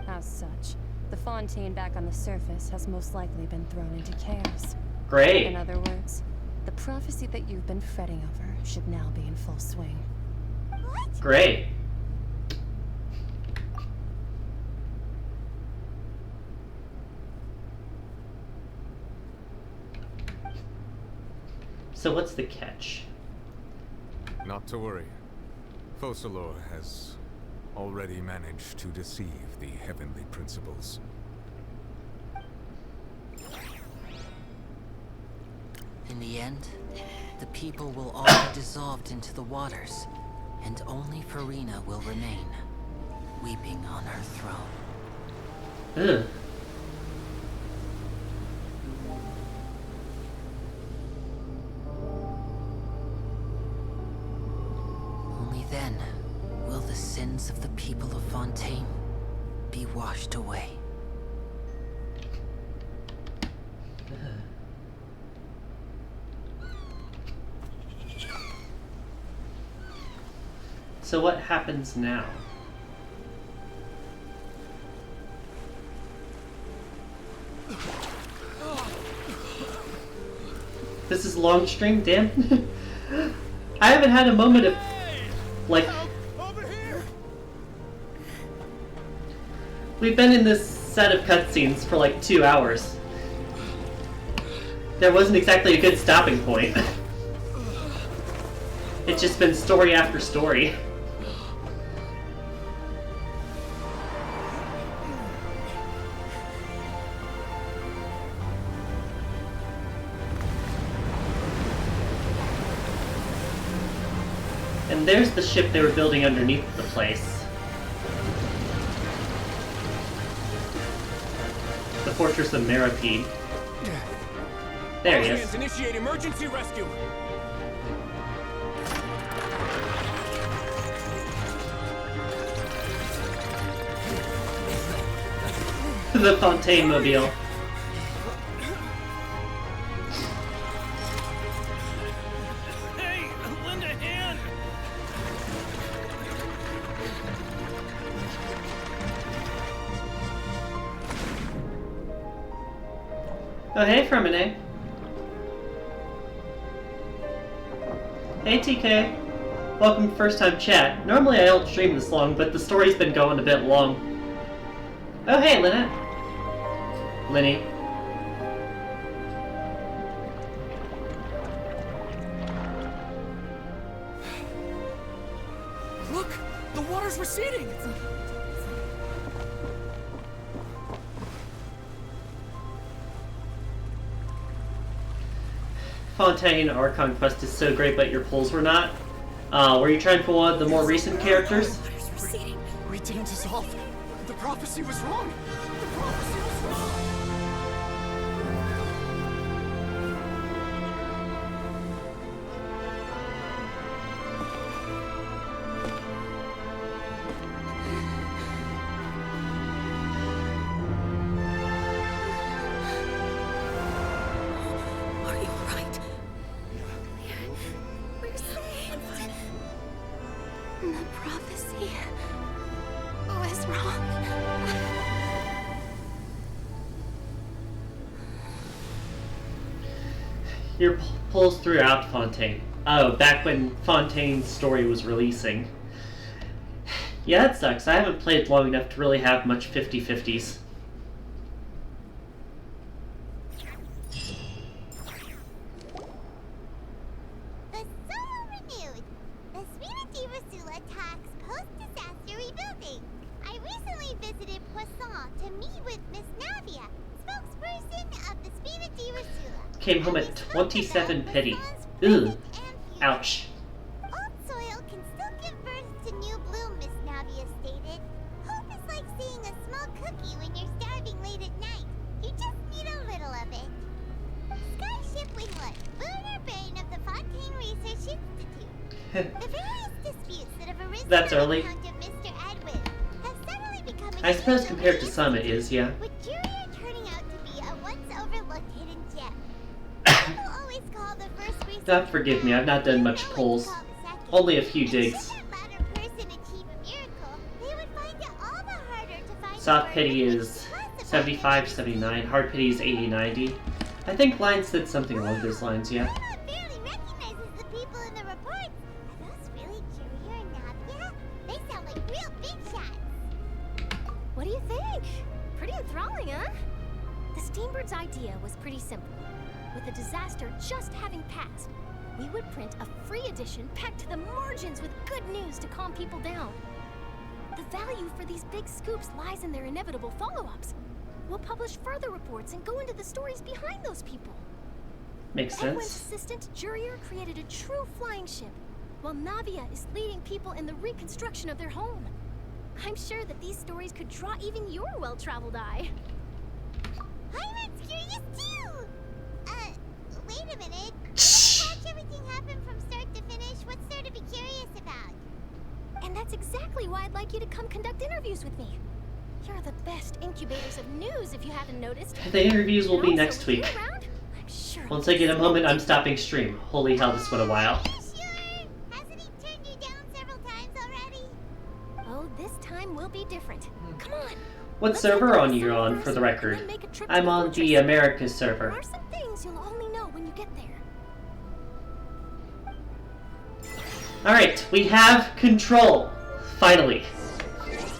As such, the Fontaine back on the surface has most likely been thrown into chaos. Great. In other words, the prophecy that you've been fretting over should now be in full swing. What? Great. So what's the catch? Not to worry. Focalor has already managed to deceive the heavenly principles. In the end, the people will all be dissolved into the waters, and only Furina will remain, weeping on her throne. Ugh. Only then will the sins of the people of Fontaine be washed away. So what happens now? This is long stream, damn. I haven't had a moment of like we've been in this set of cutscenes for like 2 hours. There wasn't exactly a good stopping point. It's just been story after story. And there's the ship they were building underneath the place. The Fortress of Maripede. There he is. Initiate emergency rescue. The Fontaine Mobile. Hey, lend a hand. Oh, hey, Fremine. Hey, TK. Welcome to First Time Chat. Normally I don't stream this long, but the story's been going a bit long. Oh, hey, Lynette. Linny. Look! The water's receding! Fontaine Archon Quest is so great, but your pulls were not. Were you trying for one of the more recent characters? We didn't dissolve. The prophecy was wrong. The prophecy was wrong. Are you alright? We're saved. The prophecy was wrong. Your pulls throughout Fontaine. Oh, back when Fontaine's story was releasing. Yeah, that sucks. I haven't played long enough to really have much 50-50s. The soul renewed. The Furina Rasula talks post-disaster rebuilding. I recently visited Poisson to meet with Miss Navia, spokesperson of the Furina Rasula. Came home at 27 pity. Ugh. Ouch. Old soil can still give birth to new bloom, Miss Navia stated. Hope is like seeing a small cookie when you're starving late at night. You just need a little of it. Skyship Wingwood, lunar brain of the Fontaine Research Institute. The various disputes that have arisen That's on early. account of Mr. Edwin have suddenly become I suppose compared to some it is, yeah. with Juria turning out to be a once overlooked hidden gem. People always call the first research God forgive me, I've not done much pulls. Only a few digs. Soft pity is 75, 79. Hard pity is 80, 90. I think Line said something along those lines, yeah. barely recognizes the people in the reports. Are those really Juria and Navia? They sound like real big shots. What do you think? Pretty enthralling, huh? The Steambird's idea was pretty simple. With the disaster just having passed, we would print a free edition packed to the margins with good news to calm people down. The value for these big scoops lies in their inevitable follow-ups. We'll publish further reports and go into the stories behind those people. Makes Edwin's sense. assistant, Jurier, created a true flying ship, while Navia is leading people in the reconstruction of their home. I'm sure that these stories could draw even your well-traveled eye. Hyman's curious too! Wait a minute. Watch everything happen from start to finish. What's there to be curious about? And that's exactly why I'd like you to come conduct interviews with me. You're the best incubators of news, if you haven't noticed. The interviews will be And also, next with you week. around, I'm sure Once I get a moment, I'm stopping stream. Holy hell, this went a while. Oh, this time will be different. Come on. What server are you on, for the record? I'm on the Americas server. There are some things you'll only know when you get there. Alright, we have control. Finally.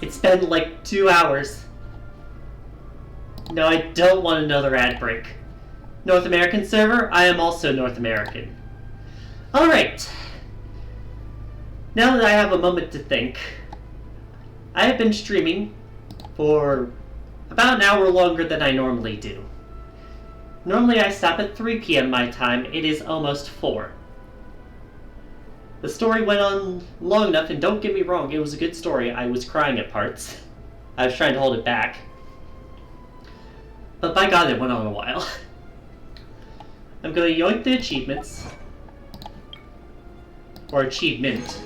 It's been like 2 hours. No, I don't want another ad break. North American server? I am also North American. Alright. Now that I have a moment to think, I have been streaming for about an hour longer than I normally do. Normally I stop at 3 p.m. my time. It is almost 4. The story went on long enough, and don't get me wrong, it was a good story. I was crying at parts. I was trying to hold it back. But by God, it went on a while. I'm going to yoink the achievements. Or achievement.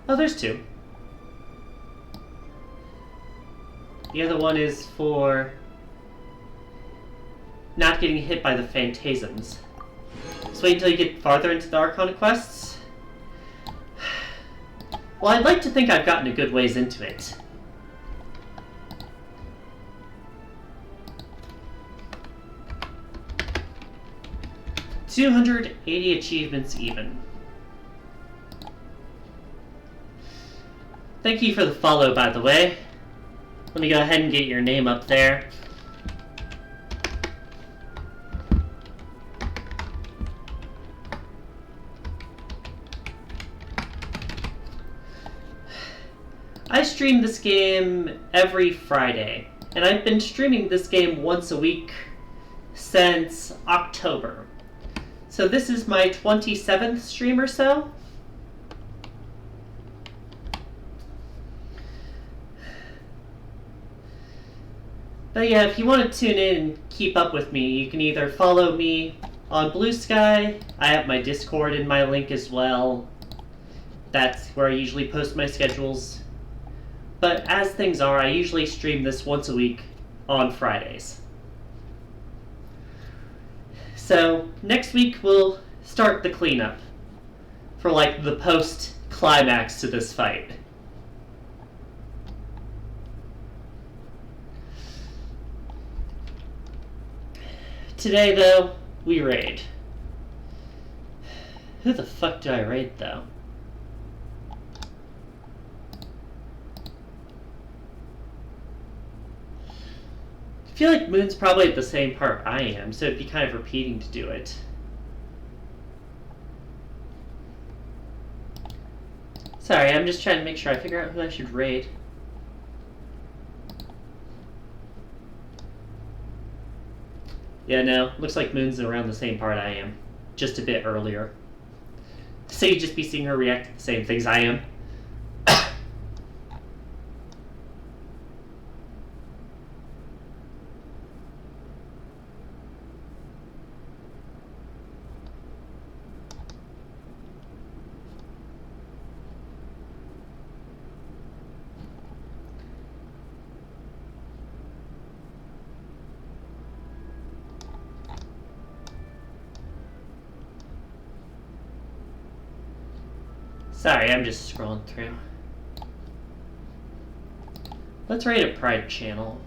Oh, there's 2. The other one is for not getting hit by the phantasms. Just wait until you get farther into the Arcana quests. Well, I'd like to think I've gotten a good ways into it. 280 achievements even. Thank you for the follow, by the way. Let me go ahead and get your name up there. I stream this game every Friday, and I've been streaming this game once a week since October. So this is my 27th stream or so. But yeah, if you want to tune in and keep up with me, you can either follow me on Blue Sky. I have my Discord in my link as well. That's where I usually post my schedules. But as things are, I usually stream this once a week on Fridays. So next week we'll start the cleanup for like the post-climax to this fight. Today though, we raid. Who the fuck do I raid though? I feel like Moon's probably at the same part I am, so it'd be kind of repeating to do it. Sorry, I'm just trying to make sure I figure out who I should raid. Yeah, no, looks like Moon's around the same part I am. Just a bit earlier. So you'd just be seeing her react to the same things I am. Sorry, I'm just scrolling through. Let's raid a Pride channel.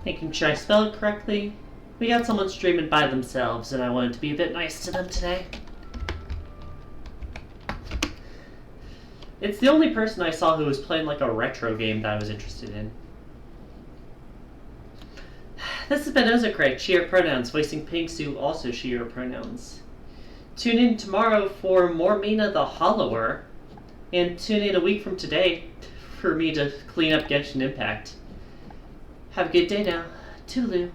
Thinking, should I spell it correctly? We got someone streaming by themselves, and I wanted to be a bit nice to them today. It's the only person I saw who was playing like a retro game that I was interested in. This has been Ozocrate, she, her pronouns, voicing Pingsu, also she, her pronouns. Tune in tomorrow for more Mina the Hollower, and tune in a week from today for me to clean up Genshin Impact. Have a good day now. Toodaloo.